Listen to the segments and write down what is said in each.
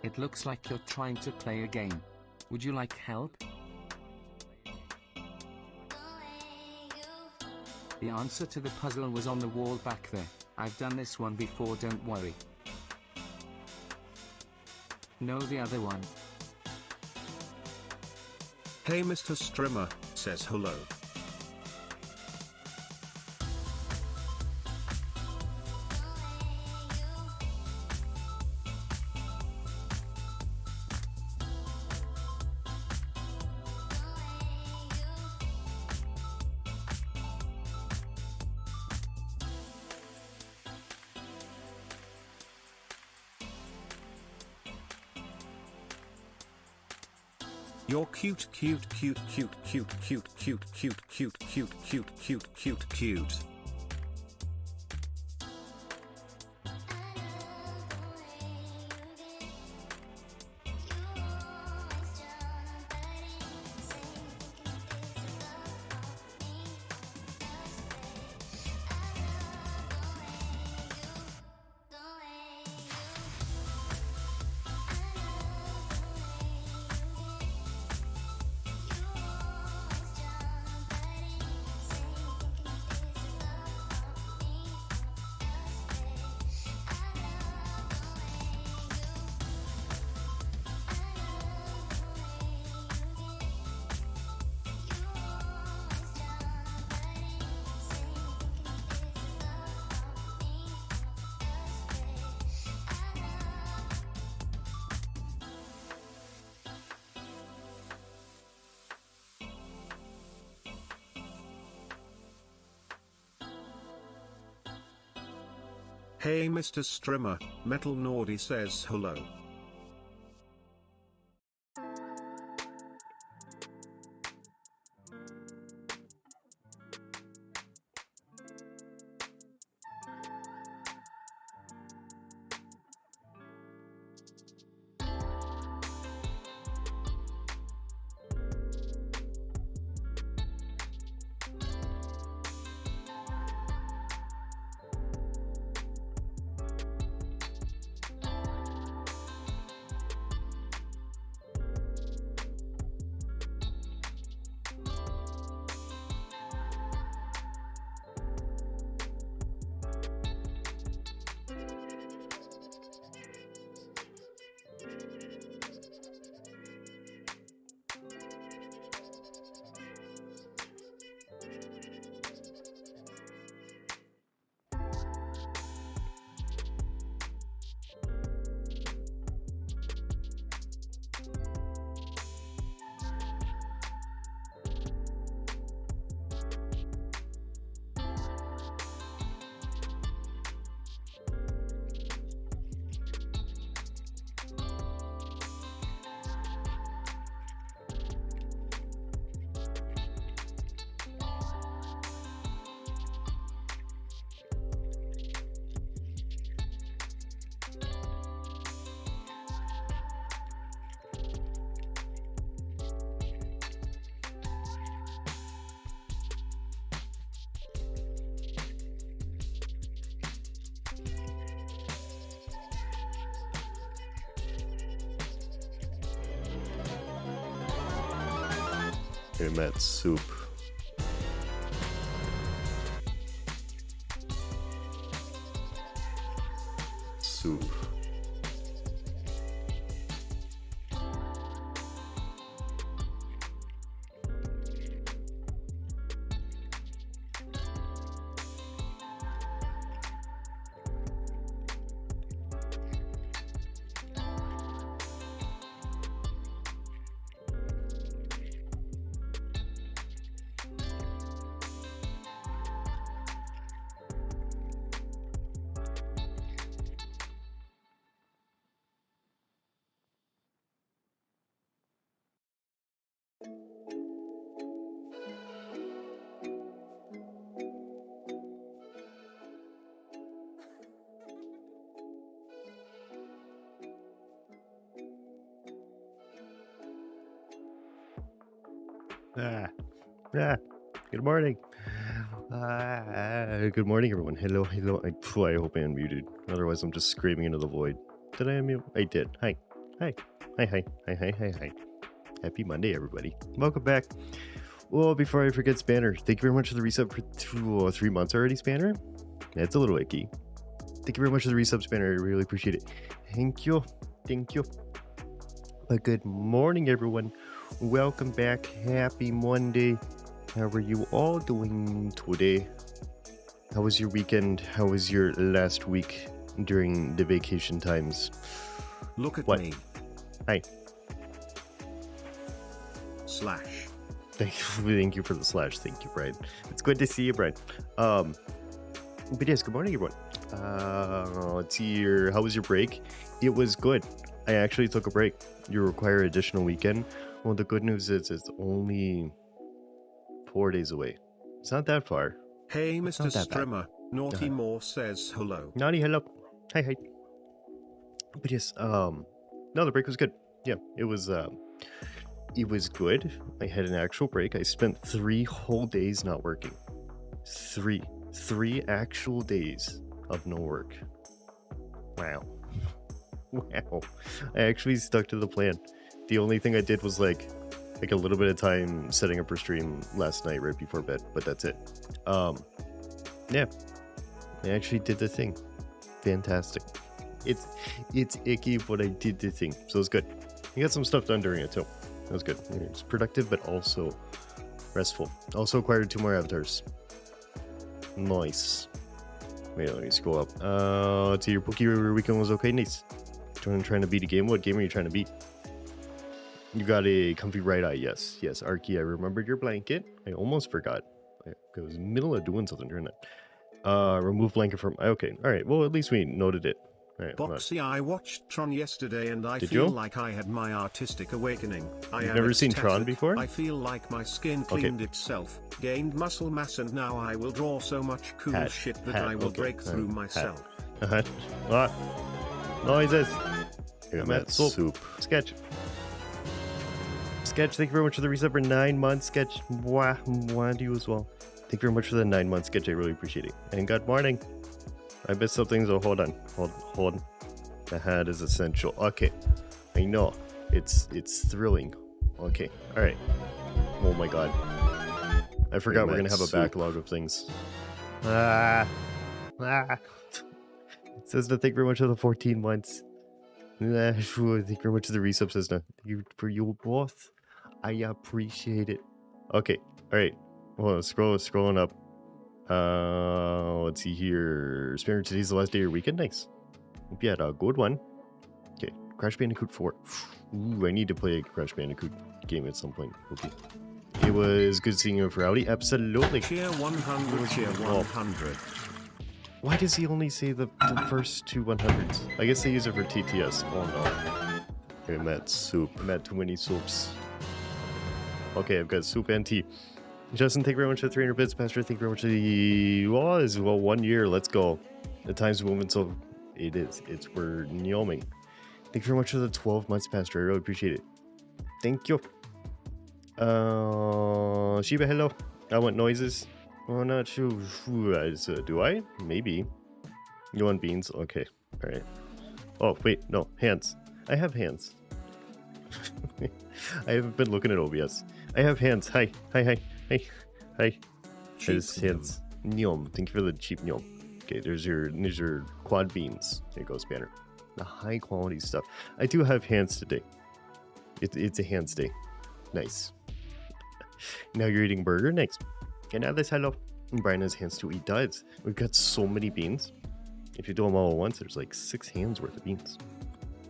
It looks like you're trying to play a game. Would you like help? The answer to the puzzle was on the wall back there. I've done this one before, don't worry. No, the other one. Hey Mr. Streamer, says hello. You're cute. Hey Mr. Streamer, Metal Nordy says hello. Hey, Matt, soup. Soup. Good morning. Good morning, everyone. Hello, hello. I hope I unmuted. Otherwise, I'm just screaming into the void. Did I unmute? I did. Hi. Hi. Hi. Happy Monday, everybody. Welcome back. Well, before I forget, Spanner, thank you very much for the resub for 3 months already, Spanner. That's a little icky. Thank you very much for the resub, Spanner. I really appreciate it. Thank you. But good morning, everyone. Welcome back. Happy Monday. How are you all doing today? How was your weekend? How was your last week during the vacation times? Look at What? me. Hi. Slash. Thank you for the slash. Thank you, Brian. It's good to see you, Brian. But yes, good morning, everyone. Let's see here. How was your break? It was good. I actually took a break. You require additional weekend. Well, the good news is it's only 4 days away. It's not that far. Hey, It's Mr. not that bad. Strimmer. Naughty Moore says hello. Naughty, hello. Hi. But yes, no, the break was good. Yeah, it was good. I had an actual break. I spent 3 whole days not working. Three actual days of no work. Wow. I actually stuck to the plan. The only thing I did was like a little bit of time setting up for stream last night right before bed, but that's it. Yeah, I actually did the thing. Fantastic. It's icky, but I did the thing, so it's good. I got some stuff done during it too. That was good. It's productive, but also restful. Also acquired 2 more avatars. Nice. Wait, let me scroll up. Let's see, your Pokey weekend was okay. Nice. Trying to beat a game. What game are you trying to beat? You got a comfy right eye. Yes, Arky, I remembered your blanket. I almost forgot. I was in the middle of doing something during that. Remove blanket from... Okay, alright. Well, at least we noted it. All right, Boxy, I watched Tron yesterday and I Did feel you? like I had my artistic awakening. You've never seen Tron ecstatic. before? I feel like my skin Okay. cleaned itself, gained muscle mass, and now I will draw so much cool Hat, shit that hat, I will okay, break through hat. myself. What? Noises. Yeah, Matt Soup. Sketch, thank you very much for the reset for 9 months. Sketch, wah to you as well. Thank you very much for the 9 months, Sketch. I really appreciate it. And good morning. I missed something, so hold on. The hat is essential. Okay, I know. It's thrilling. Okay, all right. Oh my god, I forgot we're gonna have a backlog of things. It says no, thank you very much for the 14 months. Thank you very much for the resub, Cessna. Thank you for you both. I appreciate it. Okay, all right. Well, scrolling up. Let's see here. Spanner, today's the last day of your weekend. Nice. Hope you had a good one. Okay, Crash Bandicoot 4. Ooh, I need to play a Crash Bandicoot game at some point. Okay. It was good seeing you for Audi. Absolutely. Cheer 100, cheer 100. Why does he only say the first 2 100s? I guess they use it for TTS. Oh no. Okay, I'm at soup. I'm at too many soups. Okay, I've got soup and tea. Justin, thank you very much for 300 bits. Pastor, thank you very much for the... Well, 1 year. Let's go. The time's moving, so it is. We're Nyoming. Thank you very much for the 12 months, Pastor. I really appreciate it. Thank you. Shiba, hello. I want noises. Oh, not sure. Do I? Maybe. You want beans? Okay. All right. Oh, wait. No. Hands. I have hands. I haven't been looking at OBS. I have hands. Hi. There's hands. Nyom. Thank you for the cheap nyom. Okay, there's your quad beans. There you go, Spanner. The high quality stuff. I do have hands today. It's a hands day. Nice. Now you're eating burger? Nice. And now this hello. And Brian has hands to eat diets. We've got so many beans. If you do them all at once, there's like 6 hands worth of beans.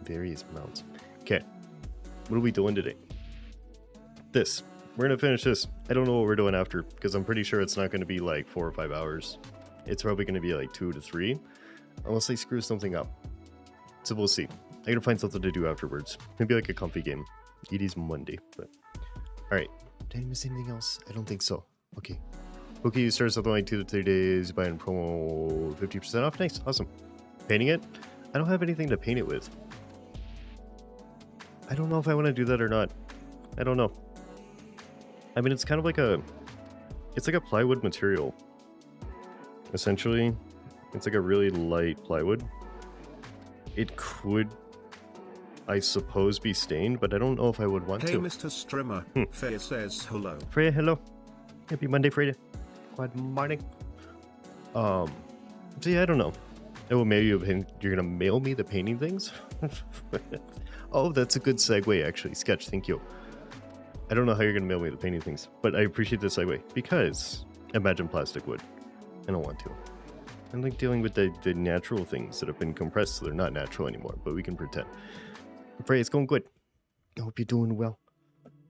Various amounts. Okay. What are we doing today? This. We're going to finish this. I don't know what we're doing after, because I'm pretty sure it's not going to be like 4 or 5 hours. It's probably going to be like 2 to 3, unless I screw something up. So we'll see. I gotta find something to do afterwards. Maybe like a comfy game. ED's Monday, but... Alright. Did I miss anything else? I don't think so. Okay. Okay, you start something like 2 to 3 days, buying promo 50% off. Nice, awesome. Painting it? I don't have anything to paint it with. I don't know if I want to do that or not. I don't know. I mean, it's kind of like a... It's like a plywood material. Essentially, it's like a really light plywood. It could I suppose, be stained, but I don't know if I would want Hey, to. Mr. Strimmer. Faye says hello. Freya, hello. Happy Monday, Freya. Good morning. So yeah, I don't know. Oh, maybe you're gonna mail me the painting things? Oh, that's a good segue, actually. Sketch, thank you. I don't know how you're gonna mail me the painting things, but I appreciate the segue because imagine plastic wood. I don't want to. I like dealing with the natural things that have been compressed so they're not natural anymore, but we can pretend. Freya, it's going good. I hope you're doing well.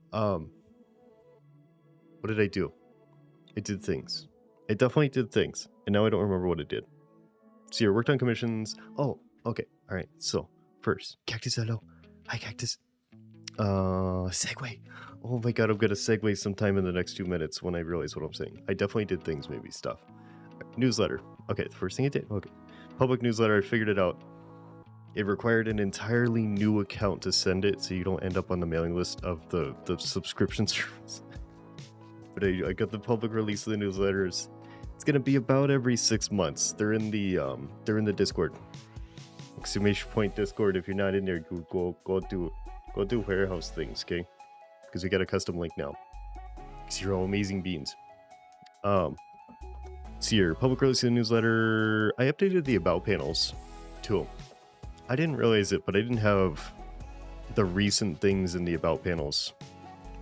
What did I do? I did things. I definitely did things, and now I don't remember what it did. So you worked on commissions. Oh, okay. All right. So first, Cactus, hello. Hi, Cactus. Segue. Oh my god, I'm gonna segue sometime in the next 2 minutes when I realize what I'm saying. I definitely did things, maybe stuff. Newsletter. Okay, the first thing I did. Okay, public newsletter. I figured it out. It required an entirely new account to send it, so you don't end up on the mailing list of the subscription service. But I got the public release of the newsletters. It's gonna be about every 6 months. They're in the Discord. Exclamation point Discord. If you're not in there, go do warehouse things, okay? Because we got a custom link now. Because you're all amazing beans. See your public release of the newsletter. I updated the about panels too. I didn't realize it, but I didn't have the recent things in the about panels.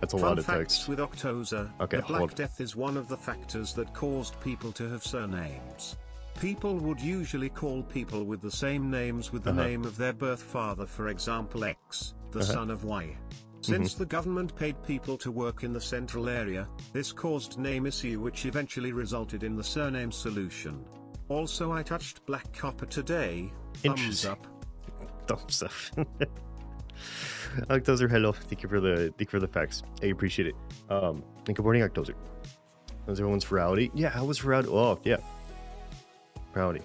That's a lot of text. With Octoza, okay, the Black Death is one of the factors that caused people to have surnames. People would usually call people with the same names with the name of their birth father, for example X, the son of Y. Since the government paid people to work in the central area, this caused name issue which eventually resulted in the surname solution. Also, I touched Black Copper today. Thumbs up. Thumbs up. Octozer, hello. Thank you for the facts. I appreciate it. And good morning, Octozer. Was everyone's rowdy? Yeah, I was rowdy. Oh, yeah. Rowdy.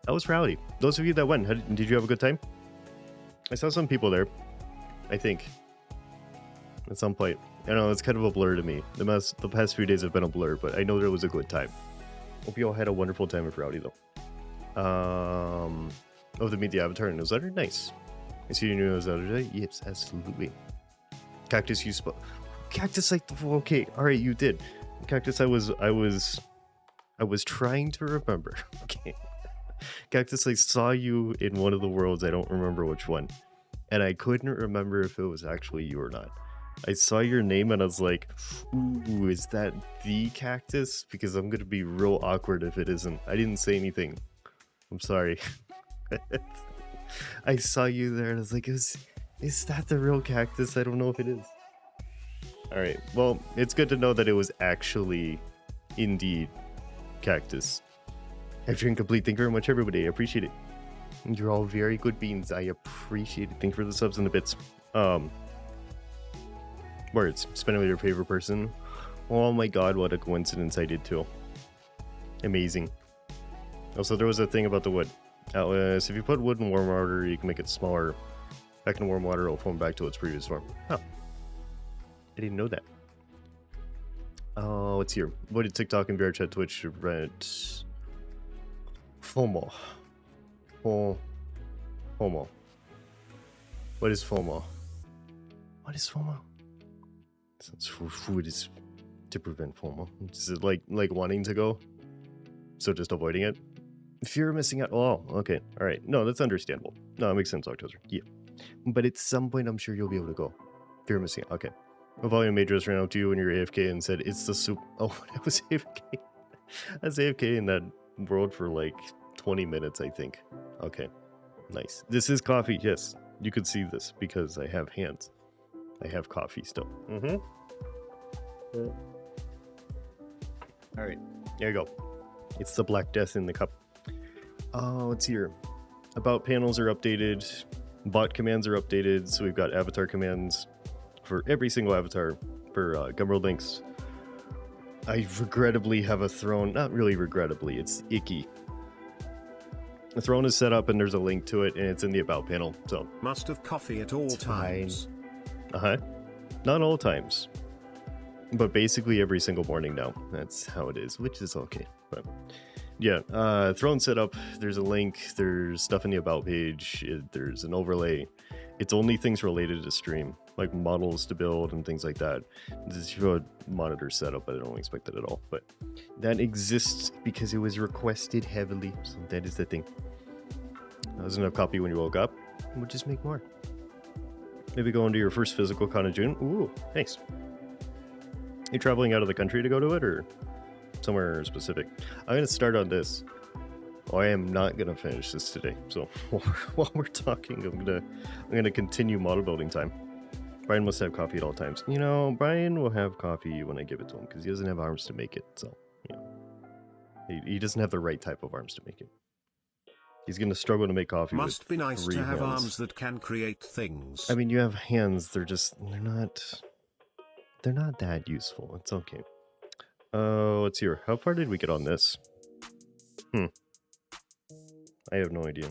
I was rowdy. Those of you that went, did you have a good time? I saw some people there, I think. At some point. I don't know, it's kind of a blur to me. The past few days have been a blur, but I know there was a good time. Hope you all had a wonderful time with Rowdy, though. Oh, the Media Avatar newsletter? Nice. I see your newsletter today? Yes, absolutely. Cactus, you spoke. Cactus, okay, alright, you did. Cactus, I was trying to remember. Okay. Cactus, I saw you in one of the worlds, I don't remember which one. And I couldn't remember if it was actually you or not. I saw your name and I was like, ooh, is that the Cactus? Because I'm gonna be real awkward if it isn't. I didn't say anything. I'm sorry. I saw you there and I was like, is that the real Cactus? I don't know if it is. Alright, well, it's good to know that it was actually indeed Cactus. After incomplete, thank you very much, everybody. I appreciate it. You're all very good beans. I appreciate it. Thank you for the subs and the bits. Words. Spend it with your favorite person. Oh my god, what a coincidence I did too. Amazing. Also, there was a thing about the wood. So if you put wood in warm water, you can make it smaller. Back in warm water, it'll form back to its previous form. Huh. I didn't know that. Oh, what's here? What did TikTok and VR Chat Twitch rent? FOMO. FOMO. What is FOMO? What is FOMO? Food is to prevent FOMO. Is it like wanting to go? So just avoiding it? Fear of missing out. Oh, okay. All right. No, that's understandable. No, it makes sense, October. Yeah. But at some point, I'm sure you'll be able to go. Fear of missing out. Okay. A volume mage just ran out to you when you were AFK and said, it's the soup. Oh, I was AFK. I was AFK in that world for like 20 minutes, I think. Okay. Nice. This is coffee. Yes. You could see this because I have hands. I have coffee still. All right. There you go. It's the Black Death in the cup. Oh, it's here. About panels are updated. Bot commands are updated. So we've got avatar commands for every single avatar for Gumroad links. I regrettably have a throne. Not really regrettably. It's icky. The throne is set up and there's a link to it and it's in the about panel. So must have coffee at all times. Not all times. But basically every single morning now. That's how it is, which is okay. But yeah, throne setup, there's a link, there's stuff in the about page, there's an overlay, It's only things related to stream, like models to build and things like that. This is a monitor setup, but I don't expect that at all. But that exists because it was requested heavily. So that is the thing. That was enough copy when you woke up. We'll just make more. Maybe go into your first physical con of June. Ooh, nice. You traveling out of the country to go to it, or somewhere specific? I'm gonna start on this. I am not gonna finish this today. So while we're talking, I'm gonna continue model building time. Brian must have coffee at all times. You know, Brian will have coffee when I give it to him because he doesn't have arms to make it. So, you know, he doesn't have the right type of arms to make it. He's gonna struggle to make coffee. Must be nice to have hands. arms that can create things. I mean, you have hands. They're not that useful. It's okay. Let's see here. How far did we get on this? I have no idea.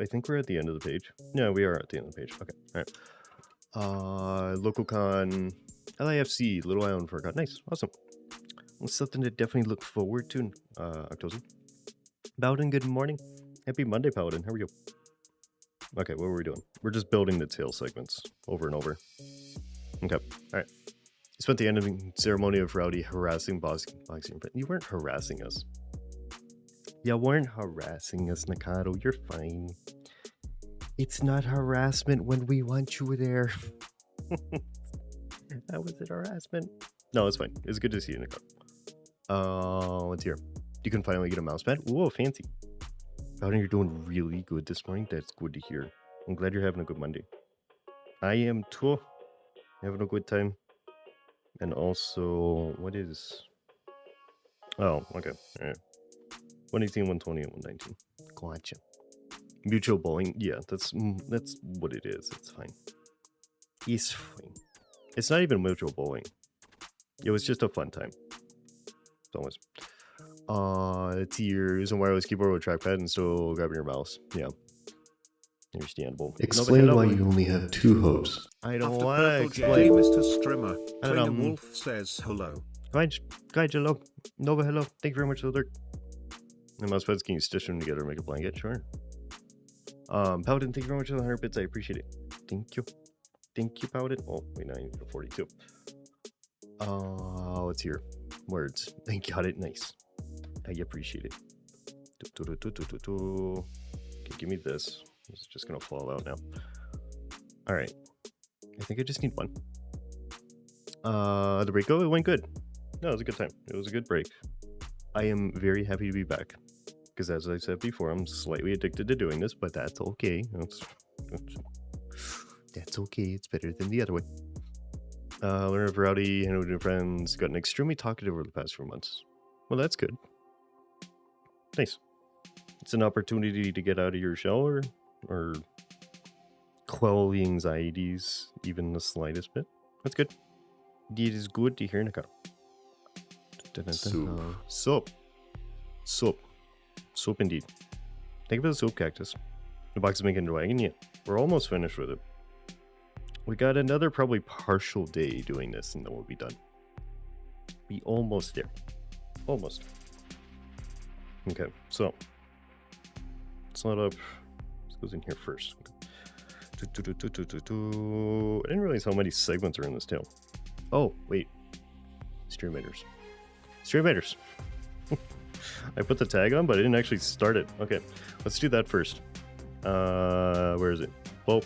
I think we're at the end of the page. Yeah, we are at the end of the page. Okay. All right. Local con, LIFC, Little Island Forgot. Nice. Awesome. It's something to definitely look forward to. October. Paladin, good morning. Happy Monday, Paladin. How are you? Okay, what were we doing? We're just building the tail segments over and over. Okay. All right. You spent the ending ceremony of Rowdy harassing boxing. You weren't harassing us. You weren't harassing us, Nakado. You're fine. It's not harassment when we want you there. How was it harassment? No, it's fine. It's good to see you, Nakado. What's here? You can finally get a mouse pad. Whoa, fancy. Paladin, you're doing really good this morning. That's good to hear. I'm glad you're having a good Monday. I am too. Having a good time. And also, what is... Oh, okay. All right. 118, 120, and 119. Gotcha. Mutual bowling. Yeah, that's what it is. It's fine. It's fine. It's not even mutual bowling. It was just a fun time. It's almost... it's ears and wireless keyboard with trackpad and still grabbing your mouse. Yeah. Understandable. Explain why you only have 2 hopes. I don't After want to Purple explain. Jay, Mr. Strimmer, I don't Trainer know. Wolf says hello. Guy, hello. Nova, hello. Thank you very much for the lurk. And mouse pads, can you stitch them together and make a blanket? Sure. Paladin, thank you very much for the 100 bits. I appreciate it. Thank you. Thank you, Paladin. Oh, wait, now I need 42. Let's hear. Words. Thank you. Got it. Nice. I appreciate it. Okay, give me this. It's just gonna fall out now. Alright. I think I just need one. The break, it went good. No, it was a good time. It was a good break. I am very happy to be back. Because as I said before, I'm slightly addicted to doing this, but that's okay. That's okay. It's better than the other way. Learn a variety, hang out with new friends, gotten extremely talkative over the past 4 months. Well, that's good. Nice. It's an opportunity to get out of your shell or quell the anxieties even the slightest bit. That's good. It is good to hear, Nakaro. Soap indeed. Thank you for the soap cactus. The box is making a wagon yet. We're almost finished with it. We got another probably partial day doing this and then we'll be done. Be almost there. Almost. Okay, so let's load up. This goes in here first. I didn't realize how many segments are in this tail. Oh, wait. Streammators. Streammators. I put the tag on, but I didn't actually start it. Okay, let's do that first. Where is it? Well,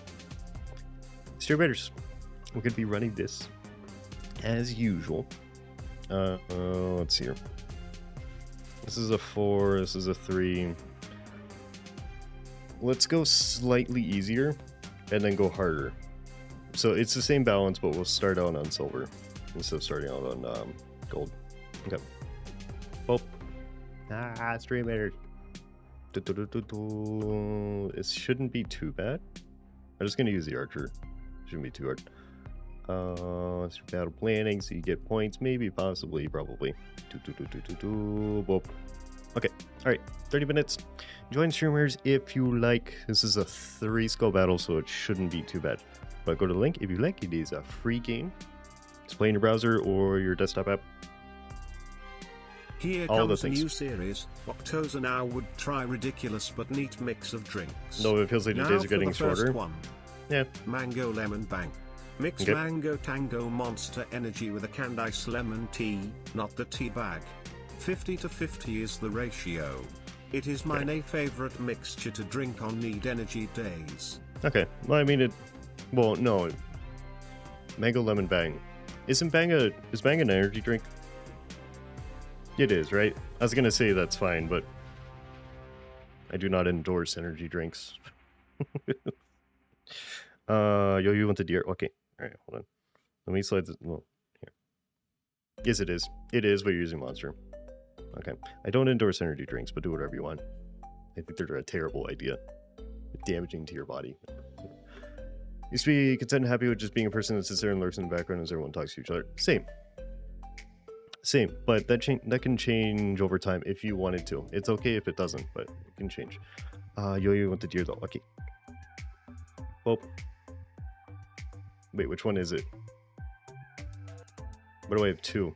Streammators. We're going to be running this as usual. Let's see here. This is a 4, this is a 3. Let's go slightly easier and then go harder. So it's the same balance, but we'll start out on silver instead of starting out on gold. Okay. Oh. Streammators. It shouldn't be too bad. I'm just going to use the archer. Shouldn't be too hard. It's battle planning, so you get points, maybe, possibly, probably. Okay, alright, 30 minutes. Join streamers if you like. This is a 3-skull battle, so it shouldn't be too bad. But go to the link if you like. It is a free game. Just play in your browser or your desktop app. Here All comes the a things. new series. Octoza now would try ridiculous but neat mix of drinks. No, it feels like the now days are for getting the first shorter. one. Yeah. Mango lemon bang. Mix Okay. mango tango monster energy with a canned ice lemon tea, not the tea bag. 50-50 is the ratio. It is my favorite mixture to drink on need energy days. Okay. Well, I mean well, no. Mango lemon bang. Is bang an energy drink? It is, right? I was gonna say that's fine, but I do not endorse energy drinks. You want the deer? Okay. Alright, hold on. Let me slide this. Well, here. Yes, it is. It is, but you're using Monster. Okay. I don't endorse energy drinks, but do whatever you want. I think they're a terrible idea. Damaging to your body. Used to be content and happy with just being a person that sits there and lurks in the background as everyone talks to each other. Same, but that can change over time if you wanted to. It's okay if it doesn't, but it can change. You want the deer though? Okay. Well, wait, which one is it? What do I have? 2?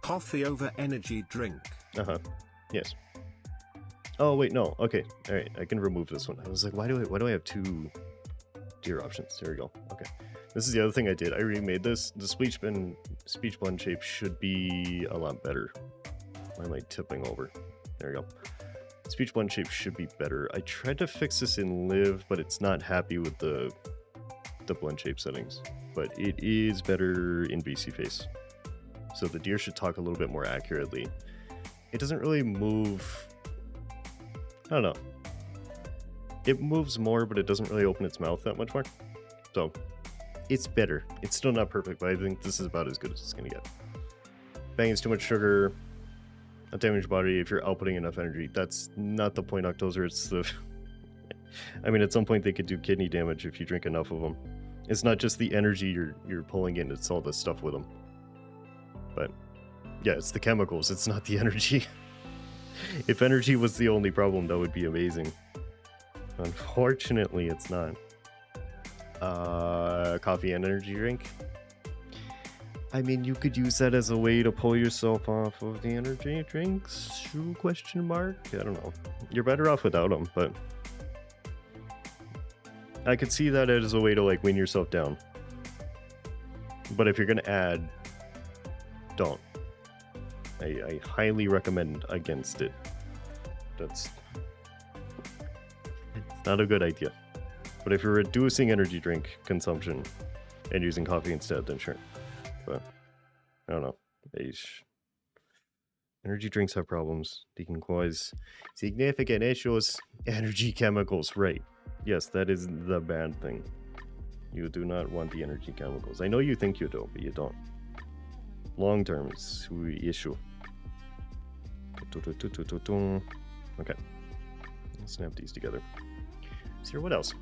Coffee over energy drink. Yes. Oh wait, no. Okay. All right, I can remove this one. I was like, why do I have 2 deer options? There we go. Okay. This is the other thing I did. I remade this. The speech blend shape should be a lot better. Why am I tipping over? There we go. Speech blend shape should be better. I tried to fix this in Live, but it's not happy with the blend shape settings. But it is better in BC Face. So the deer should talk a little bit more accurately. It doesn't really move. I don't know. It moves more, but it doesn't really open its mouth that much more. So it's better. It's still not perfect, but I think this is about as good as it's going to get. Bang is too much sugar. Not damage your body if you're outputting enough energy. That's not the point, Octozer. It's the... I mean, at some point they could do kidney damage if you drink enough of them. It's not just the energy you're pulling in. It's all the stuff with them. But yeah, it's the chemicals. It's not the energy. If energy was the only problem, that would be amazing. Unfortunately, it's not. Coffee and energy drink. I mean, you could use that as a way to pull yourself off of the energy drinks? Question mark? I don't know. You're better off without them, but I could see that as a way to like wean yourself down. But if you're gonna add, don't. I highly recommend against it. It's not a good idea. But if you're reducing energy drink consumption and using coffee instead, then sure. But I don't know. Energy drinks have problems. They can cause significant issues. Energy chemicals, right. Yes, that is the bad thing. You do not want the energy chemicals. I know you think you do, but you don't. Long term is the issue. Okay. Let's snap these together. Let's hear what else.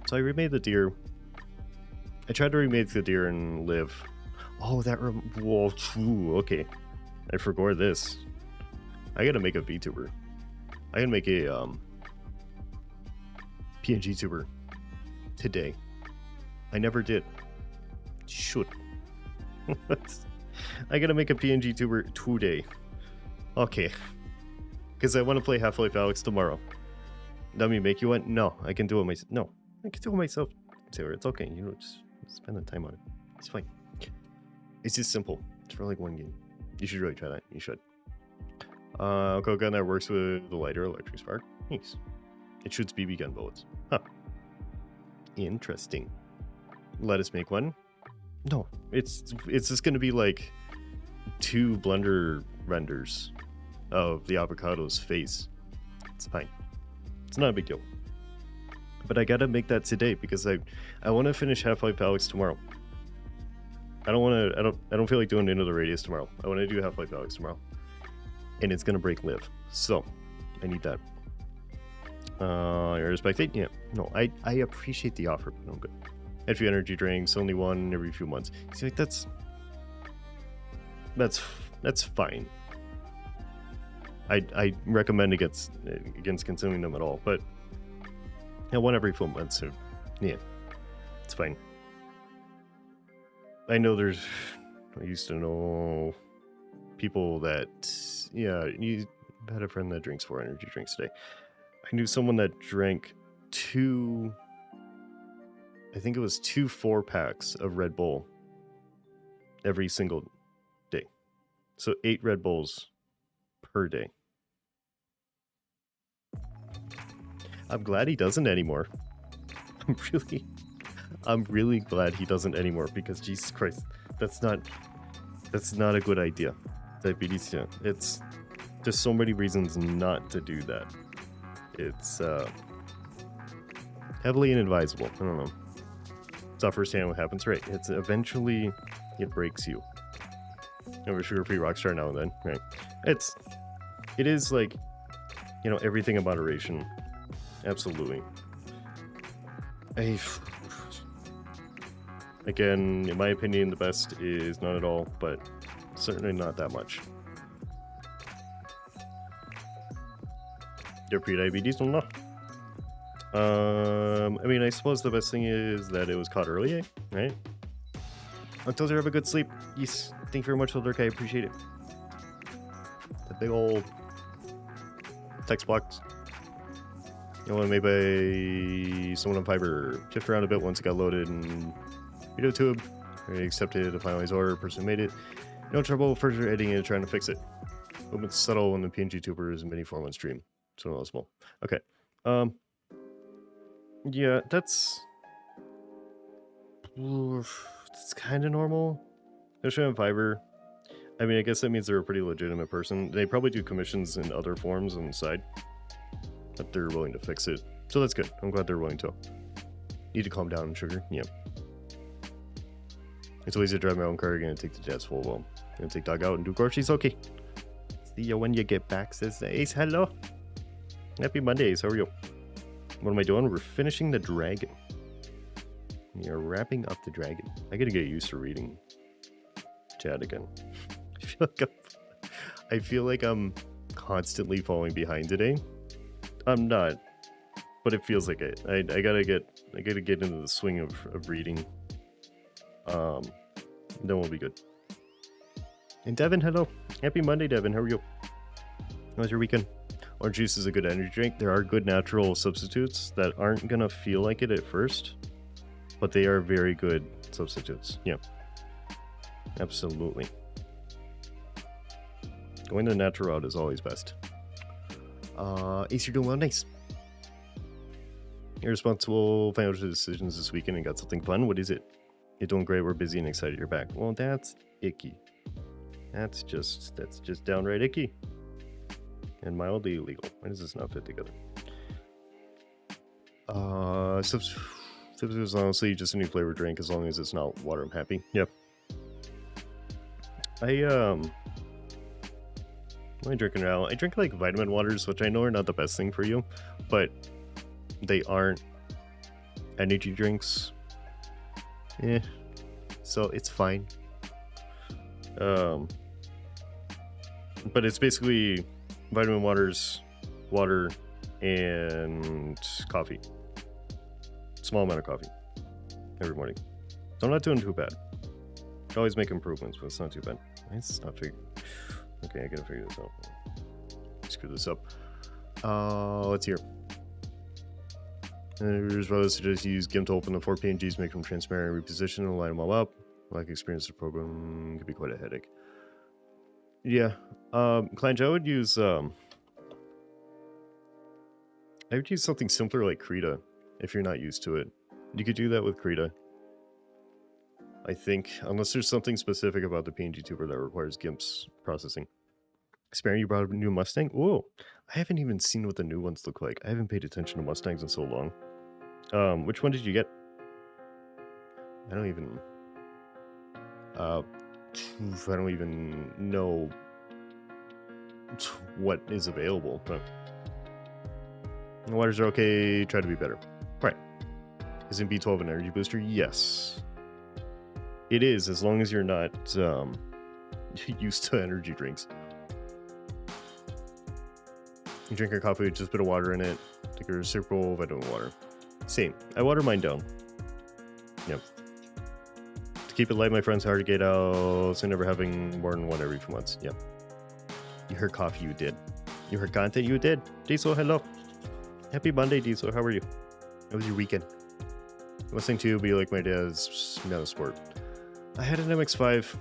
So I remade the deer. I tried to remake the deer and Live. Oh, that whoa, true. Okay. I forgot this. I gotta make a VTuber. I gotta make a PNG tuber today. I never did. Should. I gotta make a PNG tuber today. Okay. Because I want to play Half-Life Alyx tomorrow. Let me make you one? No, I can do it myself. No, I can do it myself. Taylor, it's okay. You know, just spend the time on it. It's fine. It's just simple. It's for like one game. You should really try that. You should. Coke gun that works with the lighter electric spark. Nice. It shoots BB gun bullets. Huh. Interesting. Let us make one. No, it's just gonna be like 2 blender renders of the avocado's face. It's fine. It's not a big deal. But I gotta make that today because I want to finish Half-Life Alyx tomorrow. I don't feel like doing Into the Radius tomorrow. I want to do Half-Life Alyx tomorrow, and it's gonna break Live. So I need that. You're respected? Yeah. No, I appreciate the offer, but I'm good. A few energy drinks, only one every few months. See, like that's fine. I recommend against consuming them at all, but yeah, one every few months. So, yeah, it's fine. I know I used to know people that, yeah, you had a friend that drinks 4 energy drinks a day. I knew someone that drank 2 I think it was 2 4-packs of Red Bull every single day. So 8 Red Bulls per day. I'm glad he doesn't anymore. I'm really glad he doesn't anymore, because Jesus Christ, that's not a good idea. Diabetes, yeah. It's just so many reasons not to do that. It's heavily inadvisable. I don't know. It's not firsthand what happens, right? It's eventually it breaks you. Over sugar-free Rockstar now and then, right? It is like, you know, everything in moderation. Absolutely. Again, in my opinion, the best is not at all, but certainly not that much. Your pre-diabetes? No. I mean, I suppose the best thing is that it was caught early, right? Until you have a good sleep. Yes. Thank you very much, Lurk. I appreciate it. The big old text blocks. You know, made by someone on Fiverr. Shift around a bit once it got loaded and video tube. I accepted to finalize order. Person made it. No trouble further editing it, trying to fix it. Movement subtle when the PNG tuber is mini form on stream. So not small. Okay. Yeah, that's kind of normal. Especially on Fiverr. I mean, I guess that means they're a pretty legitimate person. They probably do commissions in other forms on the side. But they're willing to fix it. So that's good. I'm glad they're willing to. Need to calm down, sugar. Yeah. It's always to drive my own car. Gonna take the jets full well. Gonna take dog out and do groceries. Okay. See you when you get back, says Ace. Hello. Happy Monday, Ace. How are you? What am I doing? We're finishing the dragon. We are wrapping up the dragon. I gotta get used to reading chat again. I feel like I'm constantly falling behind today. I'm not, but it feels like it. I gotta get into the swing of reading. Then we'll be good. And Devin, hello. Happy Monday, Devin. How are you? How was your weekend? Orange juice is a good energy drink. There are good natural substitutes that aren't gonna feel like it at first, but they are very good substitutes. Yeah, absolutely. Going the natural route is always best. Ace, you're doing well, nice. Irresponsible financial decisions this weekend and got something fun. What is it? You're doing great. We're busy and excited you're back. Well, that's icky. That's just downright icky. And mildly illegal. Why does this not fit together? Substitute is honestly just a new flavor drink as long as it's not water. I'm happy. Yep. What am I drinking now? I drink like vitamin waters, which I know are not the best thing for you, but they aren't energy drinks. Yeah, so it's fine. But it's basically vitamin waters, water, and coffee. Small amount of coffee every morning. So I'm not doing too bad. I always make improvements, but it's not too bad. It's not figured. Okay, I gotta figure this out. Screw this up. Let's hear. Here's what I suggest you use GIMP to open the 4 PNGs, make them transparent, reposition, and line them all up. Lack experience of the program could be quite a headache. Yeah. Clan Joe would use I would use something simpler like Krita if you're not used to it. You could do that with Krita. I think, unless there's something specific about the PNG tuber that requires GIMP's processing. Sparing, you brought up a new Mustang? Whoa, I haven't even seen what the new ones look like. I haven't paid attention to Mustangs in so long. Which one did you get? I don't even know what is available, but the waters are okay. Try to be better. Right. Isn't B12 an energy booster? Yes. It is, as long as you're not used to energy drinks. You drink your coffee with just a bit of water in it. Take a reciprocal vitamin water. Same. I water mine down. Yep. To keep it light, my friends, hard to get out. So never having more than one every few months. Yep. You heard coffee, you did. You heard content, you did. Diesel, hello. Happy Monday, Diesel. How are you? How was your weekend? Listening to you be like my dad's Mana Sport. I had an MX-5.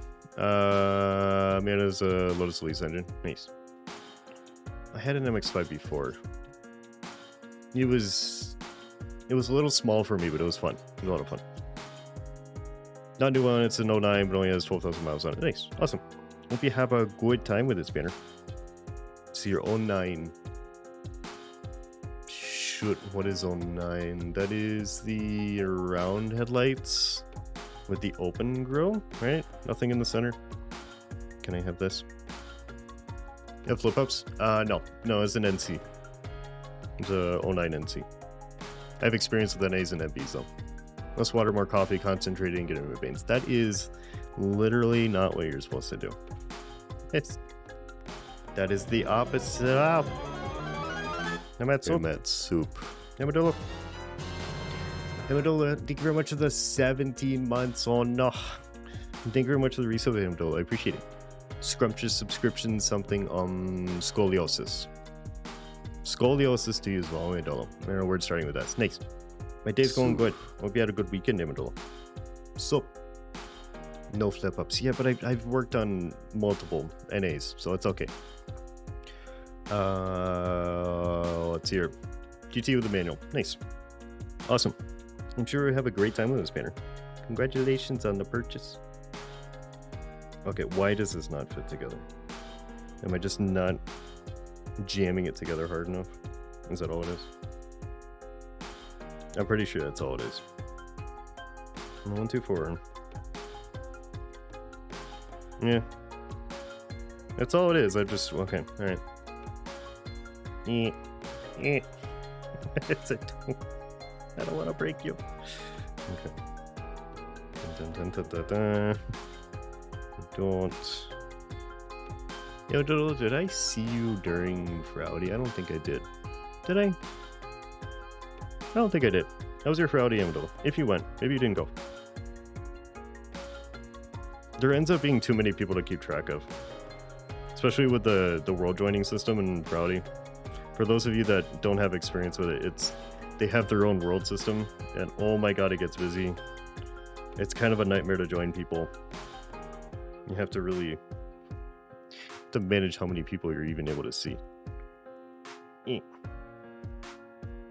Mana's Lotus Elise engine. Nice. I had an MX-5 before. It was a little small for me, but it was fun. It was a lot of fun. Not new one, it's an 09, but only has 12,000 miles on it. Nice. Awesome. Hope you have a good time with this banner. So your 09. Shoot, what is 09? That is the round headlights with the open grille, right? Nothing in the center. Can I have this? You have flip-ups? No, it's an NC. It's a 09 NC. I have experience with NAs and MBs though. Less water, more coffee, concentrating, getting rid of veins. That is literally not what you're supposed to do. That is the opposite. Namatsu. Yamadolo. Yamadolo, thank you very much for the 17 months. Oh no. Thank you very much for the resub, Yamadolo. I appreciate it. Scrumptious subscription, something on scoliosis. Scoliosis to you as well. I don't know. I don't know word starting with S. Nice. My day's going good. Hope you had a good weekend, Yamadolo. So, no flip ups. Yeah, but I've worked on multiple NAs, so it's okay. Let's hear. GT with the manual. Nice. Awesome. I'm sure we have a great time with this banner. Congratulations on the purchase. Okay, why does this not fit together? Am I just not jamming it together hard enough? Is that all it is? I'm pretty sure that's all it is. 1, 2, 4. Yeah. That's all it is. I just... Okay, alright. It's a... I don't want to break you. Okay. Don't... Yo, Doodle, did I see you during Frowdy? I don't think I did. Did I? I don't think I did. How was your Frowdy, Doodle? If you went, maybe you didn't go. There ends up being too many people to keep track of. Especially with the world joining system in Frowdy. For those of you that don't have experience with it, they have their own world system, and oh my god, it gets busy. It's kind of a nightmare to join people. You have to really manage how many people you're even able to see.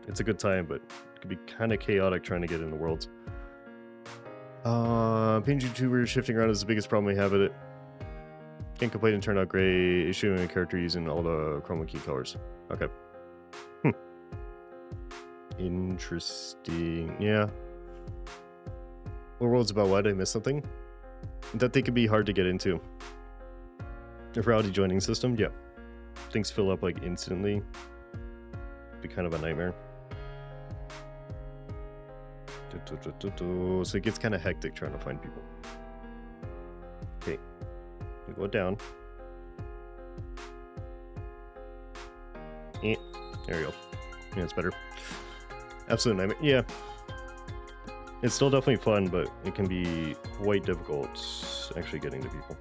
It's a good time, but it can be kind of chaotic trying to get in the worlds. PNG tubers shifting around is the biggest problem we have with it. Can't complain and turn out great. Issuing a character using all the chroma key colors. Okay. Interesting. Yeah. What world's about what? I missed something? That they could be hard to get into. If Rowdy joining system, yeah. Things fill up like instantly. Be kind of a nightmare. So it gets kind of hectic trying to find people. Okay. We go down. There we go. Yeah, it's better. Absolute nightmare. Yeah. It's still definitely fun, but it can be quite difficult actually getting to people.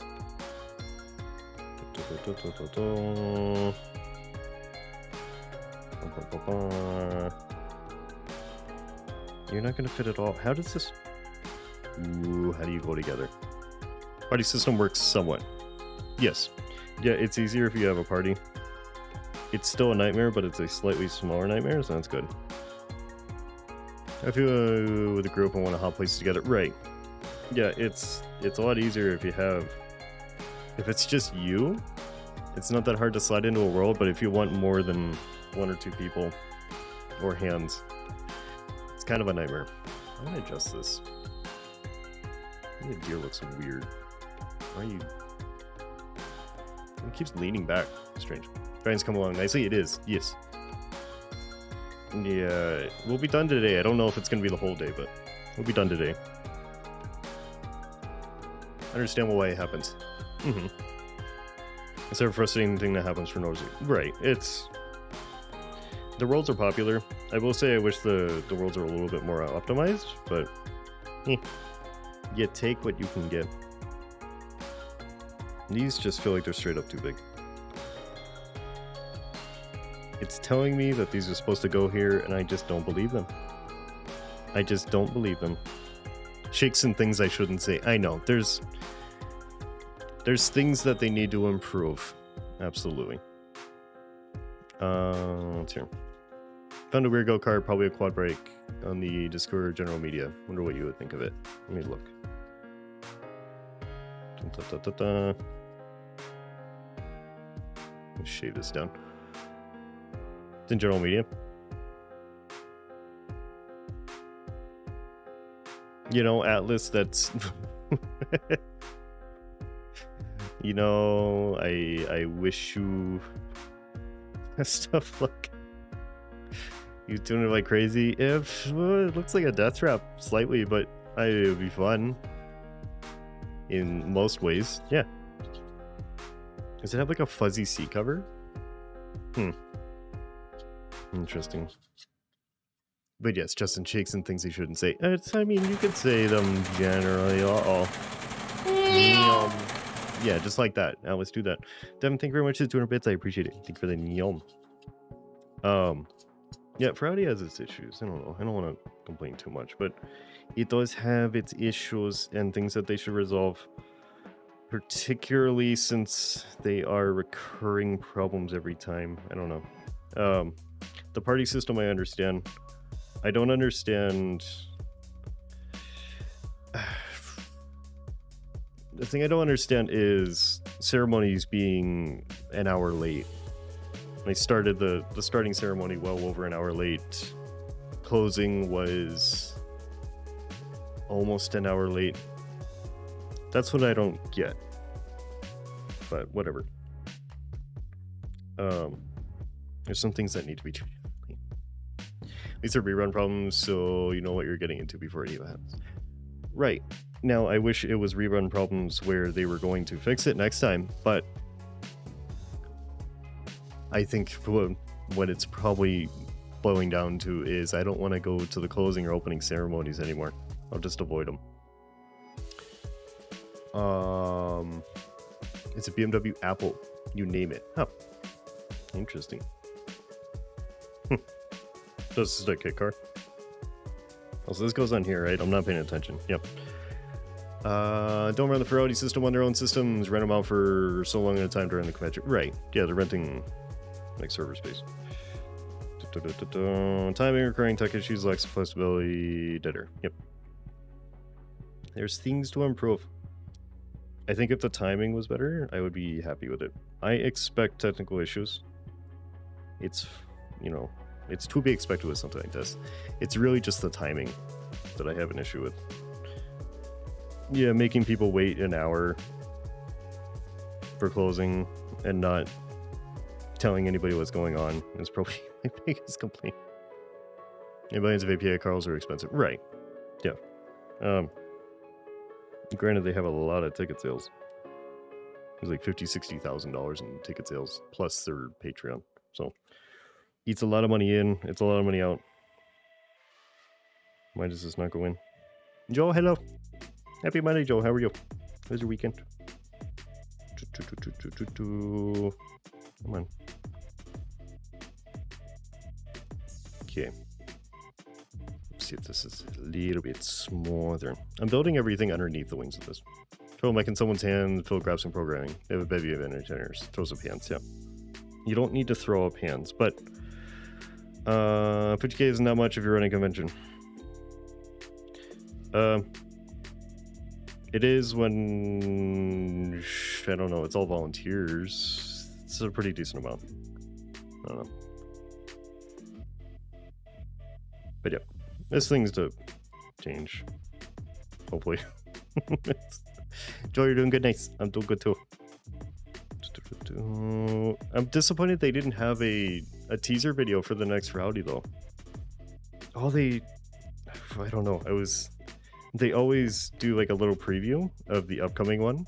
You're not going to fit at all. How does this... Ooh, how do you go together? Party system works somewhat. Yes. Yeah, it's easier if you have a party. It's still a nightmare, but it's a slightly smaller nightmare, so that's good. If you're with a group and want to hop places together, right? Yeah, it's a lot easier if you have... If it's just you, it's not that hard to slide into a world, but if you want more than 1 or 2 people or hands, it's kind of a nightmare. I'm gonna adjust this. The deer looks weird. Why are you... It keeps leaning back. Strange. Dragons come along nicely. It is. Yes. Yeah, we'll be done today. I don't know if it's going to be the whole day, but we'll be done today. I understand why it happens. It's a frustrating thing that happens for no reason. Right. It's... The worlds are popular. I will say I wish the worlds are a little bit more optimized, but... You take what you can get. These just feel like they're straight up too big. It's telling me that these are supposed to go here, and I just don't believe them. I just don't believe them. Shakes and things I shouldn't say. I know. There's things that they need to improve. Absolutely. Let's hear. Found a weird go kart, probably a quad brake on the Discord general media. Wonder what you would think of it. Let me look. Let's shave this down. It's in general media. You know, Atlas, that's... you know, I wish you... stuff like... You doing it like crazy? If it looks like a death trap slightly, but it would be fun. In most ways, yeah. Does it have like a fuzzy seat cover? Interesting. But yes, Justin shakes and things he shouldn't say. I mean, you could say them generally. Yeah, just like that. Now let's do that. Devin, thank you very much for the 200 bits. I appreciate it. Thank you for the yum. Yeah, Friday has its issues. I don't know. I don't want to complain too much, but it does have its issues and things that they should resolve. Particularly since they are recurring problems every time. I don't know. The party system I understand. I don't understand. The thing I don't understand is ceremonies being an hour late. I started the starting ceremony well over an hour late. Closing was almost an hour late. That's what I don't get. But whatever. There's some things that need to be treated. These are rerun problems, so you know what you're getting into before it even happens. Right. Now, I wish it was rerun problems where they were going to fix it next time, but I think what it's probably boiling down to is I don't want to go to the closing or opening ceremonies anymore. I'll just avoid them. It's a BMW, Apple, you name it. Huh. Interesting. This is a kit car. Oh, so this goes on here, right? I'm not paying attention. Yep. Don't run the Ferrari system on their own systems. Rent them out for so long at a time during the convention. Right. Yeah, they're renting like server space. Timing, recurring tech issues, lacks flexibility, deader. Yep. There's things to improve. I think if the timing was better, I would be happy with it. I expect technical issues. It's, you know, it's to be expected with something like this. It's really just the timing that I have an issue with. Yeah, making people wait an hour for closing and not telling anybody what's going on is probably my biggest complaint. Millions of API calls are expensive. Right. Yeah. Granted, they have a lot of ticket sales. There's like $50,000-$60,000 in ticket sales, plus their Patreon. So, eats a lot of money in, it's a lot of money out. Why does this not go in? Joe, hello. Happy Monday, Joe. How are you? How's your weekend? Come on. Okay. Let's see if this is a little bit smoother. I'm building everything underneath the wings of this. Throw a mic in someone's hand, Phil grabs some programming. They have a bevy of entertainers. Throws up hands, yeah. You don't need to throw up hands, but 50k isn't that much if you're running a convention. It is when, I don't know, it's all volunteers. It's a pretty decent amount. I don't know. But yeah, this thing's to change. Hopefully. Joe, you're doing good. Nice. I'm doing good too. I'm disappointed they didn't have a teaser video for the next rowdy though. Oh, I don't know. They always do like a little preview of the upcoming one.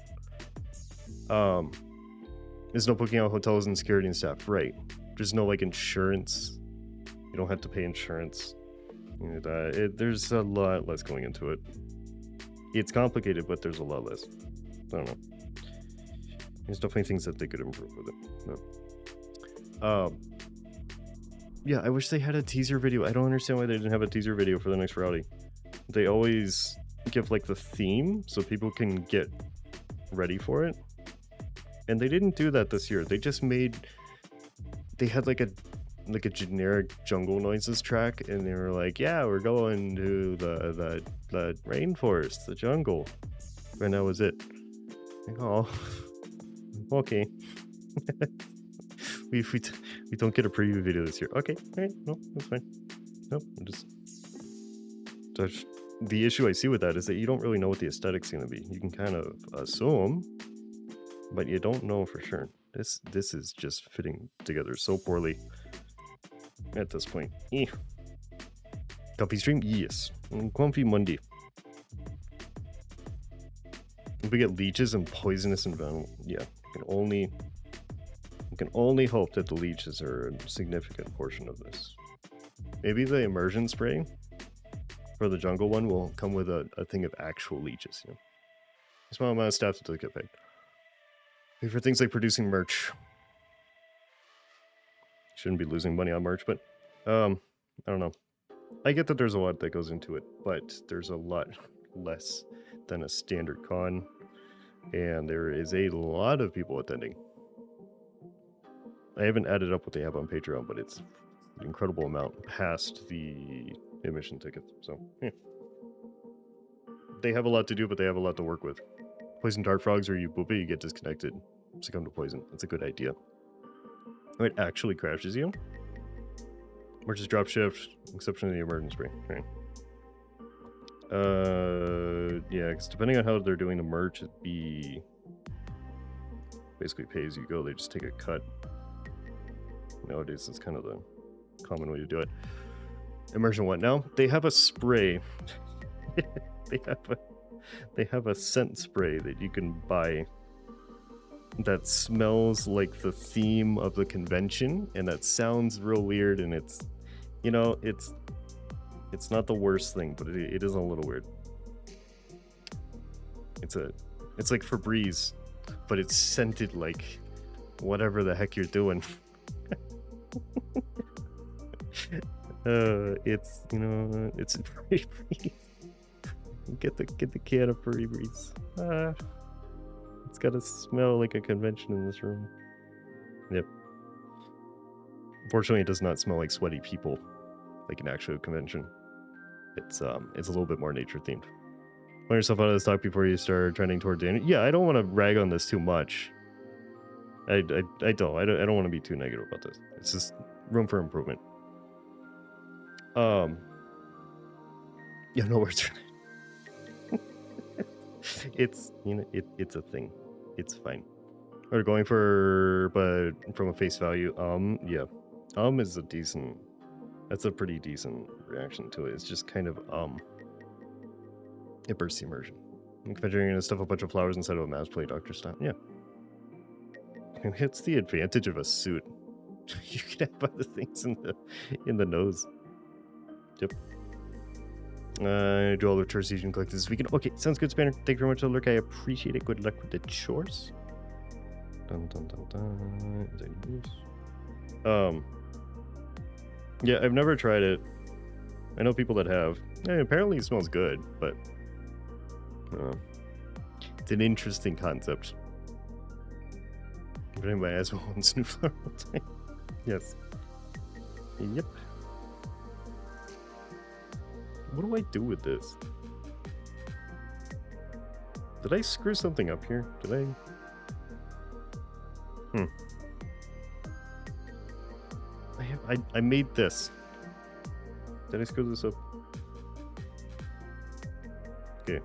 There's no booking out hotels and security and stuff. Right. There's no like insurance. You don't have to pay insurance. There's a lot less going into it. It's complicated, but there's a lot less. I don't know. There's definitely things that they could improve with it. No. Yeah, I wish they had a teaser video. I don't understand why they didn't have a teaser video for the next rally. They always give like the theme so people can get ready for it. And they didn't do that this year. They just made, they had like a generic jungle noises track, and they were like, yeah, we're going to the rainforest, the jungle. And that was it. Like, oh, okay. we don't get a preview video this year. Okay, all right, no, that's fine. No, I'm just the issue I see with that is that you don't really know what the aesthetic's gonna be. You can kind of assume, but you don't know for sure. This is just fitting together so poorly at this point. Comfy stream? Yes. Comfy Monday. If we get leeches and poisonous and venom, yeah, we can only hope that the leeches are a significant portion of this. Maybe the immersion spray for the jungle one will come with a thing of actual leeches. You know? Small amount of staff to get paid. Maybe for things like producing merch. Shouldn't be losing money on merch, but I don't know. I get that there's a lot that goes into it, but there's a lot less than a standard con, and there is a lot of people attending. I haven't added up what they have on Patreon, but it's an incredible amount past the admission tickets. So, yeah. They have a lot to do, but they have a lot to work with. Poison dart frogs, or you boopy, you get disconnected, succumb to poison. That's a good idea. It actually crashes you. Merch is drop shift, exception of the emergency spray. Okay. Yeah, because depending on how they're doing the merch, it'd be basically pay as you go. They just take a cut. Nowadays, it's kind of the common way to do it. Immersion what now? They have a spray. they have a scent spray that you can buy that smells like the theme of the convention, and that sounds real weird, and it's, you know, it's not the worst thing, but it is a little weird. It's like Febreze, but it's scented like whatever the heck you're doing. It's, you know, it's get the can of Febreze. It's gotta smell like a convention in this room. Yep. Unfortunately, it does not smell like sweaty people, like an actual convention. It's a little bit more nature themed. Pull yourself out of the stock before you start trending toward the end. Yeah, I don't want to rag on this too much. I don't want to be too negative about this. It's just room for improvement. Yeah, no words. It's, you know, it's a thing. It's fine. We're going for, but from a face value, yeah, is a decent. That's a pretty decent reaction to it. It's just kind of it bursts the immersion. I'm considering you're gonna stuff a bunch of flowers inside of a mass play, Doctor Stop. Yeah. And it's the advantage of a suit. You can have other things in the nose. Yep. Do all the tourists you can collect this weekend. Okay, sounds good, Spanner. Thank you very much for the look. I appreciate it. Good luck with the chores. Dun, dun, dun, dun. Is that yours? Yeah, I've never tried it. I know people that have. Apparently it smells good, but it's an interesting concept. But anyway, as well on Snoop all the time. Yes. Yep. What do I do with this? Did I screw something up here? Did I? I made this. Did I screw this up? Okay.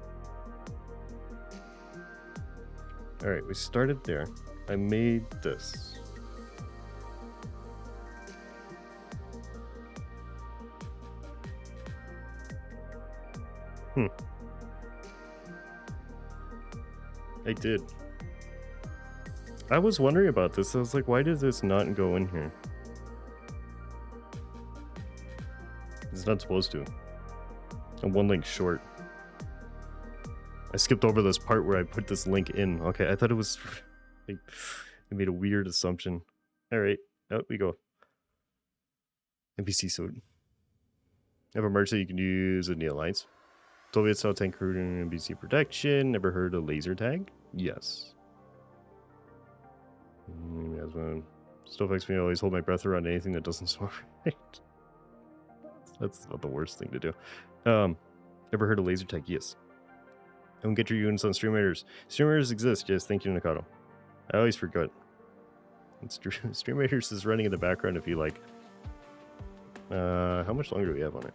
Alright, we started there. I made this. I did. I was wondering about this. I was like, why does this not go in here? It's not supposed to. I'm one link short. I skipped over this part where I put this link in. Okay, I thought it was... I made a weird assumption. Alright, out we go. NPC suit. Have a merch that you can use in the Alliance. Soviet style tank crew and NPC protection. Never heard of laser tag? Yes. As one still makes me always hold my breath around anything that doesn't smell right. That's not the worst thing to do. Ever heard of laser tag? Yes. Don't get your units on streamers. Streamers exist. Yes, thank you, Nikado. I always forget. Streamers is running in the background if you like. How much longer do we have on it?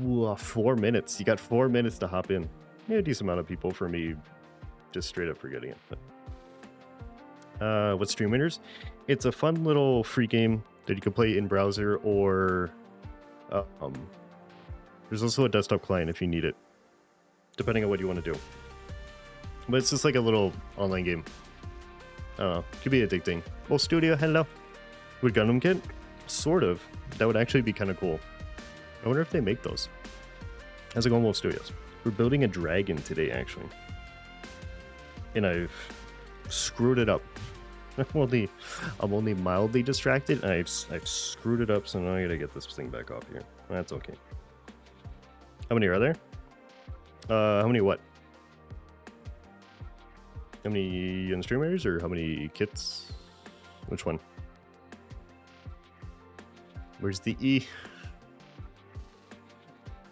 Ooh, 4 minutes. You got 4 minutes to hop in. Yeah, a decent amount of people for me just straight up forgetting it. But. What's Stream Winners? It's a fun little free game that you can play in browser or there's also a desktop client if you need it, depending on what you want to do. But it's just like a little online game. I don't know. Could be addicting. Oh, Studio, hello. Would Gundam Kit? Sort of. That would actually be kind of cool. I wonder if they make those. How's it going, Wolf Studios? We're building a dragon today, actually. And I've screwed it up. I'm only mildly distracted, and I've screwed it up, so now I gotta get this thing back off here. That's okay. How many are there? How many what? How many streamers, or how many kits? Which one? Where's the E?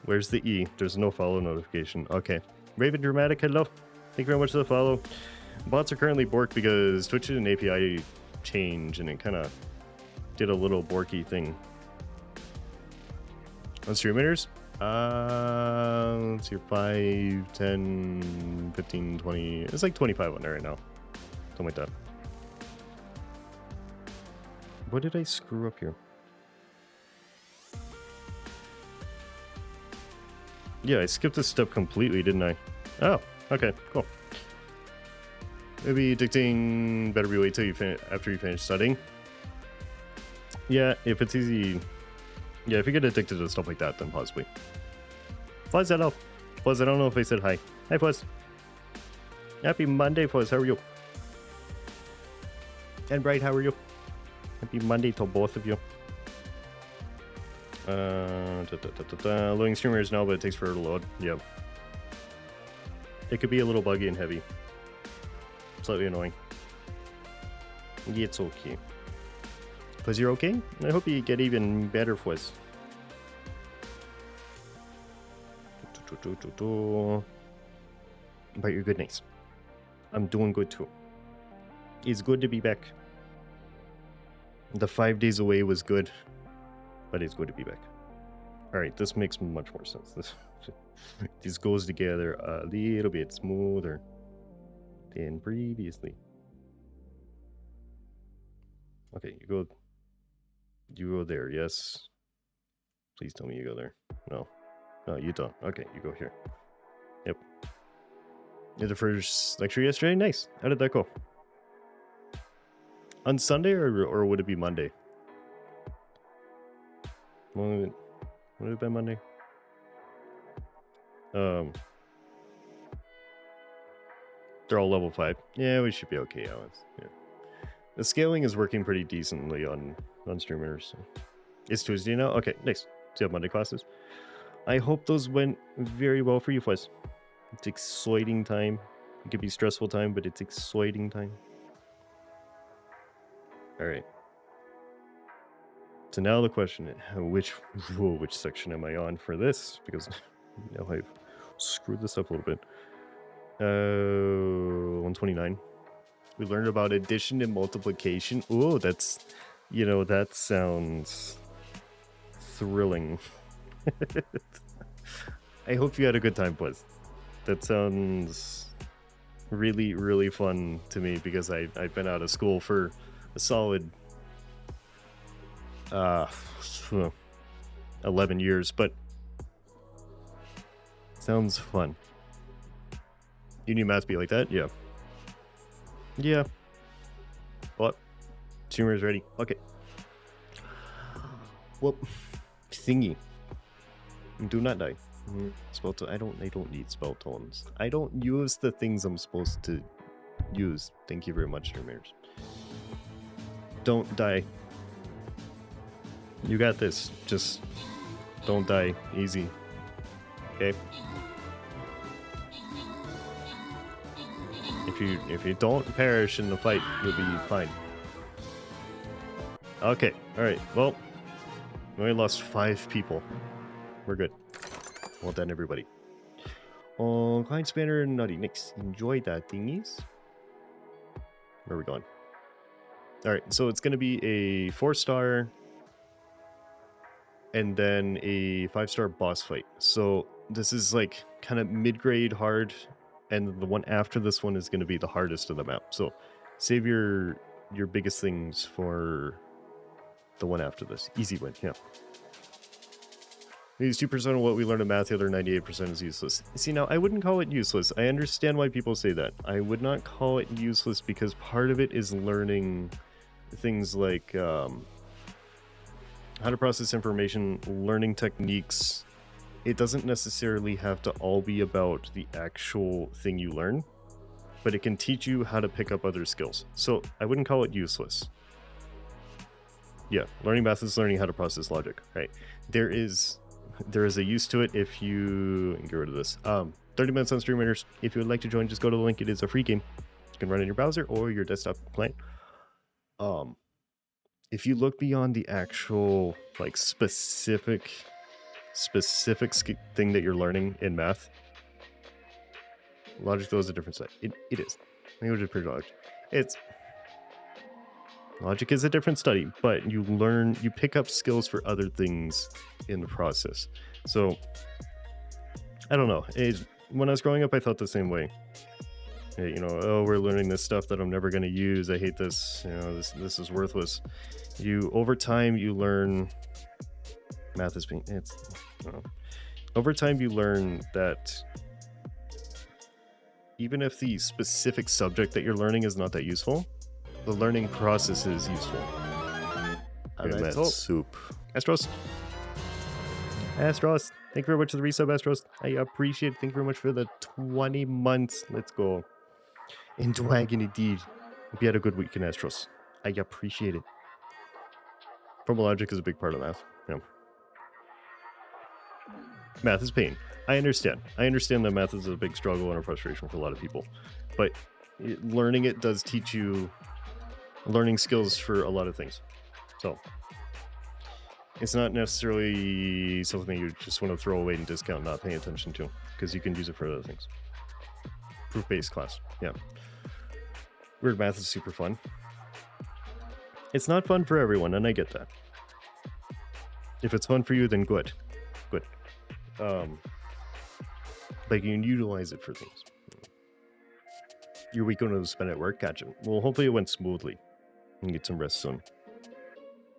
Where's the E? There's no follow notification. Okay. Raven Dramatic, hello. Thank you very much for the follow. Bots are currently borked because Twitch did an API change and it kind of did a little borky thing. On streamers? Let's see, 5, 10, 15, 20. It's like 25 on there right now. Something like that. What did I screw up here? Yeah, I skipped this step completely, didn't I? Oh, okay, cool. Maybe addicting better be wait till you after you finish studying. Yeah, if it's easy. Yeah, if you get addicted to stuff like that, then possibly. Fuzz, hello. Fuzz, I don't know if I said hi. Hi, Fuzz. Happy Monday, Fuzz. How are you? And Bright, how are you? Happy Monday to both of you. Loading streamers now, but it takes forever to load. Yep. It could be a little buggy and heavy. Slightly annoying. Yeah, it's okay. Fuzz, you're okay? I hope you get even better, Fuzz. But you're good, nice. I'm doing good too. It's good to be back. The 5 days away was good, but it's good to be back. Alright, this makes much more sense. This goes together a little bit smoother than previously. Okay, you go there, yes. Please tell me you go there. No, you don't. Okay, you go here. Yep. You had the first lecture yesterday? Nice. How did that go? On Sunday or would it be Monday? Would it have been Monday? They're all level 5. Yeah, we should be okay, Alex. Yeah. The scaling is working pretty decently on streamers. So. It's Tuesday now? Okay, nice. So you have Monday classes. I hope those went very well for you, Fuzz. It's exciting time. It could be stressful time, but it's exciting time. Alright. So now the question is, which section am I on for this? Because now I've screwed this up a little bit. 129. We learned about addition and multiplication. Oh, that's, that sounds thrilling. I hope you had a good time, Buzz. That sounds really, really fun to me because I've been out of school for a solid 11 years, but sounds fun. You need math to be like that? Yeah. Yeah. What? Streamer is ready. Okay. Well, thingy. Do not die. Spell I don't need spell tones. I don't use the things I'm supposed to use. Thank you very much, streamers. Don't die. You got this. Just don't die. Easy. Okay? If you don't perish in the fight, you'll be fine. Okay, alright, well, we only lost 5 people. We're good. Well done, everybody. Klein Spanner and Nutty Nix. Enjoy that, thingies. Where are we going? Alright, so it's going to be a 4-star and then a 5-star boss fight. So this is like kind of mid-grade hard, and the one after this one is going to be the hardest of the map. So save your biggest things for the one after this. Easy win, yeah. These 2% of what we learn in math, the other 98% is useless. See, now, I wouldn't call it useless. I understand why people say that. I would not call it useless because part of it is learning things like how to process information, learning techniques. It doesn't necessarily have to all be about the actual thing you learn, but it can teach you how to pick up other skills. So I wouldn't call it useless. Yeah, learning math is learning how to process logic, right? There is a use to it if you get rid of this. 30 minutes on Stream Raiders. If you would like to join, just go to the link. It is a free game. You can run in your browser or your desktop client. If you look beyond the actual like specific thing that you're learning in math, logic though is a different side. It is. Language is pretty logic. Logic is a different study, but you pick up skills for other things in the process. So, I don't know. When I was growing up, I felt the same way. Hey, oh, we're learning this stuff that I'm never going to use. I hate this. This is worthless. Over time, you learn. Math is being. I don't know. Over time, you learn that even if the specific subject that you're learning is not that useful, the learning process is useful. Soup. Astros, thank you very much for the resub, Astros. I appreciate it. Thank you very much for the 20 months. Let's go. In Dragon, indeed. Hope you had a good weekend, Astros. I appreciate it. Formal logic is a big part of math. Yeah. Math is pain. I understand. I understand that math is a big struggle and a frustration for a lot of people. But learning it does teach you learning skills for a lot of things. So it's not necessarily something you just want to throw away and discount, not paying attention to, because you can use it for other things. Proof-based class, yeah. Weird math is super fun. It's not fun for everyone, and I get that. If it's fun for you, then good. Good. But you can utilize it for things. Your weekend was spent at work? Gotcha. Well, hopefully it went smoothly. You can get some rest soon.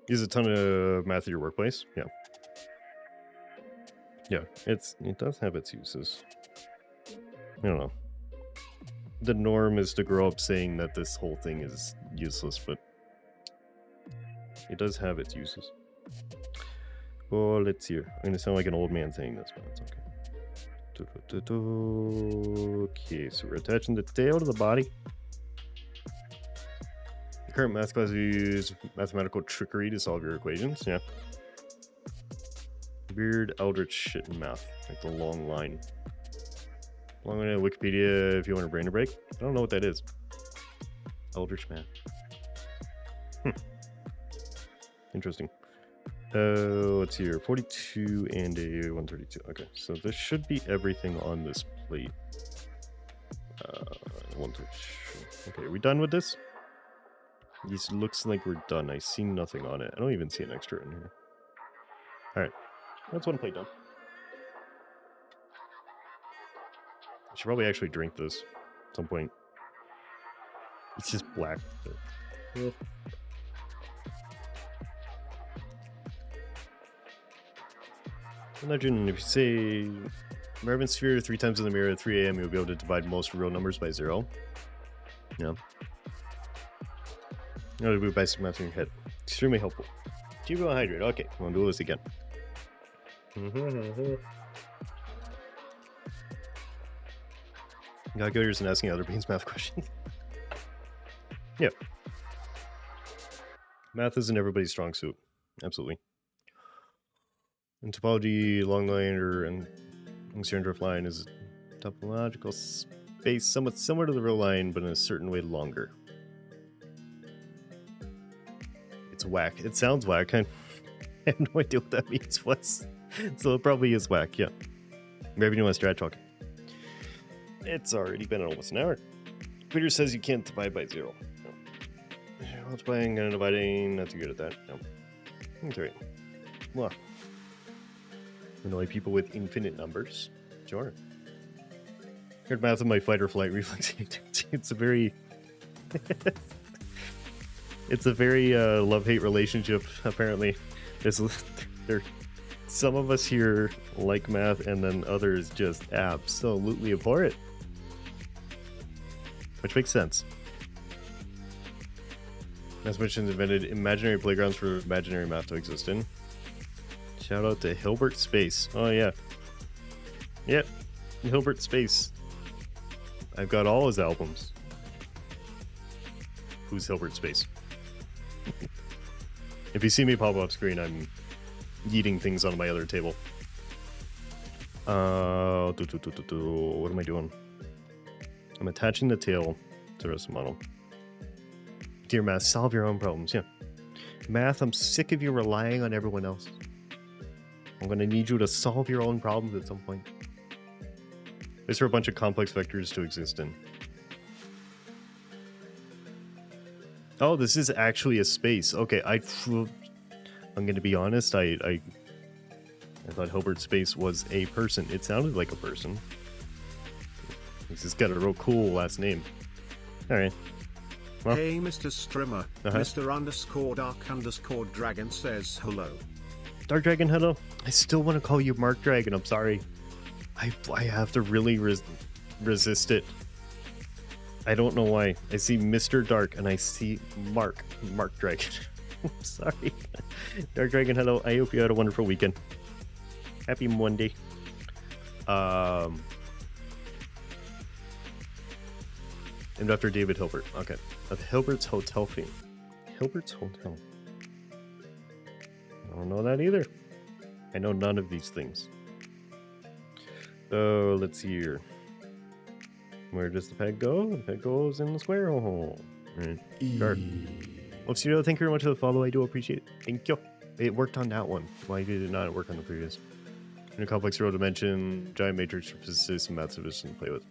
Use a ton of math at your workplace? Yeah. Yeah, it does have its uses. I don't know. The norm is to grow up saying that this whole thing is useless, but it does have its uses. Oh, let's see. I'm going to sound like an old man saying this, but that's okay. Okay, so we're attaching the tail to the body. The current math class uses mathematical trickery to solve your equations. Yeah. Weird eldritch shit in math, like the long line. Long line on Wikipedia if you want a brain break. I don't know what that is. Eldritch math. Interesting. Let's see here. 42 and a 132. Okay, so this should be everything on this plate. 132. Okay, are we done with this? This looks like we're done. I see nothing on it. I don't even see an extra in here. Alright, that's one plate done. I should probably actually drink this at some point. It's just black. But, yeah. Imagine if you say Marvin sphere 3 times in the mirror at 3 a.m. you'll be able to divide most real numbers by 0. Yeah. No, do by some math in your head. Extremely helpful. Keep going hydrated. Okay, we'll do this again. Calculators and asking other beans math questions. Yeah. Math isn't everybody's strong suit. Absolutely. In topology, long line or and drift line is a topological space somewhat similar to the real line, but in a certain way longer. It's whack. It sounds whack. I have no idea what that means. So it probably is whack, yeah. Revenue on strat talk. It's already been almost an hour. Twitter says you can't divide by 0. No. Multiplying and dividing, not too good at that. No. That's right. Well, annoy people with infinite numbers. Sure. Heard math of my fight or flight reflex. It's a very it's a very love-hate relationship, apparently. There some of us here like math, and then others just absolutely abhor it. Which makes sense. Mathematicians invented imaginary playgrounds for imaginary math to exist in. Shout out to Hilbert Space. Oh yeah. Yep. Hilbert Space. I've got all his albums. Who's Hilbert Space? If you see me pop off screen, I'm eating things on my other table. What am I doing? I'm attaching the tail to the rest of the model. Dear Math, solve your own problems. Yeah. Math, I'm sick of you relying on everyone else. I'm going to need you to solve your own problems at some point. It's for a bunch of complex vectors to exist in. Oh, this is actually a space. Okay, I'm going to be honest. I thought Hilbert Space was a person. It sounded like a person. He's just got a real cool last name. All right. Well, hey, Mr. Strimmer. Mr. _Dark_Dragon says hello. Dark Dragon, hello. I still want to call you Mark Dragon. I'm sorry. I have to really resist it. I don't know why. I see Mr. Dark and I see Mark Dragon. I'm sorry. Dark Dragon, hello. I hope you had a wonderful weekend. Happy Monday. And after David Hilbert. Okay. Of Hilbert's Hotel fame. Hilbert's Hotel. I don't know that either. I know none of these things. So let's see here. Where does the peg go? The peg goes in the square hole. Right. Sure. Well, Studio, thank you very much for the follow. I do appreciate it. Thank you. It worked on that one. Why did it not work on the previous? In a complex row dimension, giant matrix for physicists and mathematics to play with.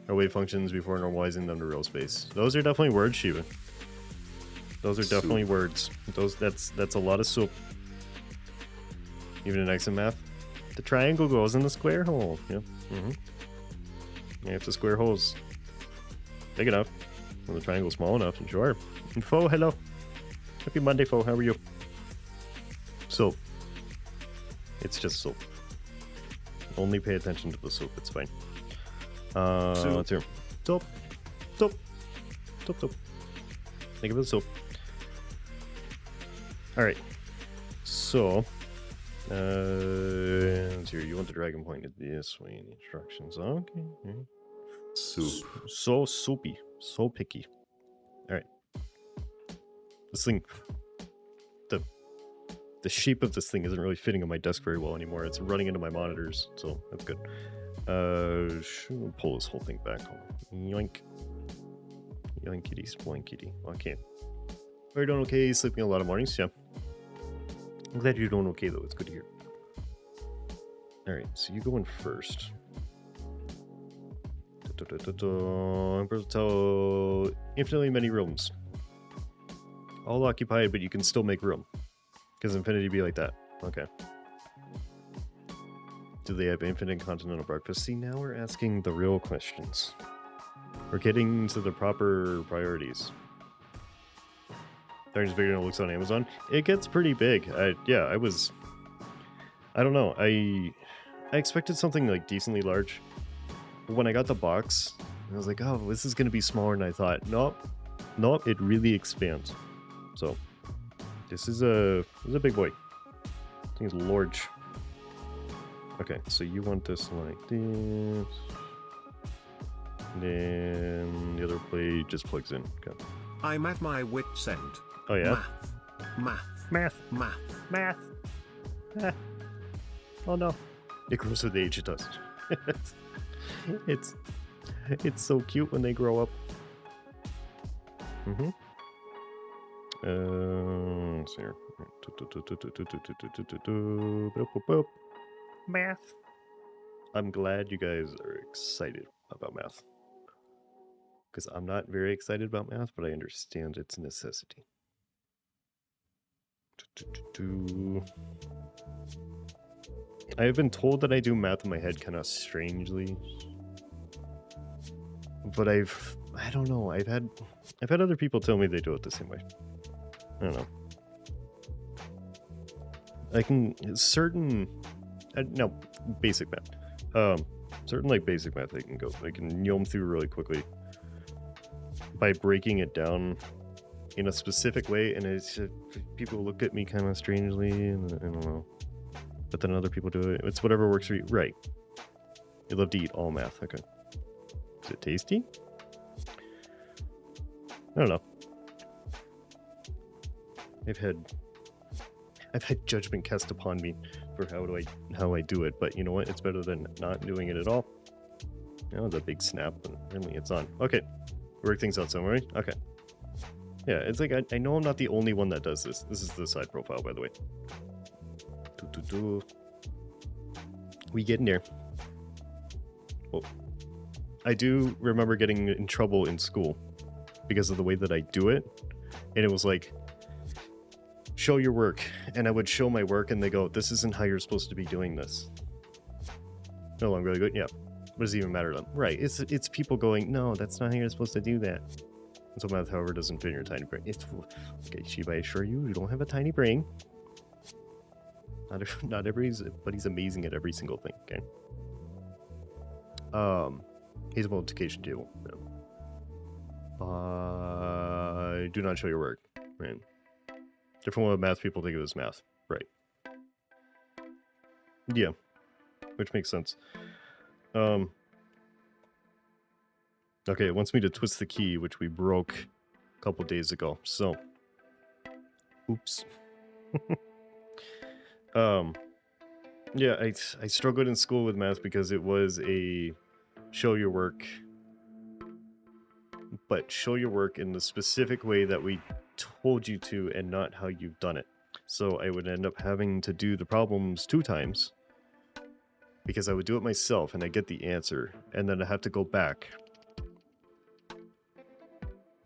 Or wave functions before normalizing them to real space. Those are definitely words, Shiva. Those are definitely words. That's a lot of soup. Even in X and math. The triangle goes in the square hole. Yep. Yeah, if the square hole's big enough, and the triangle's small enough, and sure. And Fo, hello. Happy Monday, Fo. How are you? Soap. It's just soap. Only pay attention to the soap. It's fine. Let's hear. Soap. Soap. Soap. Soap. Think of the soap. Alright. So. Let's hear. You want the dragon point this way in the instructions. Okay. Soup. So soupy. So picky. Alright. This thing. The shape of this thing isn't really fitting on my desk very well anymore. It's running into my monitors, so that's good. Should pull this whole thing back. Yoink. Yoinkity sploinkity. Okay. Are you doing okay? Sleeping a lot of mornings? Yeah. I'm glad you're doing okay, though. It's good to hear. Alright, so you go in first. Tell infinitely many rooms. All occupied, but you can still make room. Because infinity be like that. Okay. Do they have infinite continental breakfast? See, now we're asking the real questions. We're getting to the proper priorities. Darkness bigger than it looks on Amazon. It gets pretty big. I don't know. I expected something like decently large. But when I got the box, I was like, oh, this is going to be smaller than I thought. Nope, it really expands. So, this is a big boy. I think it's large. Okay, so you want this like this. And then the other plate just plugs in. Okay. I'm at my wit's end. Oh yeah? Math. Ah. Oh no. It grows with age, it does. it's so cute when they grow up. Mm-hmm. Let's see here. Math. I'm glad you guys are excited about math. Because I'm not very excited about math, but I understand its necessity. I have been told that I do math in my head kind of strangely. But I don't know. I've had other people tell me they do it the same way. I don't know. I can basic math. Certain like basic math I can yom through really quickly by breaking it down in a specific way, and it's people look at me kind of strangely, and I don't know. But then other people do it. It's whatever works for you. Right. You love to eat all math. Okay. Is it tasty? I don't know. I've had judgment cast upon me for how I do it, but you know what? It's better than not doing it at all. That was a big snap, and really it's on. Okay. Work things out somewhere, right? Okay. Yeah, it's like I know I'm not the only one that does this. This is the side profile, by the way. We get in there. Oh. I do remember getting in trouble in school because of the way that I do it. And it was like, show your work. And I would show my work and they go, this isn't how you're supposed to be doing this. No, I'm really good. Yeah. What does it even matter to them? Right. It's people going, no, that's not how you're supposed to do that. And so math, however, doesn't fit in your tiny brain. Okay, Shiba, I assure you, you don't have a tiny brain. Not everybody's amazing at every single thing, okay? He's a multiplication table. No. Do not show your work. Right. Different one with math people think of it as math. Right. Yeah. Which makes sense. Okay, it wants me to twist the key, which we broke a couple days ago. So, oops. Yeah, I struggled in school with math because it was a show your work, but show your work in the specific way that we told you to and not how you've done it. So I would end up having to do the problems 2 times because I would do it myself and I get the answer, and then I have to go back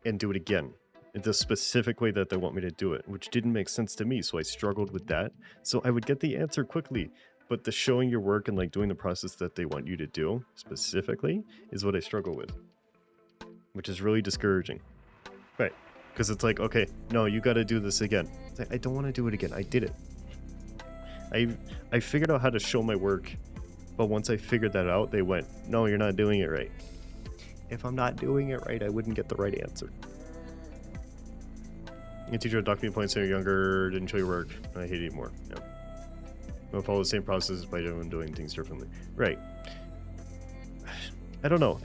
and do it again in the specific way that they want me to do it, which didn't make sense to me, so I struggled with that. So I would get the answer quickly, but the showing your work and like doing the process that they want you to do specifically is what I struggle with, which is really discouraging. Right, because it's like, okay, no, you got to do this again. It's like, I don't want to do it again. I did it. I figured out how to show my work, but once I figured that out, they went, no, you're not doing it right. If I'm not doing it right, I wouldn't get the right answer. Your teacher would dock me points when you're younger, didn't show your work. I hate it more. Yeah. I'll follow the same process by doing things differently. Right. I don't know.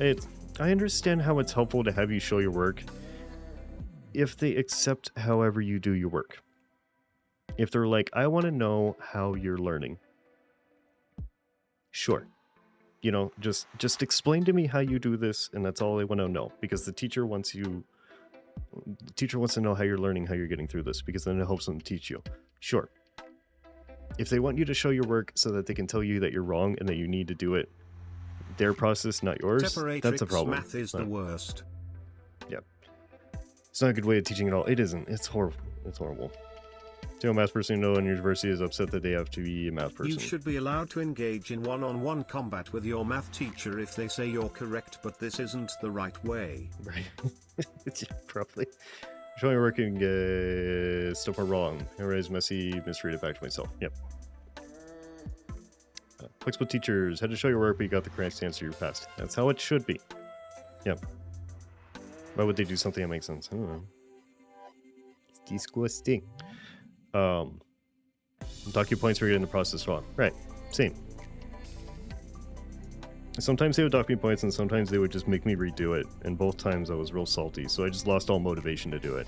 I understand how it's helpful to have you show your work if they accept however you do your work. If they're like, I want to know how you're learning. Sure. You know, just explain to me how you do this, and that's all I want to know, because the teacher wants to know how you're learning, how you're getting through this, because then it helps them teach you. Sure. If they want you to show your work so that they can tell you that you're wrong and that you need to do it their process, not yours, that's a problem. Math is the worst. Yeah. It's not a good way of teaching at all. It isn't. It's horrible. It's horrible. A math person you know in university is upset that they have to be a math person. You should be allowed to engage in one-on-one combat with your math teacher if they say you're correct, but this isn't the right way. Right. Yeah, probably. Showing your working stuff are wrong. Everybody's messy, misread it back to myself. Yep. Flexible teachers had to show your work, but you got the correct answer, you passed. That's how it should be. Yep. Why would they do something that makes sense? I don't know. It's disgusting. Dock you points for getting the process wrong. Right. Same. Sometimes they would dock me points and sometimes they would just make me redo it. And both times I was real salty, so I just lost all motivation to do it.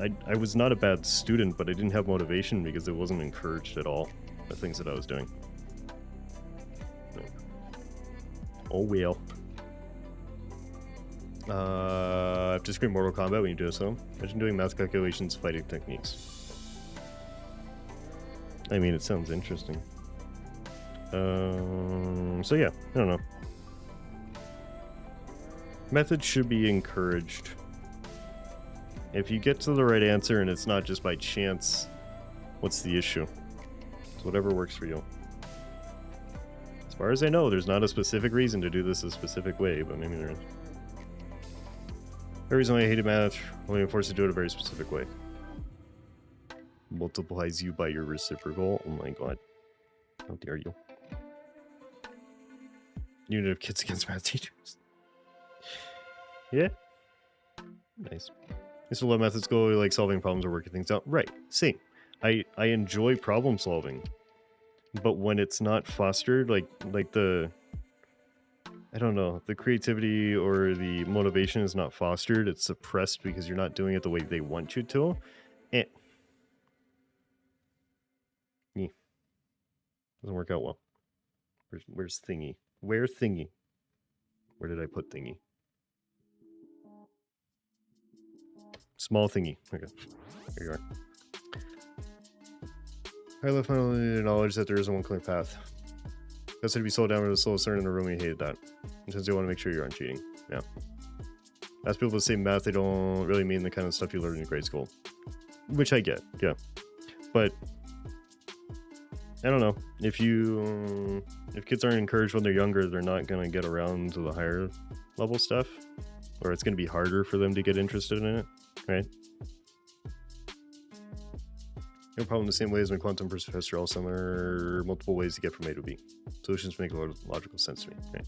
I was not a bad student, but I didn't have motivation because it wasn't encouraged at all, the things that I was doing. No. Oh well. After screen Mortal Kombat when you do so. Imagine doing math calculations, fighting techniques. I mean, it sounds interesting. So yeah, I don't know. Methods should be encouraged. If you get to the right answer and it's not just by chance, what's the issue? It's whatever works for you. As far as I know, there's not a specific reason to do this a specific way, but maybe there is. The reason why I hated math, only I'm forced to do it a very specific way. Multiplies you by your reciprocal. Oh my god. How dare you. Unit of kids against math teachers. Yeah? Nice. This will let methods go like solving problems or working things out. Right. Same. I enjoy problem solving. But when it's not fostered, like the... I don't know, the creativity or the motivation is not fostered, it's suppressed because you're not doing it the way they want you to. Yeah. Doesn't work out well. Where's Thingy? Where Thingy? Where did I put Thingy? Small Thingy. Okay. There you are. I left finally knowledge that there isn't one clear path. That's to be sold down with a slow start in a room, you hated that. And since you want to make sure you aren't cheating. Yeah. Ask people to say math, they don't really mean the kind of stuff you learned in grade school. Which I get, yeah. But I don't know. If kids aren't encouraged when they're younger, they're not gonna get around to the higher level stuff. Or it's gonna be harder for them to get interested in it, right? No problem the same way as my quantum professor, all similar, multiple ways to get from A to B. Solutions make logical sense to me. Right.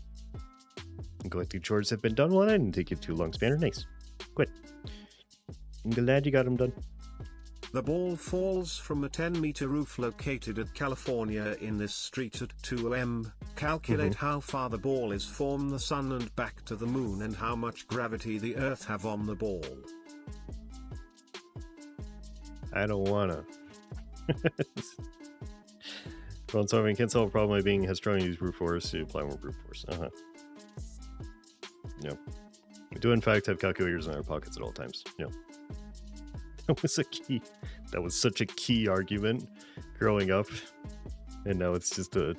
And collecting chores have been done. Well, I didn't take you too long, Spanner. Nice. Good. I'm glad you got them done. The ball falls from a 10-meter roof located at California in this street at 2 a.m. Calculate how far the ball is from the sun and back to the moon and how much gravity the earth have on the ball. I don't wanna. Problem solving can't solve a problem by being headstrong, use brute force to apply more brute force. Yeah. We do in fact have calculators in our pockets at all times. Yeah. That was a key. That was such a key argument growing up. And now it's just it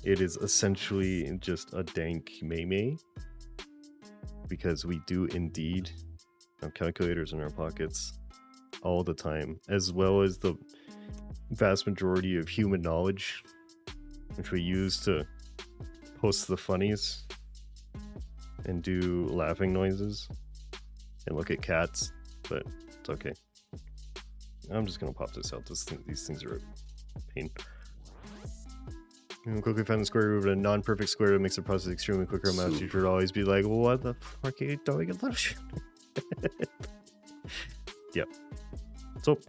is essentially just a dank meme. Because we do indeed have calculators in our pockets all the time, as well as the vast majority of human knowledge, which we use to post the funnies and do laughing noises and look at cats, but it's okay. I'm just gonna pop this out. These things are a pain. And quickly find the square root of a non-perfect square that makes the process extremely quicker. A math teacher would always be like, what the fuck are you doing? Yep. So,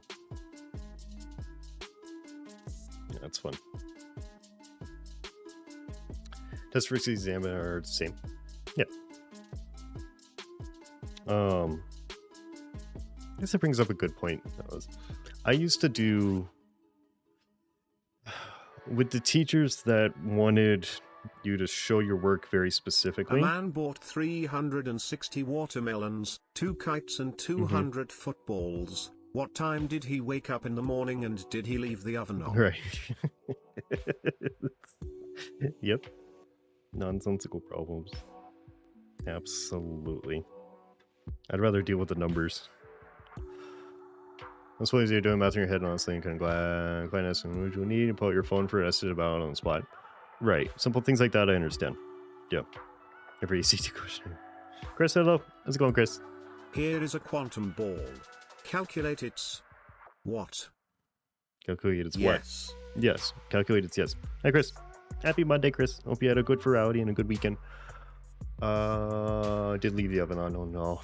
yeah, that's fun. Test for exam are the same. Yeah. I guess that brings up a good point. I used to do with the teachers that wanted you to show your work very specifically. A man bought 360 watermelons, 2 kites and 200 footballs. What time did he wake up in the morning and did he leave the oven on? Right. Yep. Nonsensical problems. Absolutely. I'd rather deal with the numbers. That's what you're doing math in your head, honestly, and kind of quite nice. And would you need to pull out your phone for an estimate about on the spot? Right. Simple things like that, I understand. Yeah. Every easy question. Chris, hello. How's it going, Chris? Here is a quantum ball. Calculate its... what? Calculate its yes. What? Yes. Calculate its yes. Hi, Chris. Happy Monday, Chris. Hope you had a good variety and a good weekend. Did leave the oven on. Oh, no.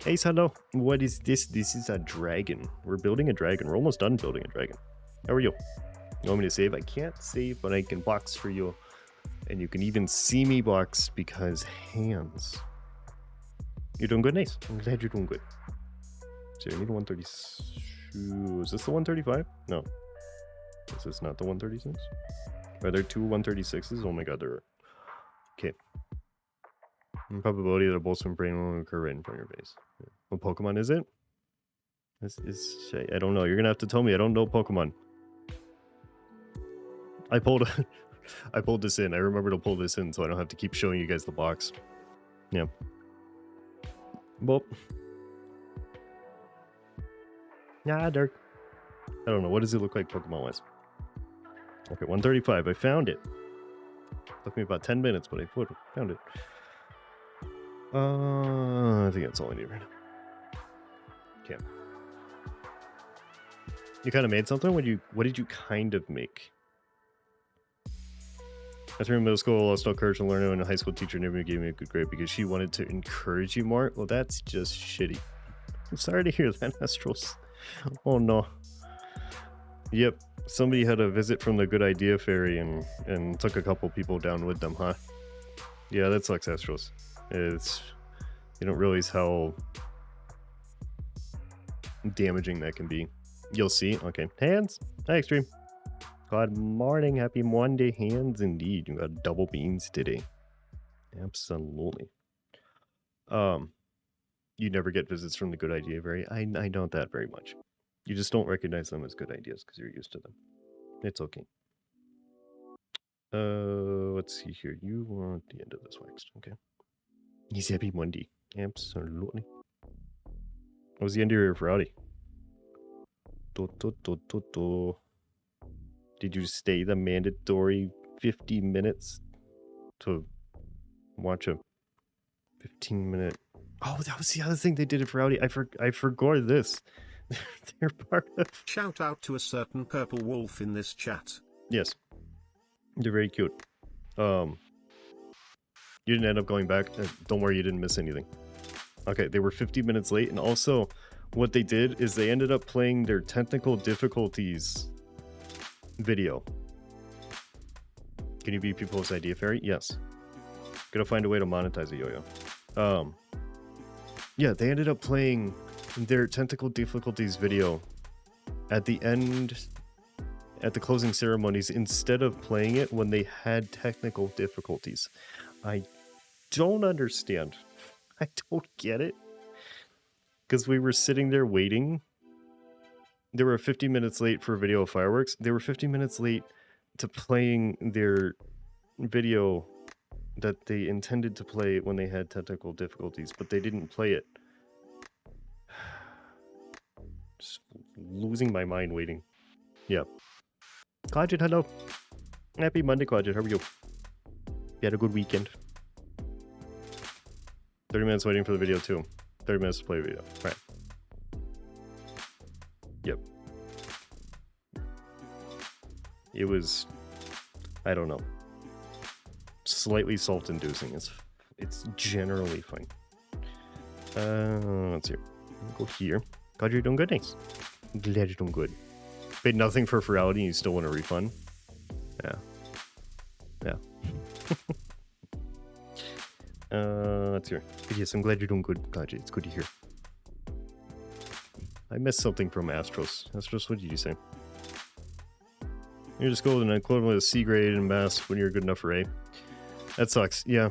Ace, hello. What is this? This is a dragon. We're building a dragon. We're almost done building a dragon. How are you? You want me to save? I can't save, but I can box for you. And you can even see me box because hands. You're doing good, nice. I'm glad you're doing good. See, I need a 132. Is this the 135? No. This is not the 136. Are there two 136s? Oh my god, there are. Okay. Probability that a wholesome brain will occur right in front of your face. What Pokemon is it? This is... I don't know. You're gonna have to tell me. I don't know Pokemon. I pulled this in. I remember to pull this in so I don't have to keep showing you guys the box. Yeah. Well. Nah, Dirk. I don't know. What does it look like Pokemon-wise? Okay, 135. I found it. Took me about 10 minutes, but I found it. I think that's all I need right now. Okay. You kind of made something? What did you kind of make? After middle school, I lost all courage to learn it, and a high school teacher never gave me a good grade because she wanted to encourage you more. Well, that's just shitty. I'm sorry to hear that, Astros. Oh no. Yep, somebody had a visit from the Good Idea Fairy and took a couple people down with them, huh? Yeah, that sucks, Astros. You don't realize how damaging that can be. You'll see. Okay, hands. Hi, Extreme. Good morning, happy Monday. Hands indeed. You got double beans today. Absolutely. You never get visits from the Good Idea Fairy. I know that very much. You just don't recognize them as good ideas because you're used to them. It's okay. Let's see here. You want the end of this waxed, okay? He's happy Monday. Absolutely. What was the end of your Friday? Did you stay the mandatory 50 minutes to watch a 15-minute? Oh, that was the other thing they did at Rowdy. I forgot this. They're part of... Shout out to a certain purple wolf in this chat. Yes. They're very cute. You didn't end up going back. Don't worry, you didn't miss anything. Okay, they were 50 minutes late, and also what they did is they ended up playing their technical difficulties video. Can you be people's idea fairy? Yes. Gotta find a way to monetize it, Yo-Yo. Yeah, they ended up playing their technical difficulties video at the end, at the closing ceremonies, instead of playing it when they had technical difficulties. I don't understand. I don't get it. Because we were sitting there waiting. They were 50 minutes late for video of fireworks. They were 50 minutes late to playing their video that they intended to play when they had technical difficulties, but they didn't play it. Just losing my mind waiting. Yeah. Quadget, hello. Happy Monday, Quadget. How are you? You had a good weekend. 30 minutes waiting for the video too. 30 minutes to play the video. Right. Yep. It was, I don't know, slightly salt-inducing. It's generally fine. Let's see. Go here. God, you're doing good. Thanks. Glad you're doing good. Paid nothing for Ferality and you still want a refund? Yeah. Yeah. Let's hear. But yes, I'm glad you're doing good, Glad it's good to hear. I missed something from Astros. Astros, what did you say? You just go with an equivalent of C grade in math when you're good enough for A. That sucks. Yeah.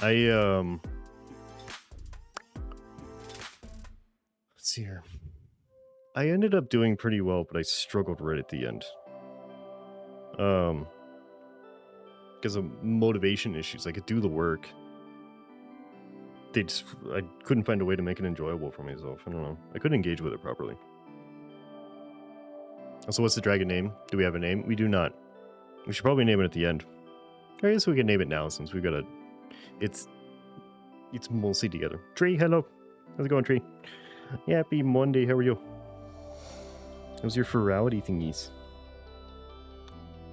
Let's see here. I ended up doing pretty well, but I struggled right at the end. Because of motivation issues. I could do the work. I couldn't find a way to make it enjoyable for myself. I don't know. I couldn't engage with it properly. So what's the dragon name? Do we have a name? We do not. We should probably name it at the end. I guess we can name it now since we've got a... It's mostly together. Tree, hello. How's it going, Tree? Happy Monday. How are you? How's your Ferality thingies?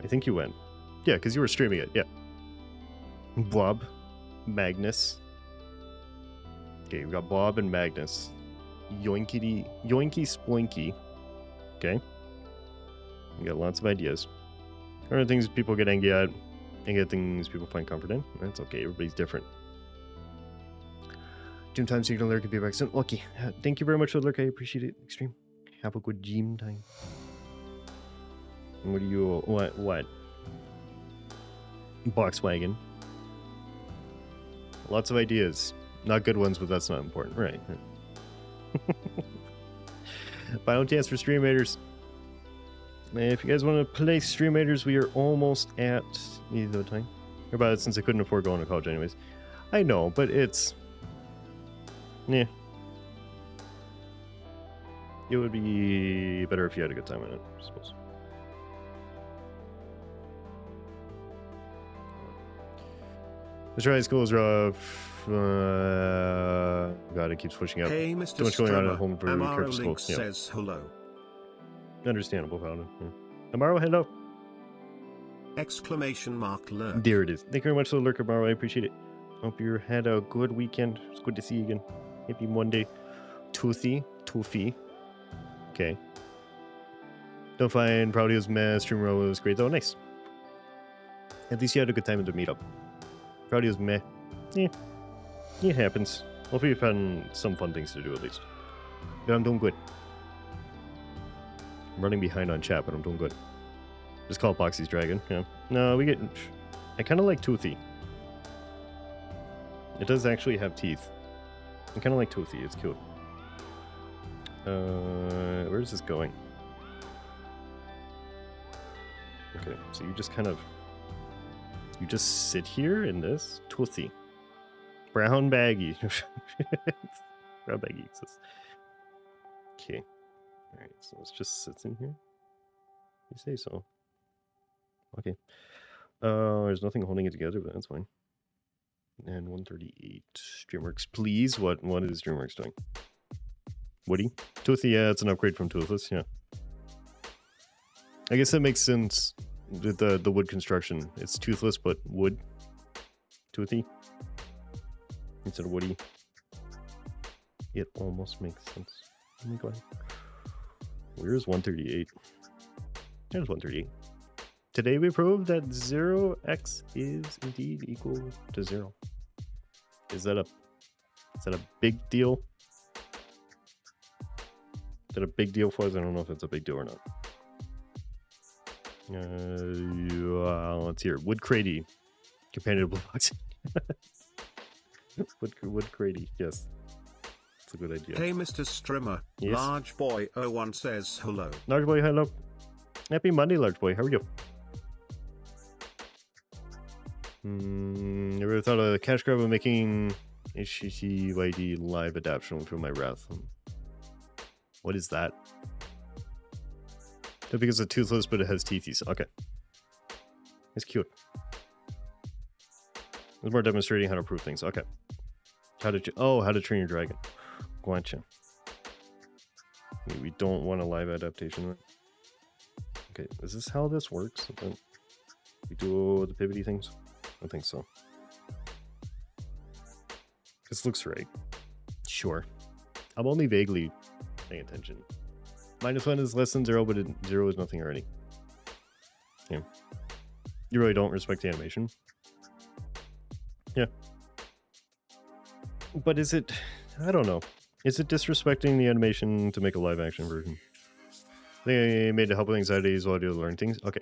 I think you went. Yeah, because you were streaming it. Yeah. Bob. Magnus. Okay, we got Bob and Magnus. Yoinky Splinky. Okay. We got lots of ideas. There are things people get angry at, and get things people find comfort in. That's okay, everybody's different. Gym time so you can lurk and be back soon. Okay, thank you very much for the lurk. I appreciate it. Extreme. Have a good gym time. What do you... What? Boxwagon. Lots of ideas. Not good ones, but that's not important. Right. Final chance for Stream Raiders. If you guys want to play Stream Raiders, we are almost at the time. About it since I couldn't afford going to college anyways. I know, but it's... Yeah. It would be better if you had a good time in it, I suppose. Mr. High School is rough. God, it keeps pushing up. Hey, Mr. Too much going on at Strummer, home for Amaro trip to school. Link Yeah. says hello. Understandable, Paladin. Yeah. Amaro, hello. Exclamation mark lurk. There it is. Thank you very much for the lurk, Amaro. I appreciate it. Hope you had a good weekend. It's good to see you again. Happy Monday. Toothy. Okay. Don't find Proudy was meh. Stream row was great though. Nice. At least you had a good time at the meetup. Proudy was meh. Yeah. It happens. Hopefully you found some fun things to do at least. But I'm doing good. I'm running behind on chat, but I'm doing good. Just call it Boxy's Dragon. Yeah. No, we get... I kind of like Toothy. It does actually have teeth. I kind of like Toothy. It's cute. Where's this going? Okay, so you just kind of... You just sit here in this? Toothy. Brown baggy. Brown baggy exists. Okay. Alright, so let's just sit in here. You say so. Okay. There's nothing holding it together, but that's fine. And 138. Streamworks, please. What is Streamworks doing? Woody? Toothy, yeah, it's an upgrade from Toothless, yeah. I guess that makes sense with the wood construction. It's Toothless, but wood. Toothy. Instead of Woody. It almost makes sense. Let me go ahead. Where's 138? There's 138. Today we proved that 0x is indeed equal to 0. Is that a big deal? Is that a big deal for us? I don't know if it's a big deal or not. Let's hear. Wood Crady. Companion Blue Box. Wood Crady, yes. That's a good idea. Hey, Mr. Strimmer. Yes? Large Boy 01 says hello. Large Boy, hello. Happy Monday, Large Boy. How are you? Never thought of the cash grab of making HTTYD live adaptation through my wrath. What is that? No, because it's toothless, but it has teethies. Okay. It's cute. It's more demonstrating how to prove things. Okay. How to train your dragon. Gotcha. We don't want a live adaptation. Okay, is this how this works? We do the pivoty things? I think so. This looks right. Sure. I'm only vaguely paying attention. -1 is less than 0, but 0 is nothing already. Yeah. You really don't respect the animation? Yeah. But is it... I don't know. Is it disrespecting the animation to make a live action version? They made to help with anxieties while you learn things? Okay.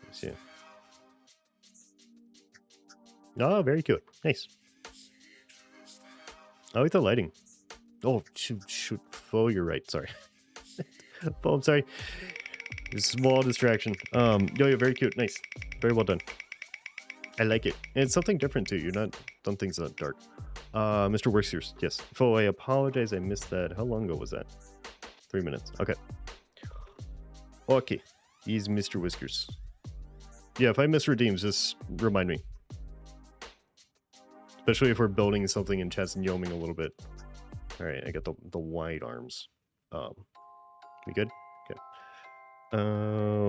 Let's see. Oh, very cute. Nice. I like the lighting. Oh, shoot. Oh, you're right. Sorry. Oh, I'm sorry. Small distraction. Yeah, very cute. Nice. Very well done. I like it. And it's something different, too. You're not done things that dark. Mr. Worksters. Yes. Oh, I apologize. I missed that. How long ago was that? 3 minutes. Okay. Okay. He's Mr. Whiskers. Yeah, if I miss redeems, just remind me. Especially if we're building something in chest and yoming a little bit. Alright, I got the wide arms. We good? Okay.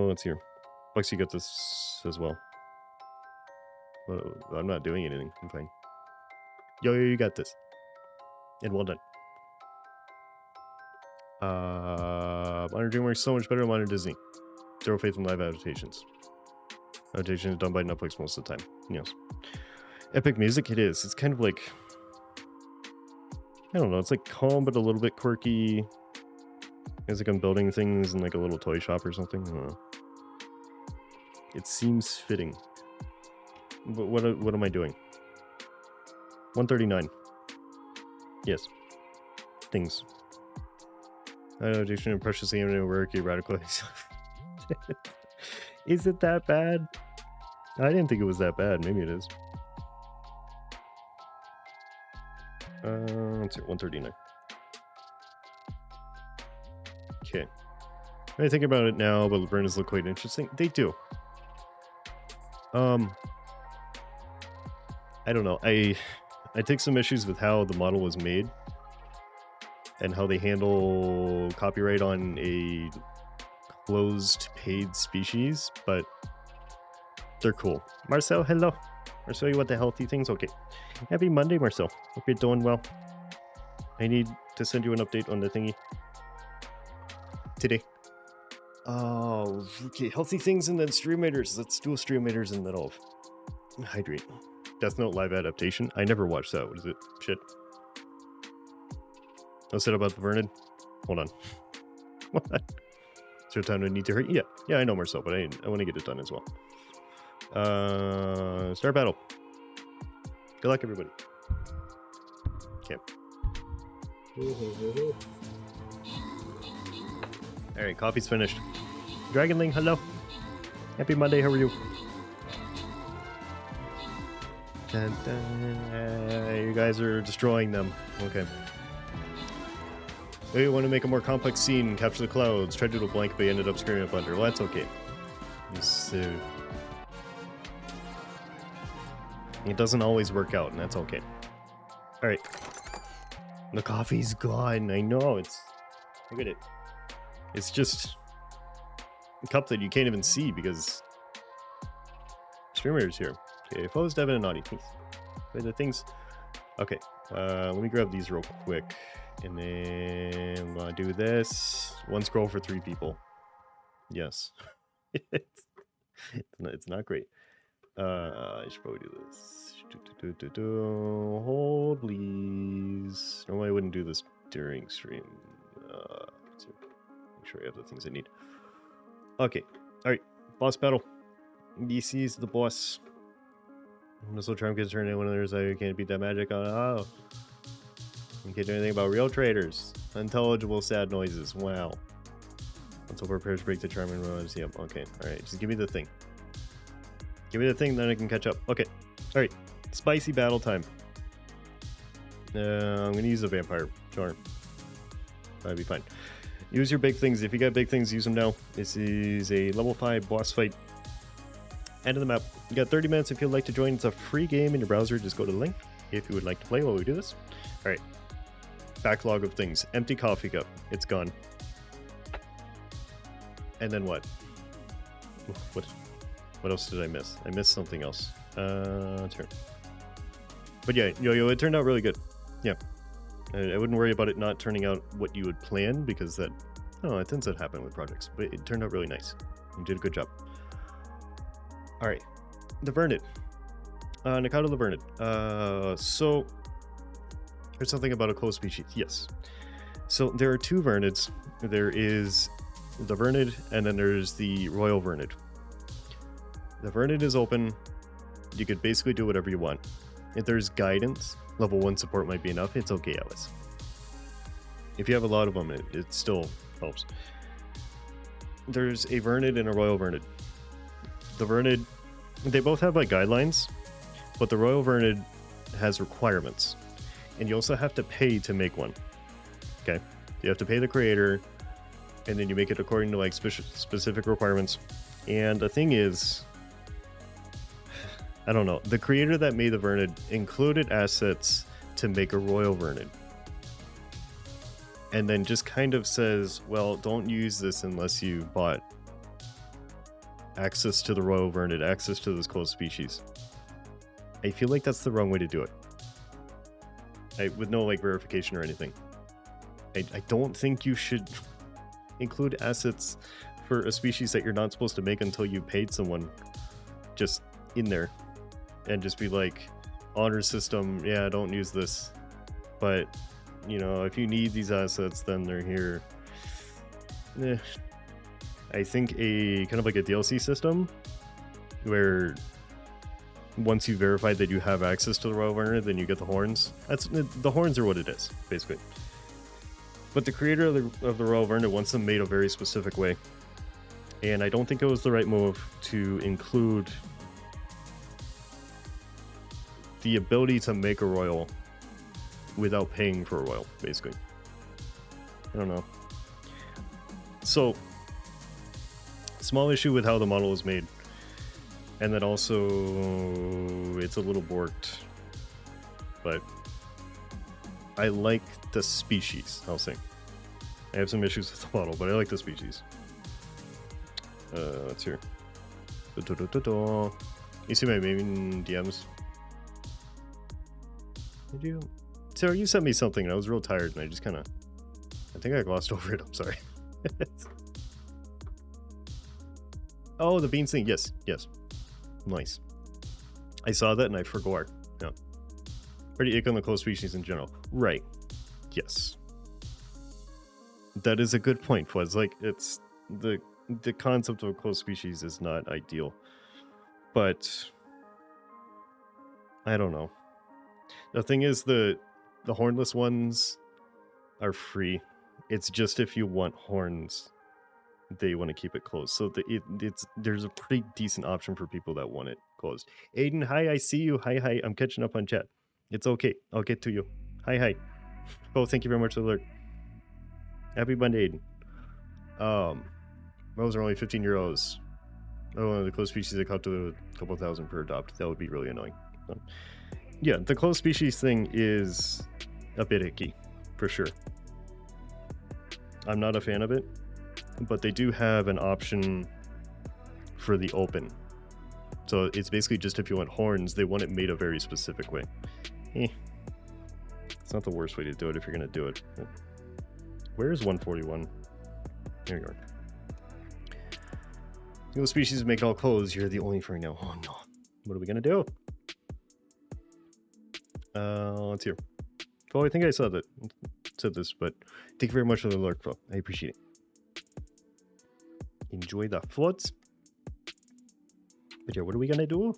Let's hear. Bucks, you got this as well. Well, I'm not doing anything. I'm fine. Yo, you got this. And well done. Modern DreamWorks so much better than modern Disney. Zero faith in live adaptations. Adaptation is done by Netflix most of the time. Yes. Epic music, it is. It's kind of like, I don't know, it's like calm but a little bit quirky. It's like I'm building things in like a little toy shop or something. I don't know. It seems fitting. But what am I doing? 139. Yes. Things. I know, addiction and precious aim at work, you radical. Is it that bad? I didn't think it was that bad. Maybe it is. Let's see, 139. Okay. I think about it now, but Lavernas look quite interesting. They do. I don't know. I take some issues with how the model was made and how they handle copyright on a closed paid species, but they're cool. Marcel, hello. Marcel, you want the healthy things? Okay. Happy Monday, Marcel. Hope you're doing well. I need to send you an update on the thingy today. Oh, okay. Healthy things and then streammators. Let's do a streammators and then I'll hydrate. Death Note live adaptation. I never watched that. What is it? Shit. What's it about the Vernon? Hold on. What? Is there time to need to hurry? Yeah, I know Marcel, but I want to get it done as well. Start battle. Good luck, everybody. Okay. Alright, coffee's finished. Dragonling, hello. Happy Monday, how are you? Dun, dun, you guys are destroying them. Okay. We want to make a more complex scene, capture the clouds, tried to do a blank but ended up screaming at Thunder. Well, that's okay. It doesn't always work out, and that's okay. Alright. The coffee's gone. I know, it's... Look at it. It's just a cup that you can't even see because streamer's here. Okay, foes, Devin, and Naughty. Thanks. Wait, the things... Okay, let me grab these real quick. And then I'm gonna do this. One scroll for 3 people. Yes. it's not great. I should probably do this. Hold, please. Normally I wouldn't do this during stream. Make sure I have the things I need. Okay. Alright. Boss battle. DC is the boss. Missile Trump gets turned in one of theirs. I can't beat that magic on. Oh. You can't do anything about real traders. Unintelligible sad noises. Wow. Let's hope our prayers break the charm and ruins. Yep. Okay. Alright. Just give me the thing. Give me the thing, then I can catch up. Okay. Alright. Spicy battle time. I'm going to use a vampire. Sure. That'd be fine. Use your big things. If you got big things, use them now. This is a level 5 boss fight. End of the map. You got 30 minutes if you'd like to join. It's a free game in your browser. Just go to the link if you would like to play while we do this. Alright. Backlog of things. Empty coffee cup. It's gone. And then what? What else did I miss? I missed something else. Turn. But yeah, Yo-Yo, it turned out really good. Yeah. I wouldn't worry about it not turning out what you would plan, because that... Oh, it tends to happen with projects. But it turned out really nice. You did a good job. Alright. The Vernid. Nikado the Vernid. So... There's something about a closed species. Yes. So there are 2 Vernids. There is the Vernid, and then there's the Royal Vernid. The Vernid is open. You could basically do whatever you want. If there's guidance, level 1 support might be enough. It's okay, Alice. If you have a lot of them, it still helps. There's a Vernid and a Royal Vernid. The Vernid, they both have like guidelines, but the Royal Vernid has requirements. And you also have to pay to make one. Okay? You have to pay the creator, and then you make it according to like specific requirements. And the thing is, I don't know, the creator that made the Vernid included assets to make a Royal Vernid. And then just kind of says, well, don't use this unless you bought access to the Royal Vernid, access to this closed species. I feel like that's the wrong way to do it. With no like verification or anything. I don't think you should include assets for a species that you're not supposed to make until you paid someone just in there, and just be like, honor system, yeah, don't use this. But, you know, if you need these assets, then they're here. I think a kind of like a DLC system where once you verify that you have access to the Royal Varnid, then you get the horns. The horns are what it is, basically. But the creator of the Royal Varnid wants them made a very specific way. And I don't think it was the right move to include the ability to make a royal without paying for a royal, basically. I don't know. So, small issue with how the model is made. And then also, it's a little borked. But I like the species, I'll say. I have some issues with the model, but I like the species. Let's hear. You see my main DMs? Did you? Sarah, you sent me something and I was real tired and I just kind of... I think I glossed over it, I'm sorry. Oh, the beans thing, yes, yes. Nice. I saw that and I forgot. Yeah. Pretty ick on the close species in general. Right. Yes. That is a good point, Fuzz. Like, it's... The concept of a close species is not ideal. But... I don't know. The thing is, the hornless ones are free. It's just if you want horns, they want to keep it closed. So there's a pretty decent option for people that want it closed. Aiden, hi, I see you. Hi, I'm catching up on chat. It's okay. I'll get to you. Hi. Oh, thank you very much for the alert. Happy Monday, Aiden. Those are only 15 euros. Oh, the closed species, they cut to a couple thousand per adopt. That would be really annoying. So, yeah, the closed species thing is a bit icky, for sure. I'm not a fan of it, but they do have an option for the open. So it's basically just if you want horns, they want it made a very specific way. It's not the worst way to do it if you're going to do it. Where's 141? There you are. The species make all clothes, you're the only for now. Oh no. What are we going to do? Let's hear. Oh, I think I said this, but thank you very much for the alert, bro. I appreciate it. Enjoy the floods. But yeah, what are we gonna do?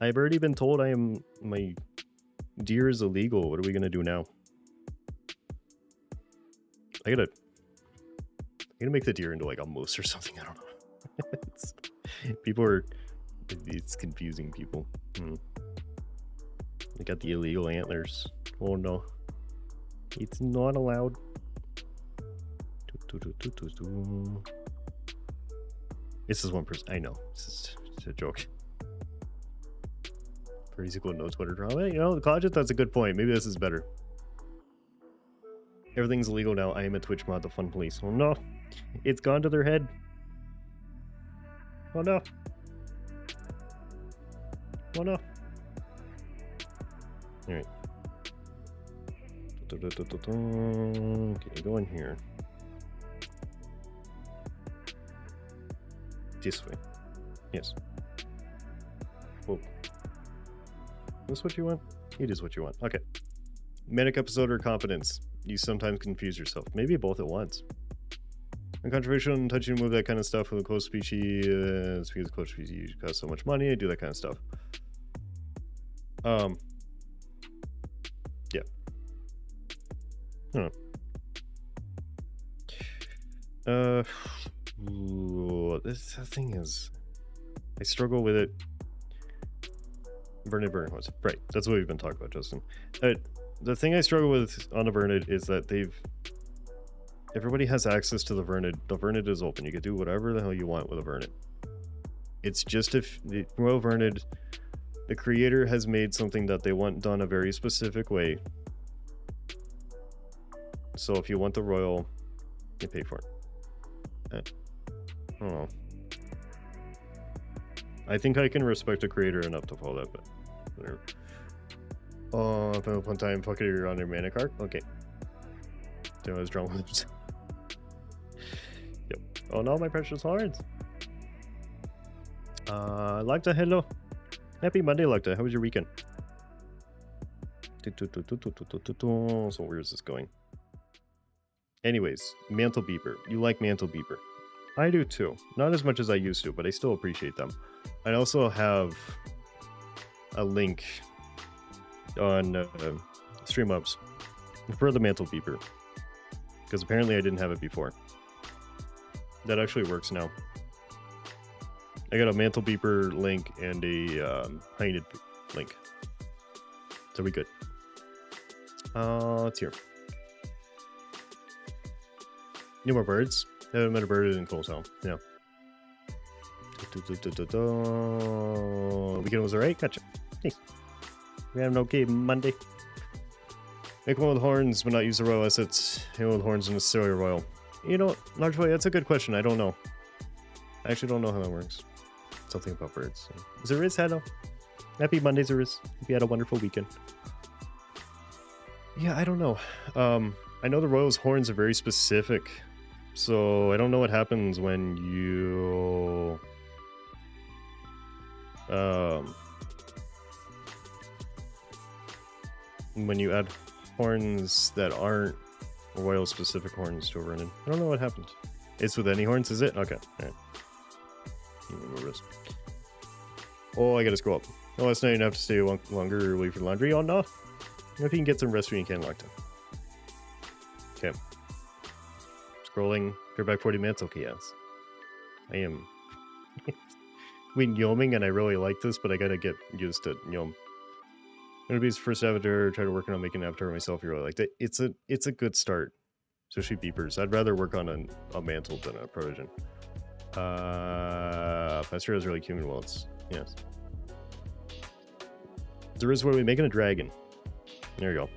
I've already been told my deer is illegal. What are we gonna do now? I gotta make the deer into like a moose or something. I don't know. It's confusing people. They got the illegal antlers. Oh no. It's not allowed. This is one person. I know. This is a joke. Pretty cool, no Twitter drama. You know, the Cloudjet, that's a good point. Maybe this is better. Everything's illegal now. I am a Twitch mod, the fun police. Oh no. It's gone to their head. Oh no. Oh no. Alright. Okay, go in here. This way. Yes. Whoa. Is this what you want? It is what you want. Okay. Manic episode or confidence? You sometimes confuse yourself. Maybe both at once. Uncontroversial and touching move, that kind of stuff with a close species. Because close species cost so much money. I do that kind of stuff. Yeah. Huh. This thing is... I struggle with it. Vernid burn horns. Right, that's what we've been talking about, Justin. The thing I struggle with on the Vernid is that everybody has access to the Vernid. The Vernid is open. You can do whatever the hell you want with a Vernid. It's just if the Royal Vernid, the creator has made something that they want done a very specific way. So if you want the Royal, you pay for it. I don't know. I think I can respect a creator enough to follow that, but whatever. Oh, one time, fuck it, you're on your mana card? Okay. So I was drawn with it. Yep. Oh no, my precious hearts. Lagta, hello. Happy Monday, Lagta. How was your weekend? So where is this going? Anyways, mantle beeper. You like mantle beeper? I do too. Not as much as I used to, but I still appreciate them. I also have a link on Streamloots for the mantle beeper, because apparently I didn't have it before. That actually works now. I got a mantle beeper link and a painted link. So we good. Let's hear. Need more birds? I haven't met a bird in Wholesome. Yeah. Weekend was alright? Gotcha. Hey. We had an okay Monday. Make one with horns, but not use the royal assets. Make one with horns and necessarily royal. You know, large boy, that's a good question. I don't know. I actually don't know how that works. Something about birds. Is there Riz? Hello. Happy Mondays, Riz. Hope you had a wonderful weekend. Yeah, I don't know. I know the royal's horns are very specific. So I don't know what happens when you add horns that aren't royal specific horns to a Vernon. I don't know what happens. It's with any horns, is it? Okay. Alright. Remember this. Oh, I gotta scroll up. Oh, last night you have to stay longer or wait for laundry. Oh no. If you can get some rest when you can locked in. Okay. Scrolling. You're back 40 minutes? Okay, yes. I am. We Yoming, and I really like this, but I gotta get used to Yom. Gonna be his first avatar. Try to work on making an avatar myself. You really liked it. It's a good start, especially beepers. I'd rather work on a mantle than a protogen. Pastor has really human wallets. Yes. There is where we making a dragon. There you go.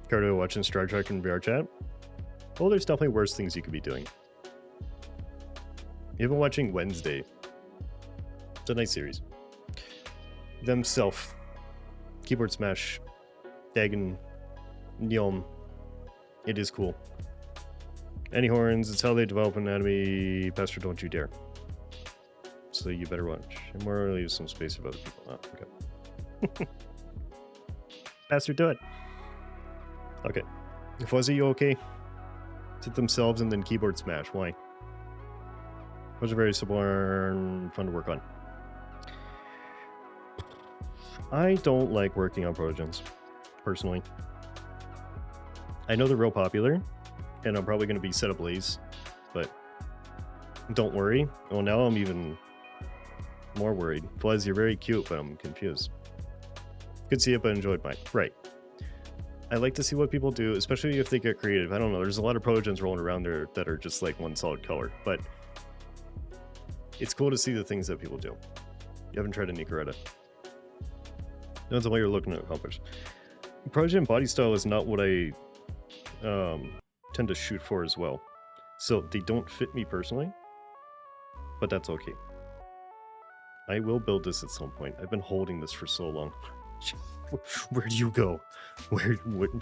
Cardo watching Star Trek in VR chat. Oh, there's definitely worse things you could be doing. You've been watching Wednesday. It's a nice series. Themself. Keyboard Smash. Dagon. Nyom. It is cool. Any horns, it's how they develop anatomy. Pastor, don't you dare. So you better watch. And more leave some space for other people. Oh, okay. Pastor, do it. Okay. Fuzzy, you okay? Sit themselves and then keyboard smash. Why? Those are very similar and fun to work on. I don't like working on protogens, personally. I know they're real popular, and I'm probably going to be set ablaze, but don't worry. Well, now I'm even more worried. Fuzz, you're very cute, but I'm confused. Could see it, but enjoyed mine. Right. I like to see what people do, especially if they get creative. I don't know, there's a lot of protogens rolling around there that are just like one solid color, but it's cool to see the things that people do. You haven't tried a Nicoretta. That's what you're looking to accomplish. Protogen body style is not what I tend to shoot for as well. So they don't fit me personally, but that's okay. I will build this at some point. I've been holding this for so long. Where do you go?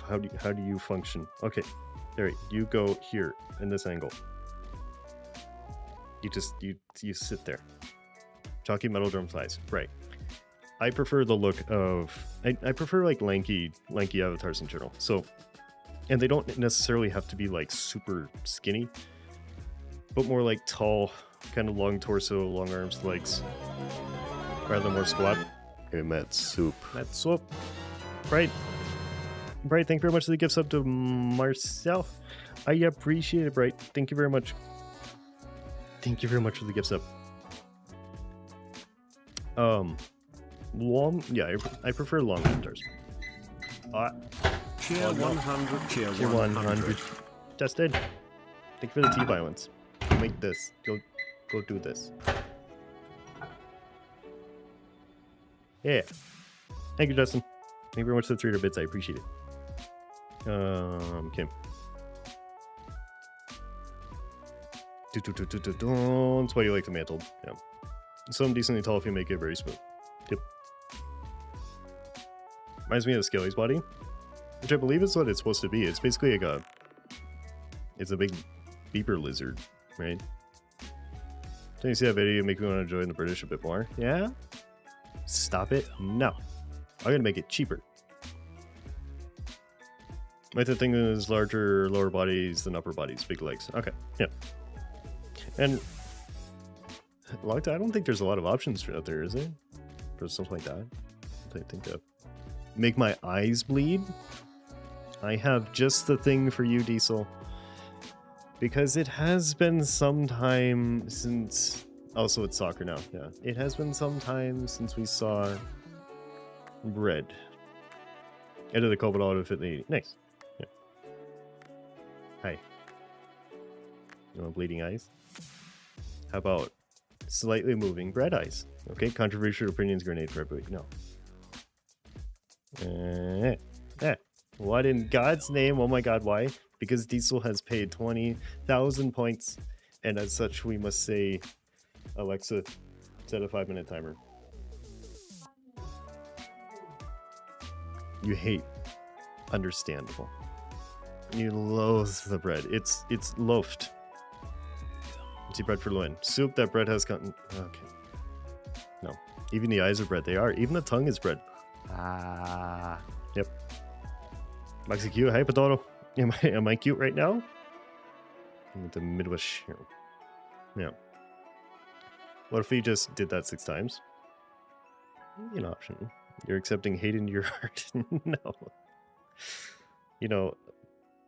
How do you function? Okay, there. You go here in this angle. You sit there. Chalky metal drum thighs. Right. I prefer the look of I prefer like lanky avatars in general. So, and they don't necessarily have to be like super skinny, but more like tall, kind of long torso, long arms, legs, rather than more squat. Hey, Matt Soup. Matt Soup. Right. Bright, thank you very much for the gift sub to Marcel. I appreciate it, Bright. Thank you very much. Thank you very much for the gift sub. Long, yeah, I prefer long avatars. Cheer 100, cheer 100. Justin, thank you for the tea violence. Make this. Go do this. Yeah. Thank you, Justin. Thank you very much for the 300 bits. I appreciate it. Okay. That's why you like the mantle. Yeah. Some decently tall if you make it very smooth. Yep. Reminds me of the Scaly's body, which I believe is what it's supposed to be. It's basically like it's a big beeper lizard, right? Can you see that video? Make me want to join the British a bit more. Yeah? Stop it. No. I'm going to make it cheaper. Like the thing is larger lower bodies than upper bodies, big legs. Okay, yeah. And I don't think there's a lot of options out there, is there? For something like that. I think make my eyes bleed. I have just the thing for you, Diesel. Because it has been some time since... Also, it's soccer now, yeah. It has been some time since we saw Red. Enter the Cobalt outfit. Nice. Yeah. Hi. You want bleeding eyes? How about slightly moving bread eyes? Okay, controversial opinions, grenade for everybody. No. What in God's name? Oh my God, why? Because Diesel has paid 20,000 points, and as such, we must say, Alexa, set a 5-minute timer. You hate. Understandable. You loathe the bread. It's loafed. See bread for Loin. Soup that bread has gotten. Okay. No. Even the eyes are bread. They are. Even the tongue is bread. Ah. Yep. Maxi cute. Hey, potato. Am I cute right now? I'm with the Midwest. Yeah. What if we just did that 6 times? An option. You're accepting hate into your heart. No. You know,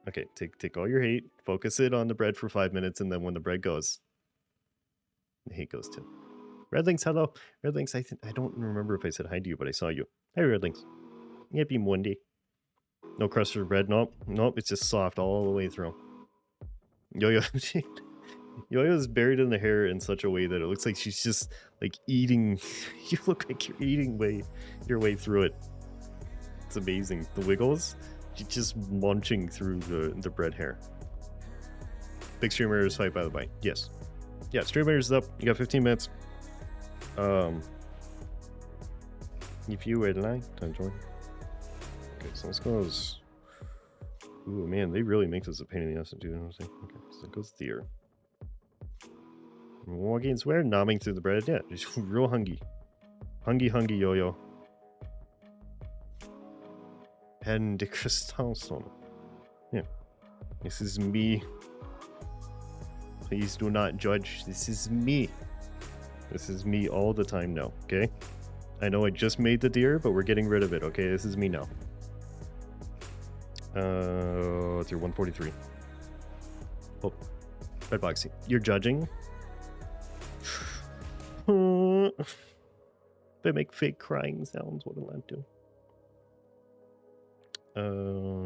okay, take all your hate, focus it on the bread for 5 minutes, and then when the bread goes, the hate goes too. Redlinks, hello. Redlinks, I don't remember if I said hi to you, but I saw you. Hey, Redlinks. Yippee Monday. No crust for bread. Nope, it's just soft all the way through. Yo-Yo. Yo-Yo's buried in the hair in such a way that it looks like she's just like eating. You look like you're eating your way through it. It's amazing. The wiggles, she's just munching through the bread hair. Big streamer is fight by the bite. Yes. Yeah, streamer is up. You got 15 minutes. If you would like to join. Okay, so let's go. Ooh, man, they really make this a pain in the ass to do. You know what I'm saying? Okay, so it goes there. Walking swear, nomming through the bread. Yeah, just real hungry. Hungry yo-yo. And the Crystalson. Yeah. This is me. Please do not judge. This is me. This is me all the time now, okay? I know I just made the deer, but we're getting rid of it, okay? This is me now. It's your 143. Oh, Red Boxy. You're judging? They make fake crying sounds. What do I do?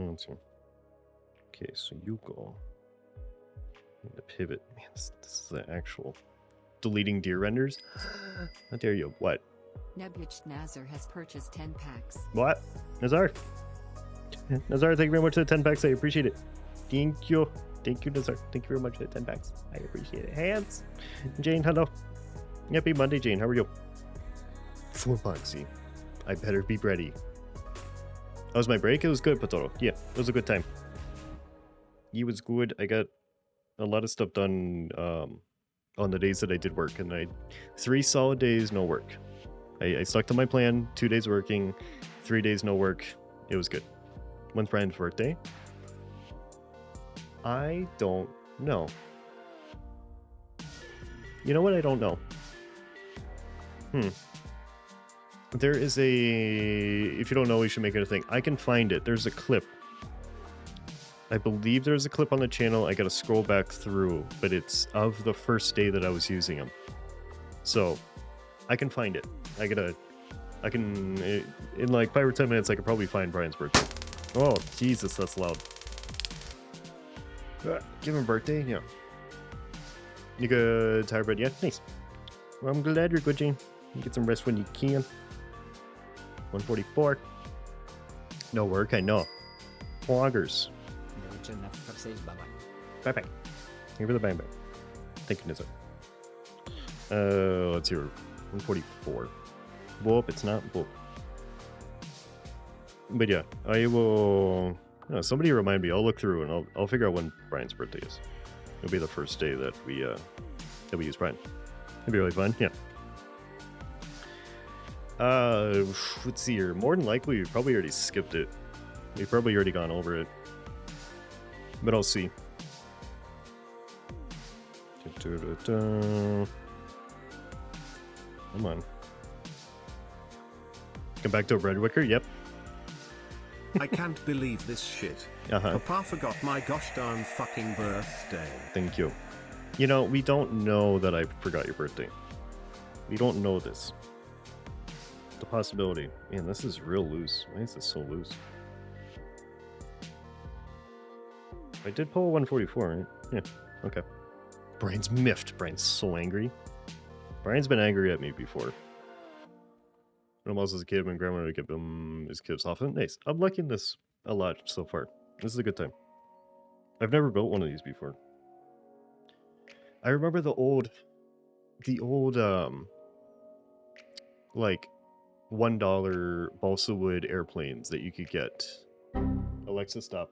Let's see. Okay, so you go. The pivot. Man, this is the actual deleting deer renders. How dare you? What? Nebuch Nazar has purchased 10 packs. What? Nazar, thank you very much for the 10 packs. I appreciate it. Thank you. Thank you, Nazar. Thank you very much for the 10 packs. I appreciate it. Hands. Jane, hello. Happy Monday, Jane. How are you? 4 Boxy. I better be ready. How was my break? It was good, Potato. Yeah, it was a good time. It was good. I got a lot of stuff done on the days that I did work, and 3 solid days, no work. I stuck to my plan. 2 days working, 3 days no work. It was good. When's Brian's birthday? I don't know. You know what? I don't know. There is a... If you don't know, we should make it a thing. I can find it. There's a clip. I believe there's a clip on the channel. I gotta scroll back through, but it's of the first day that I was using them. So, I can find it. I can... In like 5 or 10 minutes, I could probably find Brian's birthday. Oh, Jesus, that's loud. Give him a birthday? Yeah. You good, tired bread? Yeah, nice. Well, I'm glad you're good, Jane. You get some rest when you can. 144. No work, I know. Poggers. Bye bye. Here for the bang bang. Thank you, Nizar. Let's hear 144. Whoop, it's not whoop. But yeah, I will. Somebody remind me. I'll look through and I'll figure out when Brian's birthday is. It'll be the first day that we use Brian. It'll be really fun. Yeah. Let's see here. More than likely, we probably already skipped it. We've probably already gone over it. But I'll see. Come on. Come back to a breadwicker? Yep. I can't believe this shit. Uh-huh. Papa forgot my gosh darn fucking birthday. Thank you. You know, we don't know that I forgot your birthday. We don't know this. The possibility. Man, this is real loose. Why is this so loose? I did pull a 144, right? Yeah, okay. Brian's miffed. Brian's so angry. Brian's been angry at me before. When I was a kid, my grandma would give him his kids often. Nice. I'm liking this a lot so far. This is a good time. I've never built one of these before. I remember the old, like, $1 balsa wood airplanes that you could get. Alexa, stop.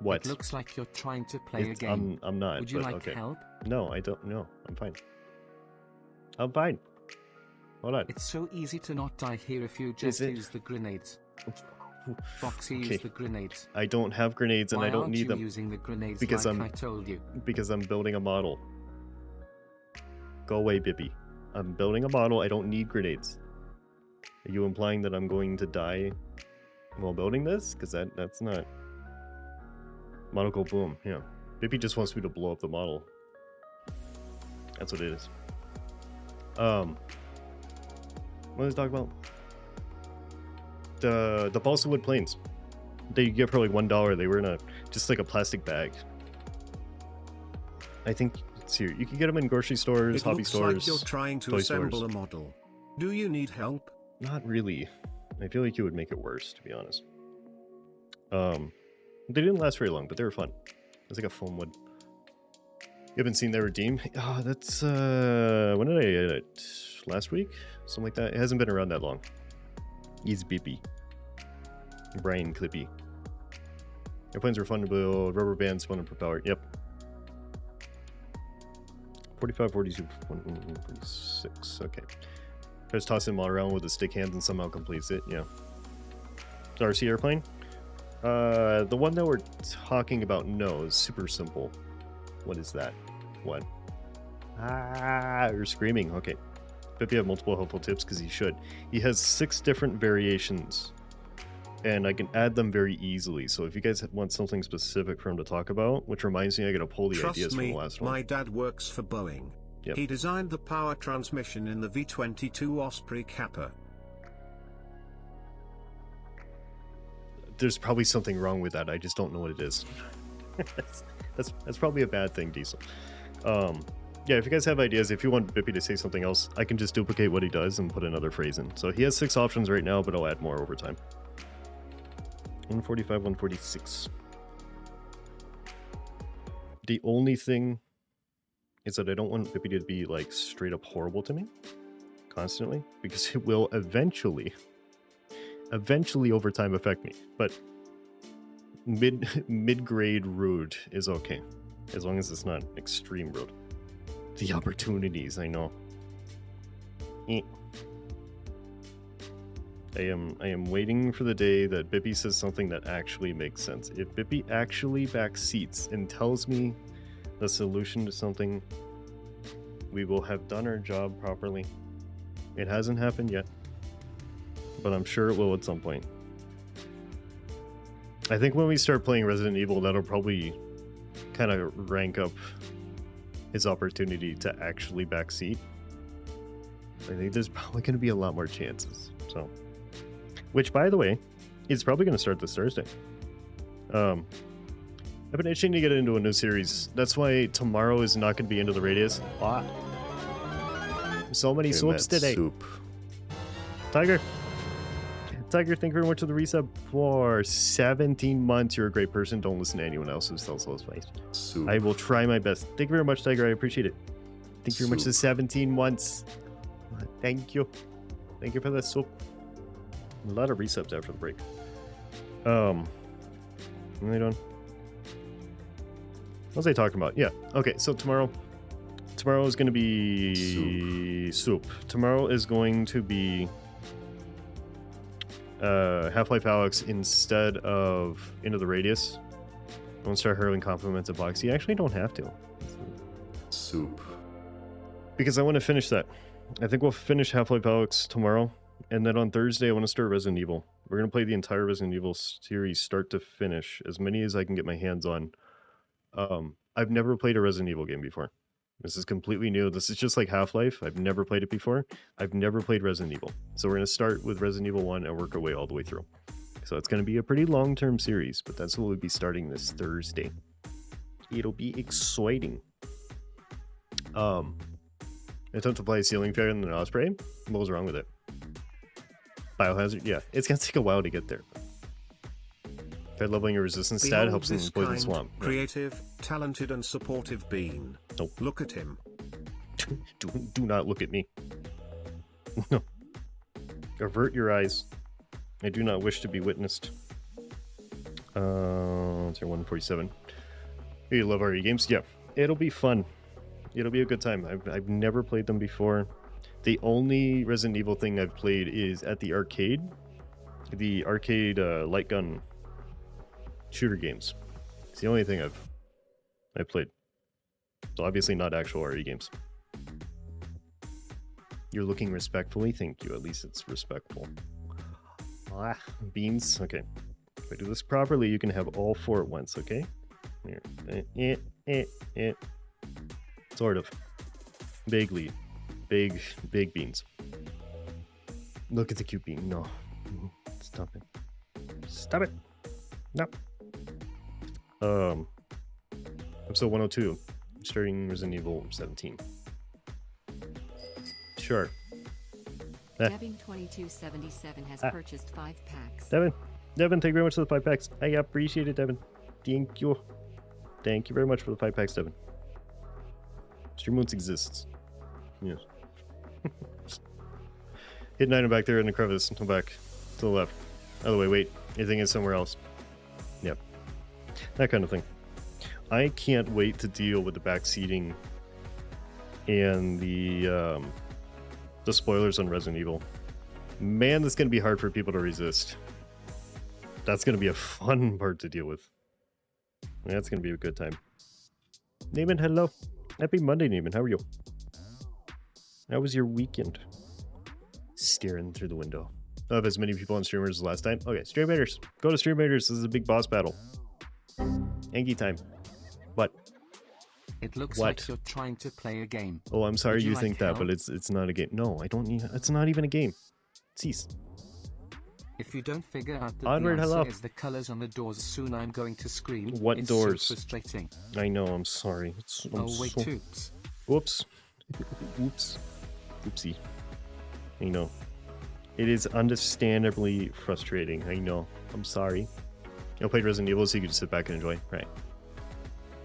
What? It looks like you're trying to play a game. I'm not. Would you but like okay. help? No, I don't. No, I'm fine. I'm fine. Hold on. It's so easy to not die here if you just use the grenades. Foxy, use the grenades. I don't have grenades and I don't need them. Why aren't you using the grenades because like I told you? Because I'm building a model. Go away, Bippy. I'm building a model. I don't need grenades. Are you implying that I'm going to die while building this? Because that's not... Model go boom. Yeah. Bippy just wants me to blow up the model. That's what it is. What was I talking about? The balsa wood planes. They get for like $1. They were in just like a plastic bag. I think it's here. You can get them in grocery stores, hobby stores. It looks like you're trying to assemble a model. Do you need help? Not really. I feel like you would make it worse, to be honest. They didn't last very long, but they were fun. It's like a foam wood. You haven't seen their redeem? Oh, that's when did I get it? Last week? Something like that. It hasn't been around that long. He's beepy. Brian Clippy. Airplanes were fun to build. Rubber bands fun to propeller. Yep. 45, 42, 46. Okay. Just toss them all around with the stick hands and somehow completes it. Yeah. The RC airplane? The one that we're talking about, no, is super simple. What is that? What? Ah, you're screaming. Okay. But you have multiple helpful tips because he should. He has 6 different variations, and I can add them very easily. So if you guys want something specific for him to talk about, which reminds me, I gotta pull the ideas from the last one. My dad works for Boeing. Yep. He designed the power transmission in the V-22 Osprey Kappa. There's probably something wrong with that. I just don't know what it is. that's probably a bad thing, Diesel. Yeah, if you guys have ideas, if you want Bippy to say something else, I can just duplicate what he does and put another phrase in. So he has 6 options right now, but I'll add more over time. 145, 146. The only thing is that I don't want Bippy to be like straight up horrible to me constantly, because it will eventually over time affect me. But mid-grade rude is okay, as long as it's not extreme rude. The opportunities, I know. I am waiting for the day that Bippy says something that actually makes sense. If Bippy actually backseats and tells me the solution to something, we will have done our job properly. It hasn't happened yet, but I'm sure it will at some point. I think when we start playing Resident Evil, that'll probably kind of rank up his opportunity to actually backseat. I think there's probably going to be a lot more chances. So, which, by the way, is probably going to start this Thursday. I've been itching to get into a new series. That's why tomorrow is not going to be Into the Radius. What? So many soups today. Soup. Tiger, thank you very much for the resub for 17 months. You're a great person. Don't listen to anyone else who sells those plays. Soup. I will try my best. Thank you very much, Tiger. I appreciate it. Thank you very much for 17 months. Thank you. Thank you for the soup. A lot of resubs after the break. What am I doing? What was I talking about? Yeah. Okay, so tomorrow is going to be soup. Tomorrow is going to be Half-Life Alyx instead of Into the Radius. Don't start hurling compliments at Box. You actually don't have to. Soup. Because I want to finish that. I think we'll finish Half-Life Alyx tomorrow. And then on Thursday, I want to start Resident Evil. We're going to play the entire Resident Evil series start to finish. As many as I can get my hands on. I've never played a Resident Evil game before. This is completely new. This is just like Half-Life. I've never played it before. I've never played Resident Evil. So we're going to start with Resident Evil 1 and work our way all the way through. So it's going to be a pretty long-term series, but that's what we'll be starting this Thursday. It'll be exciting. Attempt to play Ceiling Fair and an Osprey? What was wrong with it? Biohazard? Yeah, it's going to take a while to get there. Fed leveling your resistance stat helps in Poison Swamp. Creative, talented, and supportive being. Nope. Look at him. Do not look at me. No. Avert your eyes. I do not wish to be witnessed. It's your 147. You love RE games? Yeah. It'll be fun. It'll be a good time. I've never played them before. The only Resident Evil thing I've played is at the arcade. The arcade light gun shooter games. It's the only thing I've played. So obviously not actual RE games. You're looking respectfully? Thank you. At least it's respectful. Ah, beans. Okay. If I do this properly, you can have all four at once, okay? Here. Sort of. Vaguely. Big beans. Look at the cute bean. No. Stop it. Stop it. No. Episode 102. Starting Resident Evil 17. Sure. Devin2277 has purchased 5 packs. Devin, thank you very much for the 5 packs. I appreciate it, Devin. Thank you. Thank you very much for the 5 packs, Devin. Streamloots exists. Yes. Hit an item back there in the crevice. Until back to the left. Other way, wait. Anything is somewhere else. Yep. That kind of thing. I can't wait to deal with the back seating and the spoilers on Resident Evil. Man, that's going to be hard for people to resist. That's going to be a fun part to deal with. That's going to be a good time. Neiman, hello. Happy Monday, Neiman. How are you? How was your weekend? Staring through the window. I have as many people on streamers as last time. Okay, Stream Raiders. Go to Stream Raiders. This is a big boss battle. Angie time. What? It looks like you're trying to play a game. Oh, I'm sorry you think that, help? but it's not a game. No, I don't need. It's not even a game. Cease. If you don't figure out that Onward, the answer hello. is the colors on the doors, soon I'm going to scream. What it's doors? So frustrating. I know. I'm sorry. I'm wait, so... oops. Whoops. Oops. Oopsie. I know. It is understandably frustrating. I know. I'm sorry. I played Resident Evil so you could just sit back and enjoy. Right.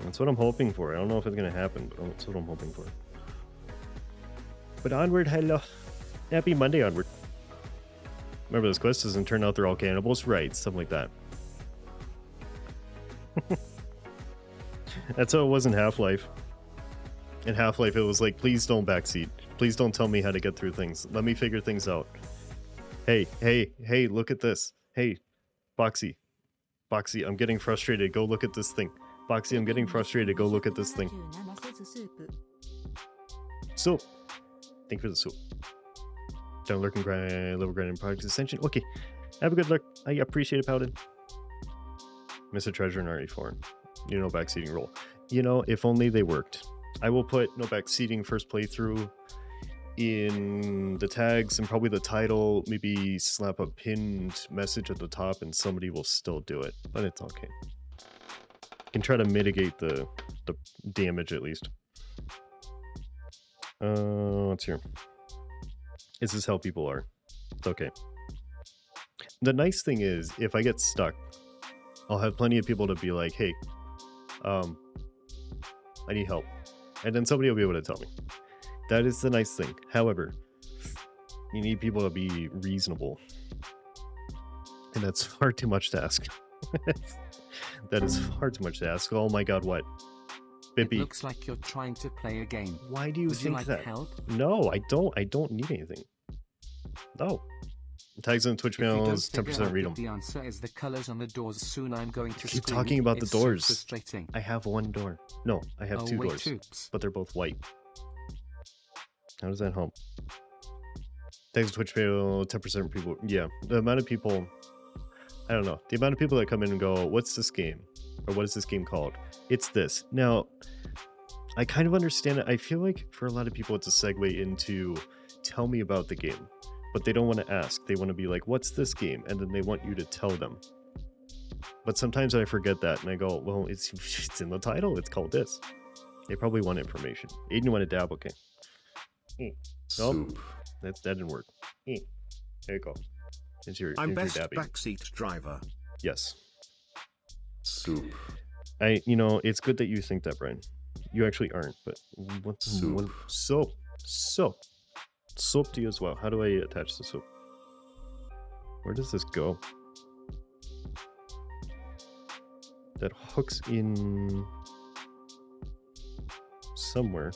That's what I'm hoping for. I don't know if it's going to happen, but that's what I'm hoping for. But onward, hello. Happy Monday, onward. Remember, this quest doesn't turn out they're all cannibals? Right, something like that. That's how it was in Half-Life. In Half-Life, it was like, please don't backseat. Please don't tell me how to get through things. Let me figure things out. Hey, look at this. Hey, Boxy, I'm getting frustrated. Go look at this thing. Boxy, I'm getting frustrated. Go look at this thing. Soup. Thank you for the soup. Don't lurk and grind, level grind and product ascension. Okay. Have a good look. I appreciate it, Paladin. Miss a treasure in RE4. You know, backseating roll. You know, if only they worked. I will put no backseating first playthrough in the tags and probably the title. Maybe slap a pinned message at the top and somebody will still do it. But it's okay. Can try to mitigate the damage at least. What's here? This is how people are. It's okay. The nice thing is, if I get stuck, I'll have plenty of people to be like, hey, I need help. And then somebody will be able to tell me. That is the nice thing. However, you need people to be reasonable. And that's far too much to ask. That is far too much to ask. Oh my god, what? Bippy. It looks like you're trying to play a game. Why do you Would think you like that? help? No, I don't need anything. No. Tags on Twitch If you don't channels, figure 10% out read that them. the answer is the colors on the doors. Soon I'm going to Keep scream. talking about the It's so doors. frustrating. I have one door. No, I have Oh, two wait, doors, oops. but they're both white. How does that help? Tags on Twitch channel, 10% people. Yeah, the amount of people. I don't know. The amount of people that come in and go, "What's this game?" or "What is this game called?" It's this. Now, I kind of understand it. I feel like for a lot of people, it's a segue into tell me about the game, but they don't want to ask. They want to be like, "What's this game?" and then they want you to tell them. But sometimes I forget that, and I go, "Well, it's in the title. It's called this." They probably want information. Aiden, want to dab? Okay. Nope. Soup. That didn't work. There you go. I'm Here's best your dabbing. backseat driver. Yes. Soup. It's good that you think that, Brian. You actually aren't, but Soup. Soap. Soap to you as well. How do I attach the soap? Where does this go? That hooks in somewhere.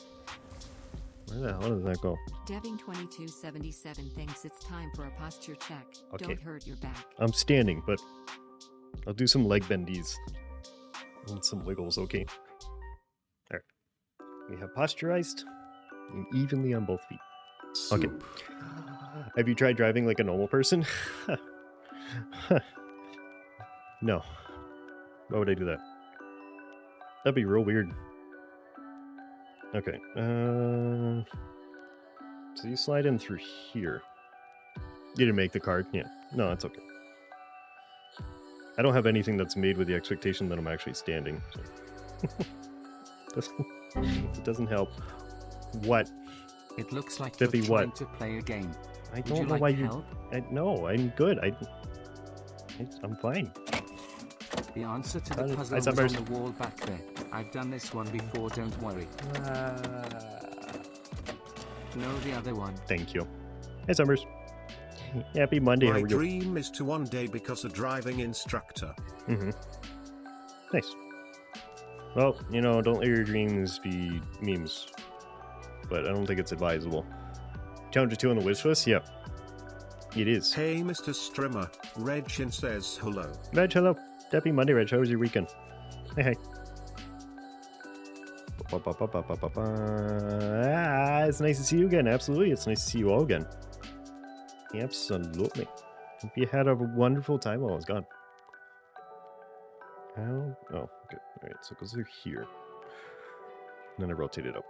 Where the hell does that go? Debbing2277 thinks it's time for a posture check. Okay. Don't hurt your back. I'm standing, but I'll do some leg bendies and some wiggles, okay? Alright. We have posturized and evenly on both feet. Okay. Soup. Have you tried driving like a normal person? No. Why would I do that? That'd be real weird. Okay. So you slide in through here. You didn't make the card? Yeah. No, that's okay. I don't have anything that's made with the expectation that I'm actually standing. So. It doesn't help. What? It looks like That'd you're be trying what? to play a game. I Would don't you know like why you... help? No, I'm good. I'm fine. The answer to Hi, the puzzle was on Summers. the wall back there. I've done this one before, don't worry. No, the other one. Thank you. Hey, Summers. Happy Monday. How My are you? dream is to one day become a driving instructor. Mm-hmm. Nice. Well, don't let your dreams be memes. But I don't think it's advisable. Challenger 2 on the wish list? Yep. It is. Hey, Mr. Strimmer. Regin says hello. Reg, hello. Happy Monday, Reg. How was your weekend? Hey. It's nice to see you again. Absolutely. It's nice to see you all again. Absolutely. Hope you had a wonderful time while I was gone. How? Oh, good. Alright, so it goes through here. And then I rotate it up.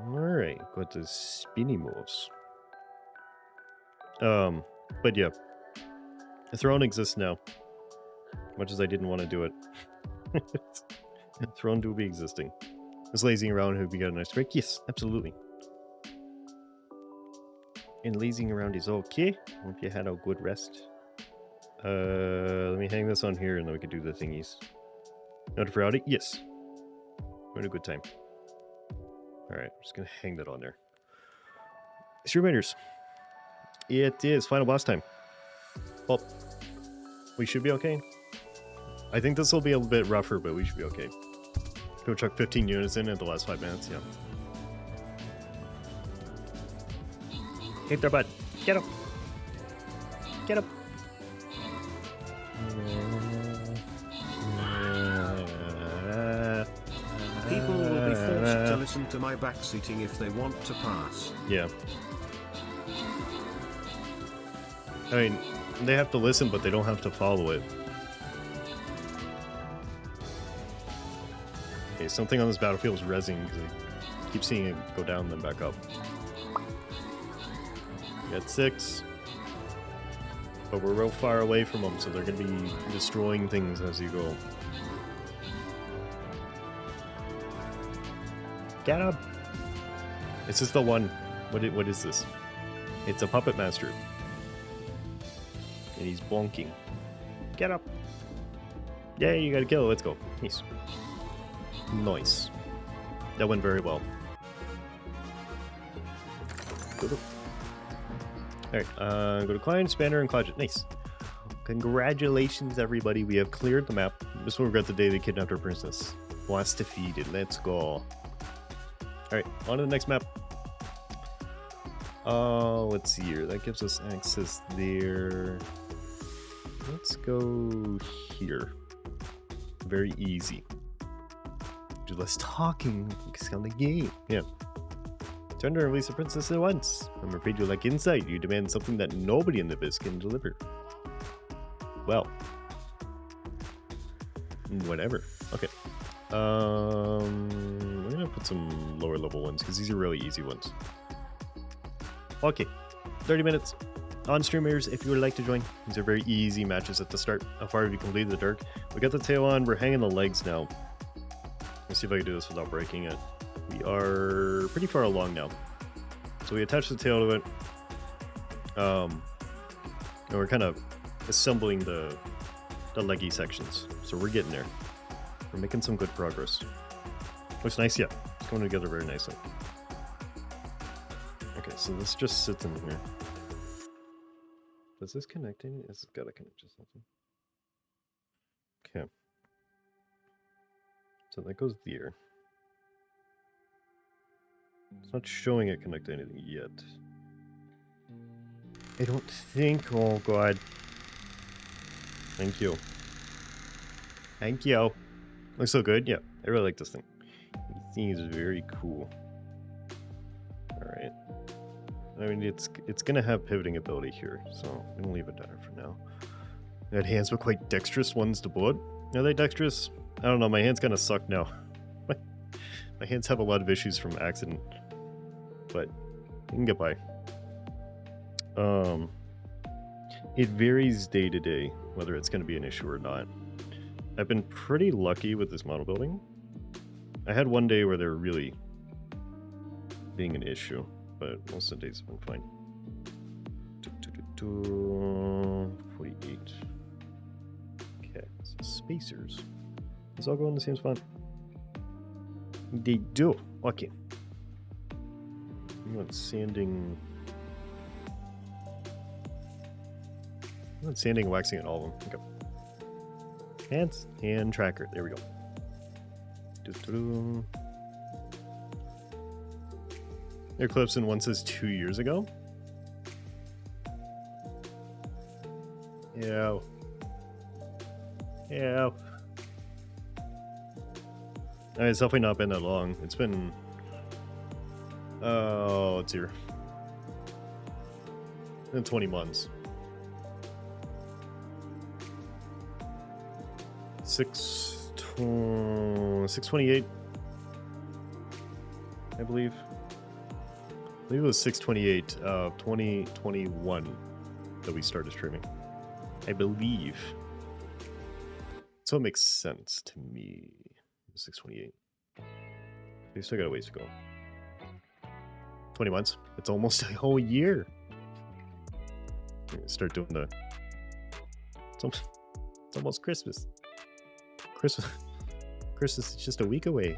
Alright, got the spinny moves. But yeah. The throne exists now. Much as I didn't want to do it. Throne do be existing. Just lazing around, hope you got a nice break. Yes, absolutely. And lazing around is okay. Hope you had a good rest. Let me hang this on here and then we can do the thingies. Note for Audi? Yes. We had a good time. Alright, I'm just gonna hang that on there. Stream Raiders. It is final boss time. Well, we should be okay. I think this will be a little bit rougher, but we should be okay. Go chuck 15 units in at the last 5 minutes, yeah. Hit their butt. Get up. Get up. People will be forced to listen to my backseating if they want to pass. Yeah. I mean, they have to listen, but they don't have to follow it. Okay, something on this battlefield is rezzing because I keep seeing it go down then back up. We got 6. But we're real far away from them, so they're going to be destroying things as you go. Get up! This is the one. What is this? It's a puppet master. And he's bonking. Get up! Yeah, you gotta kill it. Let's go. Nice. Nice. That went very well. Alright, go to Klein, Spanner, and Clodget. Nice. Congratulations, everybody. We have cleared the map. This will regret the day they kidnapped our princess. Boss defeated. Let's go. Alright, on to the next map. Let's see here. That gives us access there. Let's go here. Very easy. Do less talking. Focus on the game. Yeah. Turn to release a princess at once. I'm afraid you lack insight. You demand something that nobody in the biz can deliver. Well. Whatever. Okay. I'm gonna put some lower level ones because these are really easy ones. Okay. 30 minutes. On streamers, if you would like to join, these are very easy matches at the start. How far have you completed the dark? We got the tail on, we're hanging the legs now. Let's see if I can do this without breaking it. We are pretty far along now. So we attach the tail to it. And we're kind of assembling the leggy sections. So we're getting there. We're making some good progress. Looks nice, yeah. It's coming together very nicely. Okay, so this just sits in here. Does this connect in? It's got to connect to something. Okay. So that goes there. It's not showing it connect to anything yet. I don't think. Oh god. Thank you. Thank you. Looks so good. Yeah, I really like this thing. This thing is very cool. All right. I mean, it's gonna have pivoting ability here, so I'm gonna leave it there for now. That hands were quite dexterous ones to bullet. Are they dexterous? I don't know. My hands kind of suck now. My hands have a lot of issues from accident, but you can get by. It varies day to day whether it's gonna be an issue or not. I've been pretty lucky with this model building. I had one day where they're really being an issue, but most of the days have been fine. 48. Okay, so spacers. Does all go in the same spot? They do. Okay. You want sanding. I want sanding and waxing in all of them. Okay. Hands and tracker. There we go. Eclipse one says 2 years ago. Yeah. Yeah. It's definitely not been that long. It's been. Oh, it's here. In 20 months. 628, I believe. I believe it was 628 of 2021 that we started streaming. I believe. So it makes sense to me. 628. We still got a ways to go. 20 months. It's almost a whole year. Start doing the. It's almost Christmas. Christmas is just a week away.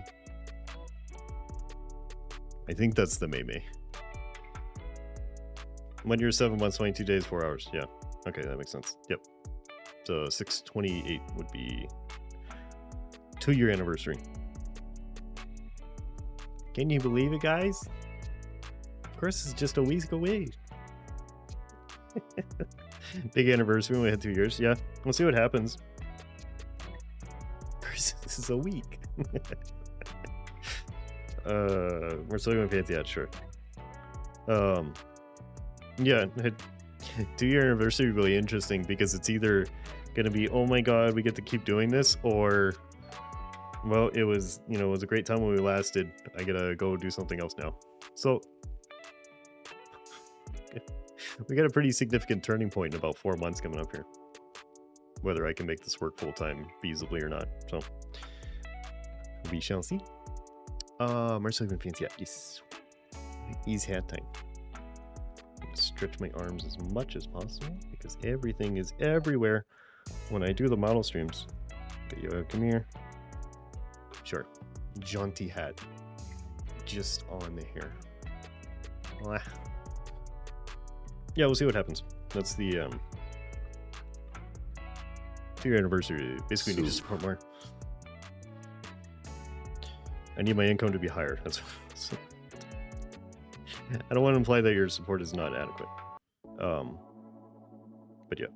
I think that's the May. 1 year, 7 months, 22 days, 4 hours. Yeah. Okay, that makes sense. Yep. So 628 would be 2-year anniversary. Can you believe it, guys? Christmas is just a week away. Big anniversary. We had 2 years. Yeah. We'll see what happens. This is a week. We're still going fancy, yeah, sure. Yeah, 2-year anniversary is really interesting because it's either gonna be, oh my god, we get to keep doing this, or well, it was a great time when we lasted. I gotta go do something else now. So we got a pretty significant turning point in about 4 months coming up here. Whether I can make this work full-time feasibly or not. So we shall see. Marcel even fancy. Yeah, yes. Ease hat time. Stretch my arms as much as possible because everything is everywhere when I do the model streams. Okay, you come here. Sure. Jaunty hat. Just on the hair. Yeah, we'll see what happens. That's the 2-year anniversary. Basically, need to support more. I need my income to be higher. That's I don't want to imply that your support is not adequate. But yeah.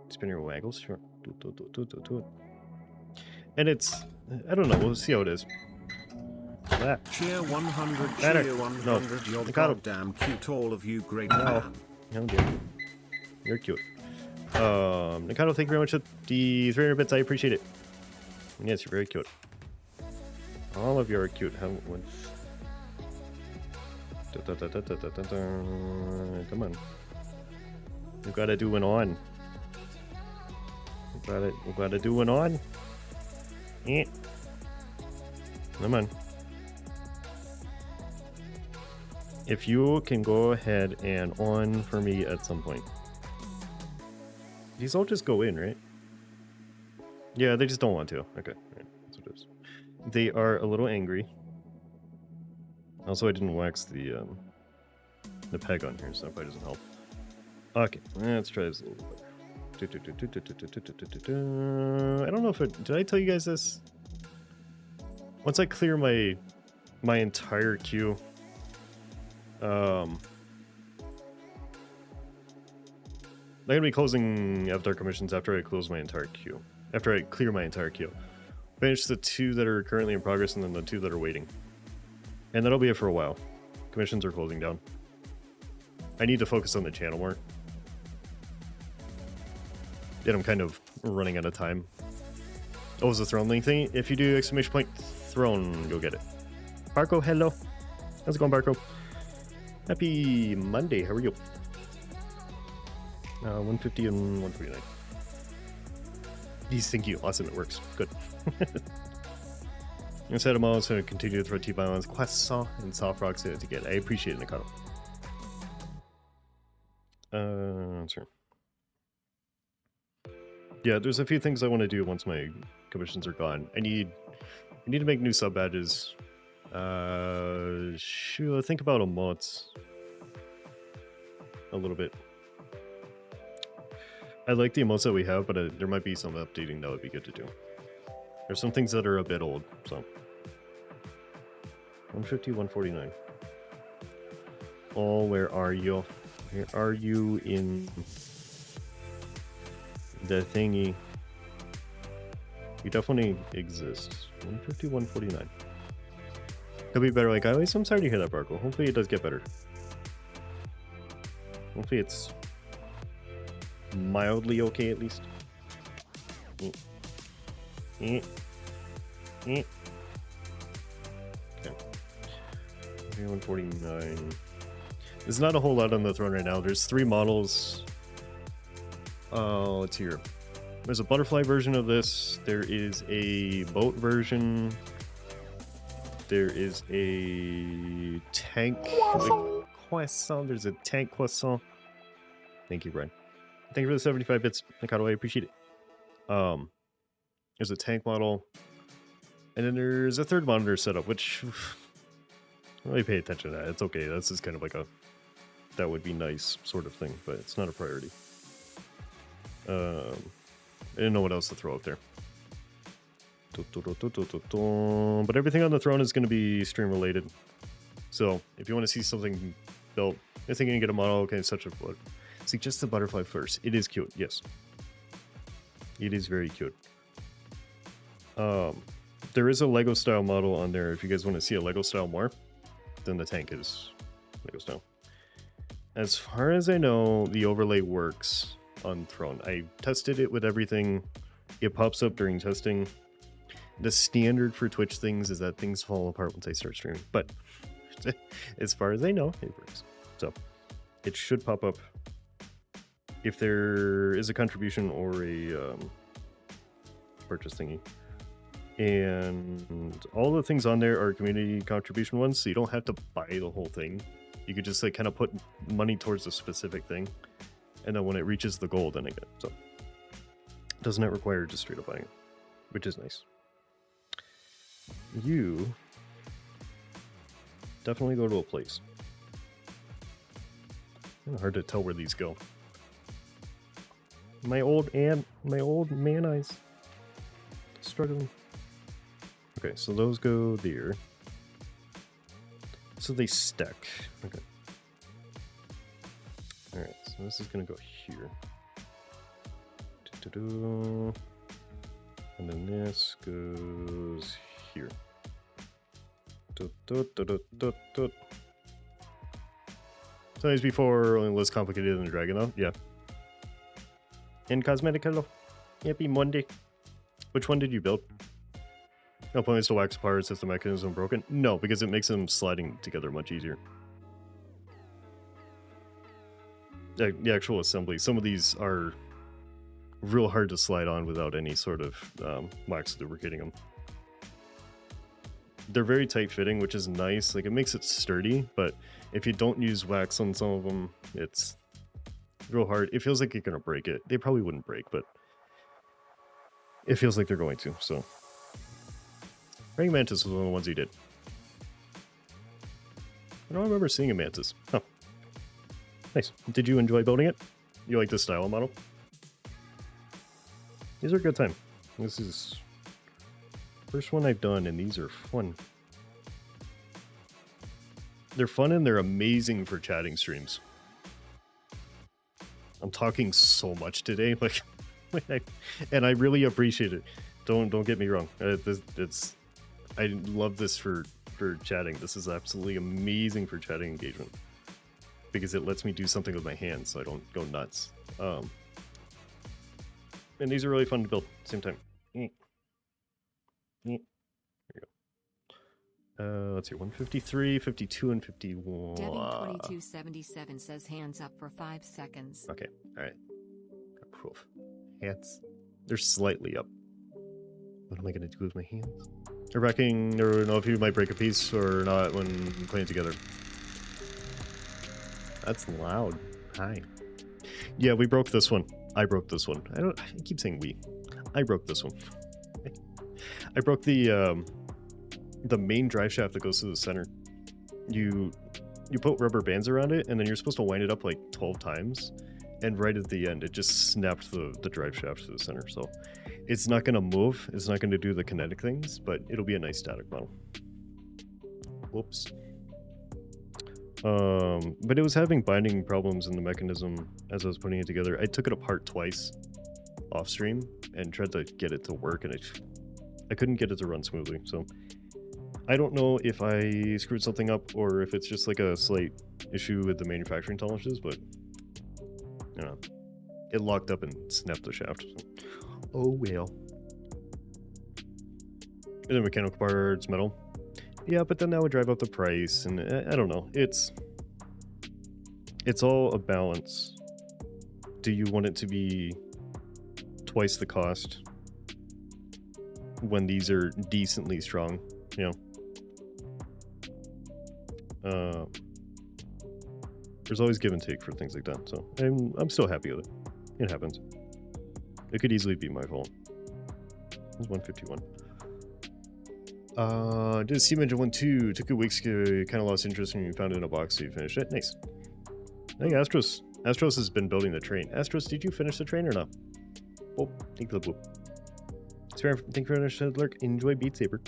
Spin your waggles, sure. Do it. And it's, I don't know, we'll see how it is. That. Cheer 100, Better. cheer 100, No, you're I got him. goddamn cute, all of you great No. man. Oh dear. You're cute. Nikado, thank you very much for the 300 bits. I appreciate it. Yes, you're very cute. All of you are cute. Come on. You gotta do an on. You gotta do an on. Eh. Come on. If you can go ahead and on for me at some point. These all just go in, right? Yeah, they just don't want to. Okay, right. That's what it is. They are a little angry. Also, I didn't wax the peg on here, so that probably doesn't help. Okay, let's try this a little bit. I don't know if did I tell you guys this? Once I clear my entire queue, I'm gonna be closing Avatar commissions after I close my entire queue. After I clear my entire queue. Finish the 2 that are currently in progress and then the 2 that are waiting. And that'll be it for a while. Commissions are closing down. I need to focus on the channel more. And I'm kind of running out of time. Oh, it was the throne link thing? If you do exclamation point throne, go get it. Barco, hello. How's it going, Barco? Happy Monday, how are you? 150 and 149. Thank you. Awesome, it works. Good. Instead, I'm also going to continue to throw T-Violence, Croissant, and Soft Rocks to get. I appreciate it, Nikado. Sure. Yeah, there's a few things I want to do once my commissions are gone. I need to make new sub badges. Should think about emotes a little bit. I like the emotes that we have, but there might be some updating that would be good to do. There's some things that are a bit old, so. 150, 149. Oh, where are you? Where are you in the thingy? You definitely exist. 150, 149. Could be better. Like, I'm sorry to hear that, Barco. Hopefully it does get better. Hopefully it's mildly okay, at least. Okay. 149. There's not a whole lot on the throne right now. There's 3 models. Let's see here. There's a butterfly version of this. There is a boat version. There is a tank. Croissant. There's a tank croissant. Thank you, Brian. Thank you for the 75 bits, Nikado. I appreciate it. There's a tank model. And then there's a 3rd monitor setup, which I don't really pay attention to that. It's okay. That's just kind of like a that would be nice sort of thing, but it's not a priority. I didn't know what else to throw up there. But everything on the throne is going to be stream related. So if you want to see something built, I think you can get a model. Okay, such a foot. See, just the butterfly first. It is cute, yes. It is very cute. There is a Lego style model on there. If you guys want to see a Lego style more, then the tank is Lego style. As far as I know, the overlay works on Throne. I tested it with everything. It pops up during testing. The standard for Twitch things is that things fall apart once I start streaming. But as far as I know, it works. So it should pop up if there is a contribution or a purchase thingy. And all the things on there are community contribution ones, so you don't have to buy the whole thing. You could just like kind of put money towards a specific thing, and then when it reaches the goal, then I get it. So it does not require just straight up buying it, which is nice. You definitely go to a place. Kind of hard to tell where these go. My old man eyes struggling. Okay, so those go there. So they stack. Okay. Alright, so this is gonna go here. Do-do-do. And then this goes here. Do-do-do-do-do-do. Sometimes before, only less complicated than a dragon, though. Yeah. And cosmetic hello. Happy Monday. Which one did you build? No plans to wax parts if the mechanism broken? No, because it makes them sliding together much easier. The actual assembly. Some of these are real hard to slide on without any sort of wax lubricating them. They're very tight fitting, which is nice. Like, it makes it sturdy, but if you don't use wax on some of them, it's real hard. It feels like you're gonna break it. They probably wouldn't break, but it feels like they're going to, so. Praying Mantis was one of the ones he did. I don't remember seeing a Mantis. Huh. Nice. Did you enjoy building it? You like the style model? These are a good time. This is first one I've done, and these are fun. They're fun and they're amazing for chatting streams. I'm talking so much today, like, and I really appreciate it. Don't get me wrong. I love this for chatting. This is absolutely amazing for chatting engagement because it lets me do something with my hands, so I don't go nuts. And these are really fun to build at the same time. There you go. Let's see, 153, 52, and 51. Devin2277 says hands up for 5 seconds. Okay, alright. Proof. Hands. They're slightly up. What am I going to do with my hands? I reckon I don't know if you might break a piece or not when playing together. That's loud. Hi. Yeah, we broke this one. I broke this one. I keep saying we. I broke this one. I broke the main drive shaft that goes to the center. You put rubber bands around it, and then you're supposed to wind it up like 12 times. And right at the end, it just snapped the drive shaft to the center. So it's not going to move. It's not going to do the kinetic things, but it'll be a nice static model. Whoops. But it was having binding problems in the mechanism as I was putting it together. I took it apart twice off stream and tried to get it to work, and I couldn't get it to run smoothly. So I don't know if I screwed something up or if it's just like a slight issue with the manufacturing tolerances, but you know, it locked up and snapped the shaft. So. Oh well. And then mechanical parts, metal. Yeah, but then that would drive up the price, and I don't know. It's all a balance. Do you want it to be twice the cost when these are decently strong? You know, there's always give and take for things like that. So I'm still happy with it. It happens. It could easily be my fault. It's 151. Did Steam Engine 1-2. Took 2 weeks ago, kind of lost interest when you found it in a box, so you finished it. Nice. I think Astros has been building the train. Astros, did you finish the train or not? Oh, thank you for the blue. Thank you for the lurk. Enjoy Beat Saber.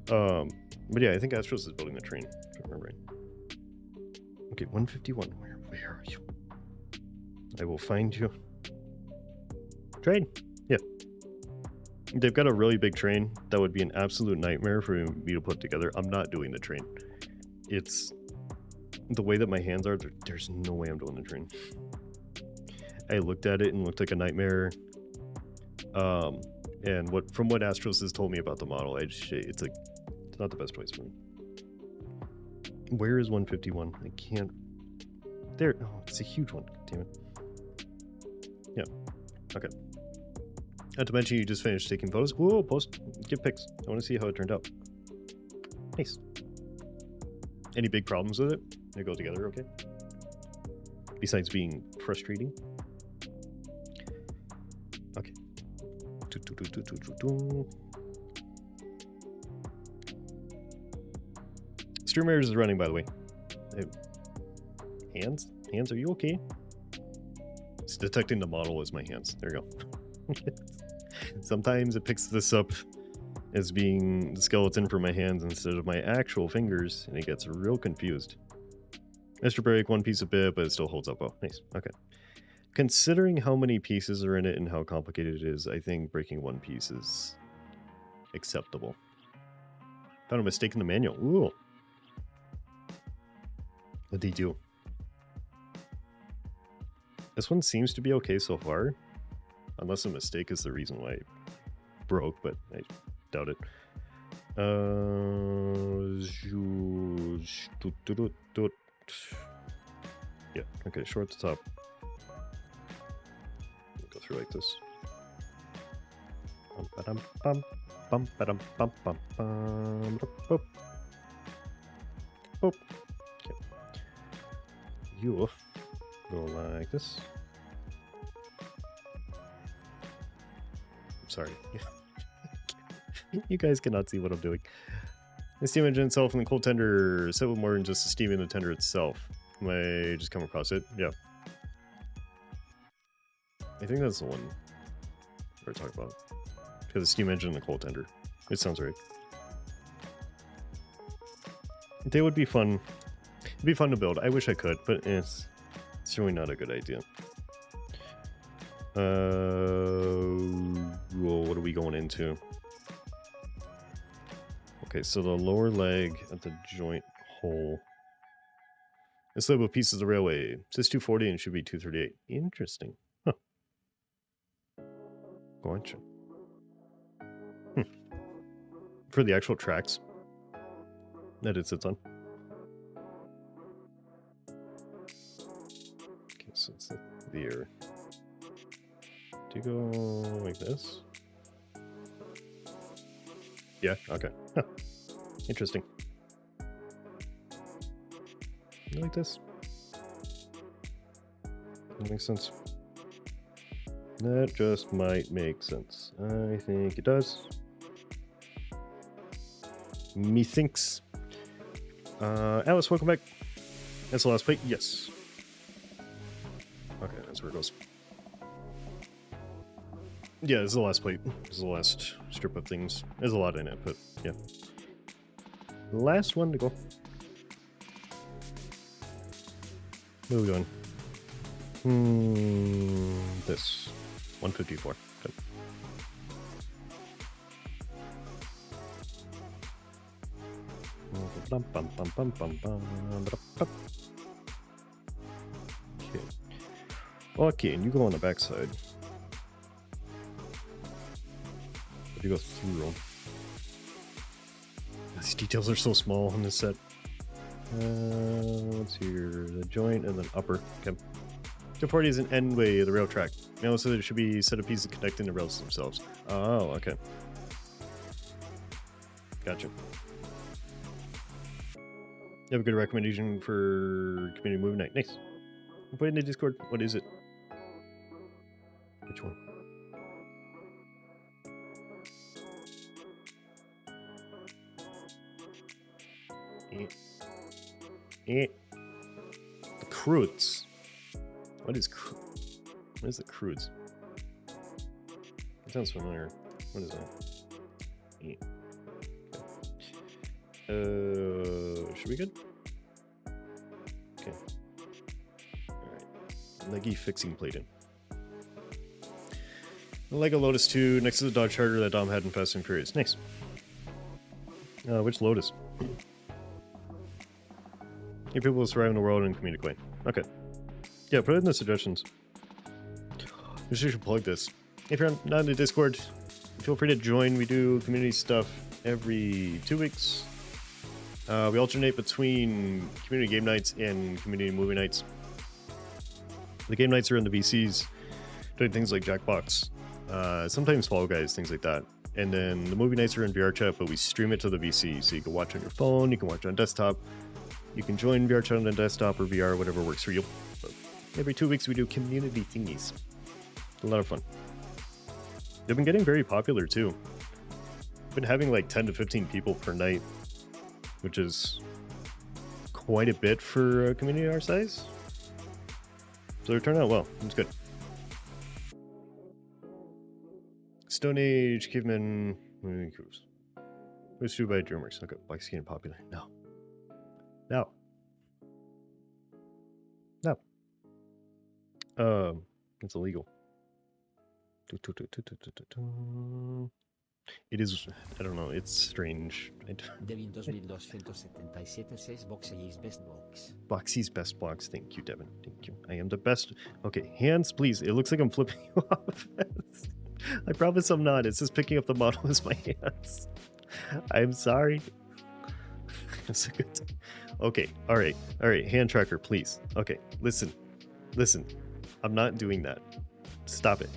But yeah, I think Astros is building the train, if I remember right. Okay, 151. Where are you? I will find you. Train. Yeah. They've got a really big train that would be an absolute nightmare for me to put together. I'm not doing the train. It's the way that my hands are, there's no way I'm doing the train. I looked at it and looked like a nightmare. And from what Astros has told me about the model, it's not the best choice for me. Where is 151? I can't. There. Oh, it's a huge one. Damn it. Yeah. Okay. Not to mention you just finished taking photos. Whoa, give pics. I want to see how it turned out. Nice. Any big problems with it? They go together okay? Besides being frustrating? Okay. Streamer is running, by the way. Hands? Hands, are you okay? It's detecting the model as my hands. There you go. Sometimes it picks this up as being the skeleton for my hands instead of my actual fingers, and it gets real confused. Extra break, one piece of bit, but it still holds up. Oh, nice. Okay. Considering how many pieces are in it and how complicated it is, I think breaking one piece is acceptable. Found a mistake in the manual. Ooh. What did he do? This one seems to be okay so far. Unless a mistake is the reason why it broke, but I doubt it. Yeah, okay, short to top. Go through like this. Okay. You go like this. I'm sorry. You guys cannot see what I'm doing. The steam engine itself and the cold tender set with more than just the steam in the tender itself. Am I just come across it? Yeah. I think that's the one we're talking about. Because the steam engine and the cold tender. It sounds right. They would be fun. It'd be fun to build. I wish I could, but it's really not a good idea. Well, what are we going into? Okay, so the lower leg at the joint hole. This label pieces of railway. It says 240 and it should be 238. Interesting. Huh. Gotcha. For the actual tracks that it sits on. Okay, so it's there. Do you go like this? Yeah, okay. Huh. Interesting. Like this? That makes sense. That just might make sense. I think it does. Methinks. Alice, welcome back. That's the last plate? Yes. Okay, that's where it goes. Yeah, this is the last plate. This is the last strip of things. There's a lot in it, but yeah. Last one to go. Where are we going? This. 154. Good. Okay. Okay, and you go on the backside. You go through them. These details are so small on this set. What's here? The joint and then upper. Okay. 240 is an end way of the rail track. Now, so there should be a set of pieces connecting the rails themselves. Oh, okay. Gotcha. You have a good recommendation for community movie night. Nice. Put it in the Discord. What is it? Which one? The Crudes. What is the Crudes? It sounds familiar. What is that? Should we good? Okay. Alright. Leggy fixing plating. The Lego Lotus 2 next to the Dodge Charger that Dom had in Fast and Furious. Nice. Which Lotus? Your people will survive in the world in a comedic way. Okay. Yeah, put it in the suggestions. We should plug this. If you're not in the Discord, feel free to join. We do community stuff every 2 weeks. We alternate between community game nights and community movie nights. The game nights are in the VCs, doing things like Jackbox, sometimes Fall Guys, things like that. And then the movie nights are in VR chat, but we stream it to the VC, so you can watch on your phone, you can watch on desktop. You can join VR chat on the desktop or VR, whatever works for you. But every 2 weeks we do community thingies. A lot of fun. They've been getting very popular too. Been having like 10 to 15 people per night, which is quite a bit for a community our size. So they turned out well. It's good. Stone Age, Caveman, was true by DreamWorks. Okay, Black Skin popular. No. No. No. It's illegal. It is, I don't know, it's strange. Devin 2277 says Boxy's best box. Boxy's best box. Thank you, Devin. Thank you. I am the best. Okay, hands, please. It looks like I'm flipping you off. I promise I'm not. It's just picking up the model as my hands. I'm sorry. That's a good time. Okay, all right. Hand tracker, please. Okay, listen. I'm not doing that. Stop it.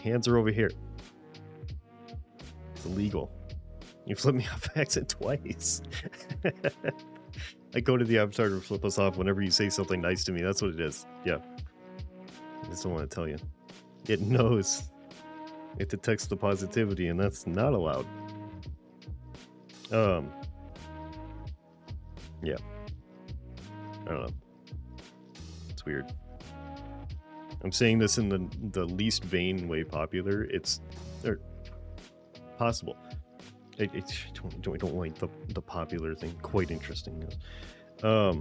Hands are over here. It's illegal. You flip me off accent twice. I go to the avatar to flip us off whenever you say something nice to me. That's what it is. Yeah. I just don't want to tell you. It knows. It detects the positivity, and that's not allowed. Yeah. I don't know. It's weird. I'm saying this in the least vain way popular. It's possible. I don't like the popular thing. Quite interesting. I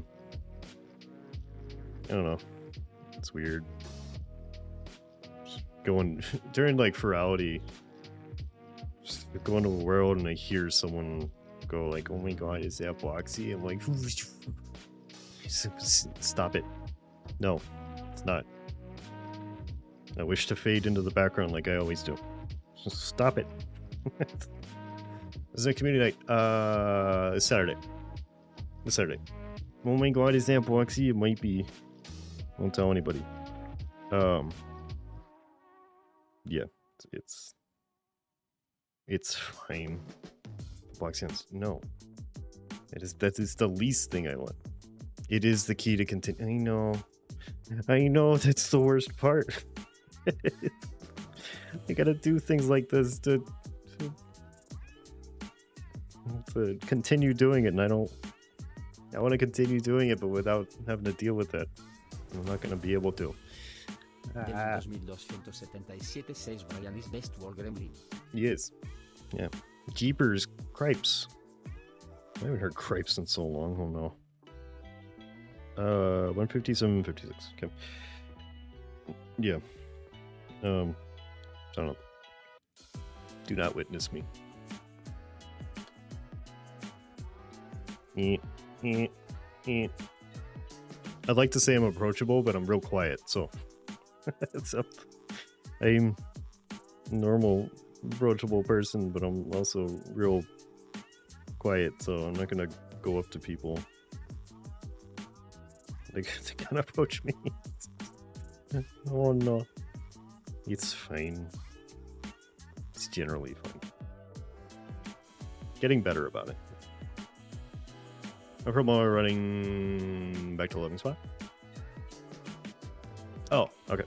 don't know. It's weird. Just going during like virality, just going to a world and I hear someone go like, "Oh my god, is that Boxy?" I'm like, stop it. No, it's not. I wish to fade into the background like I always do. Just stop it. This is a community night. It's Saturday. Oh my god, is that Boxy? It might be. Won't tell anybody. Yeah, it's fine. Box hands. No. That is the least thing I want. It is the key to continue. I know that's the worst part. I gotta do things like this to continue doing it, and I want to continue doing it, but without having to deal with that. I'm not gonna be able to. Devin 2277 says Brian is best war gremlin. He is. Yeah. Jeepers cripes. I haven't heard cripes in so long. Oh no. 157.56. Okay. Yeah. I don't know. Do not witness me. I'd like to say I'm approachable, but I'm real quiet, so I'm a normal, approachable person, but I'm also real quiet, so I'm not gonna go up to people. They can't approach me. Oh no. It's fine. It's generally fine. Getting better about it. I'm from running back to living spot. Oh, okay.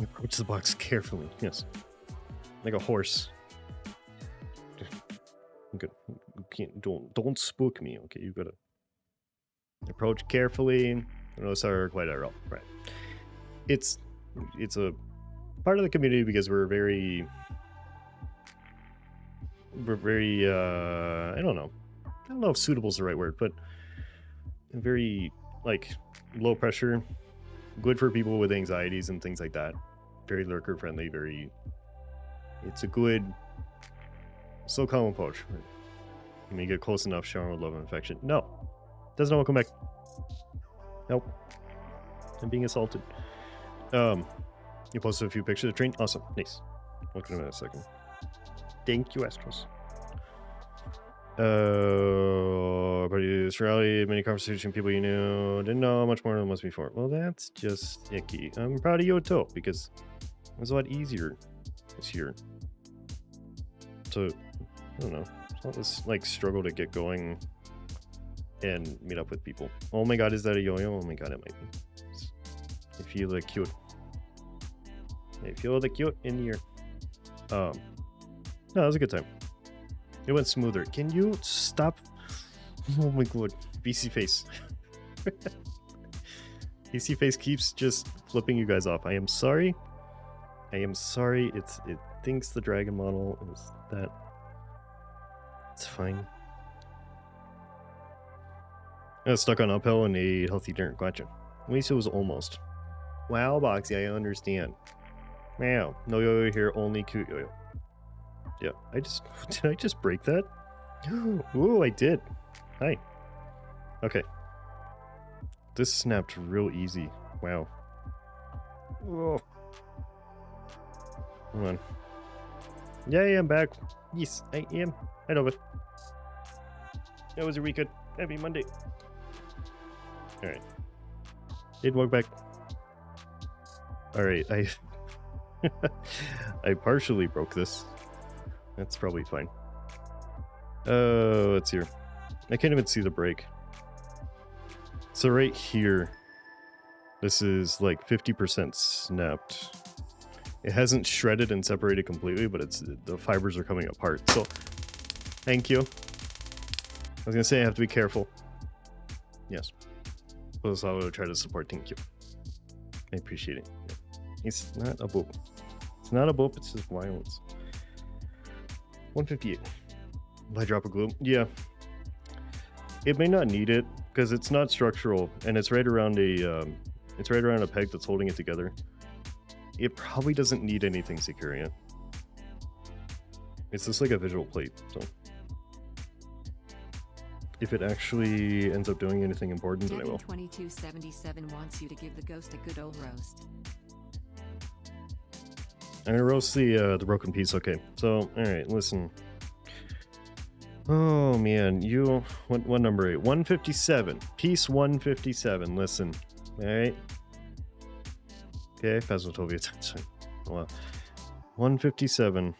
Approach the box carefully. Yes. Like a horse. Good. You can't, don't spook me, okay? You gotta approach carefully. Those are quite IRL. Right. It's a part of the community because we're very I don't know if suitable is the right word, but very like low pressure, good for people with anxieties and things like that. Very lurker friendly, it's a good so calm approach. You may get close enough, shower with love and affection. No, doesn't want to come back. Nope. I'm being assaulted. You posted a few pictures of the train. Awesome. Nice. Look at him in a second. Thank you, Astros. This rally, many conversation people you knew. Didn't know much more than once before. Well, that's just icky. I'm proud of you too, because it was a lot easier this year. So, I don't know. It's not this like struggle to get going and meet up with people. Oh my god, is that a yo-yo? Oh my god, it might be. I feel the cute. I feel the cute in here. No, it was a good time. It went smoother. Can you stop? Oh my god, VC face. VC face keeps just flipping you guys off. I am sorry. It thinks the dragon model is that. It's fine. I was stuck on uphill and a healthy dinner. Gotcha. At least it was almost. Wow, Boxy, I understand. Wow. No yo-yo here, only cute yo-yo. Yeah, did I just break that? Ooh, I did. Hi. Okay. This snapped real easy. Wow. Oh. Hold on. Yeah, I'm back. Yes, I am. I know it. That was a weekend. Happy Monday. Alright. Did walk back. Alright, I partially broke this. That's probably fine. What's here? I can't even see the break. So right here, this is like 50% snapped. It hasn't shredded and separated completely, but the fibers are coming apart. So, thank you. I was gonna say I have to be careful. Yes. Plus I will try to support. Thank you. I appreciate it. Yeah. It's not a boop. It's not a boop, it's just violence. 158. Will I drop a glue? Yeah. It may not need it because it's not structural and it's right around a peg that's holding it together. It probably doesn't need anything securing it. It's just like a visual plate, so if it actually ends up doing anything important, then I will. 2277 wants you to give the ghost a good old roast. I'm gonna roast the broken piece. Okay, so all right, listen. Oh man, what number 8? 157. Piece 157. Listen, all right. Okay, Phasmophobia attention. Well, 157.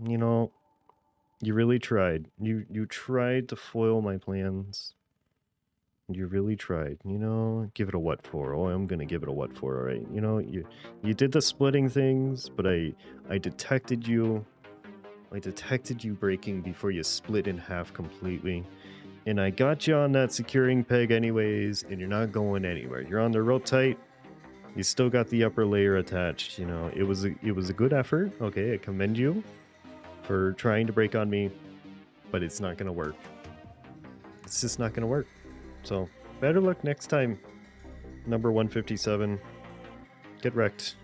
You know, you really tried. You tried to foil my plans. You really tried. You know, give it a what for? Oh, I'm gonna give it a what for. All right. You know, you did the splitting things, but I detected you. I detected you breaking before you split in half completely. And I got you on that securing peg anyways, and you're not going anywhere. You're on the rope tight. You still got the upper layer attached, you know. It was a good effort. Okay, I commend you for trying to break on me, but it's not gonna work. It's just not gonna work. So, better luck next time. Number 157. Get wrecked.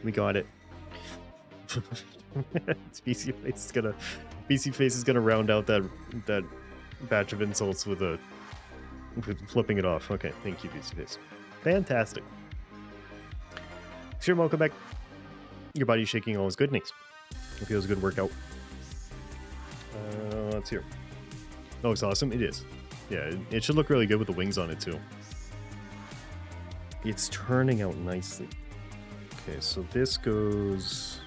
We got it. BC Face is gonna round out that batch of insults with flipping it off. Okay, thank you, BC Face. Fantastic. Sure, welcome back. Your body's shaking, all is good. Thanks. Hope it was a good workout. Let's hear. Oh, it's awesome. It is. Yeah, it should look really good with the wings on it too. It's turning out nicely. Okay, so this goes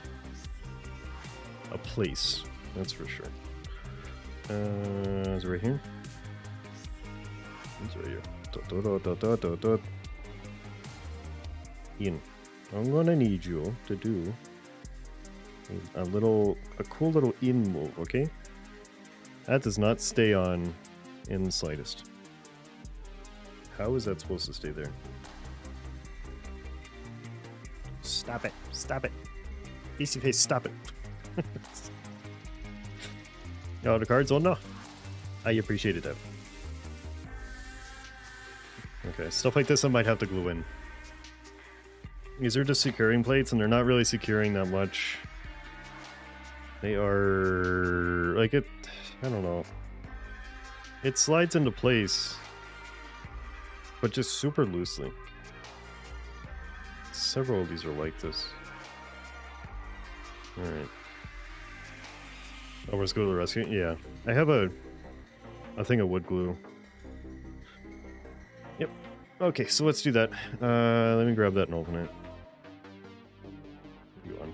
a place. That's for sure. Is it right here? It's right here. Ian, I'm gonna need you to do a cool little in move, okay? That does not stay on in the slightest. How is that supposed to stay there? Stop it. Stop it. BC Face, stop it. Oh, the cards? Oh no. I appreciate it, Dev. Okay, stuff like this I might have to glue in. These are just securing plates, and they're not really securing that much. They are... like it... I don't know. It slides into place, but just super loosely. Several of these are like this. Alright. Oh, let's go to the rescue? Yeah. I have a thing of wood glue. Yep. Okay, so let's do that. Let me grab that and open it. You on.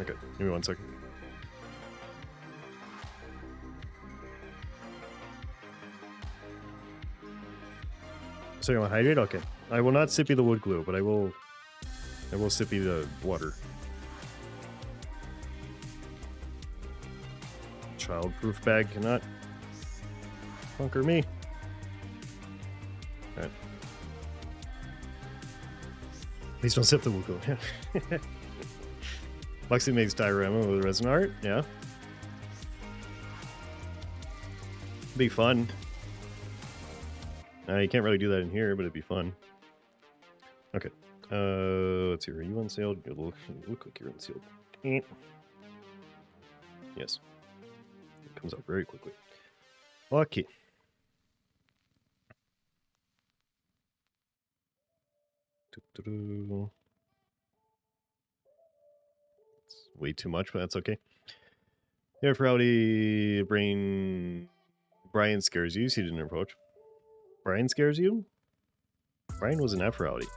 Okay, give me 1 second. So you want to hydrate? Okay. I will not sippy the wood glue, but I will sippy the water. Childproof bag cannot conquer me. Alright. Please don't sip the wood glue. Lexi makes diorama with resin art. Yeah. Be fun. You can't really do that in here, but it'd be fun. Okay. Let's see. Are you unsealed? You look like you're unsealed. Yes. It comes out very quickly. Okay. It's way too much, but that's okay. Yeah, for Audi, Brian scares you, so you didn't approach. Brian scares you? Brian was an F for Audi.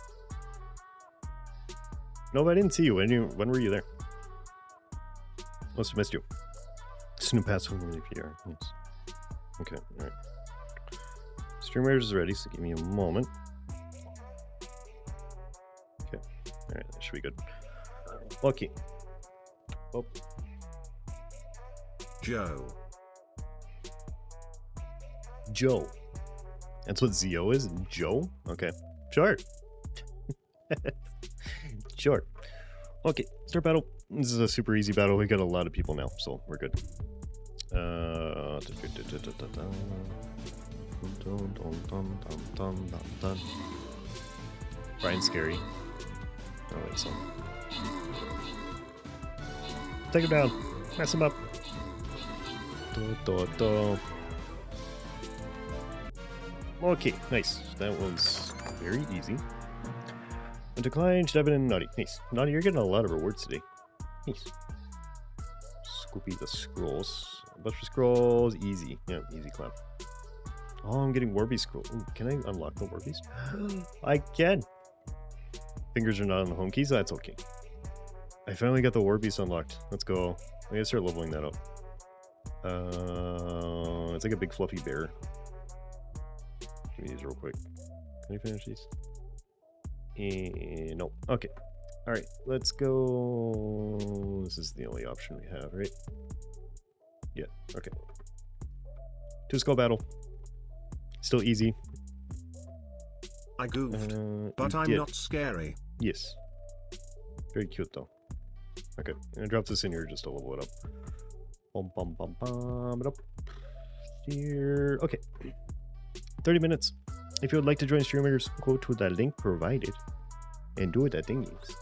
No, I didn't see you. When were you there? Must have missed you. Snoop pass from the VR. Yes. Okay, alright. Streamers is ready, so give me a moment. Okay. Alright, that should be good. Okay. Oh. Joe. That's what Zio is? Joe? Okay. Sure. Sure. Okay, start battle. This is a super easy battle. We got a lot of people now, so we're good. Brian's scary. Oh, wait, so. Take him down. Mess him up. Okay, nice. That was very easy. And decline, Devin, and Naughty. Nice. Naughty, you're getting a lot of rewards today. Nice. Scoopy the scrolls. A bunch of scrolls. Easy. Yeah, easy clap. Oh, I'm getting Warby scroll. Ooh, can I unlock the Warbies? I can. Fingers are not on the home keys. That's okay. I finally got the Warbies unlocked. Let's go. I gotta start leveling that up. It's like a big fluffy bear. Give me these real quick. Can I finish these? No. Okay. Alright, let's go. This is the only option we have, right? Yeah, okay. 2 skull battle. Still easy. I goofed, but I'm not scary. Yes. Very cute though. Okay, I'm gonna drop this in here just to level it up. Bum bum bum bum it up. Here. Okay. 30 minutes. If you would like to join streamers, go to the link provided and do the thingies.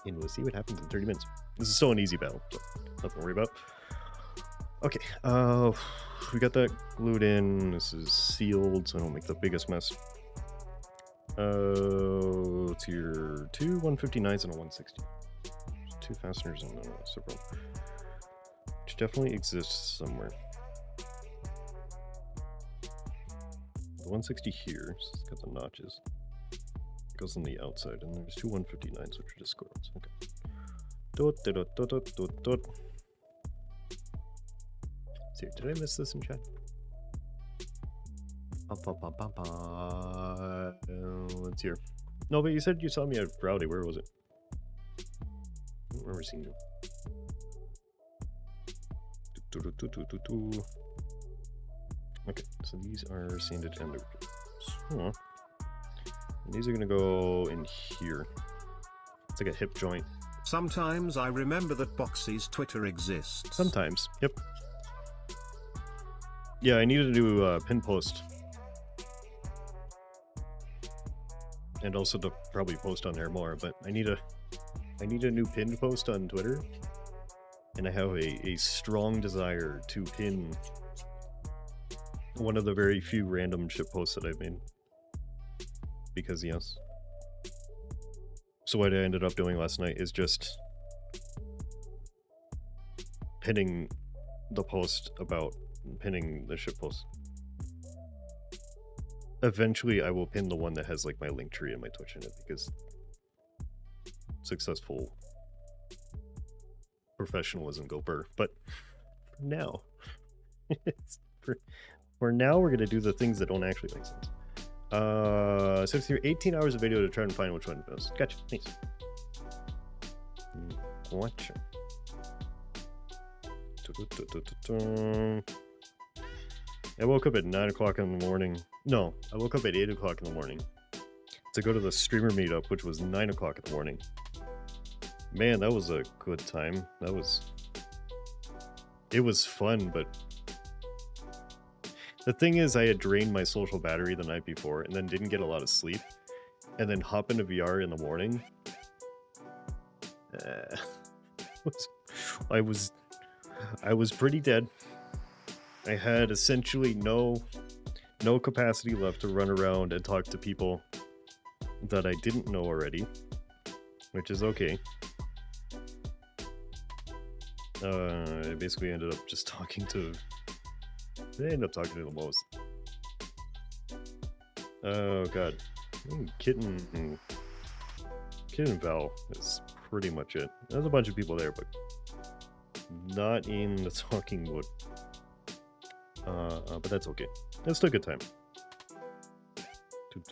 And we'll see what happens in 30 minutes. This is still an easy battle, so nothing to worry about. Okay, we got that glued in. This is sealed, so I don't make the biggest mess. It's here 2 159s and a 160. There's 2 fasteners and a zipper, which definitely exists somewhere. The 160 here, so it's got the notches. It goes on the outside, and there's 2 159s, which are just squirrels. Okay. See, did I miss this in chat? Let's hear. No, but you said you saw me at Rowdy. Where was it? I don't remember seeing you. Okay, so these are sanded and and these are gonna go in here. It's like a hip joint. Sometimes I remember that Boxy's Twitter exists. Sometimes, yep. Yeah, I needed to do a pin post. And also to probably post on there more, but I need a new pinned post on Twitter. And I have a strong desire to pin one of the very few random ship posts that I've made. Because yes. So what I ended up doing last night is just pinning the post about pinning the ship post. Eventually I will pin the one that has like my link tree and my Twitch in it, because successful professionalism go burr. But for now, for now we're gonna do the things that don't actually make sense. So through 18 hours of video to try and find which one goes. Gotcha. Nice. Gotcha. I woke up at 9 o'clock in the morning. No, I woke up at 8 o'clock in the morning to go to the streamer meetup, which was 9 o'clock in the morning. Man, that was a good time. It was fun, but the thing is, I had drained my social battery the night before and then didn't get a lot of sleep, and then hop into VR in the morning. I was pretty dead. I had essentially no capacity left to run around and talk to people that I didn't know already, which is okay. I basically ended up just talking to... I ended up talking to the most. Oh god. Kitten Val is pretty much it. There's a bunch of people there, but not in the talking mood. But that's okay. It's still a good time. Is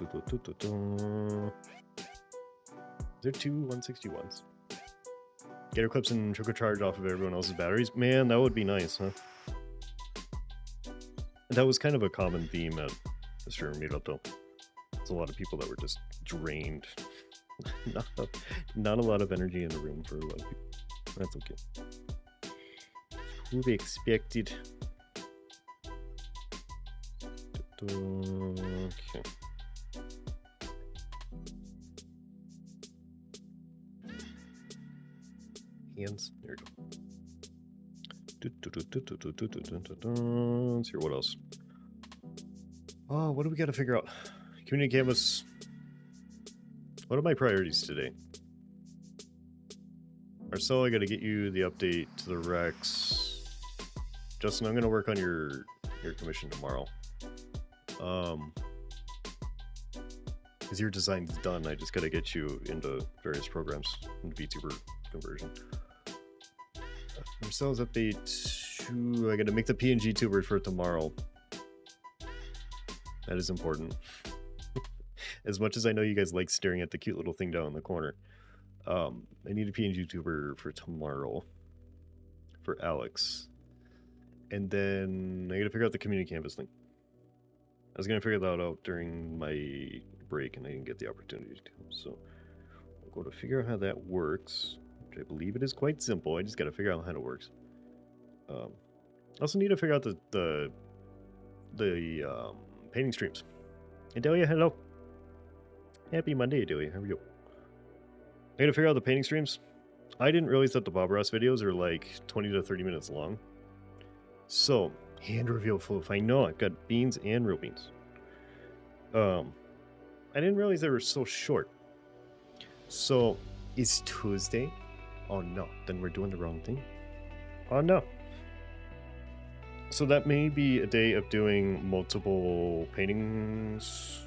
there two 161s? Gator clips and trickle charge off of everyone else's batteries? Man, that would be nice, huh? That was kind of a common theme at the streamer meetup, though. There's a lot of people that were just drained. Not a lot of energy in the room for a lot of people. That's okay. Who they expected. Okay. Hands. There we go. Let's hear what else. Oh, what do we got to figure out? Community canvas. What are my priorities today? Marcel, I got to get you the update to the Rex. Justin, I'm going to work on your commission tomorrow. Because your design's done, I just got to get you into various programs into VTuber conversion. Marcel's update. I got to make the PNG tuber for tomorrow. That is important. As much as I know you guys like staring at the cute little thing down in the corner. I need a PNG tuber for tomorrow. For Alex. And then I gotta figure out the community canvas thing. I was gonna figure that out during my break and I didn't get the opportunity to. So I'll go to figure out how that works. Which I believe it is quite simple. I just gotta figure out how it works. I also need to figure out the painting streams. Hey Delia, hello. Happy Monday, Delia. How are you? I gotta figure out the painting streams. I didn't realize that the Bob Ross videos are like 20 to 30 minutes long. So, hand reveal floof. I know, I've got beans and real beans. I didn't realize they were so short. So, it's Tuesday. Oh no, then we're doing the wrong thing. Oh no. So that may be a day of doing multiple paintings.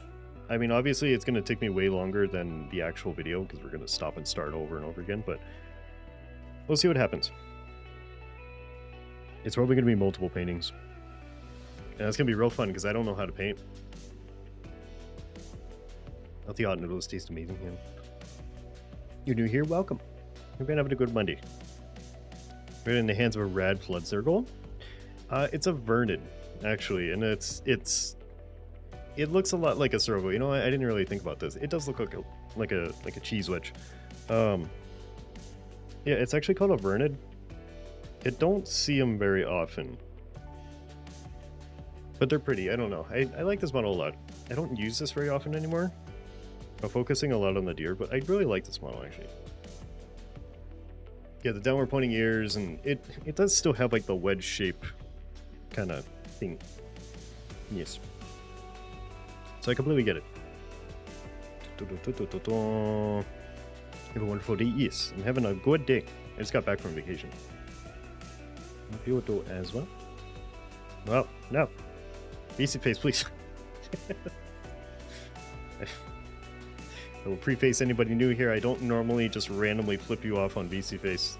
I mean, obviously it's going to take me way longer than the actual video because we're going to stop and start over and over again, but we'll see what happens. It's probably going to be multiple paintings. And it's going to be real fun because I don't know how to paint. Oh, the hot noodles taste amazing. Yeah. You're new here? Welcome. We're going to have a good Monday. We're in the hands of a rad flood circle. It's a Vernid, actually, and it looks a lot like a servo. You know, I didn't really think about this. It does look like a cheese wedge. Yeah, it's actually called a Vernid. I don't see them very often, but they're pretty. I don't know. I like this model a lot. I don't use this very often anymore. I'm focusing a lot on the deer, but I really like this model actually. Yeah, the downward pointing ears, and it does still have like the wedge shape kind of thing. Yes. So I completely get it. Have a wonderful day. Yes, I'm having a good day. I just got back from vacation. You do as well. Well, no. VC face, please. I will preface anybody new here. I don't normally just randomly flip you off on VC face.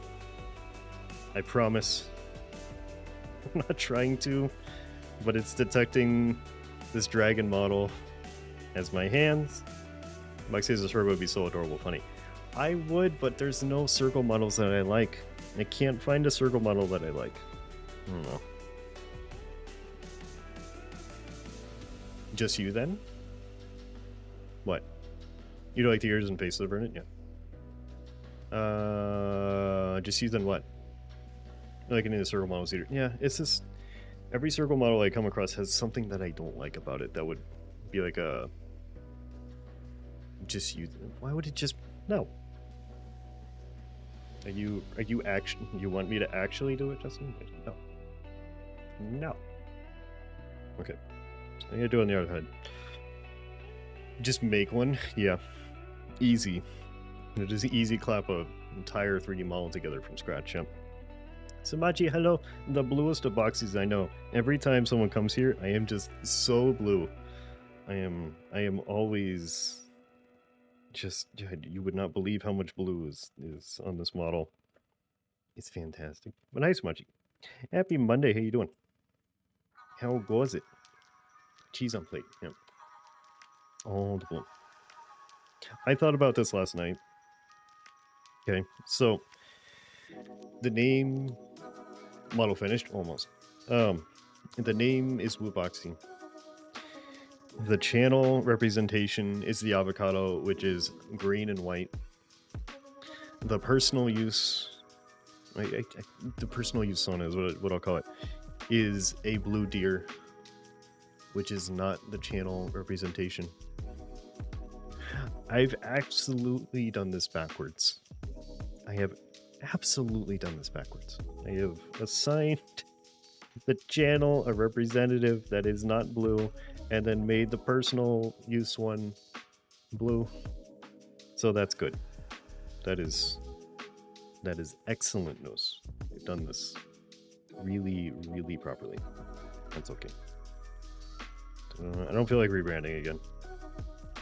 I promise. I'm not trying to, but it's detecting this dragon model as my hands. Mike says the circle would be so adorable, funny. I would, but there's no circle models that I like. I can't find a circle model that I like. I don't know. Just you then? What? You don't like the ears and face of the Vernon? Yeah. Just using what? Like any of the circle models either. Yeah, it's just every circle model I come across has something that I don't like about it. That would be like a just use. Why would it just no? Are you actually? You want me to actually do it, Justin? No. No. Okay. So I'm gonna do it on the other side. Just make one. Yeah. Easy. Just easy clap a entire 3D model together from scratch. Yep. Samachi, hello. The bluest of boxes I know. Every time someone comes here, I am just so blue. I am always just, you would not believe how much blue is on this model. It's fantastic. But nice, Samachi. Happy Monday. How you doing? How goes it? Cheese on plate. Yep. All the blue. I thought about this last night. Okay, so the name model finished almost. The name is Wuboxy. The channel representation is the avocado, which is green and white. The personal use, the personal use sauna is what I'll call it, is a blue deer, which is not the channel representation. I've absolutely done this backwards. I have absolutely done this backwards. I have assigned the channel a representative that is not blue, and then made the personal use one blue. So that's good. That is excellent news. I've done this really, really properly. That's okay. I don't feel like rebranding again.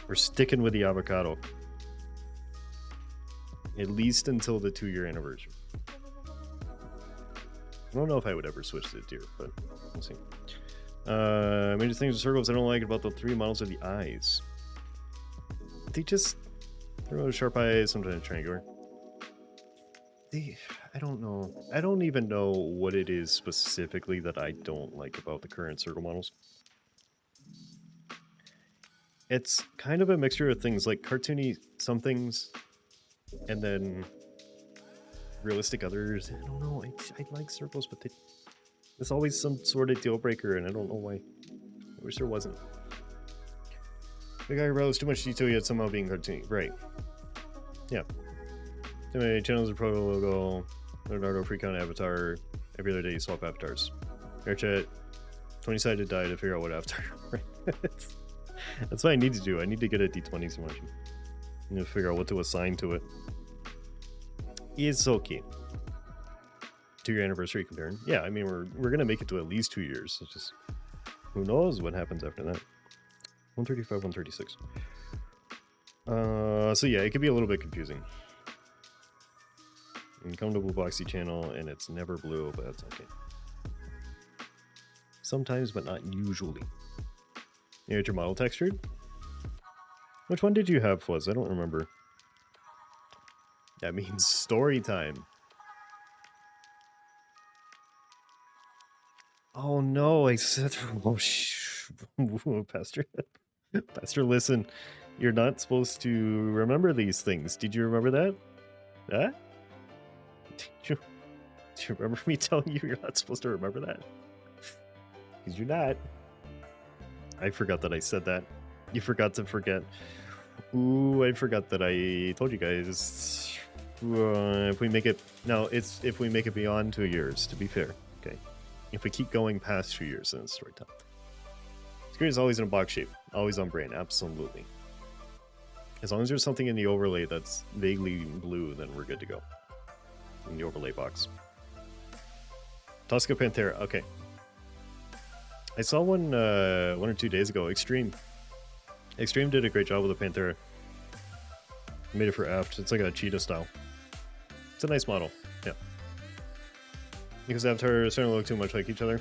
We're sticking with the avocado. At least until the 2-year anniversary. I don't know if I would ever switch to the deer, but we'll see. Major things with circles I don't like about the 3 models are the eyes. They just... they're sharp eyes, sometimes triangular. I don't know. I don't even know what it is specifically that I don't like about the current circle models. It's kind of a mixture of things, like cartoony some things, and then realistic others. I don't know. I like circles, but there's always some sort of deal breaker, and I don't know why. I wish there wasn't. The guy rose too much detail yet somehow being cartoony. Right. Yeah. Too many channels of proto logo, Leonardo freak on avatar. Every other day you swap avatars. Air chat. 20-sided die to figure out what avatar. Right. That's what I need to do. I need to get a D20 simulation. I need to figure out what to assign to it. It's okay. 2-year anniversary comparing. Yeah, I mean we're gonna make it to at least 2 years. It's just who knows what happens after that. 135, 136. So yeah, it could be a little bit confusing. You can come to Wuboxy channel and it's never blue, but that's okay. Sometimes, but not usually. You had your model textured? Which one did you have, Fuzz? I don't remember. That means story time. Oh no, I said... oh, Pastor. Pastor, listen. You're not supposed to remember these things. Did you remember that? Huh? Do you remember me telling you you're not supposed to remember that? Because you're not. I forgot that I said that. You forgot to forget. Ooh, I forgot that I told you guys. If we make it... no, it's if we make it beyond 2 years, to be fair. Okay. If we keep going past 2 years, then it's story time. Screen is always in a box shape. Always on brain. Absolutely. As long as there's something in the overlay that's vaguely blue, then we're good to go. In the overlay box. Tosca Pantera. Okay. I saw one 1 or 2 days ago. Extreme did a great job with the Pantera. Made it for Aft. It's like a cheetah style. It's a nice model. Yeah. Because Avatar is starting to look too much like each other.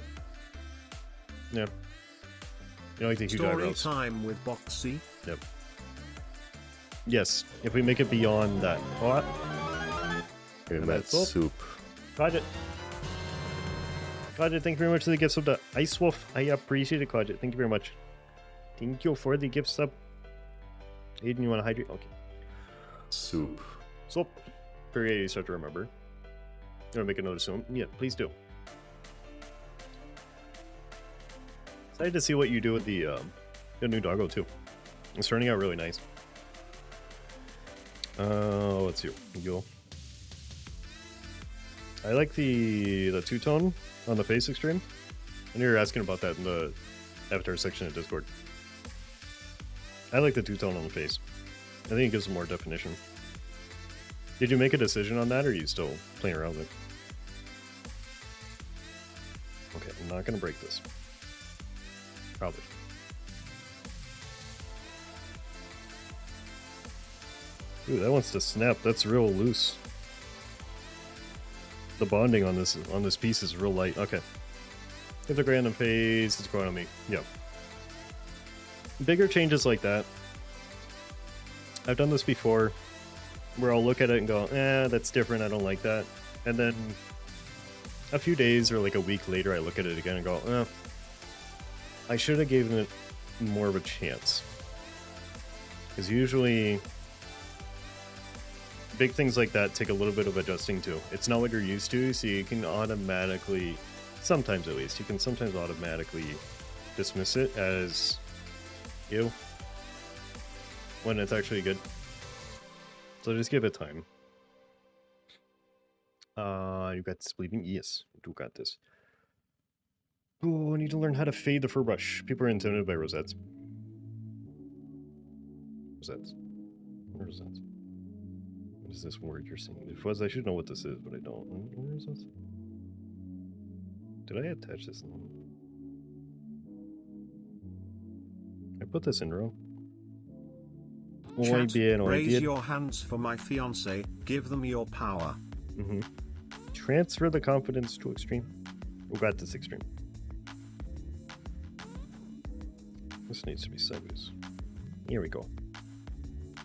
Yeah. You don't like the huge eyebrows. Story time with Boxy. Yep. Yes, if we make it beyond that. What? And that's soup. Quadjet, thank you very much for the gift sub to Ice Wolf. I appreciate it, Quadjet. Thank you very much. Thank you for the gift sub. Aiden, you want to hydrate? Okay. Soup. Soup. very start to remember. You want to make a note soon? Yeah, please do. Excited to see what you do with the new doggo too. It's turning out really nice. Let's see. Go. I like the two-tone on the face extreme. I knew you were asking about that in the avatar section of Discord. I like the two-tone on the face. I think it gives more definition. Did you make a decision on that, or are you still playing around with it? Okay, I'm not going to break this. Probably. Ooh, that wants to snap. That's real loose. The bonding on this piece is real light. Okay. If the random phase is growing on me. Yep. Bigger changes like that. I've done this before, where I'll look at it and go, that's different, I don't like that. And then a few days or like a week later, I look at it again and go, I should have given it more of a chance. Because usually, big things like that take a little bit of adjusting to. It's not what you're used to, so you can automatically, sometimes at least, you can sometimes automatically dismiss it as ew when it's actually good. So just give it time. You got this bleeding? Yes, you do got this. Oh, I need to learn how to fade the fur brush. People are intimidated by rosettes. Rosettes. Rosettes. What is this word you're saying? If it was, I should know what this is, but I don't. Where is this? Did I attach this? I put this in row. Chat, raise your hands for my fiance. Give them your power. Transfer the confidence to extreme. We got this extreme. This needs to be sideways. Here we go.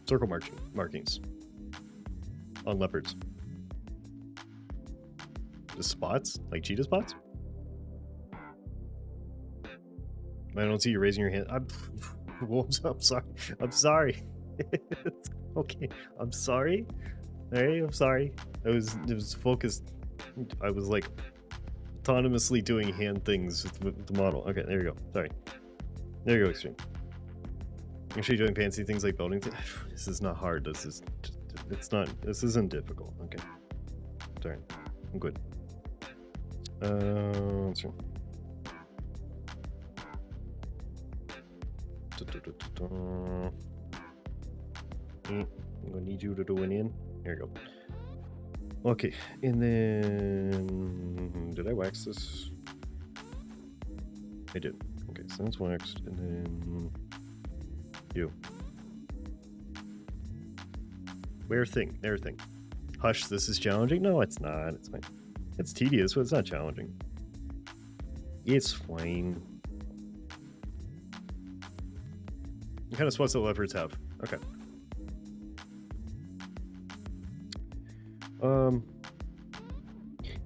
Circle markings on leopards. The spots, like cheetah spots. I don't see you raising your hand. I'm sorry. I'm sorry. Okay, I'm sorry. Hey, I'm sorry. It was focused. I was like autonomously doing hand things with the model. Okay, there you go. Sorry. There you go, extreme. Actually doing fancy things like building things. This is not hard. This isn't difficult. Okay. Sorry. I'm good. Let's see. I'm gonna need you to do an in. There you go. Okay, and then did I wax this? I did. Okay, so that's waxed, and then you. Where thing? There thing. Hush, this is challenging? No, it's not. It's fine. It's tedious, but it's not challenging. It's fine. What kind of spots do leopards have? Okay.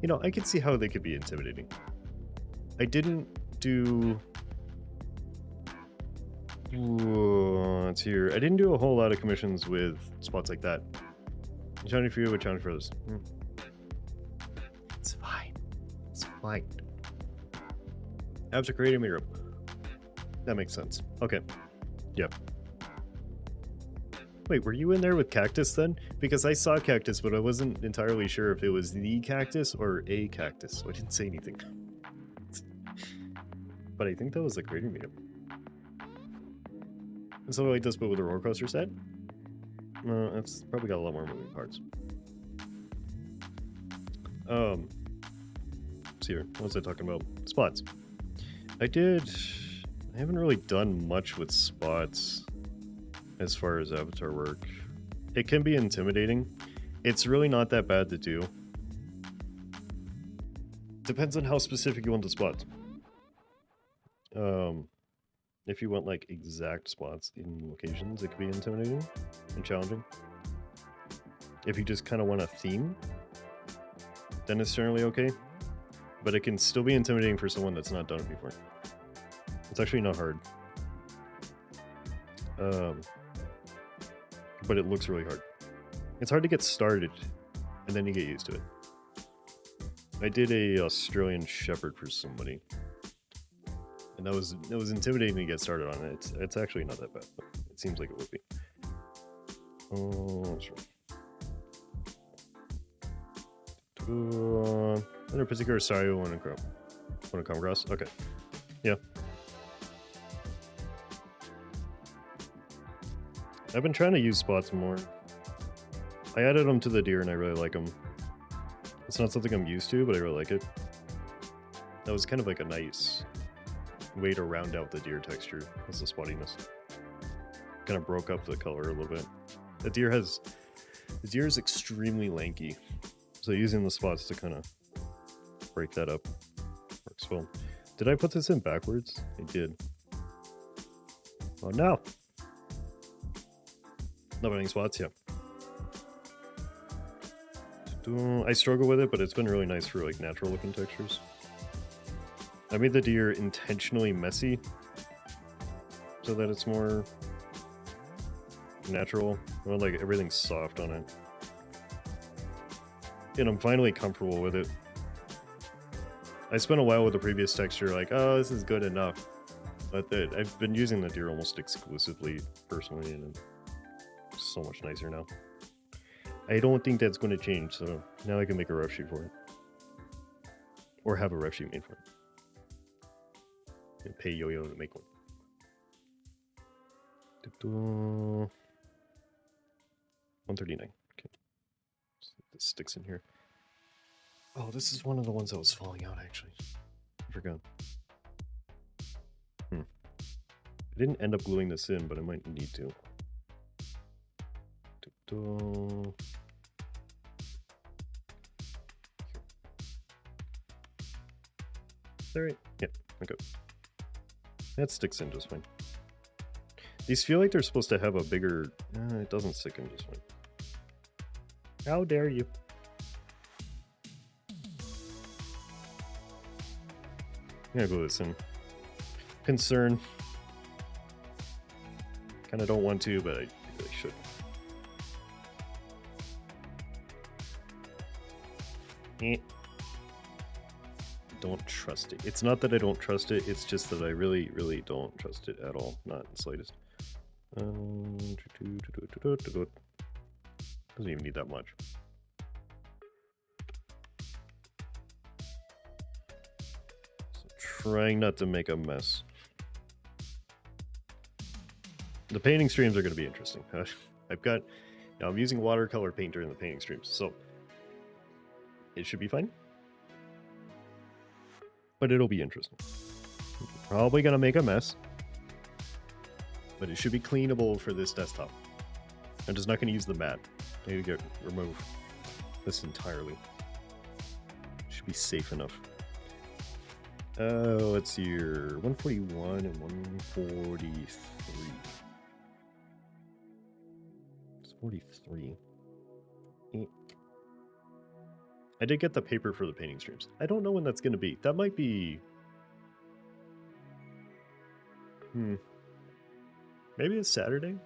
You know, I could see how they could be intimidating. I didn't do... let's hear. I didn't do a whole lot of commissions with spots like that. Challenge for you, but challenge for others. It's fine. It's fine. After creating me room. That makes sense. Okay. Yep. Wait, were you in there with Cactus then? Because I saw Cactus, but I wasn't entirely sure if it was the Cactus or a Cactus, so I didn't say anything. But I think that was the creator meetup. Something like this, but with a roller coaster set? It's probably got a lot more moving parts. Let's see here. What was I talking about? Spots. I haven't really done much with spots as far as avatar work. It can be intimidating. It's really not that bad to do. Depends on how specific you want the spots. If you want like exact spots in locations, it could be intimidating and challenging. If you just kind of want a theme, then it's generally okay. But it can still be intimidating for someone that's not done it before. It's actually not hard. But it looks really hard. It's hard to get started and then you get used to it. I did a Australian Shepherd for somebody, and that was intimidating to get started on it. It's actually not that bad, but it seems like it would be. Oh, that's right. Under particular sorry you want to come across? Okay. Yeah. I've been trying to use spots more. I added them to the deer and I really like them. It's not something I'm used to, but I really like it. That was kind of like a nice way to round out the deer texture as the spottiness. Kind of broke up the color a little bit. The deer is extremely lanky, so using the spots to kind of break that up works well. Did I put this in backwards? I did. Oh no! Not running spots, yeah. I struggle with it, but it's been really nice for like natural looking textures. I made the deer intentionally messy so that it's more natural. Well, like everything's soft on it. And I'm finally comfortable with it. I spent a while with the previous texture like, oh, this is good enough. But I've been using the deer almost exclusively personally, and it's so much nicer now. I don't think that's going to change, so now I can make a ref sheet for it. Or have a ref sheet made for it. And pay Yo-Yo to make one. 139. Okay. This sticks in here. Oh, this is one of the ones that was falling out, actually. I forgot. I didn't end up gluing this in, but I might need to. Alright, yeah, okay. That sticks in just fine. These feel like they're supposed to have a bigger... it doesn't stick in just fine. How dare you? I'm gonna glue this in. Concern. Kinda don't want to, but I really should. Don't trust it. It's not that I don't trust it, it's just that I really, really don't trust it at all. Not in the slightest. Doesn't even need that much. So trying not to make a mess. The painting streams are going to be interesting. I'm using watercolor painter in the painting streams, so it should be fine. But it'll be interesting. Probably gonna make a mess. But it should be cleanable for this desktop. I'm just not gonna use the mat. I need to remove this entirely. Should be safe enough. Let's see here. 141 and 143. It's 43. I did get the paper for the painting streams. I don't know when that's going to be. That might be... Maybe it's Saturday?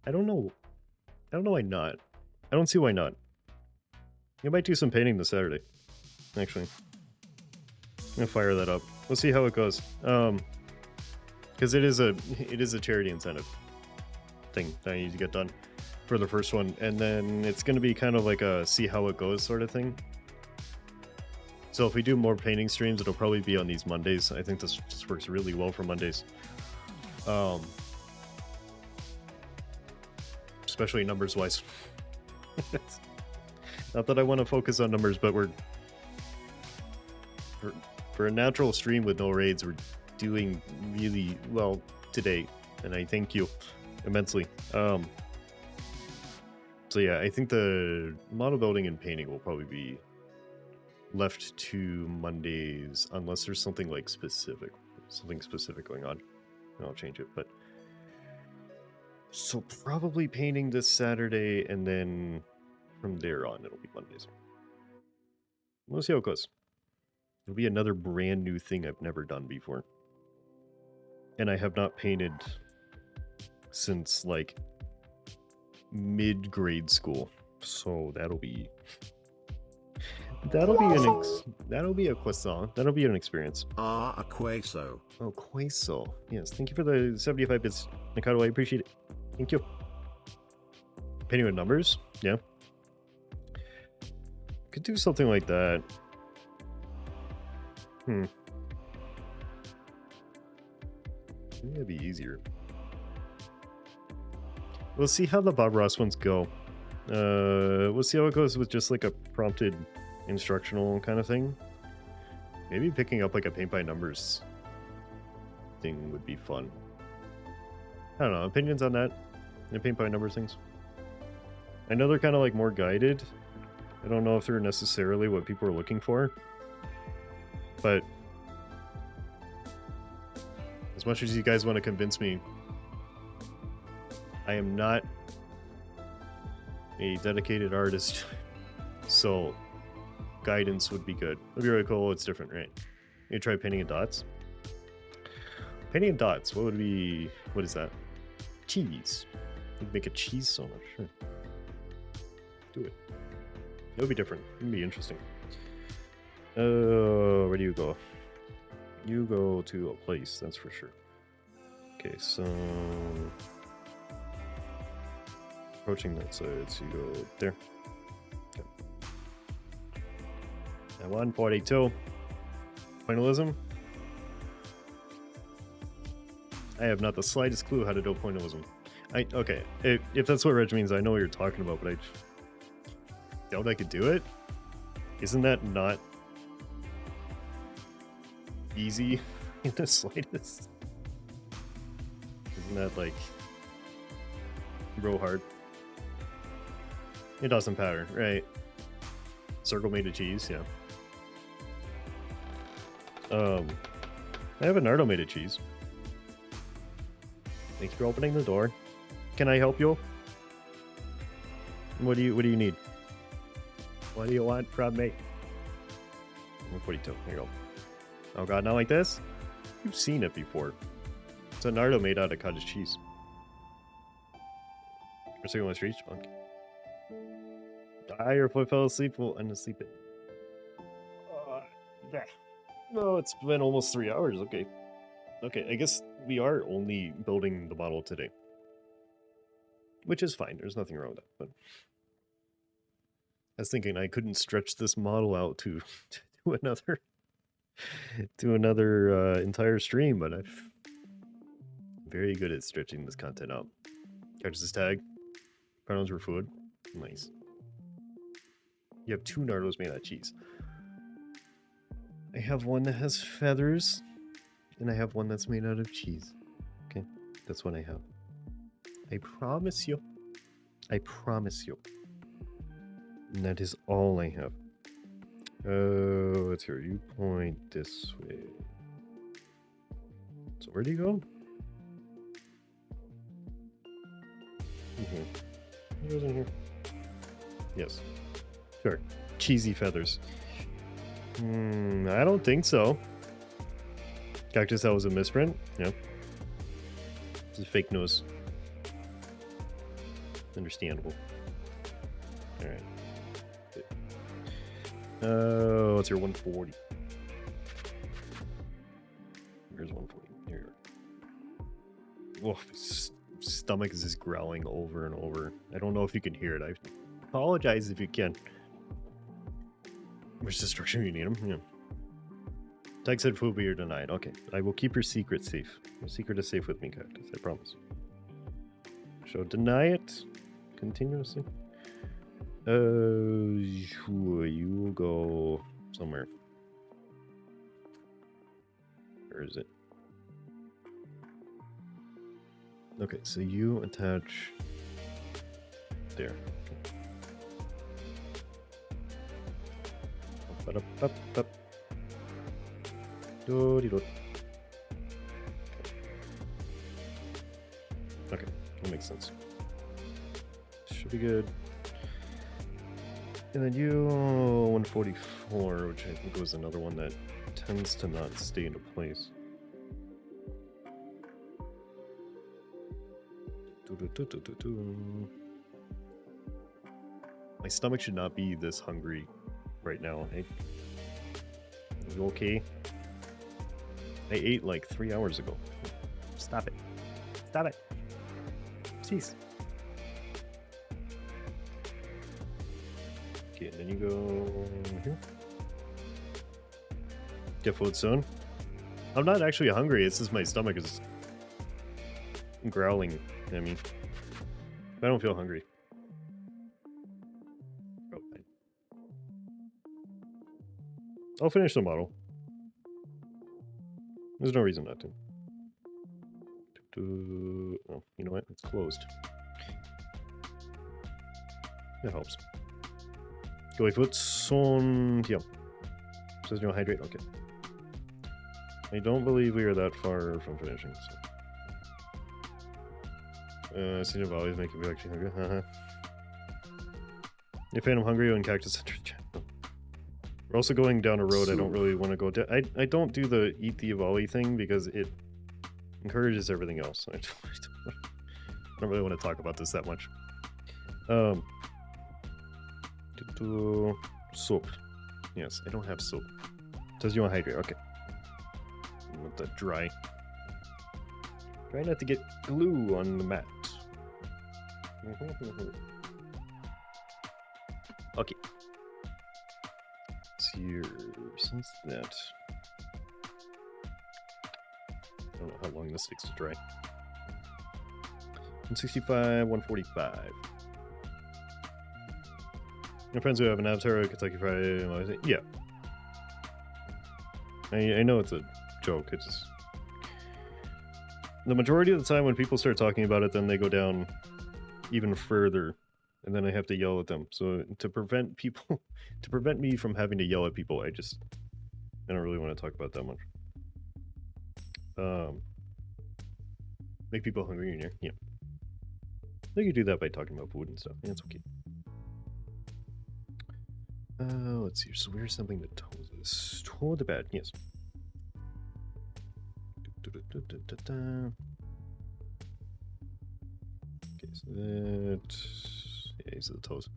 I don't know. I don't know why not. I don't see why not. You might do some painting this Saturday. Actually. I'm going to fire that up. We'll see how it goes. Because it is a charity incentive thing that I need to get done for the first one, and then it's going to be kind of like a see how it goes sort of thing. So if we do more painting streams, it'll probably be on these Mondays. I think this works really well for Mondays. Especially numbers wise. Not that I want to focus on numbers, but for a natural stream with no raids, we're doing really well today, and I thank you immensely. So yeah, I think the model building and painting will probably be left to Mondays, unless there's something like specific going on. I'll change it, but so probably painting this Saturday, and then from there on it'll be Mondays. We'll see how it goes. It'll be another brand new thing I've never done before, and I have not painted since like mid-grade school. So that'll be a croissant. That'll be an experience. A queso. Oh, queso. Yes, thank you for the 75 bits, Nikado. I appreciate it. Thank you. Painting with numbers, yeah. Could do something like that. Maybe that'd be easier. We'll see how the Bob Ross ones go. We'll see how it goes with just like a prompted instructional kind of thing. Maybe picking up like a paint by numbers thing would be fun. I don't know. Opinions on that? The paint by numbers things? I know they're kind of like more guided. I don't know if they're necessarily what people are looking for. But as much as you guys want to convince me, I am not a dedicated artist, so guidance would be good. It'd be really cool. It's different, right? You try painting in dots. Painting in dots. What would be? What is that? Cheese. You'd make a cheese so much. Sure. Do it. It would be different. It'd be interesting. Where do you go? You go to a place, that's for sure. Okay, so approaching that side, so you go there. Okay. At 142. Pointillism. I have not the slightest clue how to do pointillism. Okay, if that's what Reg means, I know what you're talking about, but I doubt I could do it. Isn't that not easy in the slightest? Isn't that like real hard? It doesn't matter, right? Circle made of cheese, yeah. I have a Nardo made of cheese. Thank you for opening the door. Can I help you? What do you need? What do you want from me? 142. Here you go. Oh god, not like this? You've seen it before. It's a Nardo made out of cottage cheese. We're still on the street, Spunk. Your foot fell asleep. Well, I'm asleep. No, it's been almost 3 hours. Okay. Okay, I guess we are only building the model today. Which is fine. There's nothing wrong with that. But I was thinking I couldn't stretch this model out to another entire stream, but I'm very good at stretching this content out. Catch this tag. Pronouns were food. Nice. You have 2 Nardos made out of cheese. I have one that has feathers, and I have one that's made out of cheese. Okay, that's what I have. I promise you. I promise you. And that is all I have. Let's hear you point this way. So where do you go? In here. He goes in here. Yes. Sure. Cheesy feathers. I don't think so. Cactus, that was a misprint. Yeah. This is fake news. Understandable. Alright. What's your 140? Here's 140. Here you are. Oh, stomach is just growling over and over. I don't know if you can hear it. I apologize if you can. Which destruction you need them? Yeah. Tag said food, but you're denied. Okay. I will keep your secret safe. Your secret is safe with me, Cactus. I promise. So deny it continuously. You will go somewhere. Where is it? Okay, so you attach there. Okay. Okay, that makes sense. Should be good. And then you 144, which I think was another one that tends to not stay into place. My stomach should not be this hungry right now. Are you okay? I ate like 3 hours ago. Stop it. Stop it. Cease. Okay, and then you go here. Get food soon. I'm not actually hungry, it's just my stomach is growling at me. I don't feel hungry. Oh, fine. I'll finish the model. There's no reason not to. Oh, you know what? It's closed. That helps. Go foot son. Yeah. Says no hydrate. Okay. I don't believe we are that far from finishing. So. Seems to always make you actually hungry. You Phantom hungry when Cactus Center. We're also going down a road I don't really want to go down. I don't do the eat the Avali thing because it encourages everything else. I don't really want to talk about this that much. Soap. Yes, I don't have soap. It says you want hydrate. Okay. I want that dry. Try not to get glue on the mat. Okay. Let's see here. Since that. I don't know how long this takes to dry. 165, 145. My friends who have an avatar, Kentucky Fried, yeah. I know it's a joke. It's just... The majority of the time when people start talking about it, then they go down even further, and then I have to yell at them. So to prevent people, to prevent me from having to yell at people, I don't really want to talk about that much. Make people hungry in here. Yeah. You can do that by talking about food and stuff. Yeah, it's okay. Let's see. So where's something to toe this? Toe the bed. Yes. Okay, so that... Yeah, these are the toes.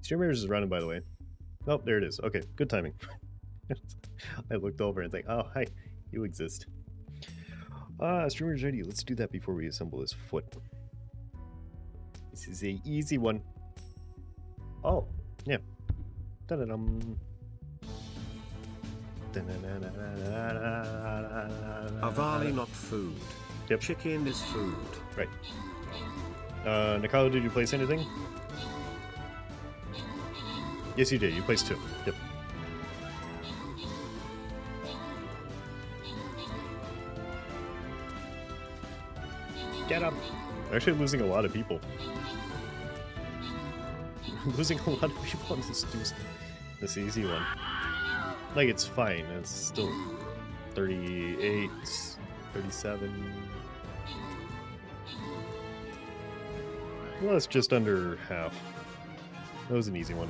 Streamers is running, by the way. Oh, there it is. Okay, good timing. I looked over and it's like, oh, hi, you exist. Streamer's ready. Let's do that before we assemble his foot. This is a easy one. Oh, yeah. Da-da-dum. Avali not food. Yep. Chicken is food. Right. Nikalo, did you place anything? Yes, you did. You placed 2. Yep. Get up! We're actually losing a lot of people. Losing a lot of people on this easy one. Like, it's fine. It's still 38, 37. Well, it's just under half. That was an easy one.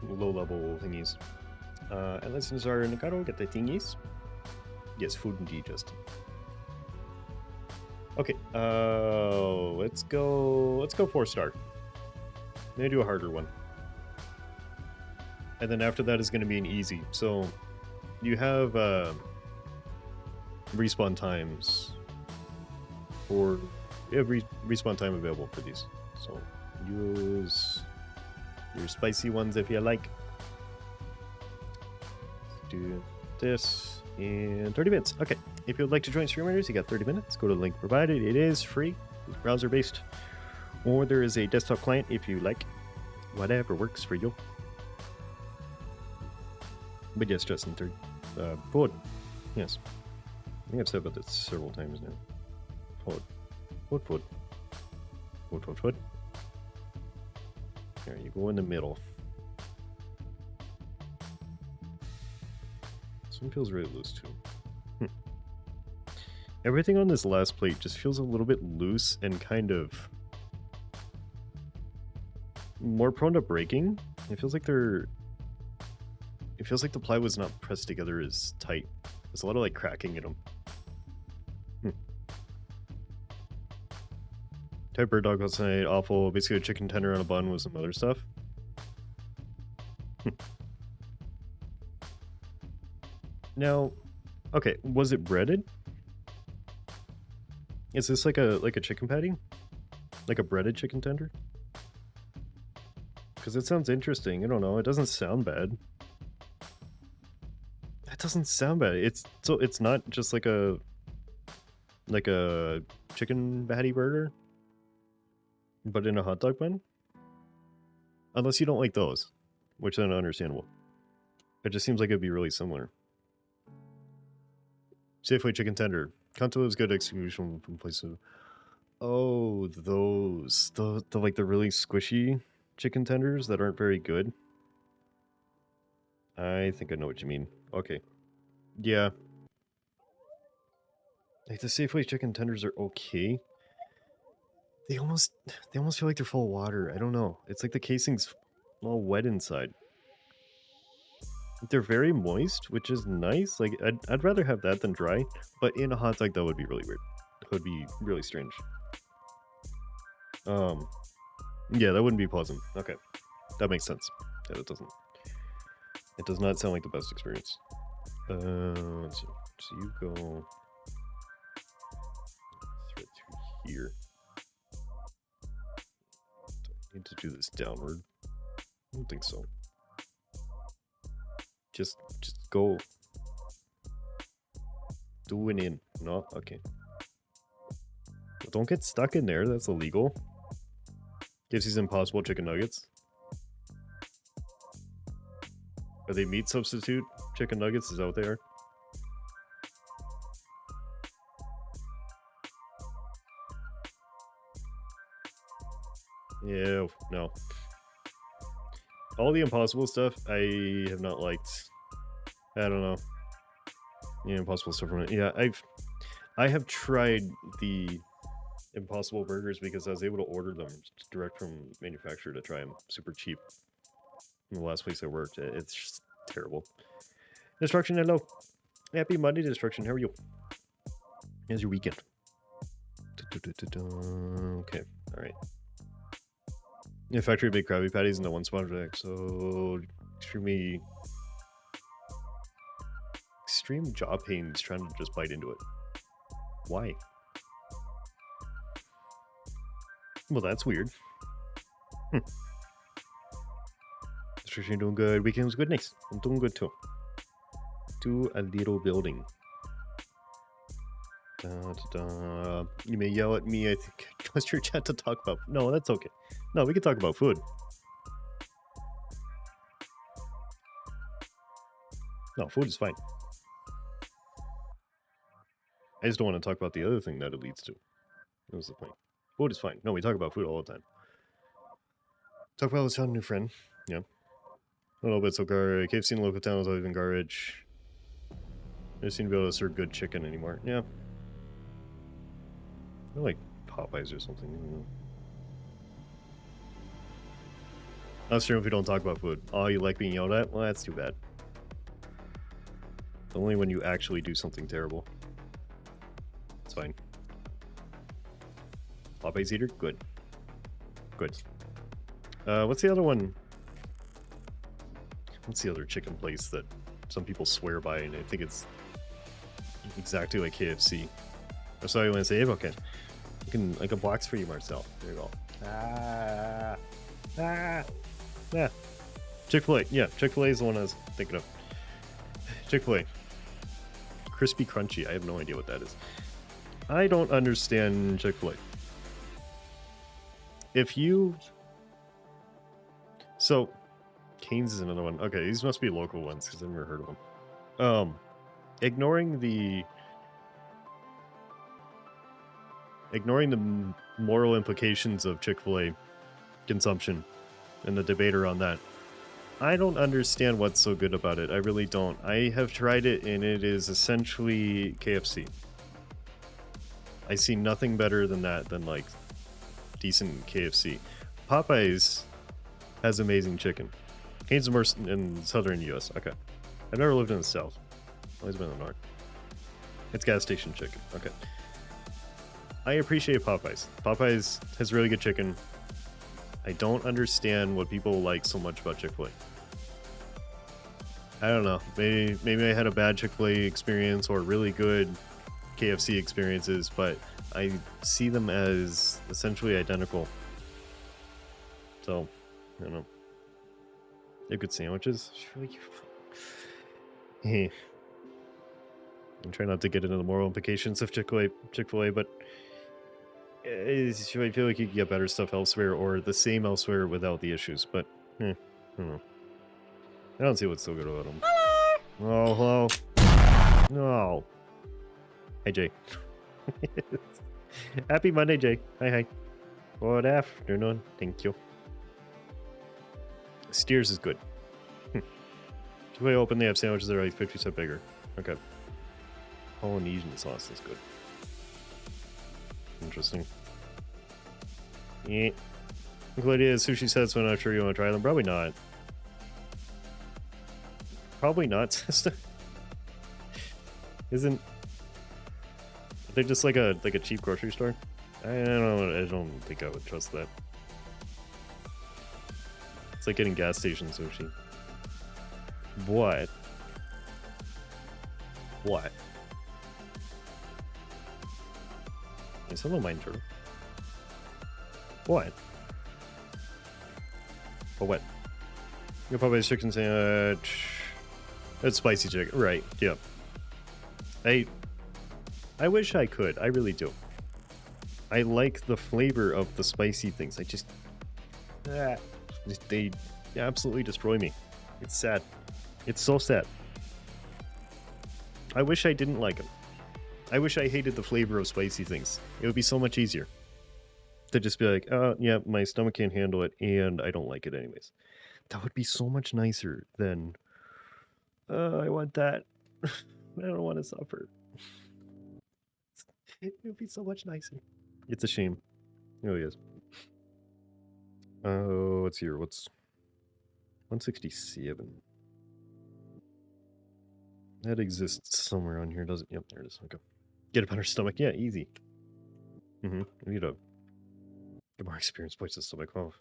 Low-level thingies. And lessons are Nagaro, get the thingies. Yes, food indeed, Justin. Okay, let's go 4-star. Maybe do a harder one. And then after that is going to be an easy. So, you have respawn times for every respawn time available for these. So, use your spicy ones if you like. Let's do this in 30 minutes. Okay. If you'd like to join Streamers, you got 30 minutes. Go to the link provided. It is free. It's browser-based. Or there is a desktop client if you like. Whatever works for you. But yes, just in 30. Vod. Yes. I think I've said about this several times now. Vod. Vod, Vod. Vod, Vod, Vod. There, you go in the middle. This one feels really loose, too. Everything on this last plate just feels a little bit loose and kind of more prone to breaking. It feels like the ply was not pressed together as tight. There's a lot of like cracking in them. Type bird dog last night, awful. Basically a chicken tender on a bun with some other stuff. Now, okay, was it breaded? Is this like a chicken patty? Like a breaded chicken tender? Because it sounds interesting. I don't know. It doesn't sound bad. That doesn't sound bad. It's not just like a chicken patty burger, but in a hot dog bun. Unless you don't like those, which then understandable. It just seems like it'd be really similar. Safeway chicken tender. Kanto is good execution from places. Oh, those. The like the really squishy chicken tenders that aren't very good. I think I know what you mean. Okay. Yeah. Like the Safeway chicken tenders are okay. They almost feel like they're full of water. I don't know. It's like the casing's all wet inside. They're very moist, which is nice. Like I'd rather have that than dry, but in a hot dog that would be really weird. It would be really strange. Yeah, that wouldn't be pleasant. Okay. That makes sense. Yeah, it does not sound like the best experience. Let's see. So you go thread through here. Do I need to do this downward? I don't think so. Just go. Do an in. No? Okay. But don't get stuck in there. That's illegal. Gives these impossible chicken nuggets. Are they meat substitute chicken nuggets? Is that what they are? Yeah, no. All the impossible stuff I have not liked. I don't know. Yeah, impossible stuff from it. Yeah, I have tried the impossible burgers because I was able to order them direct from manufacturer to try them super cheap. In the last place I worked, it's just terrible. Destruction, hello. Happy Monday, Destruction. How are you? How's your weekend? Okay, all right. Yeah, factory baked Krabby Patties into one sponge bag. So extreme jaw pains trying to just bite into it. Why? Well, that's weird. Destruction doing good. Weekend was good. Nice. I'm doing good too. Do a little building. You may yell at me, I think. Trust your chat to talk about. No, that's okay. No, we can talk about food. No, food is fine. I just don't want to talk about the other thing that it leads to. That was the point. Food is fine. No, we talk about food all the time. Talk about what's on new friend. Yeah. A little bit so garbage. KFC in the local town is always been garbage. They don't seem to be able to serve good chicken anymore. Yeah. I like Popeyes or something. I don't know. I'll stream if we don't talk about food. Oh, you like being yelled at? Well, that's too bad. Only when you actually do something terrible. It's fine. Popeyes eater? Good. Good. What's the other one? What's the other chicken place that some people swear by, and I think it's exactly like KFC. I saw you want to say, okay. I can box for you, Marcel. There you go. Yeah. Chick-fil-A. Yeah, Chick-fil-A is the one I was thinking of. Chick-fil-A. Crispy Crunchy. I have no idea what that is. I don't understand Chick-fil-A. So, Cane's is another one. Okay, these must be local ones because I've never heard of them. Ignoring the moral implications of Chick-fil-A consumption and the debate around that, I don't understand what's so good about it. I really don't. I have tried it and it is essentially KFC. I see nothing better than that, than like decent KFC. Popeyes has amazing chicken. Cane's more in southern US. Okay. I've never lived in the south. Always been in the north. It's gas station chicken. Okay. I appreciate Popeyes. Popeyes has really good chicken. I don't understand what people like so much about Chick-fil-A. I don't know. Maybe I had a bad Chick-fil-A experience or really good KFC experiences, but I see them as essentially identical. So, I don't know. They have good sandwiches. I'm trying not to get into the moral implications of Chick-fil-A, but I feel like you can get better stuff elsewhere or the same elsewhere without the issues, but I don't know. I don't see what's so good about them. Oh, hello. No. Hey, Jay. Happy Monday, Jay. Hi. Good afternoon. Thank you. Steers is good. If they open, they have sandwiches that are like 50% bigger. Okay. Polynesian sauce is good. Interesting. Yeah. Gladiator sushi sets, but I'm not sure you want to try them. Probably not. Probably not, sister. Isn't they're just like a cheap grocery store? I don't think I would trust that. It's like getting gas station sushi. What? It's a little mind turtle. What? For what? Your Popeye's chicken sandwich. It's spicy chicken. Right, yeah. I wish I could. I really do. I like the flavor of the spicy things. I just... they absolutely destroy me. It's sad. It's so sad. I wish I didn't like them. I wish I hated the flavor of spicy things. It would be so much easier to just be like, oh, yeah, my stomach can't handle it, and I don't like it anyways. That would be so much nicer than, I want that. I don't want to suffer. It would be so much nicer. It's a shame. It really is. What's here? What's 167? That exists somewhere on here, doesn't it? Yep, there it is. Okay. Get a better stomach. Yeah, easy. We need to get more experience points to stomach. Oh.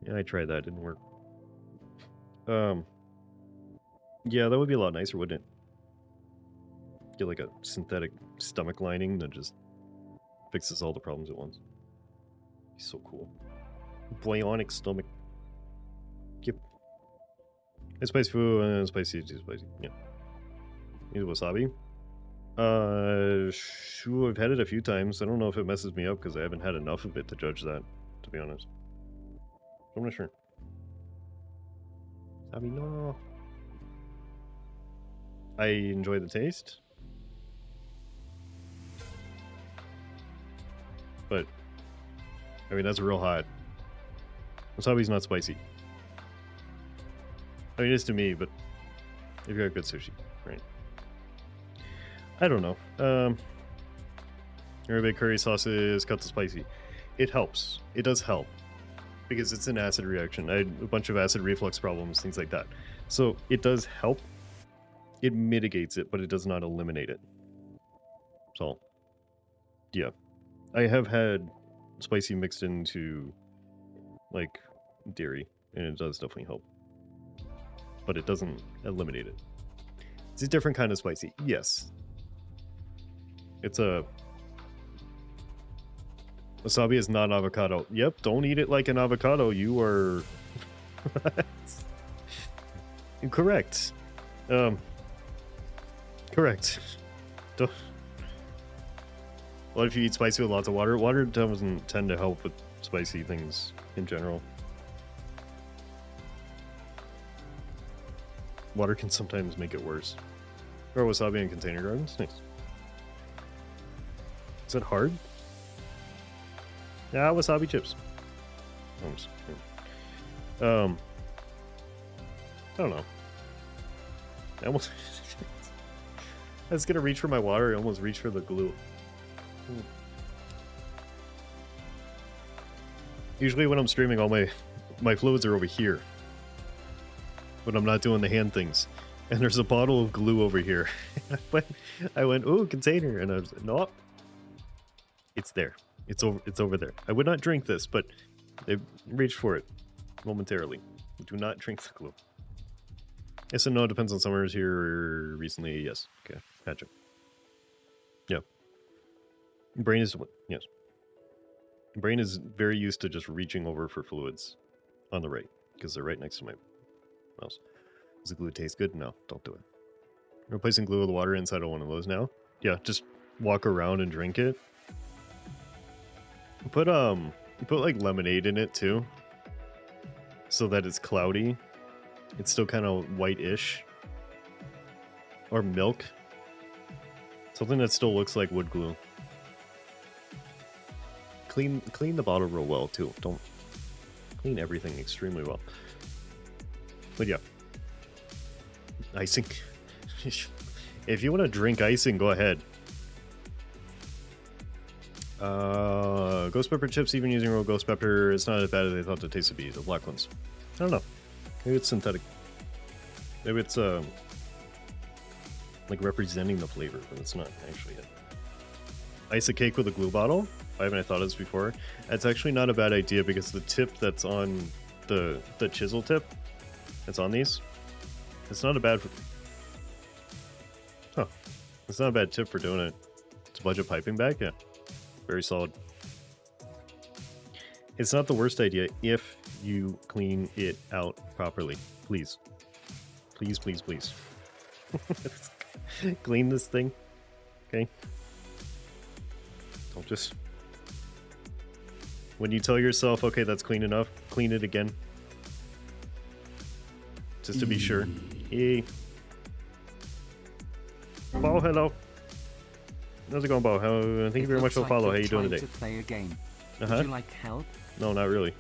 Yeah, I tried that. Didn't work. Yeah, that would be a lot nicer, wouldn't it? Get like a synthetic stomach lining that just fixes all the problems at once. Be so cool. Bionic stomach. Yep. It's spicy food, spicy, too spicy. Yeah. Need wasabi. Sure, I've had it a few times. I don't know if it messes me up because I haven't had enough of it to judge that, to be honest. I'm not sure. Wasabi, no. I enjoy the taste. But, I mean, that's real hot. Wasabi's not spicy. I mean, it is to me, but if you have good sushi, right? I don't know. Every big curry sauce is cut to spicy. It helps. It does help. Because it's an acid reaction. I had a bunch of acid reflux problems, things like that. So, it does help. It mitigates it, but it does not eliminate it. So, yeah. I have had spicy mixed into, like, dairy, and it does definitely help. But it doesn't eliminate it. It's a different kind of spicy. Yes. It's a... Wasabi is not avocado. Yep, don't eat it like an avocado. You are... Incorrect. Correct. Don't... What if you eat spicy with lots of water? Water doesn't tend to help with spicy things in general. Water can sometimes make it worse. Or wasabi in container gardens. Nice. Is it hard? Yeah, wasabi chips. I don't know. I almost... I was gonna reach for my water, I almost reached for the glue. Usually when I'm streaming, all my fluids are over here. When I'm not doing the hand things. And there's a bottle of glue over here. I went, ooh, container. And I was like, nope. It's there. It's over there. I would not drink this, but I reached for it momentarily. Do not drink the glue. Yes and no, depends on summers here recently. Yes. Okay. Gotcha. Yeah. Brain is, yes. Brain is very used to just reaching over for fluids on the right because they're right next to my mouse. Does the glue taste good? No, don't do it. Replacing glue with water inside of one of those now. Yeah, just walk around and drink it. Put like lemonade in it too, so that it's cloudy. It's still kind of white-ish. Or milk. Something that still looks like wood glue. Clean the bottle real well too. Don't clean everything extremely well. But yeah. Icing. If you want to drink icing, go ahead. Ghost pepper chips, even using real ghost pepper, it's not as bad as they thought the taste would be. The black ones. I don't know. Maybe it's synthetic. Maybe it's like representing the flavor, but it's not actually it. Ice a cake with a glue bottle? Why haven't I thought of this before? It's actually not a bad idea because the tip that's on the chisel tip that's on these, it's not a bad it's not a bad tip for doing it. It's a budget piping bag, yeah. Very solid. It's not the worst idea if you clean it out properly. Please. Please, please, please. Clean this thing. Okay? Don't just... When you tell yourself, okay, that's clean enough, clean it again. Just to be sure. Hey. Bo, hello. How's it going, Bo? Thank you very much for the follow. How you doing today? To play a game. Would you like help? No, not really.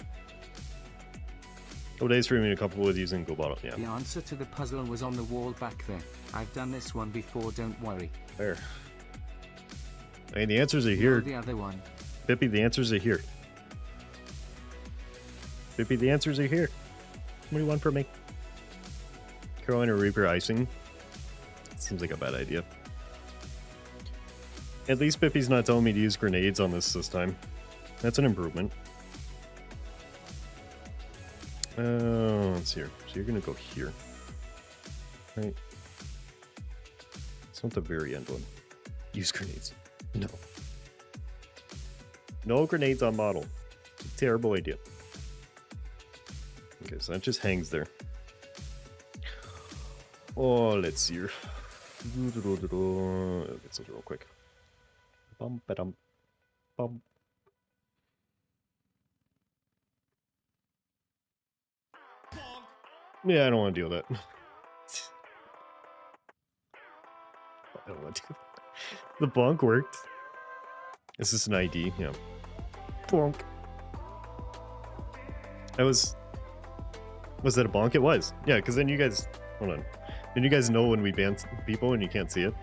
Oh, days streaming a couple with using Go Bottle. Yeah. The answer to the puzzle was on the wall back there. I've done this one before, don't worry. There. I mean, the answers are here. The other one. Bippy, the answers are here. Bippy, the answers are here. What do you want from me? Carolina Reaper icing. Seems like a bad idea. At least Bippy's not telling me to use grenades on this time. That's an improvement. Let's see here. So you're gonna go here. Right. It's not the very end one. Use grenades. No. No grenades on model. It's a terrible idea. Okay, so that just hangs there. Oh, let's see here. Get something real quick. Bum, ba-dum, bum. Yeah, I don't want to deal with that. I don't want to. The bonk worked. Is this an ID? Yeah. Bonk. Was that a bonk? It was. Yeah, because then you guys... Hold on. Then you guys know when we ban people and you can't see it.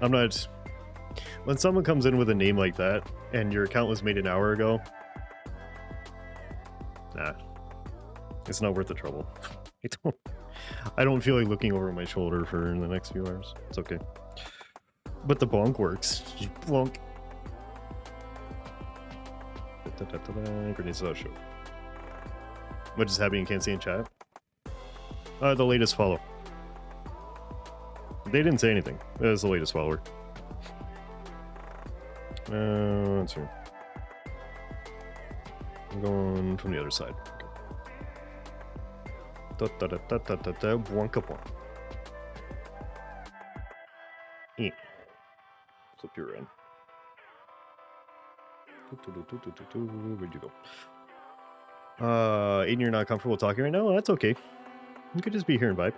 I'm not... When someone comes in with a name like that, and your account was made an hour ago... Nah. It's not worth the trouble. I don't feel like looking over my shoulder for the next few hours. It's okay. But the bonk works. Bonk. Grenades without show. What is happening? You can't see in chat? The latest follow. They didn't say anything. That was the latest follower. Let's see. I'm going from the other side. Flip your in. Where'd you go? Aiden, you're not comfortable talking right now? That's okay. You could just be here and vibe.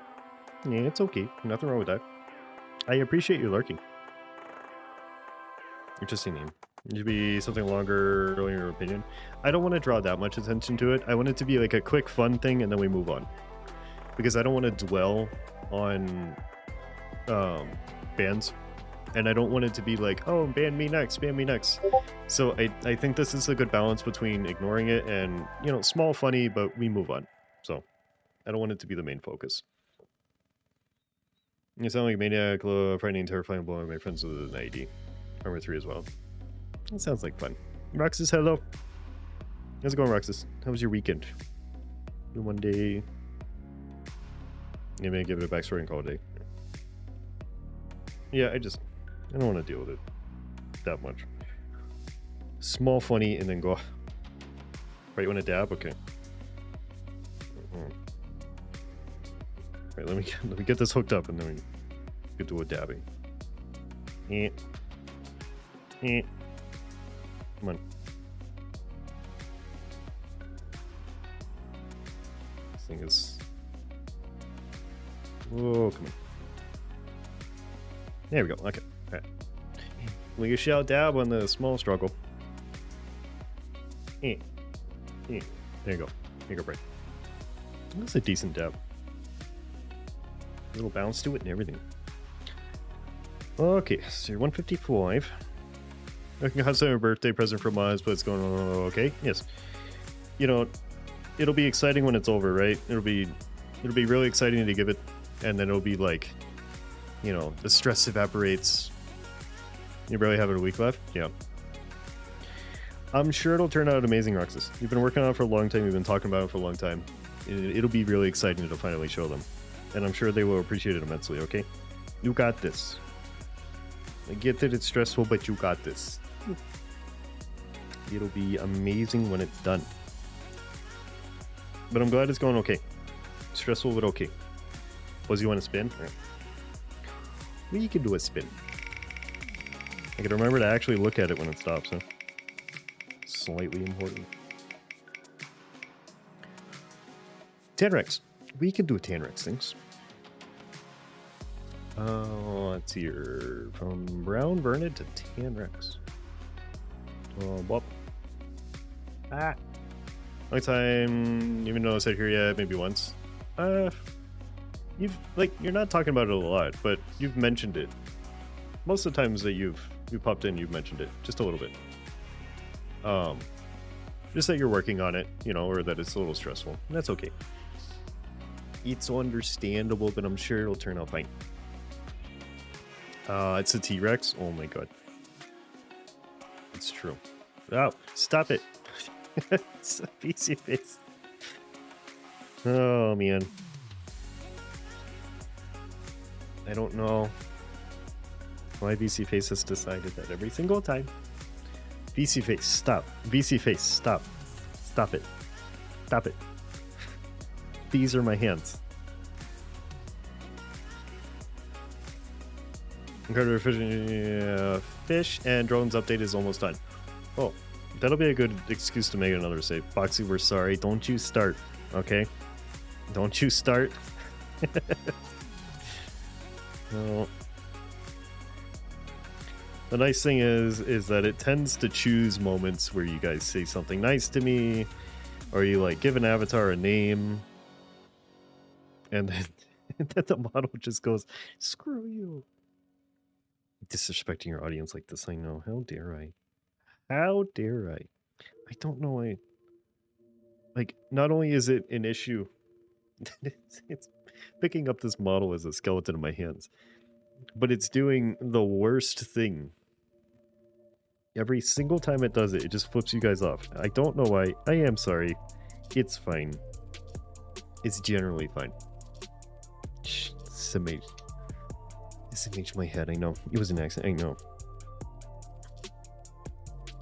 Yeah, it's okay. Nothing wrong with that. I appreciate you lurking. Interesting name. It should be something longer, in your opinion. I don't want to draw that much attention to it. I want it to be like a quick fun thing and then we move on. Because I don't want to dwell on bans. And I don't want it to be like, oh, ban me next, ban me next. So I think this is a good balance between ignoring it and, you know, small funny, but we move on. So I don't want it to be the main focus. You sound like a maniac, frightening, terrifying, blowing my friends with an ID. Armor 3 as well. That sounds like fun. Roxas, hello. How's it going, Roxas? How was your weekend? One day. Maybe give it a backstory and call it a day. Yeah, I don't want to deal with it that much. Small, funny, and then go. Right, you want to dab? Okay. Right, let me get this hooked up, and then we can do a dabbing. Come on. This thing is. Whoa, come on. There we go. Okay. All right. We shall dab on the small struggle. There you go. There you go, Brett. That's a decent dab. A little bounce to it and everything. Okay, so you're 155. I can have a birthday present from us, but it's going on okay. Yes. You know, it'll be exciting when it's over, right? It'll be really exciting to give it, and then it'll be like, you know, the stress evaporates. You barely have it a week left? Yeah. I'm sure it'll turn out amazing, Roxas. You've been working on it for a long time. You've been talking about it for a long time. It'll be really exciting to finally show them. And I'm sure they will appreciate it immensely, okay? You got this. I get that it's stressful, but you got this. It'll be amazing when it's done. But I'm glad it's going okay. Stressful, but okay. Was you want to spin? Right. We can do a spin. I can remember to actually look at it when it stops, huh? Slightly important. Tanrex. We can do a Tanrex things. Let's see here. From Brown Vernon to Tanrex. Bop. Ah. Long time. Even though I said here yet, maybe once. You've you're not talking about it a lot, but you've mentioned it. Most of the times that you popped in, you've mentioned it just a little bit. Just that you're working on it, you know, or that it's a little stressful. And that's okay. It's understandable, but I'm sure it'll turn out fine. It's a T-Rex. Oh my god. It's true. Oh, stop it. It's a PC face. Oh man. I don't know why VC Face has decided that every single time. VC Face, stop. VC Face, stop. Stop it. Stop it. These are my hands. Carter fish and drones update is almost done. Oh, that'll be a good excuse to make another save. Foxy, we're sorry. Don't you start, okay? Don't you start. No. The nice thing is that it tends to choose moments where you guys say something nice to me, or you like give an avatar a name, and then the model just goes, "Screw you." Disrespecting your audience like this, I know. How dare I? How dare I? I don't know why. Like, not only is it an issue, it's picking up this model as a skeleton in my hands, but it's doing the worst thing. Every single time it does it, it just flips you guys off. I don't know why. I am sorry. It's fine. It's generally fine. Shh, this image my head. I know. It was an accident. I know.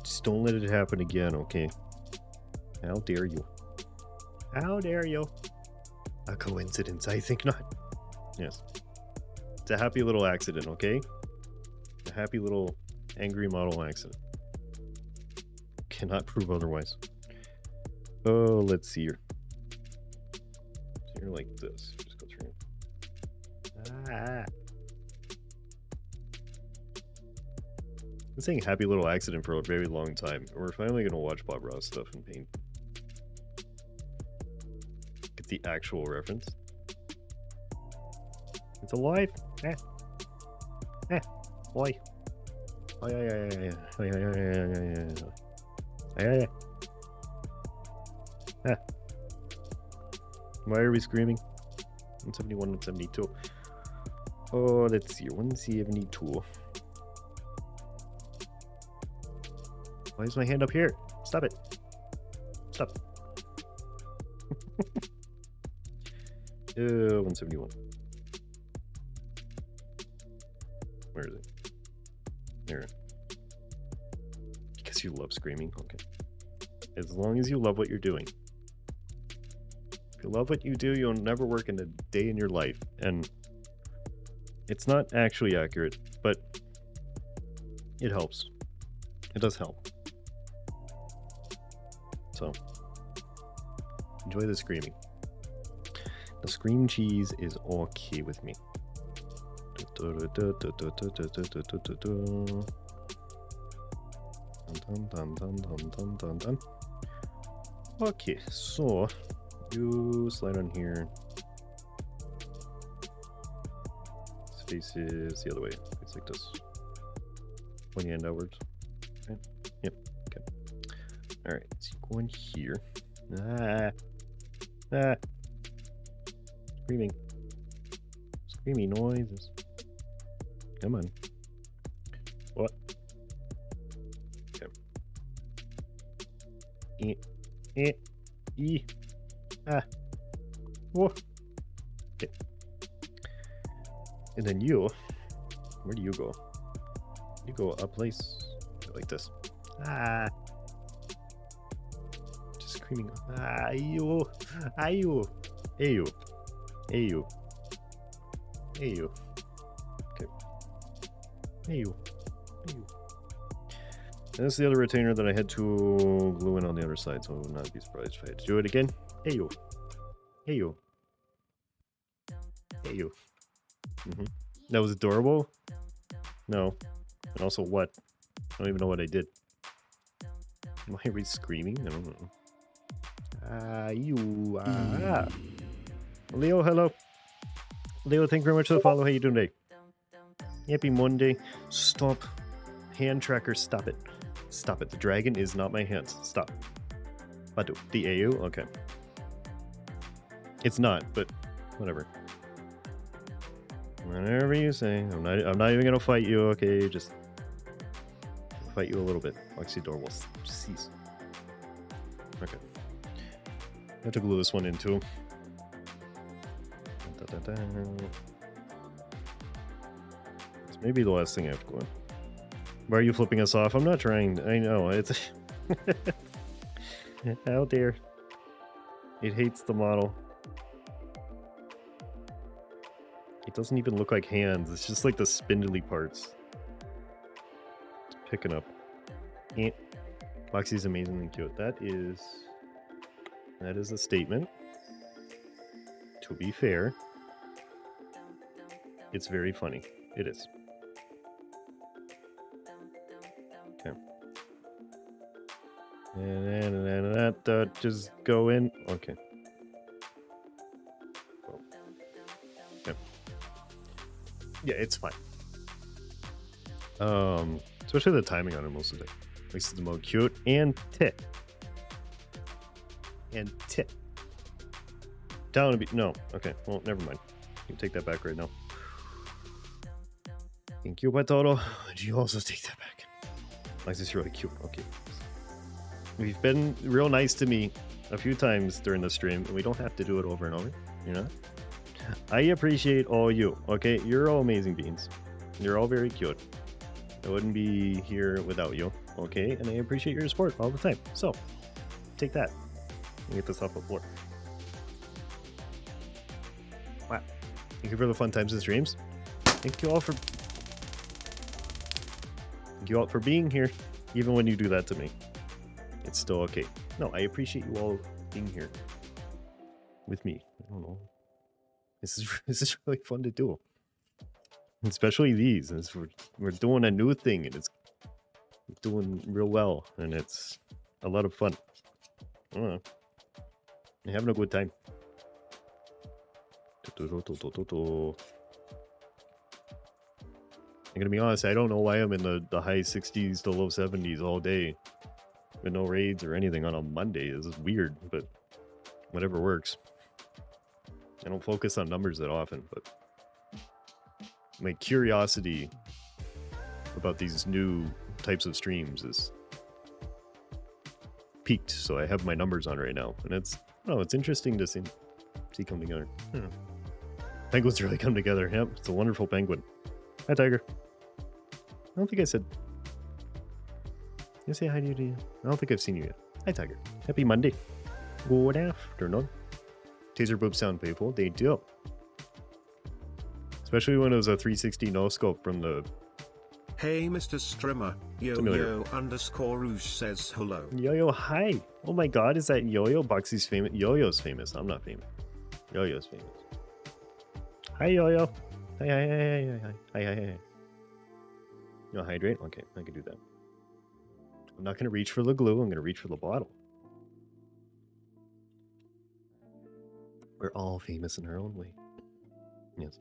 Just don't let it happen again, okay? How dare you? How dare you? A coincidence? I think not. Yes. It's a happy little accident, okay? A happy little angry model accident. Cannot prove otherwise. Oh, let's see here. So you're like this. Just go through. Ah. I'm saying happy little accident for a very long time. We're finally going to watch Bob Ross stuff in paint. Get the actual reference. It's alive. Why? Why are we screaming? 171, 172. Oh, let's see. 172. Why is my hand up here? Stop it. Stop. 171. Where is it? There. Because you love screaming? Okay. As long as you love what you're doing. If you love what you do, you'll never work in a day in your life. And it's not actually accurate, but it helps. It does help. So, enjoy the screaming. The scream cheese is okay with me. Okay, so you slide on here. This faces the other way. It's like this. Pointy end outwards. Okay. Yep. Okay. Alright, so you go in here. Screaming. Screamy noises. Come on. What? Okay. Whoa. Okay. And then you, where do you go? You go a place like this. Just screaming. You. You. Hey you. Hey you. Hey you. Okay. Hey you. Hey you. And this is the other retainer that I had to glue in on the other side, so I would not be surprised if I had to do it again. Hey you. Hey you. Hey you. That was adorable? No. And also what? I don't even know what I did. Why are we screaming? I don't know. You. Leo, hello. Leo, thank you very much for the follow. How you doing today? Happy Monday. Stop. Hand tracker, stop it. Stop it. The dragon is not my hands. Stop. Badu. The AU? Okay. It's not, but whatever. Whatever you say. I'm not even gonna fight you, okay? Just fight you a little bit. Oxydor will cease. Okay. I have to glue this one in too. This may be the last thing I have to glue in. Why are you flipping us off? I'm not trying. I know. It's out there. It hates the model. It doesn't even look like hands. It's just like the spindly parts. It's picking up. Foxy's amazingly cute. That is a statement. To be fair, it's very funny. It is. Okay. And that just go in. Okay. Okay. Yeah, it's fine. Especially the timing on it most of the day. Makes it more cute and tit. And tit. Down a bit. No. Okay. Well, never mind. You can take that back right now. Thank you, Patoro. And you also take that back. Like, this is really cute. Okay. You've been real nice to me a few times during the stream, and we don't have to do it over and over. You know? I appreciate all you. Okay? You're all amazing beings. You're all very cute. I wouldn't be here without you. Okay? And I appreciate your support all the time. So, take that. And get this off the floor. Wow. Thank you for the fun times and streams. Thank you all for being here, even when you do that to me. It's still okay. No, I appreciate you all being here with me. I don't know. This is really fun to do. Especially these. We're doing a new thing, and it's doing real well, and it's a lot of fun. I don't know. I'm having a good time. I'm gonna be honest, I don't know why I'm in the high 60s to low 70s all day with no raids or anything on a Monday. This is weird, but whatever works. I don't focus on numbers that often, but my curiosity about these new types of streams is peaked, so I have my numbers on right now, and it's interesting to see come together. Penguins really come together. Yep, it's a wonderful penguin. Hi, Tiger. I don't think I said. Did I say hi to you? I don't think I've seen you yet. Hi, Tiger. Happy Monday. Good afternoon. Taser boobs sound painful. They do. Especially when it was a 360 no scope from the. Hey, Mr. Strimmer. Yo-yo underscore rouge says hello. Yo-yo, hi. Oh my god, is that Yo-yo? Boxy's famous. Yo-yo's famous. I'm not famous. Yo-yo's famous. Hi, Yo-yo. Hi. You want to hydrate? Okay, I can do that. I'm not going to reach for the glue. I'm going to reach for the bottle. We're all famous in our own way. Yes.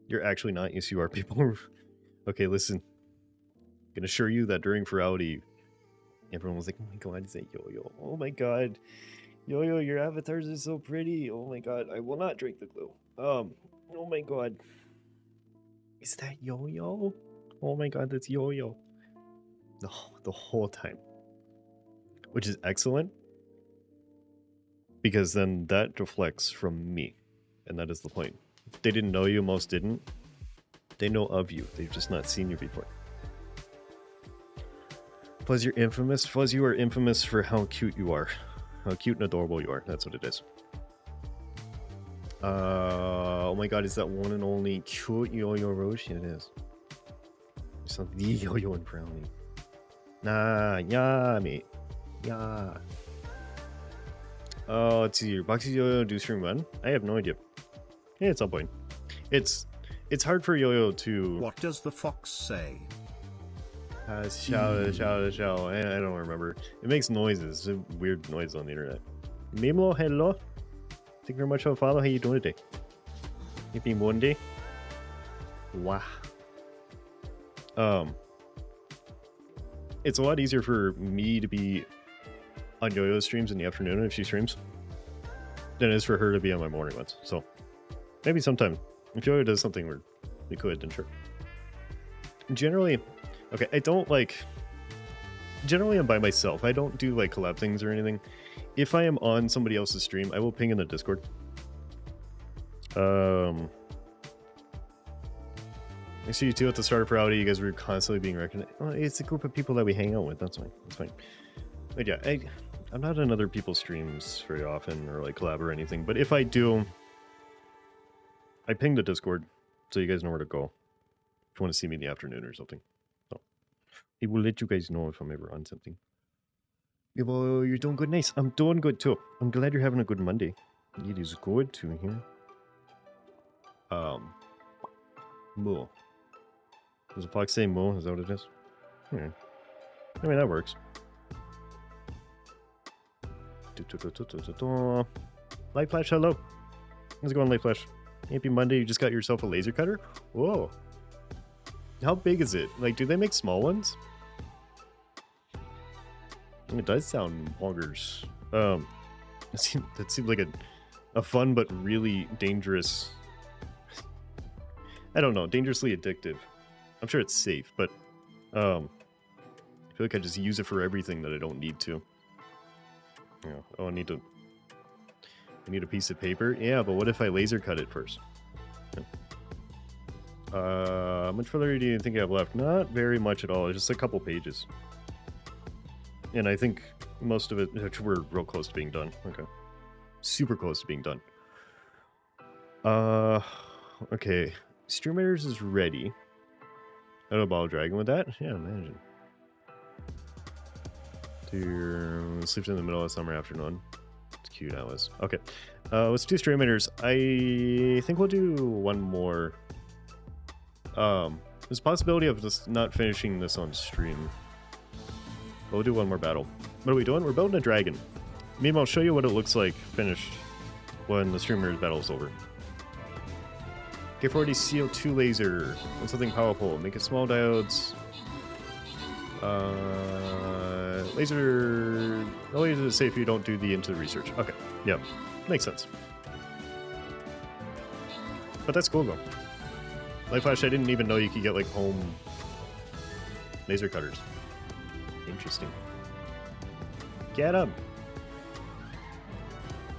You're actually not. Yes, you are, people. Okay, listen. I can assure you that during Ferality, everyone was like, oh my god, is that Yo-Yo? Oh my god. Yo-Yo, your avatars are so pretty. Oh my god, I will not drink the glue. Oh my god. Is that Yo-Yo? Oh my god, that's Yo-Yo. The whole time. Which is excellent. Because then that deflects from me. And that is the point. They didn't know you, most didn't. They know of you. They've just not seen you before. Fuzz, you're infamous. Fuzz, you are infamous for how cute you are. How cute and adorable you are. That's what it is. Oh my god, is that one and only cute Yo-Yo Roche? Yeah, it is. It's not the Yo-Yo in Brownie. Nah, yeah, mate. Yeah. Oh, let's see here. Boxy Yo-Yo do stream when? I have no idea. Yeah, at some point. It's hard for Yo-Yo to... What does the fox say? Shout. I don't remember. It makes noises. It's a weird noise on the internet. Mimo, hello. Thank you very much for the follow. How you doing today? Happy Monday. Wow. It's a lot easier for me to be on Yo-Yo's streams in the afternoon if she streams than it is for her to be on my morning ones. So maybe sometime if Yo-Yo does something weird, we could, then sure. Generally, okay, I don't like... Generally, I'm by myself. I don't do, like, collab things or anything. If I am on somebody else's stream, I will ping in the Discord. I see you two at the start of Ferality. You guys were constantly being recognized. Well, it's a group of people that we hang out with. That's fine. That's fine. But yeah, I'm not on other people's streams very often or, like, collab or anything. But if I do, I ping the Discord so you guys know where to go. If you want to see me in the afternoon or something. So, it will let you guys know if I'm ever on something. Yeah, well, you're doing good. Nice. I'm doing good too. I'm glad you're having a good Monday. It is good to hear. Moo. Does a fox say moo? Is that what it is? Yeah. I mean, that works. Light Flash, hello. How's it going, Light Flash? Happy Monday. You just got yourself a laser cutter? Whoa. How big is it? Like, do they make small ones? It does sound bonkers. That seems like a fun but really dangerous... I don't know, dangerously addictive. I'm sure it's safe, but I feel like I just use it for everything that I don't need to. Yeah. Oh, I need a piece of paper? Yeah, but what if I laser cut it first? Yeah. How much further do you think I have left? Not very much at all. Just a couple pages. And I think most of it, we're real close to being done. Okay. Super close to being done. Okay. Streamers is ready. I don't know about Dragon with that. Yeah, imagine. Sleeps in the middle of summer afternoon. It's cute, Alice. Okay. Let's do streamers. I think we'll do one more. There's a possibility of just not finishing this on stream. We'll do one more battle. What are we doing? We're building a dragon. Maybe I'll show you what it looks like finished when the streamer's battle is over. K40 CO2 laser. And something powerful. Make it small diodes. Laser... The laser is safe if you don't do the into the research. Okay. Yep. Makes sense. But that's cool though. Light Flash, I didn't even know you could get like home laser cutters. Interesting. Get him!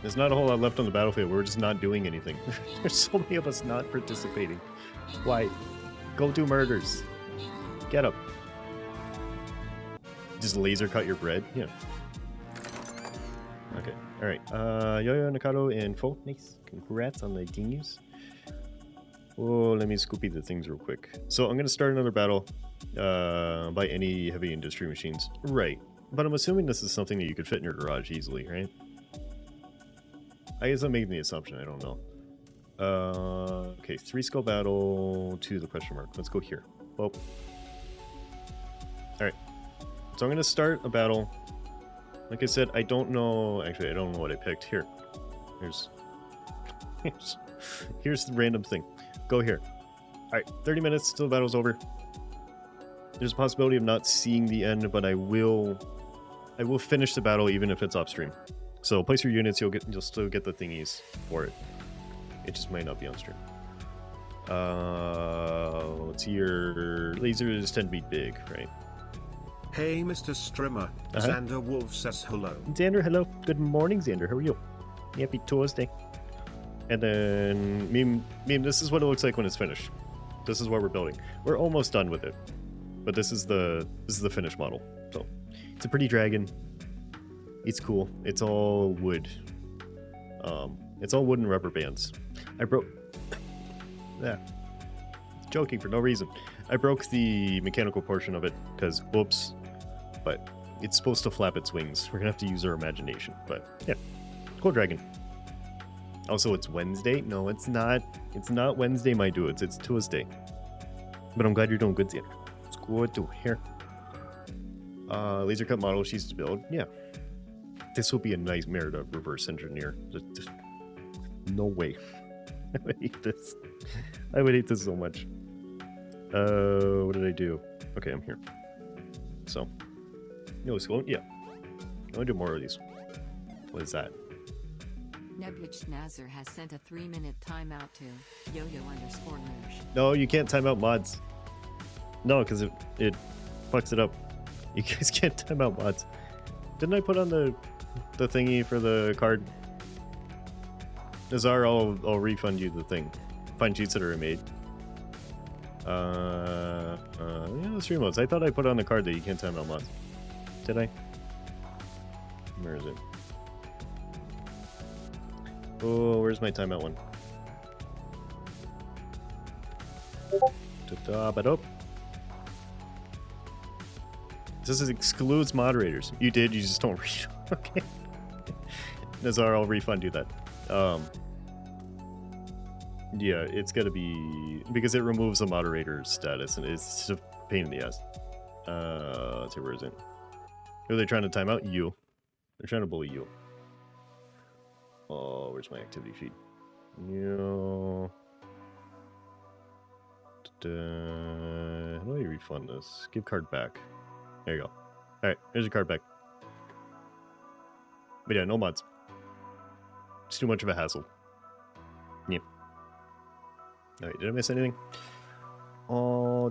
There's not a whole lot left on the battlefield. We're just not doing anything. There's so many of us not participating. Why? Go do murders. Get him. Just laser cut your bread? Yeah. Okay. Alright. Yo-Yo, Nakado, and Fo. Nice. Congrats on the dingus. Oh, let me scoopy the things real quick. So I'm going to start another battle by any heavy industry machines. Right. But I'm assuming this is something that you could fit in your garage easily, right? I guess I'm making the assumption. I don't know. Okay, 3 skull battle to the question mark. Let's go here. Oh. Alright. So I'm going to start a battle. Like I said, I don't know... Actually, I don't know what I picked. Here. Here's the random thing. Go here. Alright, 30 minutes till the battle's over. There's a possibility of not seeing the end, but I will finish the battle even if it's off stream. So place your units, you'll still get the thingies for it. It just might not be on stream. Let's see, your lasers tend to be big, right? Hey, Mr. Strimmer. Xander Wolf says hello. Xander, hello. Good morning, Xander. How are you? Happy Tuesday. And then, meme, this is what it looks like when it's finished. This is what we're building. We're almost done with it, but this is the finished model. So it's a pretty dragon. It's cool. It's all wood. It's all wood and rubber bands. I broke. Yeah. Joking for no reason. I broke the mechanical portion of it because whoops. But it's supposed to flap its wings. We're gonna have to use our imagination. But yeah, cool dragon. Also, it's Wednesday. No, it's not. It's not Wednesday, my dudes. It's Tuesday. But I'm glad you're doing good, Xander. It's good to hear. Laser cut model she's to build. Yeah. This will be a nightmare to reverse engineer. Just no way. I would hate this. I would hate this so much. What did I do? Okay, I'm here. So, no, so yeah. I want to do more of these. What is that? Nebuch Nazar has sent a 3-minute timeout to yo-yo_rouge. No, you can't time out mods. No, because it fucks it up. You guys can't time out mods. Didn't I put on the thingy for the card? Nazar, I'll refund you the thing. Find cheats that are made. Yeah, the stream modes. I thought I put on the card that you can't time out mods. Did I? Where is it? Oh, where's my timeout one? This excludes moderators. You did, you just don't read. Okay. Nazar, I'll refund you that. Yeah, it's gotta be because it removes the moderator status and it's a pain in the ass. Let's see, where is it? Who are they trying to time out? You. They're trying to bully you. Oh, where's my activity feed? You. How do I refund this? Give card back. There you go. Alright, here's your card back. But yeah, no mods. It's too much of a hassle. Yeah. Alright, did I miss anything? Oh,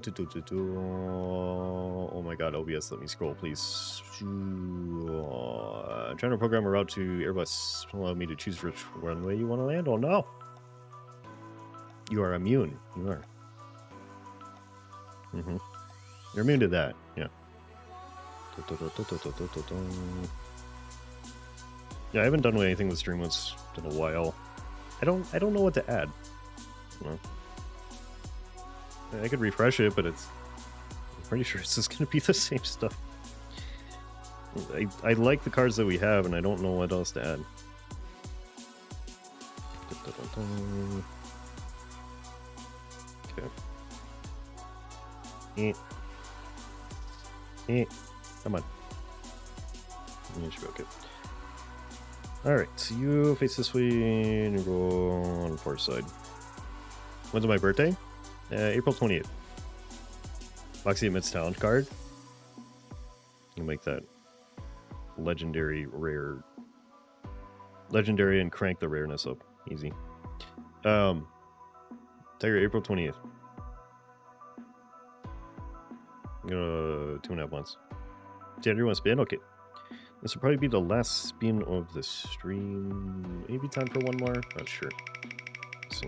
oh my god, OBS, let me scroll, please. I'm trying to program a route to Airbus. Allow me to choose which runway you want to land. Oh no! You are immune. You are. You're immune to that, yeah. Yeah, I haven't done anything with streamloots in a while. I don't know what to add. No. I could refresh it, but I'm pretty sure it's just gonna be the same stuff. I like the cards that we have, and I don't know what else to add. Okay. Come on. You should be okay. Alright, so you face this way and you go on the far side. When's my birthday? April 28th. Moxie admits talent card. You make that legendary rare. Legendary and crank the rareness up. Easy. Tiger, April 20th. I'm gonna 2.5 months. Xander, you want to spin? Okay. This will probably be the last spin of the stream. Maybe time for one more? Not sure. Let's see.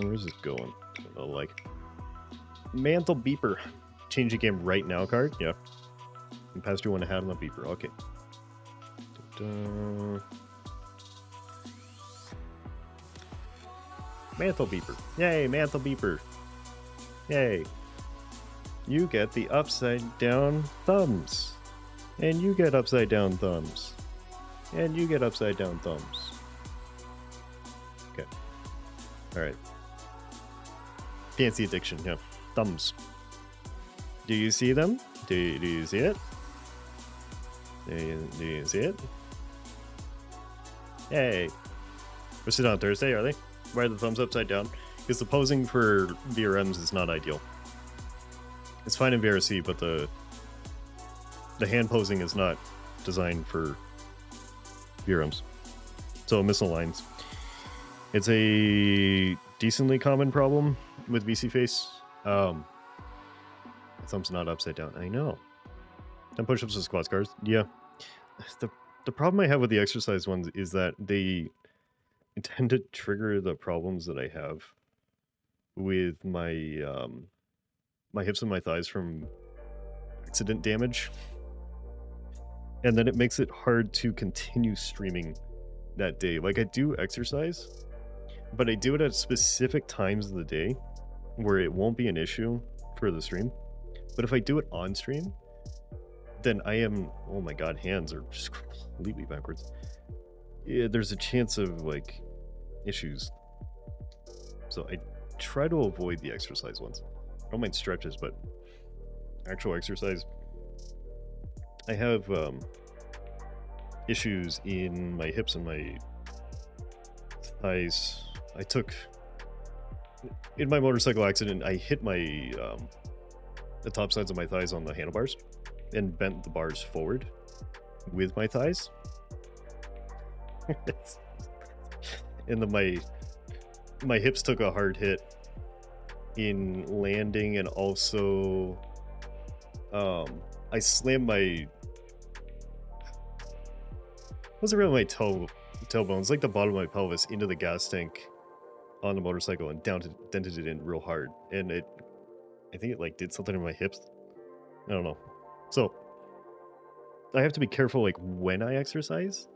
Where's this going? I don't know, like. Mantle beeper. Change the game right now card? Yeah. And pass through one to have on the beeper. Okay. Mantle beeper. Yay, mantle beeper. Yay. You get the upside down thumbs. And you get upside down thumbs. And you get upside down thumbs. Okay. Alright. Fancy addiction, yeah. Thumbs. Do you see them? Do you see it? Do you see it? Hey. We're sitting on Thursday, are they? Why are the thumbs upside down? Because the posing for VRMs is not ideal. It's fine in VRC, but the hand posing is not designed for VRMs. So misaligns. It's a decently common problem with VC face. The thumb's not upside down. I know. 10 push-ups with squat scars. Yeah. The problem I have with the exercise ones is that they tend to trigger the problems that I have with my my hips and my thighs from accident damage. And then it makes it hard to continue streaming that day. Like, I do exercise, but I do it at specific times of the day where it won't be an issue for the stream. But if I do it on stream, then I am, oh my god, hands are just completely backwards. Yeah, there's a chance of, like, issues. So I try to avoid the exercise ones. I don't mind stretches, but actual exercise, I have issues in my hips and my thighs. I took, in my motorcycle accident, I hit my the top sides of my thighs on the handlebars and bent the bars forward with my thighs. And then my hips took a hard hit in landing, and also I slammed my, wasn't really my tailbone, it's like the bottom of my pelvis into the gas tank on the motorcycle and dented it in real hard, and I think it like did something in my hips. I don't know. So I have to be careful like when I exercise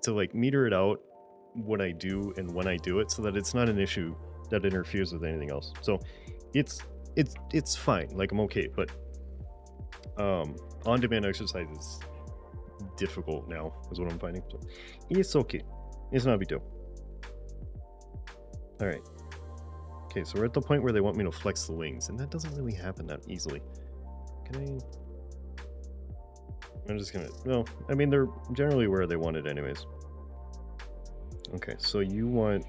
to like meter it out what I do and when I do it, so that it's not an issue that interferes with anything else. So it's fine, like I'm okay, but on-demand exercise is difficult now, is what I'm finding. So it's okay, it's not a big deal. All right, okay, so we're at the point where they want me to flex the wings, and that doesn't really happen that easily. Can I'm just gonna, no, I mean, they're generally where they want it anyways. Okay, so you want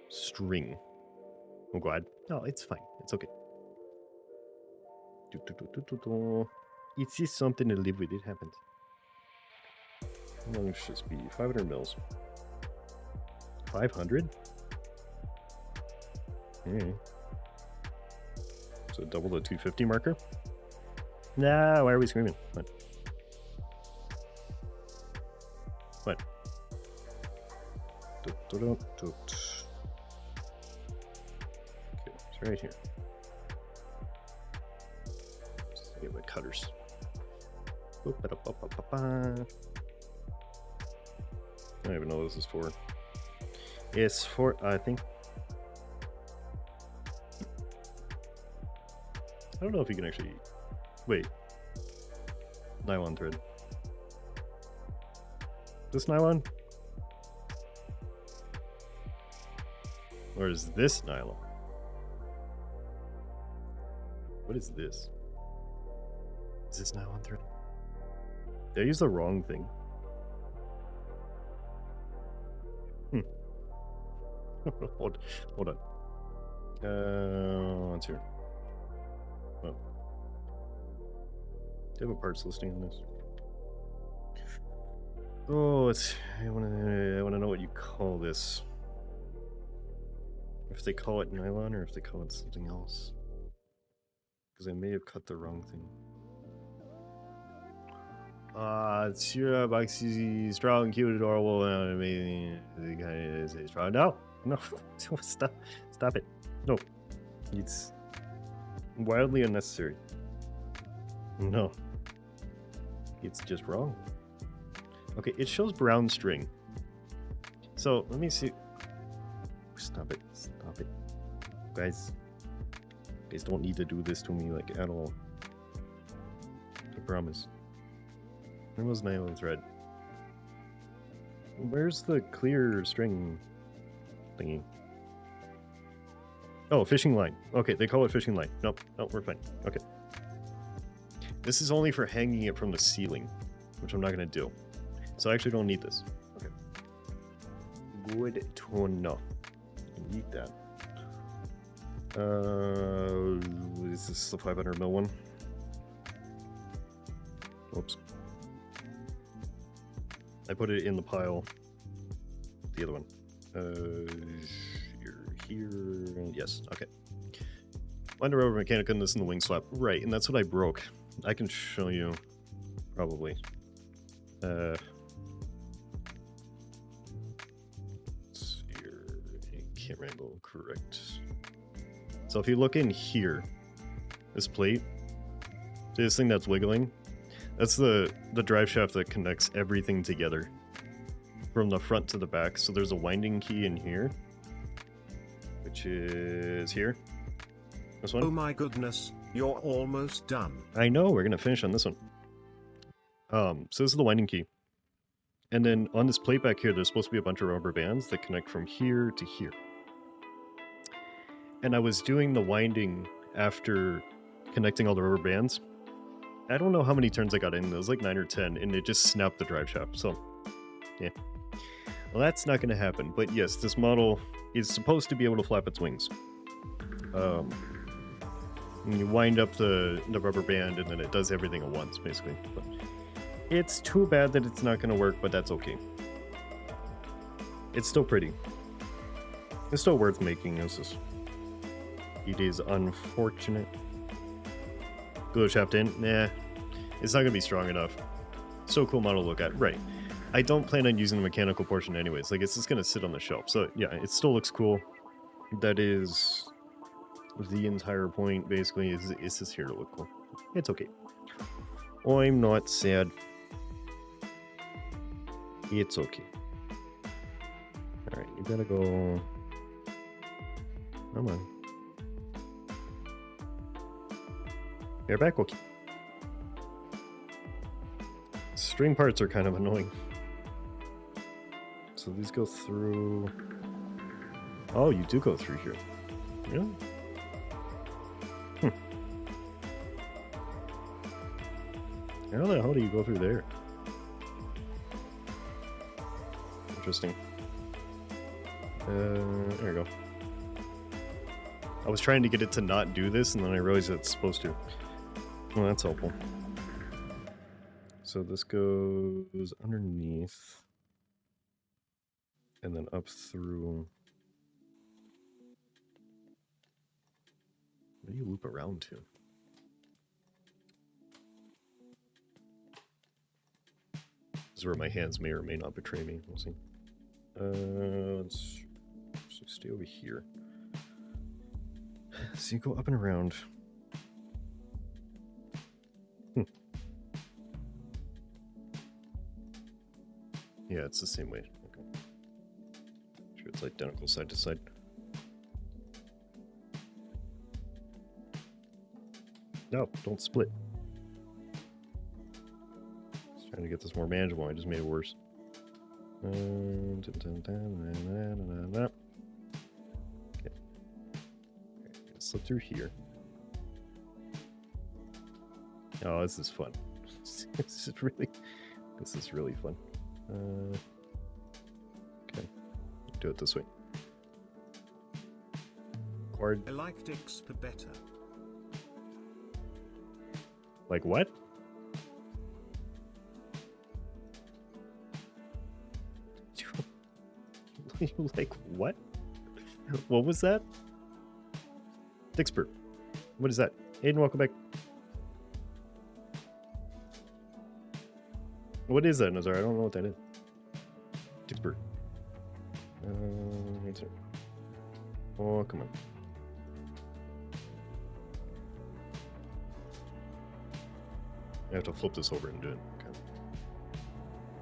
string. Oh god. No, it's fine. It's okay. It's just something to live with. It happens. How long should this be? 500 mils. 500? So double the 250 marker? Nah, why are we screaming? What? What? Okay, it's right here. Let's get my cutters. I don't even know what this is for. It's for, I think. I don't know if you can actually. Wait. Nylon thread. This nylon? Or is this nylon? What is this? Is this nylon thread? Did I use the wrong thing? Hold on. What's here? Oh. Do you have a parts listing on this? Oh, I wanna know what you call this. If they call it nylon or if they call it something else. Because I may have cut the wrong thing. It's your boxy, strong, cute, adorable, and amazing. Kind of say strong. No, no, stop it. No, it's wildly unnecessary. No, it's just wrong. Okay, it shows brown string. So let me see. Stop it! Stop it, guys. You guys don't need to do this to me like at all. I promise. Where was nylon thread? Where's the clear string thingy? Oh, fishing line. Okay, they call it fishing line. Nope, we're fine. Okay. This is only for hanging it from the ceiling, which I'm not going to do. So I actually don't need this. Okay. Good to know. I need that. Is this the 500 mil one? Oops. I put it in the pile. The other one. Here. Yes, okay. Under rubber mechanic in this in the wing slap. Right, and that's what I broke. I can show you. Probably. Let's see here. Camera angle correct. So if you look in here, this plate, this thing that's wiggling, that's the drive shaft that connects everything together from the front to the back. So there's a winding key in here, which is here. This one. Oh my goodness, you're almost done. I know, we're gonna finish on this one. So this is the winding key. And then on this plate back here, there's supposed to be a bunch of rubber bands that connect from here to here. And I was doing the winding after connecting all the rubber bands. I don't know how many turns I got in. It was like 9 or 10, and it just snapped the drive shaft. So, yeah. Well, that's not going to happen. But yes, this model is supposed to be able to flap its wings. You wind up the rubber band, and then it does everything at once, basically. But it's too bad that it's not going to work, but that's okay. It's still pretty. It's still worth making. It is unfortunate. Glue shaft in? Nah. It's not going to be strong enough. So cool model to look at. Right. I don't plan on using the mechanical portion anyways. Like, it's just going to sit on the shelf. So, yeah, it still looks cool. That is the entire point, basically, is it's just here to look cool. It's okay. I'm not sad. It's okay. Alright, you gotta go... Come on. You're back, okay. String parts are kind of annoying. So these go through... Oh, you do go through here. Yeah. How the hell do you go through there? Interesting. There we go. I was trying to get it to not do this, and then I realized it's supposed to. Well, that's helpful. So this goes underneath, and then up through. Where do you loop around to? This is where my hands may or may not betray me. We'll see. Let's stay over here. So you go up and around. Yeah, it's the same way. Okay. Sure, it's identical side to side. No, don't split. Just trying to get this more manageable. I just made it worse. Okay. Slip through here. Oh, this is fun. This is really fun. Okay, do it this way. Quad. I liked Exp better. Like what? Like what? What was that? Dixper. What is that? Aiden, welcome back. What is that, Nazar? I don't know what that is. Pittsburgh. Answer. Oh, come on. I have to flip this over and do it. Okay.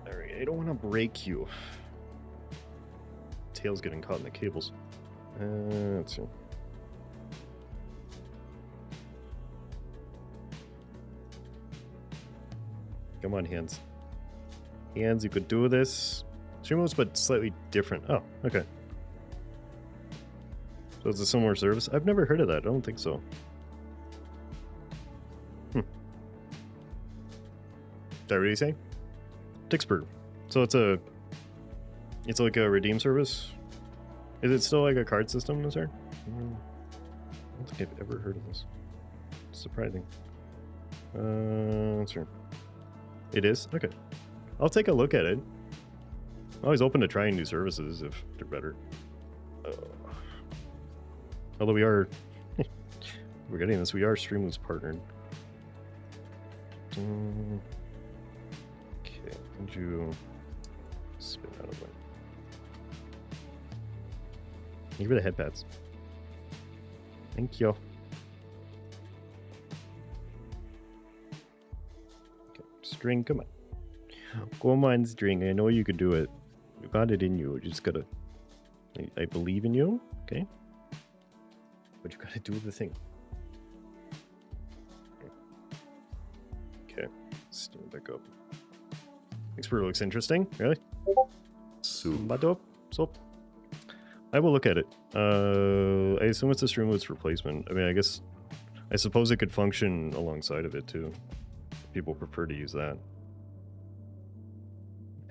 Alright, I don't want to break you. Tail's getting caught in the cables. Let's see. Come on, hands. Hands, you could do this. Streamloots, but slightly different. Oh, okay. So it's a similar service? I've never heard of that. I don't think so. Did I really say? Pittsburgh. So it's like a redeem service? Is it still like a card system, is there? I don't think I've ever heard of this. It's surprising. Sure. It is? Okay. I'll take a look at it. I'm always open to trying new services if they're better. Although we are... we're getting this. We are Streamloots partnered. Okay. Could you spin out of the way? Thank you for the head pads. Thank you. Okay. String, come on. Come on, String. I know you can do it. You got it in you. You just gotta... I believe in you. Okay. But you gotta do the thing. Okay. Stand back up. Expert looks interesting. Really? Soap. I will look at it. I assume it's a Streamloots replacement. I mean, I suppose it could function alongside of it too. People prefer to use that.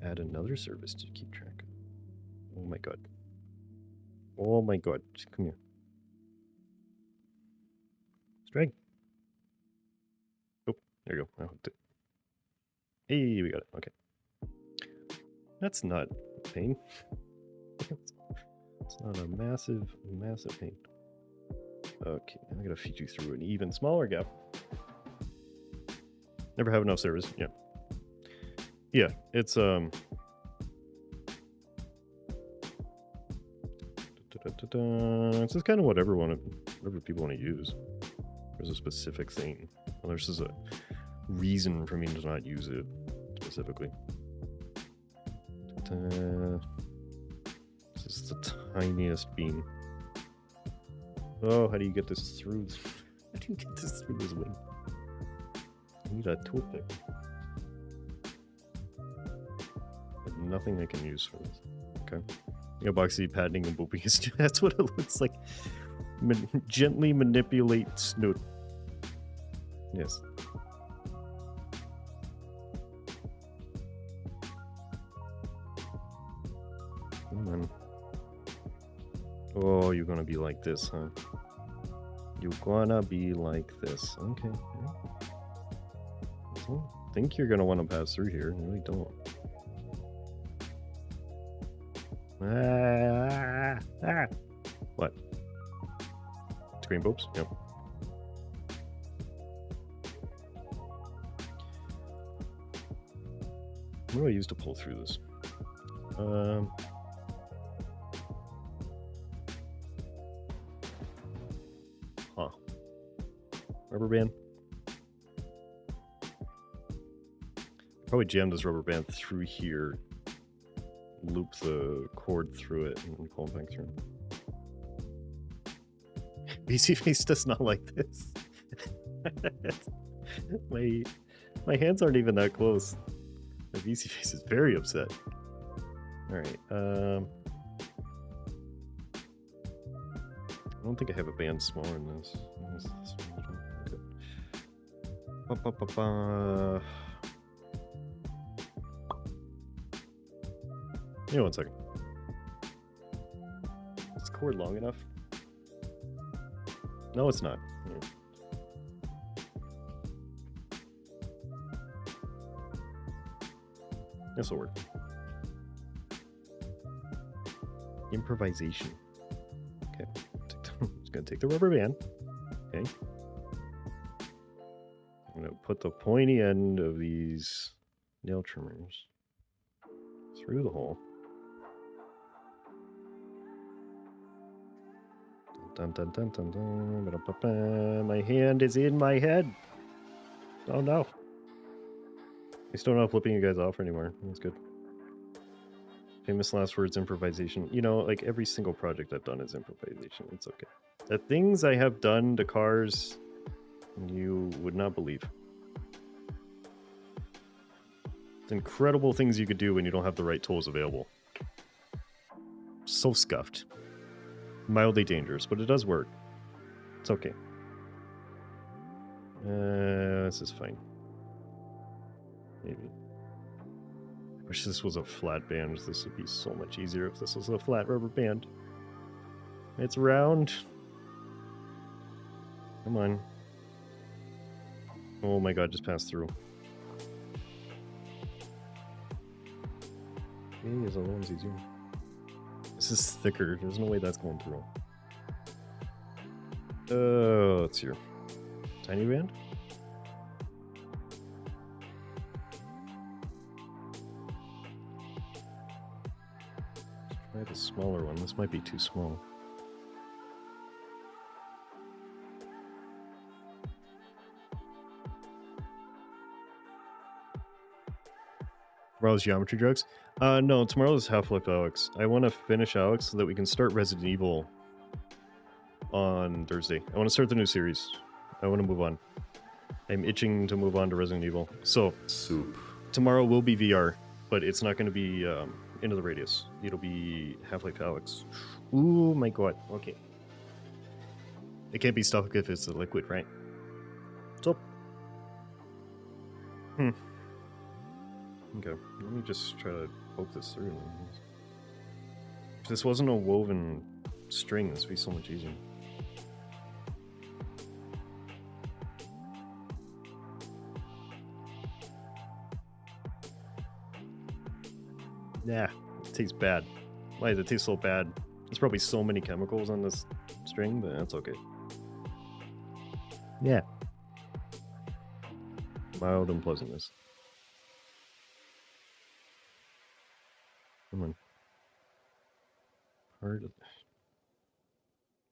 Add another service to keep track. Oh my god. Oh my god. Just come here. Strike. Oh, there you go. I hooked it. Hey, we got it. Okay. That's not a pain. It's not a massive pain. Okay, I'm gonna feed you through an even smaller gap. Never have enough service. Yeah. Yeah, it's it's just kind of whatever people want to use. There's a specific thing. Well, there's just a reason for me to not use it specifically. This is the tiniest beam. Oh, how do you get this through? How do you get this through this wing? I need a toothpick. Nothing I can use for this. Okay. Boxy padding and booping is that's what it looks like. Gently manipulate snoot. Yes. Come on. Oh, you're gonna be like this, huh? You're gonna be like this. Okay. So, I think you're gonna want to pass through here. I really don't. What? Screen boobs? Yep. What do I use to pull through this? Rubber band. Probably jam this rubber band through here. Loop the cord through it and pull them back through. BC Face does not like this. my hands aren't even that close. My BC Face is very upset. Alright, I don't think I have a band smaller than this. Give me 1 second. Is this cord long enough? No, it's not. This will work. Improvisation. Okay. Just gonna take the rubber band. Okay. put the pointy end of these nail trimmers through the hole. Dun, dun, dun, dun, dun, ba-da-ba-ba. My hand is in my head. Oh no. I still not flipping you guys off anymore. That's good. Famous last words improvisation. You know, like every single project I've done is improvisation. It's okay. The things I have done to cars, you would not believe. It's incredible things you could do when you don't have the right tools available. So scuffed. Mildly dangerous, but it does work. It's okay. This is fine. Maybe. Wish this was a flat band. This would be so much easier if this was a flat rubber band. It's round. Come on. Oh my god, just passed through. Okay, is a little easier. This is thicker. There's no way that's going through. Oh, it's here. Tiny band? Try the smaller one. This might be too small. Tomorrow's geometry drugs? No, tomorrow's Half-Life Alex. I want to finish Alex so that we can start Resident Evil on Thursday. I want to start the new series. I want to move on. I'm itching to move on to Resident Evil. So, Soup. tomorrow will be VR, but it's not going to be Into the Radius. It'll be Half-Life Alex. Ooh, my god. Okay. It can't be stuck if it's a liquid, right? So. Okay, let me just try to poke this through. If this wasn't a woven string, this would be so much easier. Nah, it tastes bad. Why does it taste so bad? There's probably so many chemicals on this string, but that's okay. Yeah. Mild unpleasantness. Come on. Part of...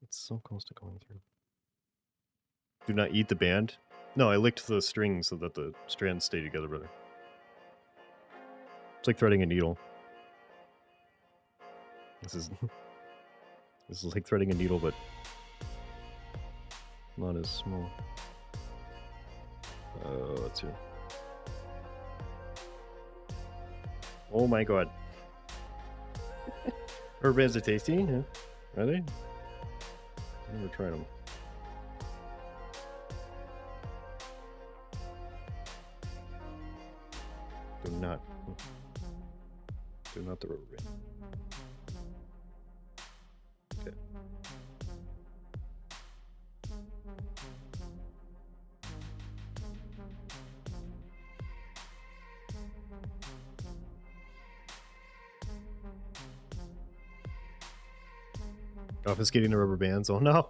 It's so close to going through. Do not eat the band? No, I licked the string so that the strands stay together, brother. It's like threading a needle. This is like threading a needle, but not as small. Let's see. Oh my god. Rubber bands are tasty, yeah. Are they? I've never tried them. Do not the rubber band. Okay. Confiscating the rubber bands. Oh no!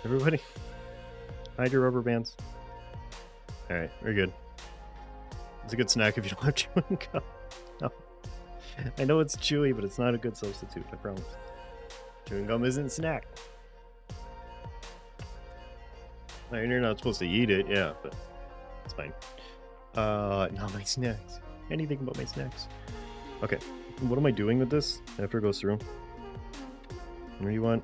Everybody, hide your rubber bands. Alright, we're good. It's a good snack if you don't have chewing gum. No. I know it's chewy, but it's not a good substitute, I promise. Chewing gum isn't a snack. No, you're not supposed to eat it, yeah, but it's fine. Not my snacks. Anything but my snacks. Okay, what am I doing with this after it goes through? What do you want?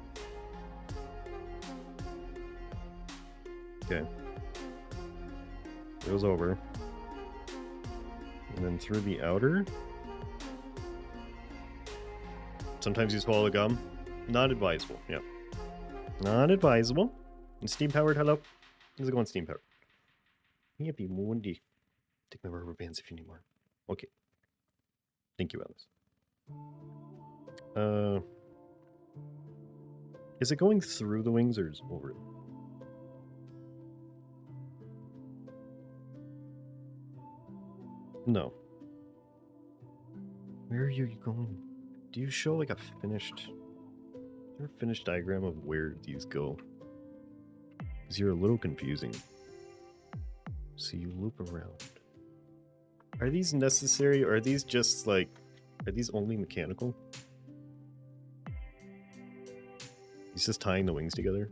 Okay. Goes over. And then through the outer. Sometimes you swallow the gum. Not advisable, yeah. Not advisable. And steam powered, hello? How's it going, steam powered? Yippee Mundi. Take my rubber bands if you need more. Okay. Thank you, Alice. Is it going through the wings or is it over it? No. Where are you going? Do you show like a finished... Is there a finished diagram of where these go? Because you're a little confusing. So you loop around. Are these necessary, or are these just like... Are these only mechanical? He's just tying the wings together?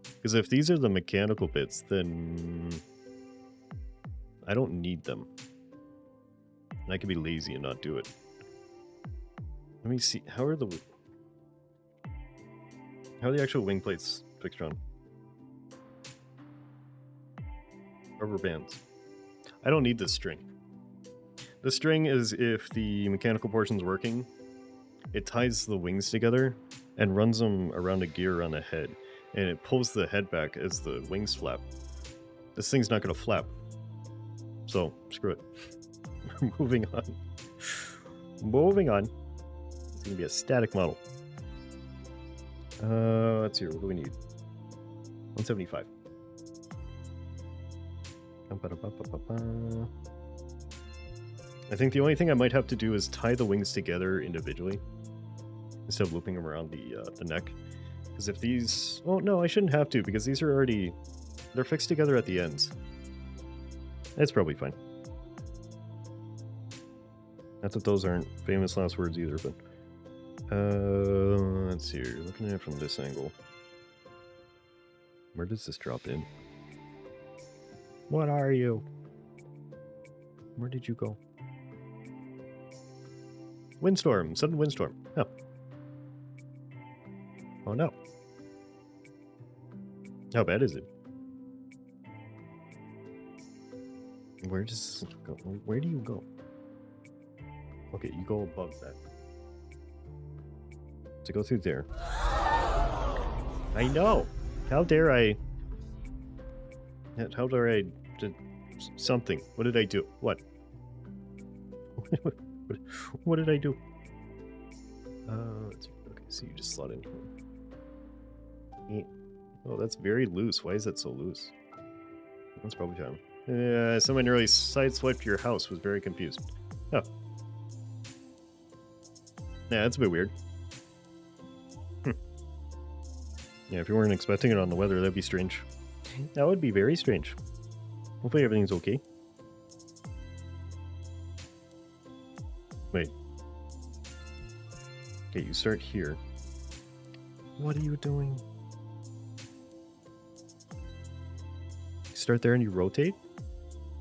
Because if these are the mechanical bits, then... I don't need them. And I can be lazy and not do it. Let me see. How are the actual wing plates fixed on? Rubber bands. I don't need this string. The string is if the mechanical portion's working, it ties the wings together and runs them around a gear on the head, and it pulls the head back as the wings flap. This thing's not going to flap. So, screw it. Moving on. Moving on. It's going to be a static model. Let's see here. What do we need? 175. I think the only thing I might have to do is tie the wings together individually instead of looping them around the neck. Because if these... Oh, no, I shouldn't have to, because these are already... They're fixed together at the ends. That's probably fine. Not that those aren't famous last words either, but... let's see here. Looking at it from this angle. Where does this drop in? What are you? Where did you go? Windstorm. Sudden windstorm. Oh. Oh no. How bad is it? Where does it go? Where do you go? Okay, you go above that. To go through there. I know! How dare I... How dare I... Did something. What did I do? What? What did I do? Let's see. Okay, so you just slot in here. Oh, that's very loose. Why is that so loose? That's probably fine. Someone nearly sideswiped your house. Was very confused. Oh. Yeah, that's a bit weird. Yeah, if you weren't expecting it on the weather, that'd be strange. That would be very strange. Hopefully everything's okay. Wait. Okay, you start here. What are you doing? You start there and you rotate?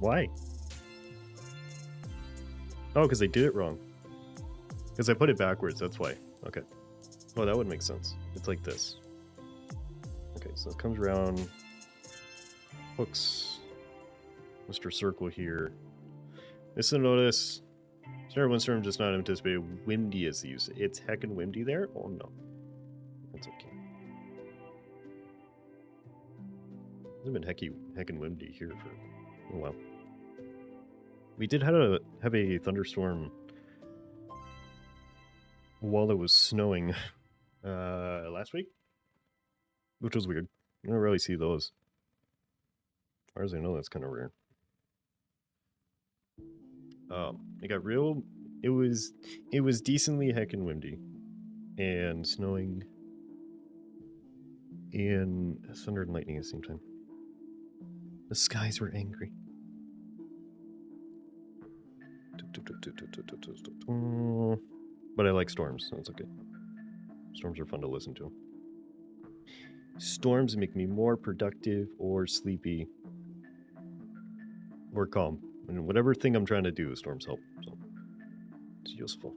Why? Oh, because I did it wrong. Because I put it backwards, that's why. Okay. Oh, that would make sense. It's like this. Okay, so it comes around, hooks Mr. Circle here. Listen, notice, Star Windstorm just not anticipated windy as the use. It's heckin' windy there? Oh no. That's okay. It's been heckin' windy here for a while. We did have a thunderstorm while it was snowing last week, which was weird. You don't really see those. As far as I know, that's kind of rare. It got real. It was decently heckin' windy and snowing and thunder and lightning at the same time. The skies were angry. But I like storms, so it's okay. Storms are fun to listen to. Storms make me more productive or sleepy or calm. And whatever thing I'm trying to do, storms help. So it's useful.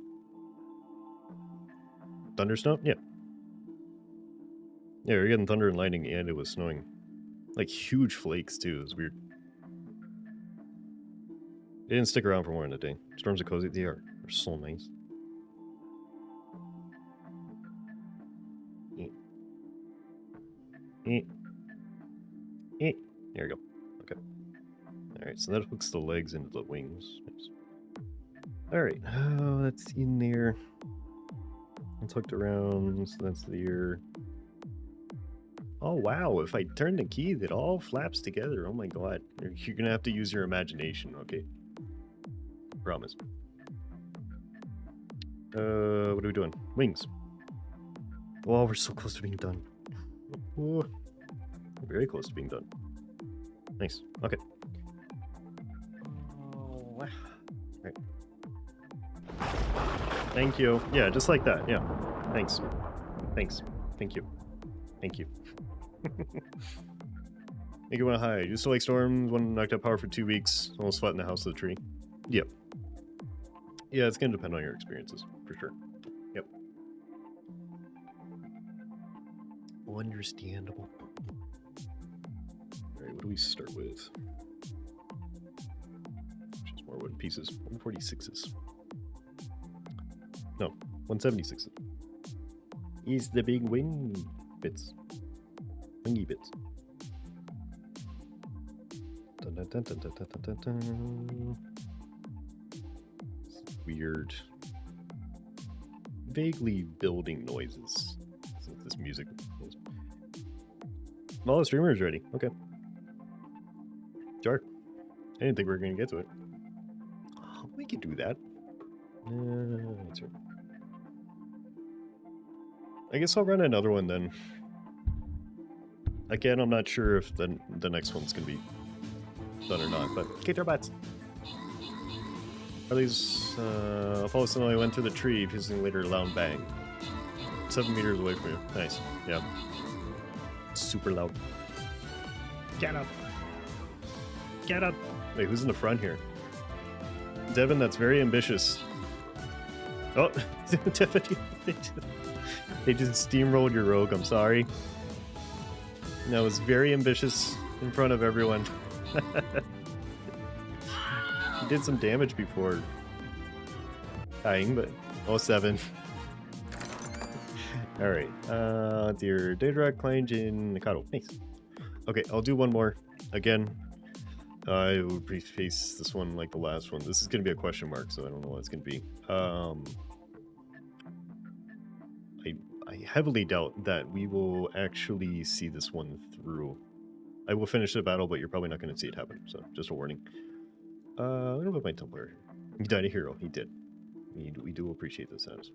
Thunderstorm? Yeah. Yeah, we're getting thunder and lightning and it was snowing. Like huge flakes too. It was weird. They didn't stick around for more than a day. Storms are cozy. They are. They're so nice. There we go. Okay. Alright, so that hooks the legs into the wings. Nice. Alright, oh, that's in there. It's hooked around, so that's the ear. Oh wow, if I turn the key, it all flaps together. Oh my god. You're gonna have to use your imagination, okay? Promise. What are we doing? Wings. Oh, we're so close to being done. Ooh. Very close to being done. Nice. Okay. Right. Thank you. Yeah, just like that. Yeah. Thanks. Thanks. Thank you. Thank you. Make it one high. Used to like storms, one knocked out power for 2 weeks, almost flattened the house with a tree. Yep. Yeah, it's gonna depend on your experiences, for sure. Yep. Understandable. Alright, what do we start with? Just more wooden pieces. 146s. No, 176s. Is the big wing bits. Wingy bits. Dun, dun, dun, dun, dun, dun, dun, dun. Weird, vaguely building noises. This music is. All the streamers ready. Okay. Sure. I didn't think we were going to get to it. We could do that. That's right. I guess I'll run another one then. Again, I'm not sure if the next one's going to be done or not, but kick their butts. At least, Wholesome only went through the tree, hissing later a loud bang. 7 meters away from you. Nice. Yeah. Super loud. Get up! Get up! Wait, who's in the front here? Devin, that's very ambitious. Oh, Devin, they just steamrolled your rogue, I'm sorry. That was very ambitious in front of everyone. He did some damage before dying, but 07. Alright, dear Daedra, Klein, Jin, Nikado. Nice. Okay, I'll do one more. Again, I would preface this one like the last one. This is going to be a question mark, so I don't know what it's going to be. I heavily doubt that we will actually see this one through. I will finish the battle, but you're probably not going to see it happen, so just a warning. What about my Templar? He died a hero. He did. We do appreciate this as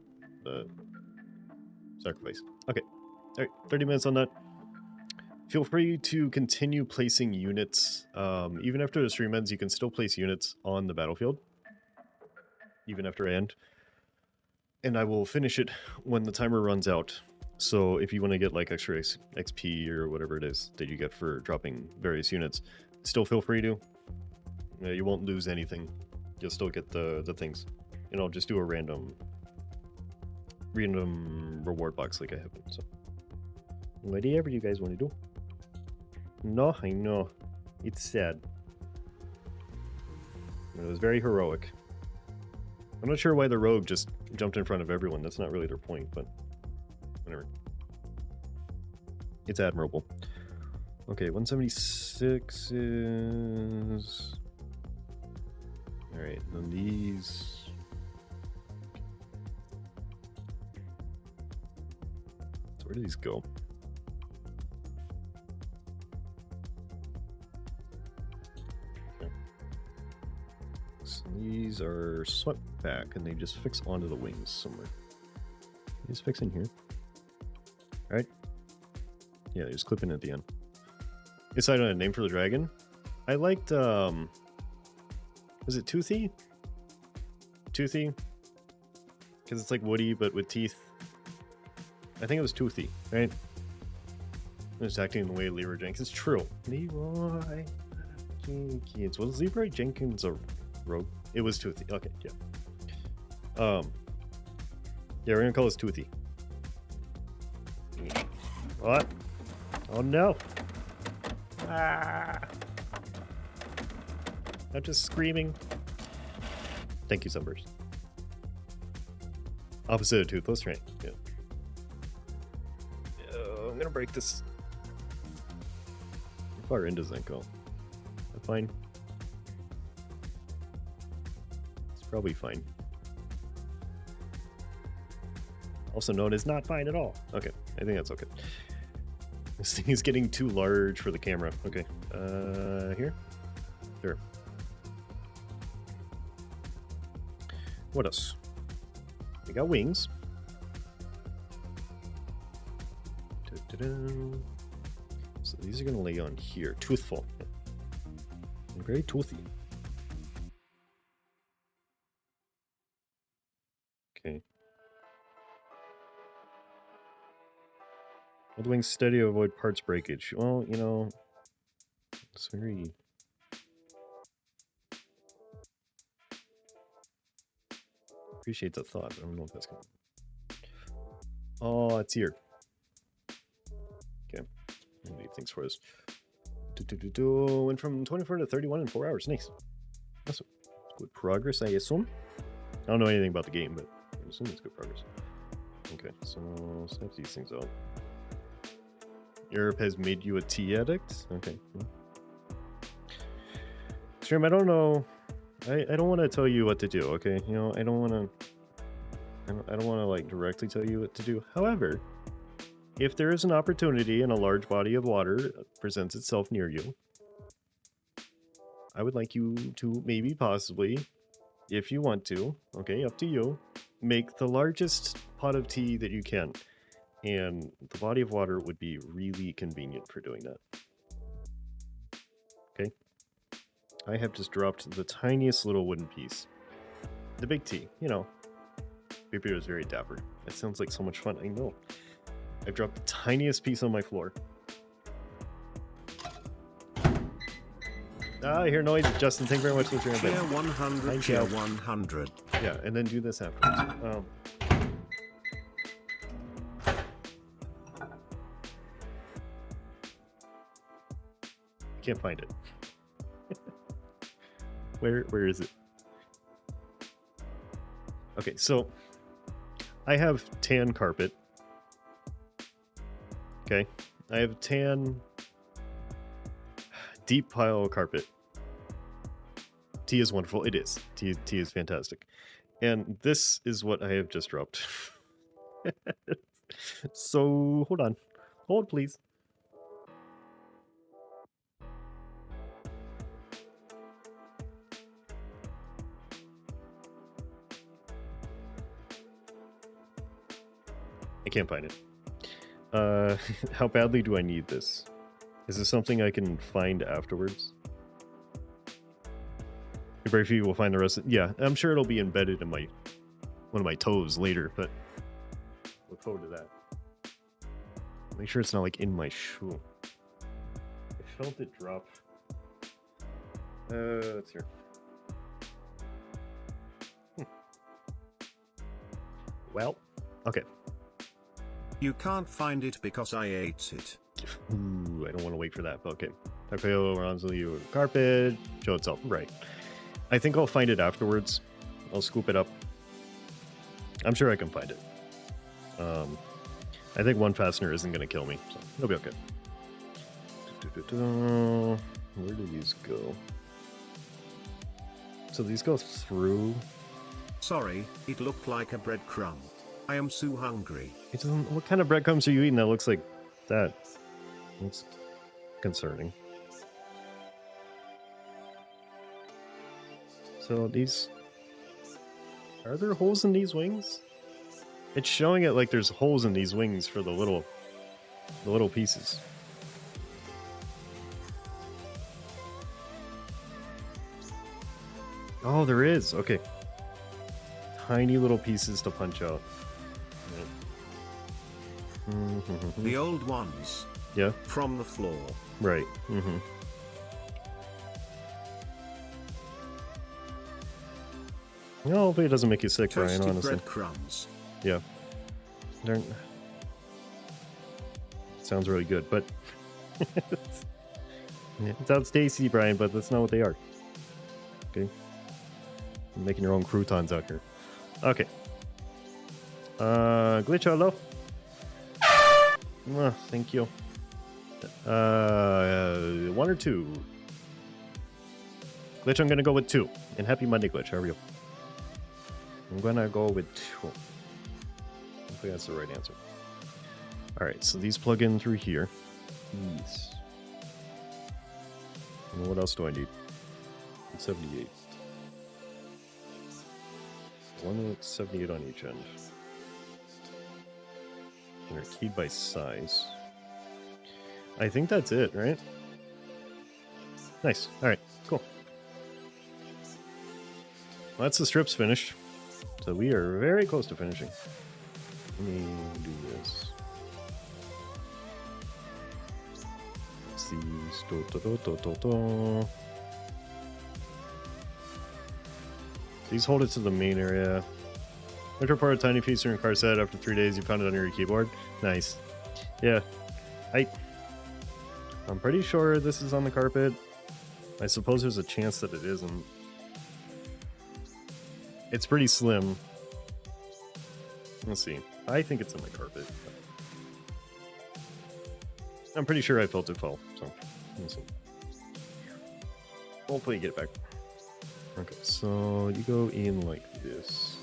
sacrifice. Okay. Alright, 30 minutes on that. Feel free to continue placing units. Even after the stream ends, you can still place units on the battlefield. Even after I end. And I will finish it when the timer runs out. So if you want to get like extra XP or whatever it is that you get for dropping various units, still feel free to. You won't lose anything. You'll still get the things. And I'll just do a random reward box like I have been. So whatever you guys want to do. No, I know. It's sad. It was very heroic. I'm not sure why the rogue just jumped in front of everyone. That's not really their point, but whatever. It's admirable. Okay, 176 is... Alright, then these... So where do these go? Okay. So these are swept back and they just fix onto the wings somewhere. These fix in here. Alright. Yeah, they just clip in at the end. Decided on a name for the dragon. I liked, was it Toothy? Toothy? Because it's like woody, but with teeth. I think it was Toothy, right? It's acting the way Leroy Jenkins. True. Leroy Jenkins. Was Leroy Jenkins a rogue? It was Toothy. Okay, yeah. Yeah, we're gonna call this Toothy. What? Oh no! Ah! I'm just screaming. Thank you, Sunburst. Opposite of Toothless, right? Yeah. I'm gonna break this. How far in does that go? That's fine. It's probably fine. Also known as not fine at all. Okay, I think that's okay. This thing is getting too large for the camera. Okay, here? Sure. What else? We got wings. Da-da-da. So these are gonna lay on here. Toothful. And very toothy. Okay. Hold wings steady to avoid parts breakage. Well, you know, it's very... Appreciate the thought, but I don't know if that's going to... Oh, it's here. Okay. I'll leave things for us. Went from 24 to 31 in 4 hours. Nice. That's good progress, I assume. I don't know anything about the game, but I assume it's good progress. Okay, so snap these things out. Europe has made you a tea addict? Okay. Stream, I don't know. I don't want to tell you what to do, okay? You know, I don't want to like directly tell you what to do. However, if there is an opportunity and a large body of water presents itself near you, I would like you to maybe possibly, if you want to, okay, up to you, make the largest pot of tea that you can. And the body of water would be really convenient for doing that. Okay? I have just dropped the tiniest little wooden piece. The big T, you know. Big Beer is very dapper. It sounds like so much fun, I know. I dropped the tiniest piece on my floor. Ah, I hear noise. Justin, thank you very much for the Tier 100, tier 100. Yeah, and then do this afterwards. Can't find it. Where is it? Okay, so I have tan carpet. Okay, I have tan deep pile carpet. Tea is wonderful. It is. Tea is fantastic. And this is what I have just dropped. So hold on. Hold please. I can't find it. How badly do I need this? Is this something I can find afterwards? Very few will find the rest. Yeah, I'm sure it'll be embedded in one of my toes later, but look forward to that. Make sure it's not like in my shoe. I felt it drop. It's here. Well, okay. You can't find it because I ate it. Ooh, I don't want to wait for that, but okay. Takeo runs you carpet, show itself. Right. I think I'll find it afterwards. I'll scoop it up. I'm sure I can find it. I think one fastener isn't going to kill me, so it'll be okay. Where do these go? So these go through. Sorry, it looked like a breadcrumb. I am so hungry. It doesn't. What kind of breadcrumbs are you eating that looks like that? That's concerning. So these... Are there holes in these wings? It's showing it like there's holes in these wings for the little pieces. Oh, there is. Okay. Tiny little pieces to punch out. The old ones. Yeah. From the floor. Right. Mm-hmm. No, hopefully it doesn't make you sick, Brian, Toasted honestly. breadcrumbs. Yeah. They're... Sounds really good, but... It sounds tasty, Brian, but that's not what they are. Okay? You're making your own croutons out here. Okay. Glitch, hello? Thank you. 1 or 2? Glitch, I'm gonna go with 2. And happy Monday, Glitch. How are you? I'm gonna go with 2. Hopefully that's the right answer. Alright, so these plug in through here. Yes. And what else do I need? 78. One with 78 on each end. And they're keyed by size. I think that's it, right? Nice. Alright, cool. Well, that's the strips finished. So we are very close to finishing. Let me do this. Let's see. Please hold it to the main area. Enter part of tiny piece in your car set. After 3 days, you found it under your keyboard. Nice. Yeah. I'm pretty sure this is on the carpet. I suppose there's a chance that it isn't. It's pretty slim. Let's see. I think it's on the carpet. I'm pretty sure I felt it fall. So, let's see. Hopefully you get it back. Okay, so you go in like this.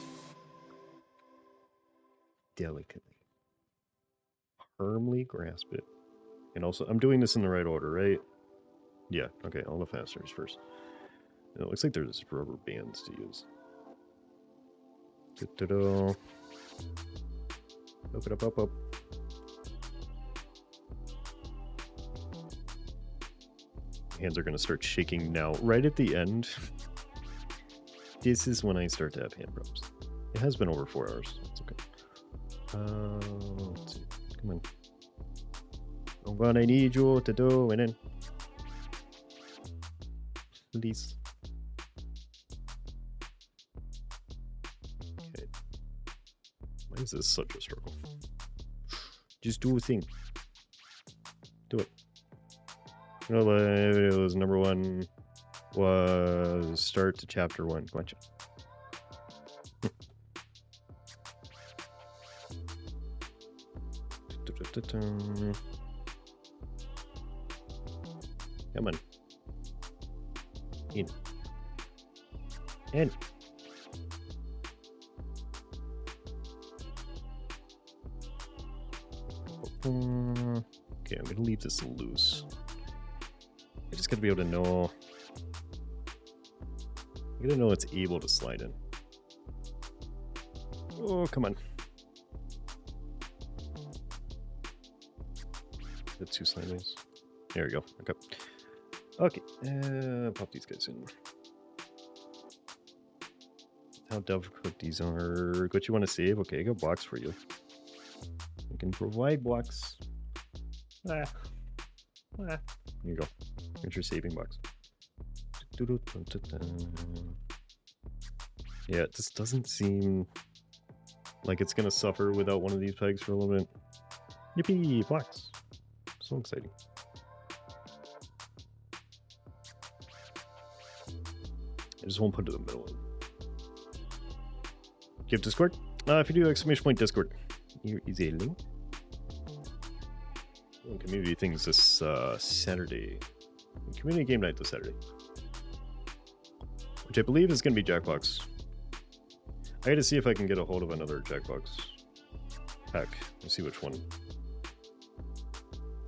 Delicately. Firmly grasp it. And also, I'm doing this in the right order, right? Yeah, okay, all the fasteners first. It looks like there's rubber bands to use. Look it up. Hands are going to start shaking now. Right at the end, this is when I start to have hand problems. It has been over 4 hours. It's okay. Let's see. Come on. I'm gonna need you to do it in. Please. Okay. Why is this such a struggle? Just do a thing. Do it. You know, it was number 1 was start to chapter 1. Come on. Come on. In. Okay, I'm gonna leave this loose. I just gotta be able to know. I gotta know it's able to slide in. Oh, come on. That's too sideways. There we go. Okay. Okay. Pop these guys in. How difficult these are. What you want to save? Okay, I got blocks for you. I can provide blocks. There you go. Here's your saving box. Yeah, this doesn't seem like it's gonna suffer without one of these pegs for a little bit. Yippee! Blocks. So exciting. I just won't put it in the middle. Give Discord? If you do exclamation Discord, here is a link. Community things this Saturday. Community game night this Saturday. Which I believe is going to be Jackbox. I gotta see if I can get a hold of another Jackbox pack. Let's see which one.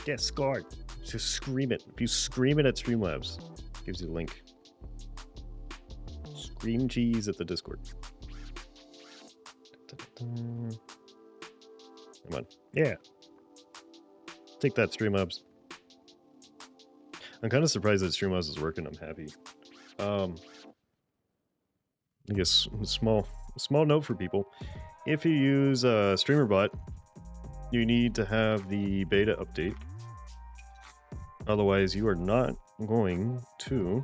Discord! Just scream it. If you scream it at Streamlabs, it gives you a link. Scream cheese at the Discord. Come on. Yeah. Take that, Streamlabs. I'm kind of surprised that Streamlabs is working. I'm happy. I guess a small note for people. If you use StreamerBot, you need to have the beta update. Otherwise, you are not going to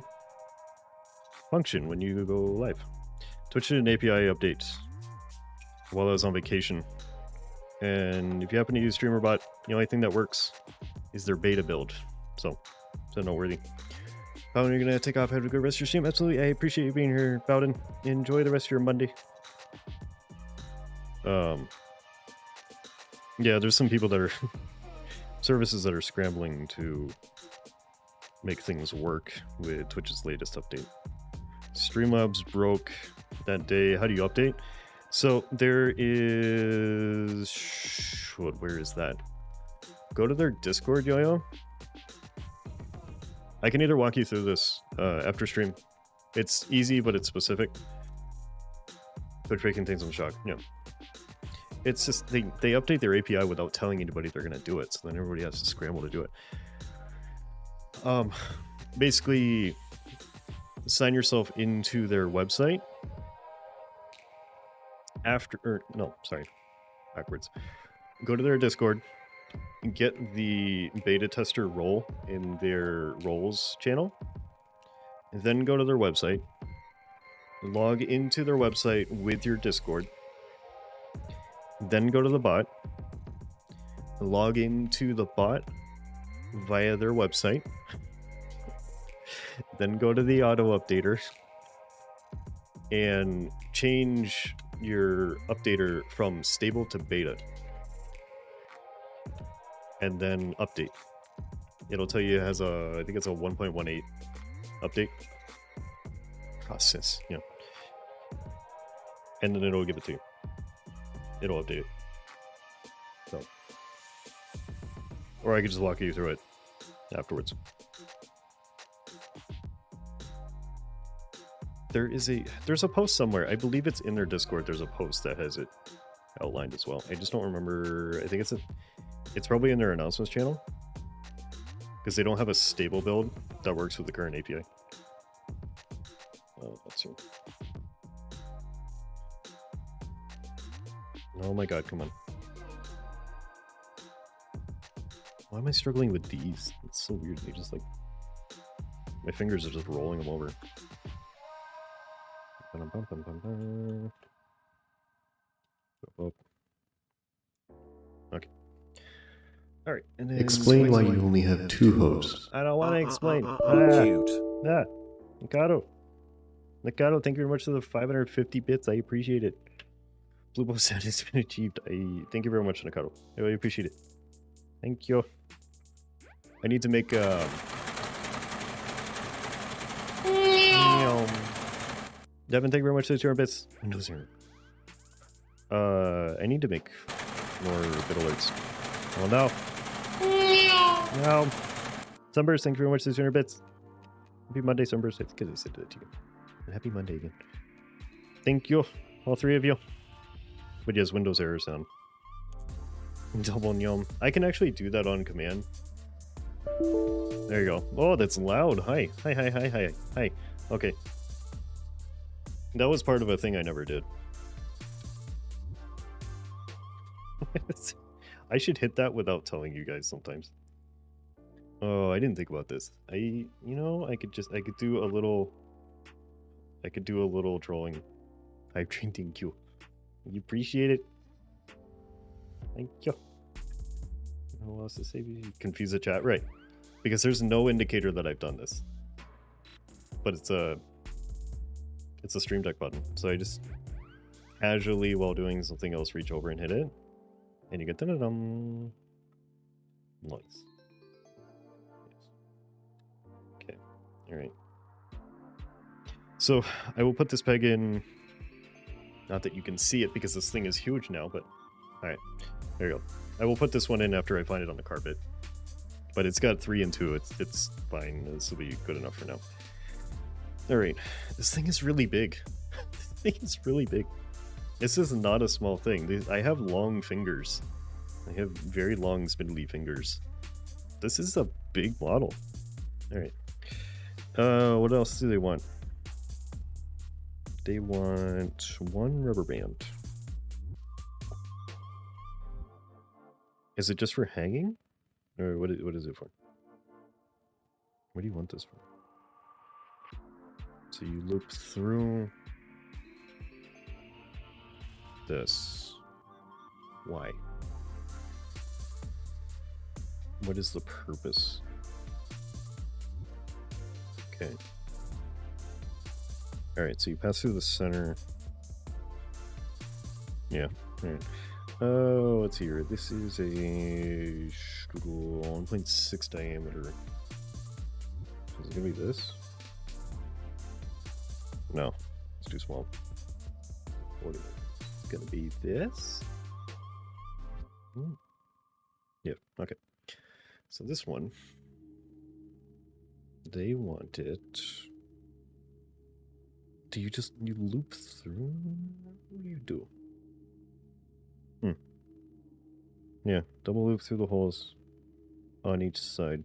function when you go live. Twitch did an API update while I was on vacation. And if you happen to use StreamerBot, the only thing that works is their beta build. So noteworthy. Bowden, you're going to take off. Have a good rest of your stream. Absolutely. I appreciate you being here, Bowden. Enjoy the rest of your Monday. Yeah, there's some people that are... services that are scrambling to make things work with Twitch's latest update. Streamlabs broke that day. How do you update? So there is... where is that? Go to their Discord, Yo-Yo. I can either walk you through this after stream. It's easy, but it's specific. Twitch breaking things on shock. Yeah. It's just they update their API without telling anybody they're gonna do it, so then everybody has to scramble to do it. Basically, sign yourself into their website, backwards. Go to their Discord, get the beta tester role in their roles channel, then go to their website, log into their website with your Discord, then go to the bot, log into the bot via their website, then go to the auto updater and change your updater from stable to beta, and then update. It'll tell you it has a, I think it's a 1.18 update process, yeah. And then it'll give it to you. It'll update it. So, or I could just walk you through it afterwards. There's a post somewhere. I believe it's in their Discord. There's a post that has it outlined as well. I just don't remember. I think it's probably in their announcements channel, because they don't have a stable build that works with the current API. Let's see. Oh my god, come on. Why am I struggling with these? It's so weird. They just like, my fingers are just rolling them over. Okay. Alright, and then Explain why you only have 2 hosts. I don't want to explain. Cute. Mikado, thank you very much for the 550 bits. I appreciate it. Blue Bow sound has been achieved. Thank you very much, Mikado. I really appreciate it. Thank you. I need to make Devin, thank you very much for the 200 bits. Windows here. I need to make more bit alerts. Oh no. No. Sunburst, thank you very much for the 200 bits. Happy Monday, Sunburst. It's because I said that to you. And happy Monday again. Thank you, all 3 of you. But yes, Windows error sound. Double nyum. I can actually do that on command. There you go. Oh, that's loud. Hi. Hi. Okay. That was part of a thing I never did. I should hit that without telling you guys sometimes. Oh, I didn't think about this. I could do a little trolling. Hype train, thank you. You appreciate it. Thank you. What else to say? Confuse the chat, right? Because there's no indicator that I've done this. But it's a stream deck button. So I just casually, while doing something else, reach over and hit it. And you get da-da-dum noise. Okay. Alright. So I will put this peg in. Not that you can see it because this thing is huge now, but alright. There you go. I will put this one in after I find it on the carpet. But it's got 3 and 2. It's fine. This will be good enough for now. Alright. This thing is really big. This thing is really big. This is not a small thing. I have long fingers. I have very long spindly fingers. This is a big model. Alright. What else do they want? They want 1 rubber band. Is it just for hanging? Or what is it for? What do you want this for? So you loop through this. Why? What is the purpose? Okay. Alright, so you pass through the center. Yeah. Alright. Oh, let's see here. This is a 1.6 diameter. Is it gonna be this? No, it's too small. What is it? It's gonna be this? Yeah, okay. So this one, they want it. Do you loop through? What do you do? Yeah, double loop through the holes on each side.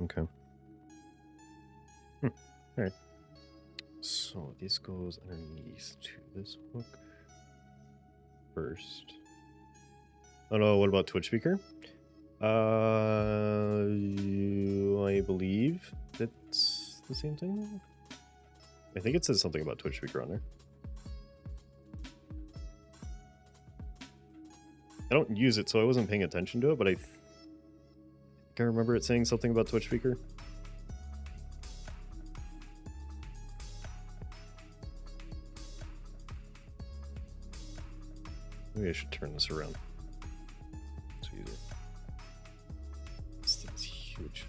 Okay. Alright. So this goes underneath to this hook first. Oh no, what about Twitch speaker? I believe that's the same thing. I think it says something about Twitch speaker on there. I don't use it, so I wasn't paying attention to it, but I think I remember it saying something about Twitch speaker. Maybe I should turn this around. It's easier. This thing's huge.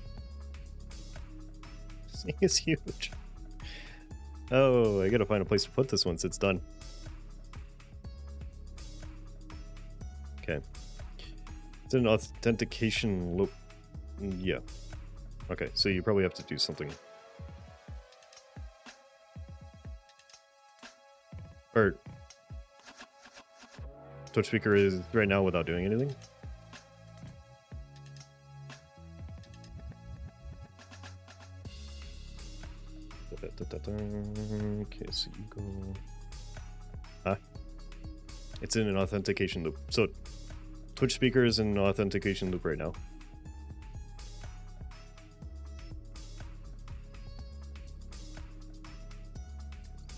This thing is huge. Oh, I gotta find a place to put this once it's done. Okay. It's an authentication loop. Yeah. Okay, so you probably have to do something. Or Twitch speaker is right now without doing anything. Okay, so you go. It's in an authentication loop. So Twitch speaker is in an authentication loop right now.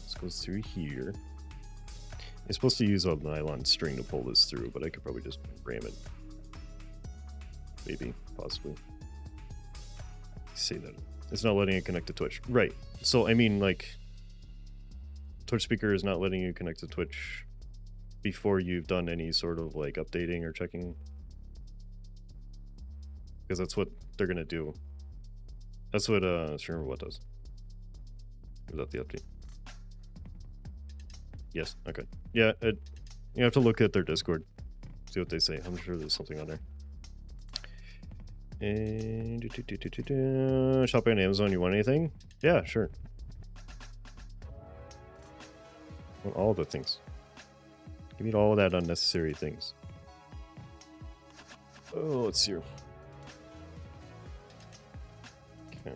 This goes through here. It's supposed to use a nylon string to pull this through, but I could probably just ram it. Maybe, possibly. Say that. It's not letting it connect to Twitch. Right. So, I mean, like, Twitch speaker is not letting you connect to Twitch before you've done any sort of, like, updating or checking. Because that's what they're going to do. That's what Streamer What does. Is that the update? Yes, okay. Yeah, you have to look at their Discord. See what they say. I'm sure there's something on there. And shopping on Amazon, you want anything? Yeah, sure. I want all the things. Give me all that unnecessary things. Oh, let's see here. Okay.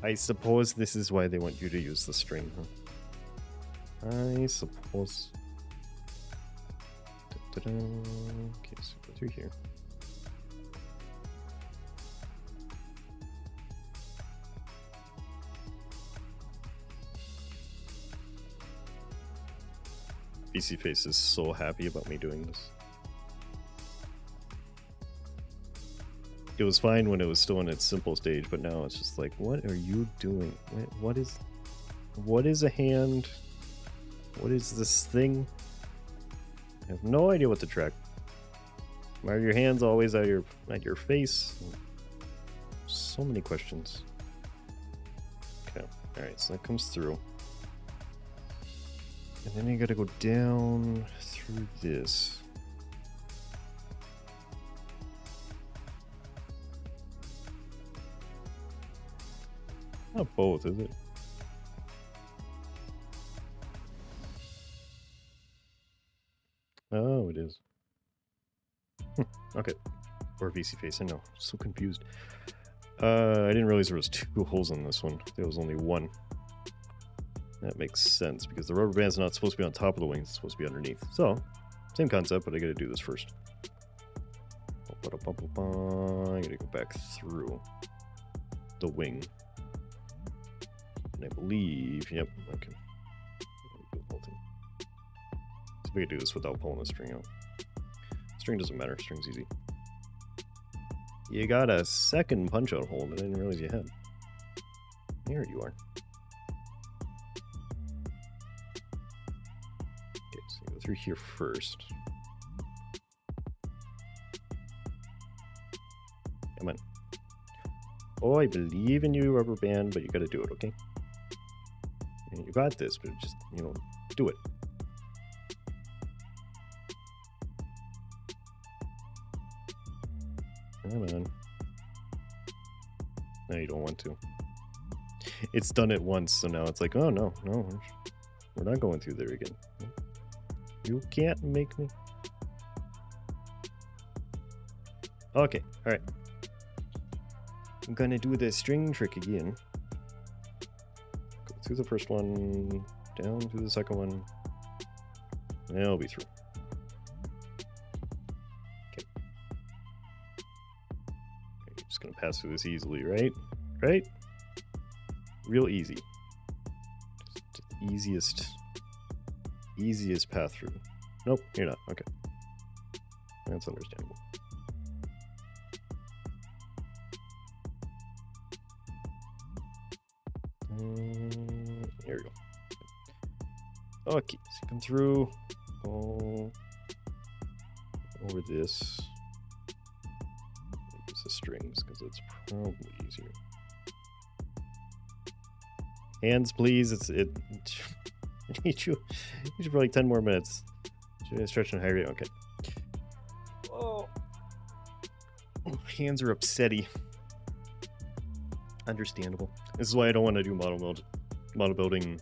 I suppose this is why they want you to use the string, huh? I suppose. Okay, so go through here. PC Face is so happy about me doing this. It was fine when it was still in its simple stage, but now it's just like, what are you doing? What is a hand? What is this thing? I have no idea what to track. Why are your hands always at your face? So many questions. Okay, alright, so that comes through. And then you gotta go down through this. Not both, is it? Oh, it is. Okay. Or VC face, I know. So confused. I didn't realize there was 2 holes in this one. There was only 1. That makes sense, because the rubber band's not supposed to be on top of the wings, it's supposed to be underneath. So, same concept, but I gotta do this first. I gotta go back through the wing. And I believe, yep, okay. See if we can do this without pulling the string out. String doesn't matter, string's easy. You got a second punch-out hole that I didn't realize you had. Here you are. Okay, so you go through here first. Come on. Oh, I believe in you, rubber band, but you gotta do it, okay? And you got this, but just, you know, do it. Come on. No, you don't want to. It's done it once, so now it's like, oh no, we're not going through there again. You can't make me. Okay, alright. I'm gonna do the string trick again. through the first one, down through the second one. And it'll be through. Okay. You're just gonna pass through this easily, right? Right? Real easy. Just the easiest path through. Nope, you're not. Okay. That's understandable. There we go. Okay, so come through. Go over this. Use the strings because it's probably easier. Hands, please. I need you for like 10 more minutes. Should I stretch and hydrate? Okay. Oh, hands are upsetty. Understandable. This is why I don't want to do model building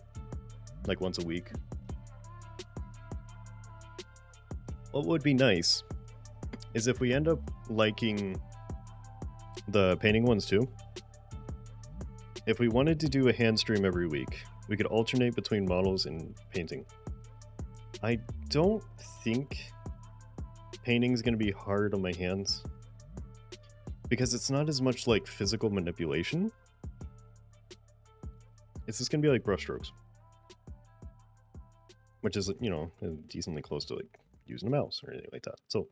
like once a week. What would be nice is if we end up liking the painting ones too. If we wanted to do a hand stream every week, we could alternate between models and painting. I don't think painting is going to be hard on my hands because it's not as much like physical manipulation. It's just going to be like brush strokes, which is, you know, decently close to like using a mouse or anything like that. So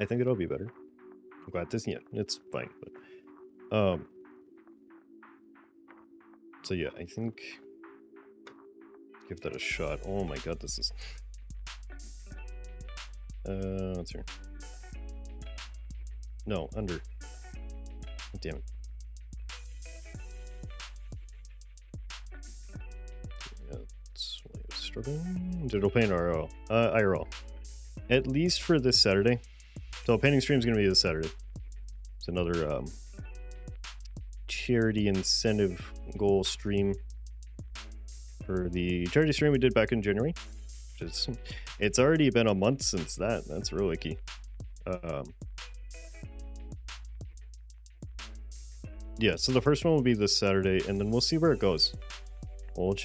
I think it'll be better. I'm glad this, yeah, it's fine. But, so yeah, I think give that a shot. Oh my god, this is let's hear. No, under. Damn it. Yeah, that's why I was struggling. Digital paint or IRL? IRL. At least for this Saturday. So painting stream is gonna be this Saturday. It's another charity incentive goal stream for the charity stream we did back in January. It's already been a month since that. That's really key. Yeah, so the first one will be this Saturday, and then we'll see where it goes. We'll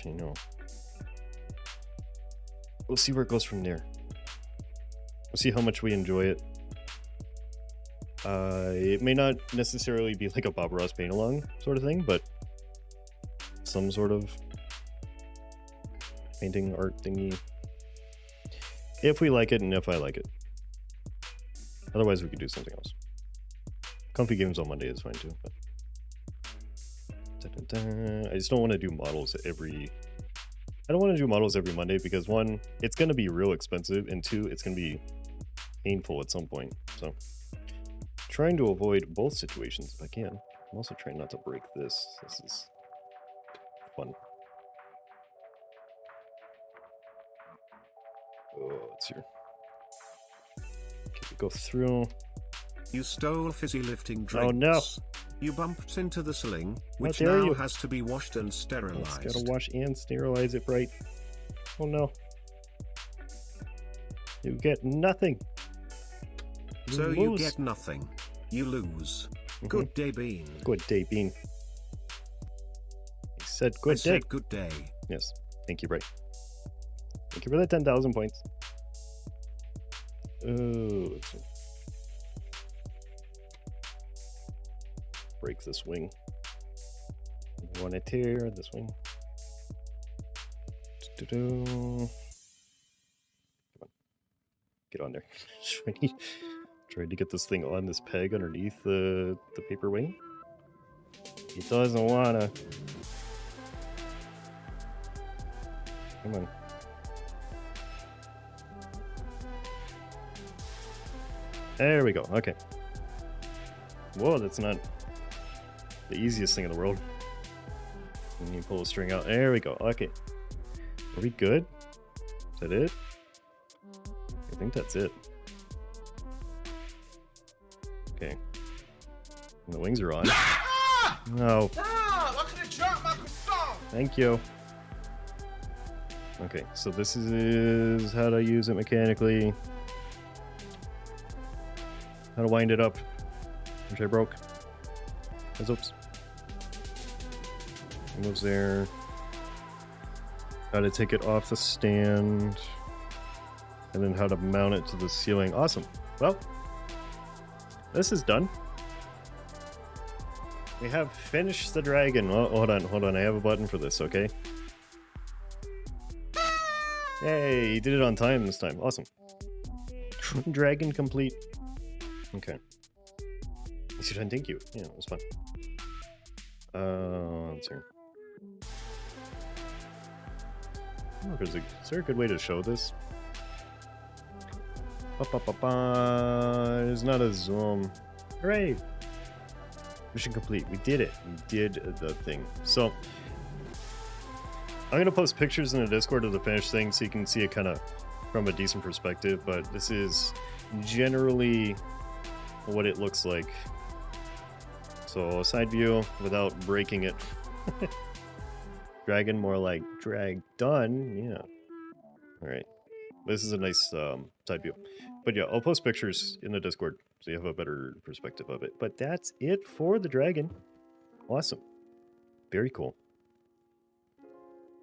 see where it goes from there. We'll see how much we enjoy it. It may not necessarily be like a Bob Ross paint along sort of thing, but some sort of painting art thingy. If we like it and if I like it. Otherwise we could do something else. Comfy games on Monday is fine too. But... I just don't want to do models every... I don't want to do models every Monday because one, it's going to be real expensive, and two, it's going to be painful at some point. So trying to avoid both situations if I can. I'm also trying not to break this. This is fun. Oh, it's here. Okay, go through. You stole fizzy lifting drinks. Oh no! You bumped into the sling, which dare now you. has to be washed and sterilized. It's gotta wash and sterilize it right. Oh no. You get nothing. So lose. you get nothing. You lose. Good day, Bean. Good day, Bean. He said good day. Said good day. Yes. Thank you, Bray. Thank you for the 10,000 points. Oh, let's see. Break this wing. Want to tear this wing. Come on. Get on there. Trying to get this thing on this peg underneath the paper wing. He doesn't wanna. Come on. There we go. Okay. Whoa, that's not the easiest thing in the world. And you pull the string out. There we go. Okay. Are we good? Is that it? I think that's it. Okay. And the wings are on. No. Thank you. Okay, so this is how to use it mechanically. How to wind it up, which I broke. Oops. It was there. How to take it off the stand. And then how to mount it to the ceiling. Awesome. Well, this is done. We have finished the dragon. Oh, hold on. I have a button for this, okay? Hey, you did it on time this time. Awesome. Dragon complete. Okay. Thank you. Yeah, it was fun. Let's see. Is there a good way to show this? It's not a zoom. Hooray! Mission complete. We did it. We did the thing. So, I'm going to post pictures in the Discord of the finished thing so you can see it kind of from a decent perspective, but this is generally what it looks like. So, a side view without breaking it. Dragon, more like drag done. Yeah. Alright. This is a nice side view. But yeah, I'll post pictures in the Discord so you have a better perspective of it. But that's it for the dragon. Awesome. Very cool.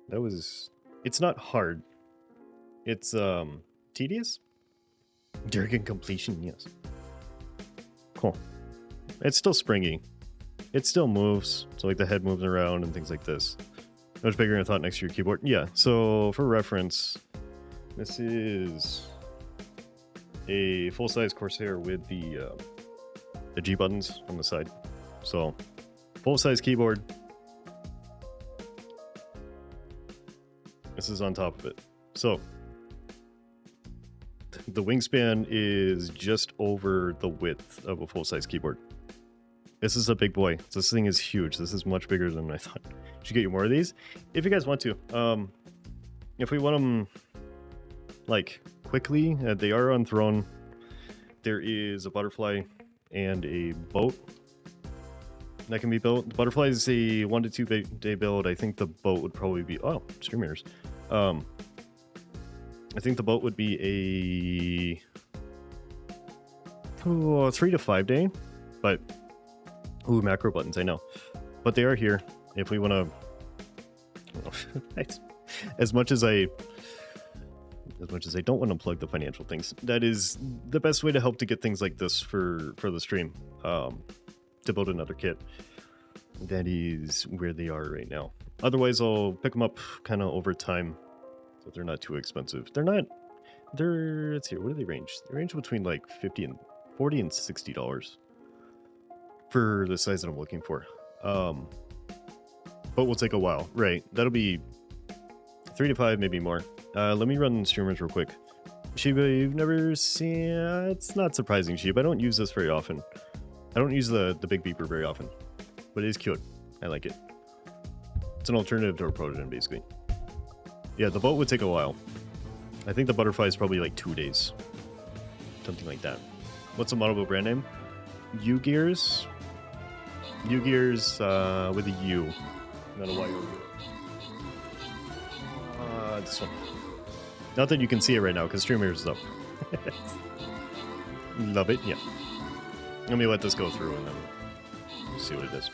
That was... It's not hard. It's tedious? Dragon completion, yes. Cool. It's still springy. It still moves. So like the head moves around and things like this. Much bigger than I thought next to your keyboard. Yeah, so for reference, this is a full-size Corsair with the G buttons on the side. So, full-size keyboard. This is on top of it. So, the wingspan is just over the width of a full-size keyboard. This is a big boy. This thing is huge. This is much bigger than I thought. Should get you more of these if you guys want to. If we want them like quickly, they are on Throne. There is a butterfly and a boat that can be built. The butterfly is a 1 to 2 day build. I think the boat would probably be stream mirrors. I think the boat would be a 3 to 5 day, but macro buttons, I know, but they are here if we want to. As much as I don't want to plug the financial things, that is the best way to help to get things like this for the stream, to build another kit. That is where they are right now. Otherwise, I'll pick them up kind of over time, so they're not too expensive. Let's see, what do they range? They range between like $40 and $60 for the size that I'm looking for. But will take a while, right? That'll be 3 to 5, maybe more. Let me run streamers real quick. Shiba, you've never seen... it's not surprising, Shiba. I don't use this very often. I don't use the big beeper very often. But it is cute. I like it. It's an alternative to a prototype, basically. Yeah, the boat would take a while. I think the butterfly is probably like 2 days. Something like that. What's the model brand name? U-Gears? U-Gears with a U. Not a Y-O-U. This one. Not that you can see it right now, because streamers is up. Love it, yeah. Let me let this go through and then we'll see what it is.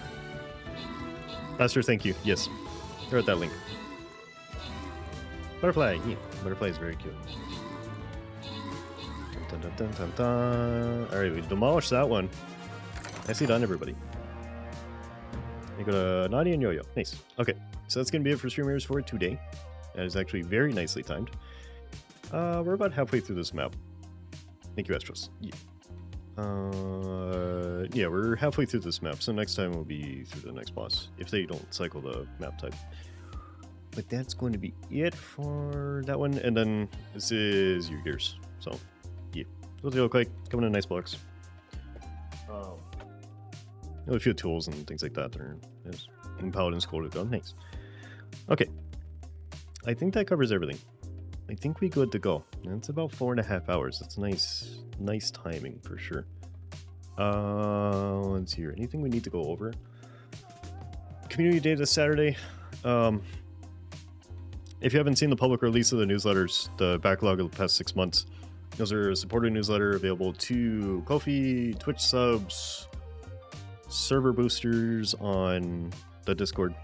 Pastor, thank you. Yes. They're at that link. Butterfly, yeah. Butterfly is very cute. Dun, dun, dun, dun, dun. Alright, we demolished that one. Nicely done, everybody. You go to Nadia and Yo-Yo. Nice. Okay, so that's going to be it for streamers for today. That is actually very nicely timed. We're about halfway through this map. Thank you, Astros. Yeah. Yeah, we're halfway through this map, so next time we'll be through the next boss, if they don't cycle the map type. But that's going to be it for that one, and then this is U-Gears. So, yeah. What they look like, coming in nice blocks. A few tools and things like that. There is Paladin's Coded Gun. Nice. Okay. I think that covers everything. I think we're good to go. And it's about 4.5 hours. That's nice timing for sure. Let's see here. Anything we need to go over? Community Day this Saturday. If you haven't seen the public release of the newsletters, the backlog of the past 6 months, those are a supported newsletter available to Ko-fi, Twitch subs, server boosters on the Discord,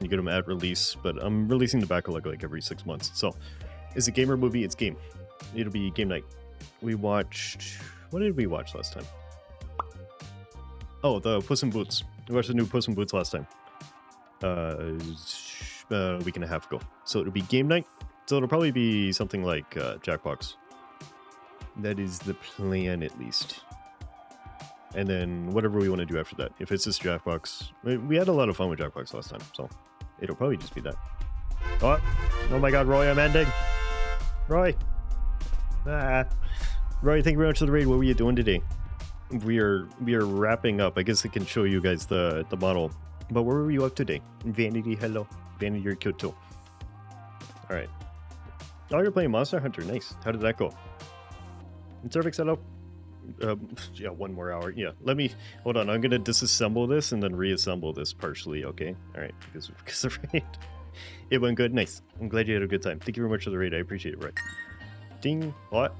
You get them at release, but I'm releasing the backlog like every 6 months. So, is it game or movie? It's game. It'll be game night. We watched... What did we watch last time? Oh, the Puss in Boots. We watched the new Puss in Boots last time. A week and a half ago. So it'll be game night. So it'll probably be something like Jackbox. That is the plan, at least. And then whatever we want to do after that. If it's just Jackbox, we had a lot of fun with Jackbox last time, so it'll probably just be that. Oh my God, Roy, I'm ending. Roy. Roy, thank you very much for the raid. What were you doing today? We are wrapping up. I guess I can show you guys the model. But where were you up today? Vanity, hello. Vanity, you're cute too. All right. Oh, you're playing Monster Hunter. Nice. How did that go? Cervix, hello. Yeah, 1 more hour. Yeah, let me... Hold on, I'm going to disassemble this and then reassemble this partially, okay? All right, because of raid. It went good. Nice. I'm glad you had a good time. Thank you very much for the raid. I appreciate it, right? Ding. What?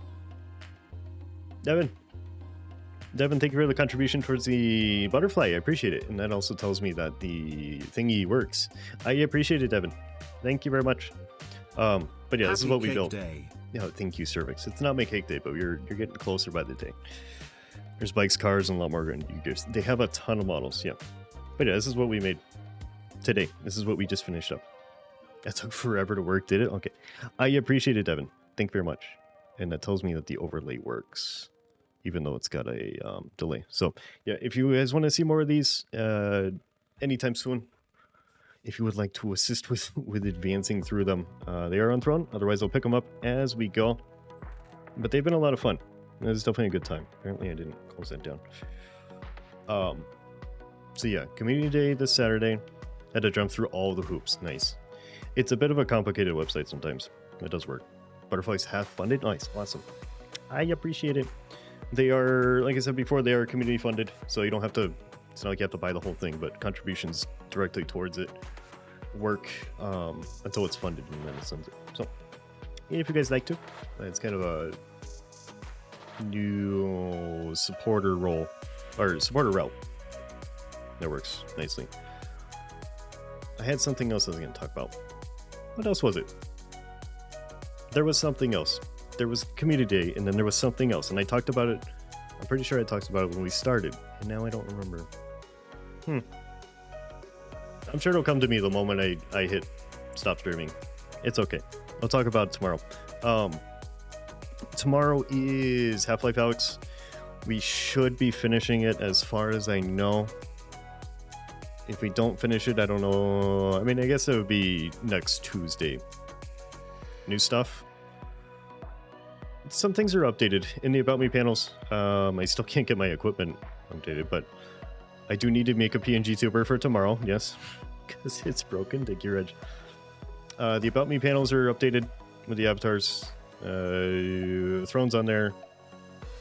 Devin, thank you for the contribution towards the butterfly. I appreciate it. And that also tells me that the thingy works. I appreciate it, Devin. Thank you very much. But yeah, this is what we built. Yeah, thank you, Cervix. It's not my cake day, but you're getting closer by the day. There's bikes, cars, and a lot more. They have a ton of models, yeah. But yeah, this is what we made today. This is what we just finished up. That took forever to work, did it? Okay. I appreciate it, Devin. Thank you very much. And that tells me that the overlay works, even though it's got a delay. So yeah, if you guys want to see more of these anytime soon, if you would like to assist with advancing through them, they are on Throne. Otherwise, I'll pick them up as we go. But they've been a lot of fun. It was definitely a good time. Apparently, I didn't close that down. So yeah, Community Day this Saturday. Had to jump through all the hoops. Nice. It's a bit of a complicated website sometimes. It does work. Butterflies have funded. Nice. Awesome. I appreciate it. They are, like I said before, they are community funded. So you don't have to... It's not like you have to buy the whole thing, but contributions directly towards it work until it's funded, and then it sends it. So, if you guys like to, it's kind of a new supporter role, or supporter route. That works nicely. I had something else I was going to talk about. What else was it? There was something else. There was Community Day, and then there was something else, and I talked about it. I'm pretty sure I talked about it when we started, and now I don't remember. I'm sure it'll come to me the moment I hit stop streaming. It's okay. I'll talk about it tomorrow. Tomorrow is Half-Life Alyx. We should be finishing it as far as I know. If we don't finish it, I don't know. I mean, I guess it would be next Tuesday. New stuff. Some things are updated in the About Me panels. I still can't get my equipment updated, but I do need to make a PNG tuber for tomorrow, yes, because it's broken. Thank you, Reg. The About Me panels are updated with the avatars. Throne's on there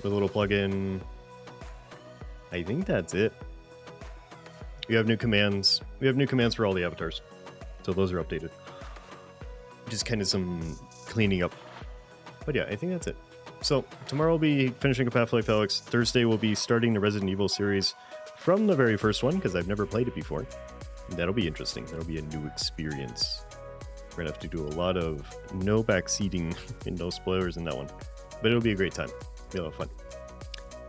with a little plugin. I think that's it. We have new commands. We have new commands for all the avatars, so those are updated. Just kind of some cleaning up. But yeah, I think that's it. So tomorrow we'll be finishing up Half-Life Alyx. Thursday we'll be starting the Resident Evil series from the very first one, because I've never played it before. That'll be interesting. That'll be a new experience. We're gonna have to do a lot of no backseating and no spoilers in that one. But it'll be a great time. Be a lot of fun.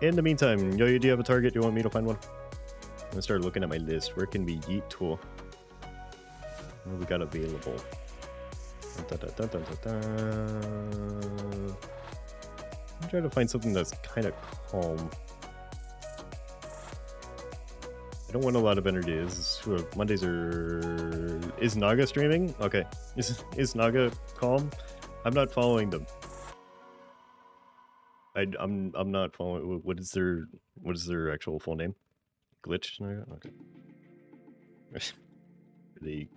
In the meantime, Yo-Yo, do you have a target? Do you want me to find one? I'm gonna start looking at my list. Where can we yeet to? What do we got available? I'm trying to find something that's kind of calm. I don't want a lot of energy. Mondays are... Is Naga streaming? Okay. Is Naga calm? I'm not following them. I'm not following... What is their actual full name? Glitch Naga? Okay. Are they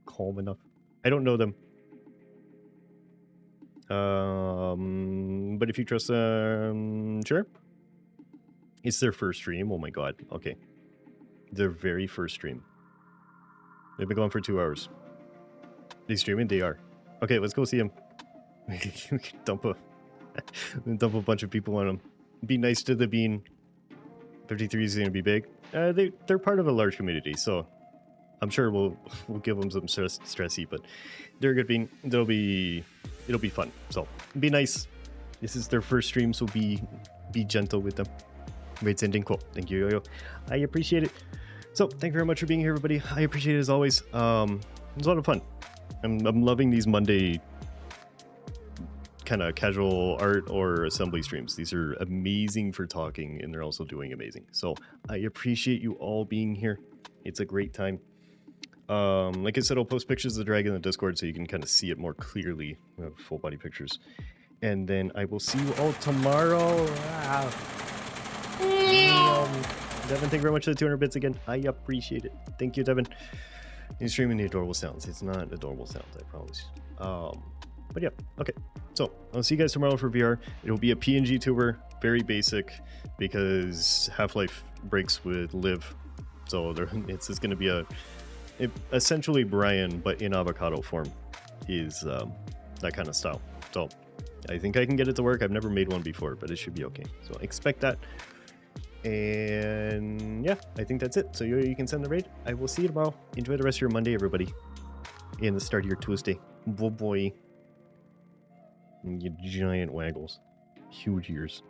calm enough? I don't know them. But if you trust them, sure. It's their first stream. Oh my god. Okay. Their very first stream. They've been going for 2 hours. They streaming? They are. Okay, let's go see them. We can dump a bunch of people on them. Be nice to the bean. 53 is going to be big. They're part of a large community, so I'm sure we'll give them some stress eat, but they're a good bean. It'll be fun. So be nice. This is their first stream, so be gentle with them. Raid sending cool. Thank you, Yo-Yo. I appreciate it. So thank you very much for being here, everybody. I appreciate it as always. It was a lot of fun. I'm loving these Monday kind of casual art or assembly streams. These are amazing for talking, and they're also doing amazing. So I appreciate you all being here. It's a great time. Like I said, I'll post pictures of the dragon in the Discord so you can kind of see it more clearly. We have full body pictures. And then I will see you all tomorrow. Wow. Devin, thank you very much for the 200 bits again. I appreciate it. Thank you, Devin. He's streaming the adorable sounds. It's not adorable sounds, I promise. But yeah, okay. So I'll see you guys tomorrow for VR. It'll be a PNG tuber, very basic, because Half-Life breaks with Live. So it's just going to be essentially Brian, but in avocado form, is that kind of style. So I think I can get it to work. I've never made one before, but it should be okay. So expect that. And yeah, I think that's it. So you can send the raid. I will see you tomorrow. Enjoy the rest of your Monday, everybody. And the start of your Tuesday. Boy. You giant waggles. Huge ears.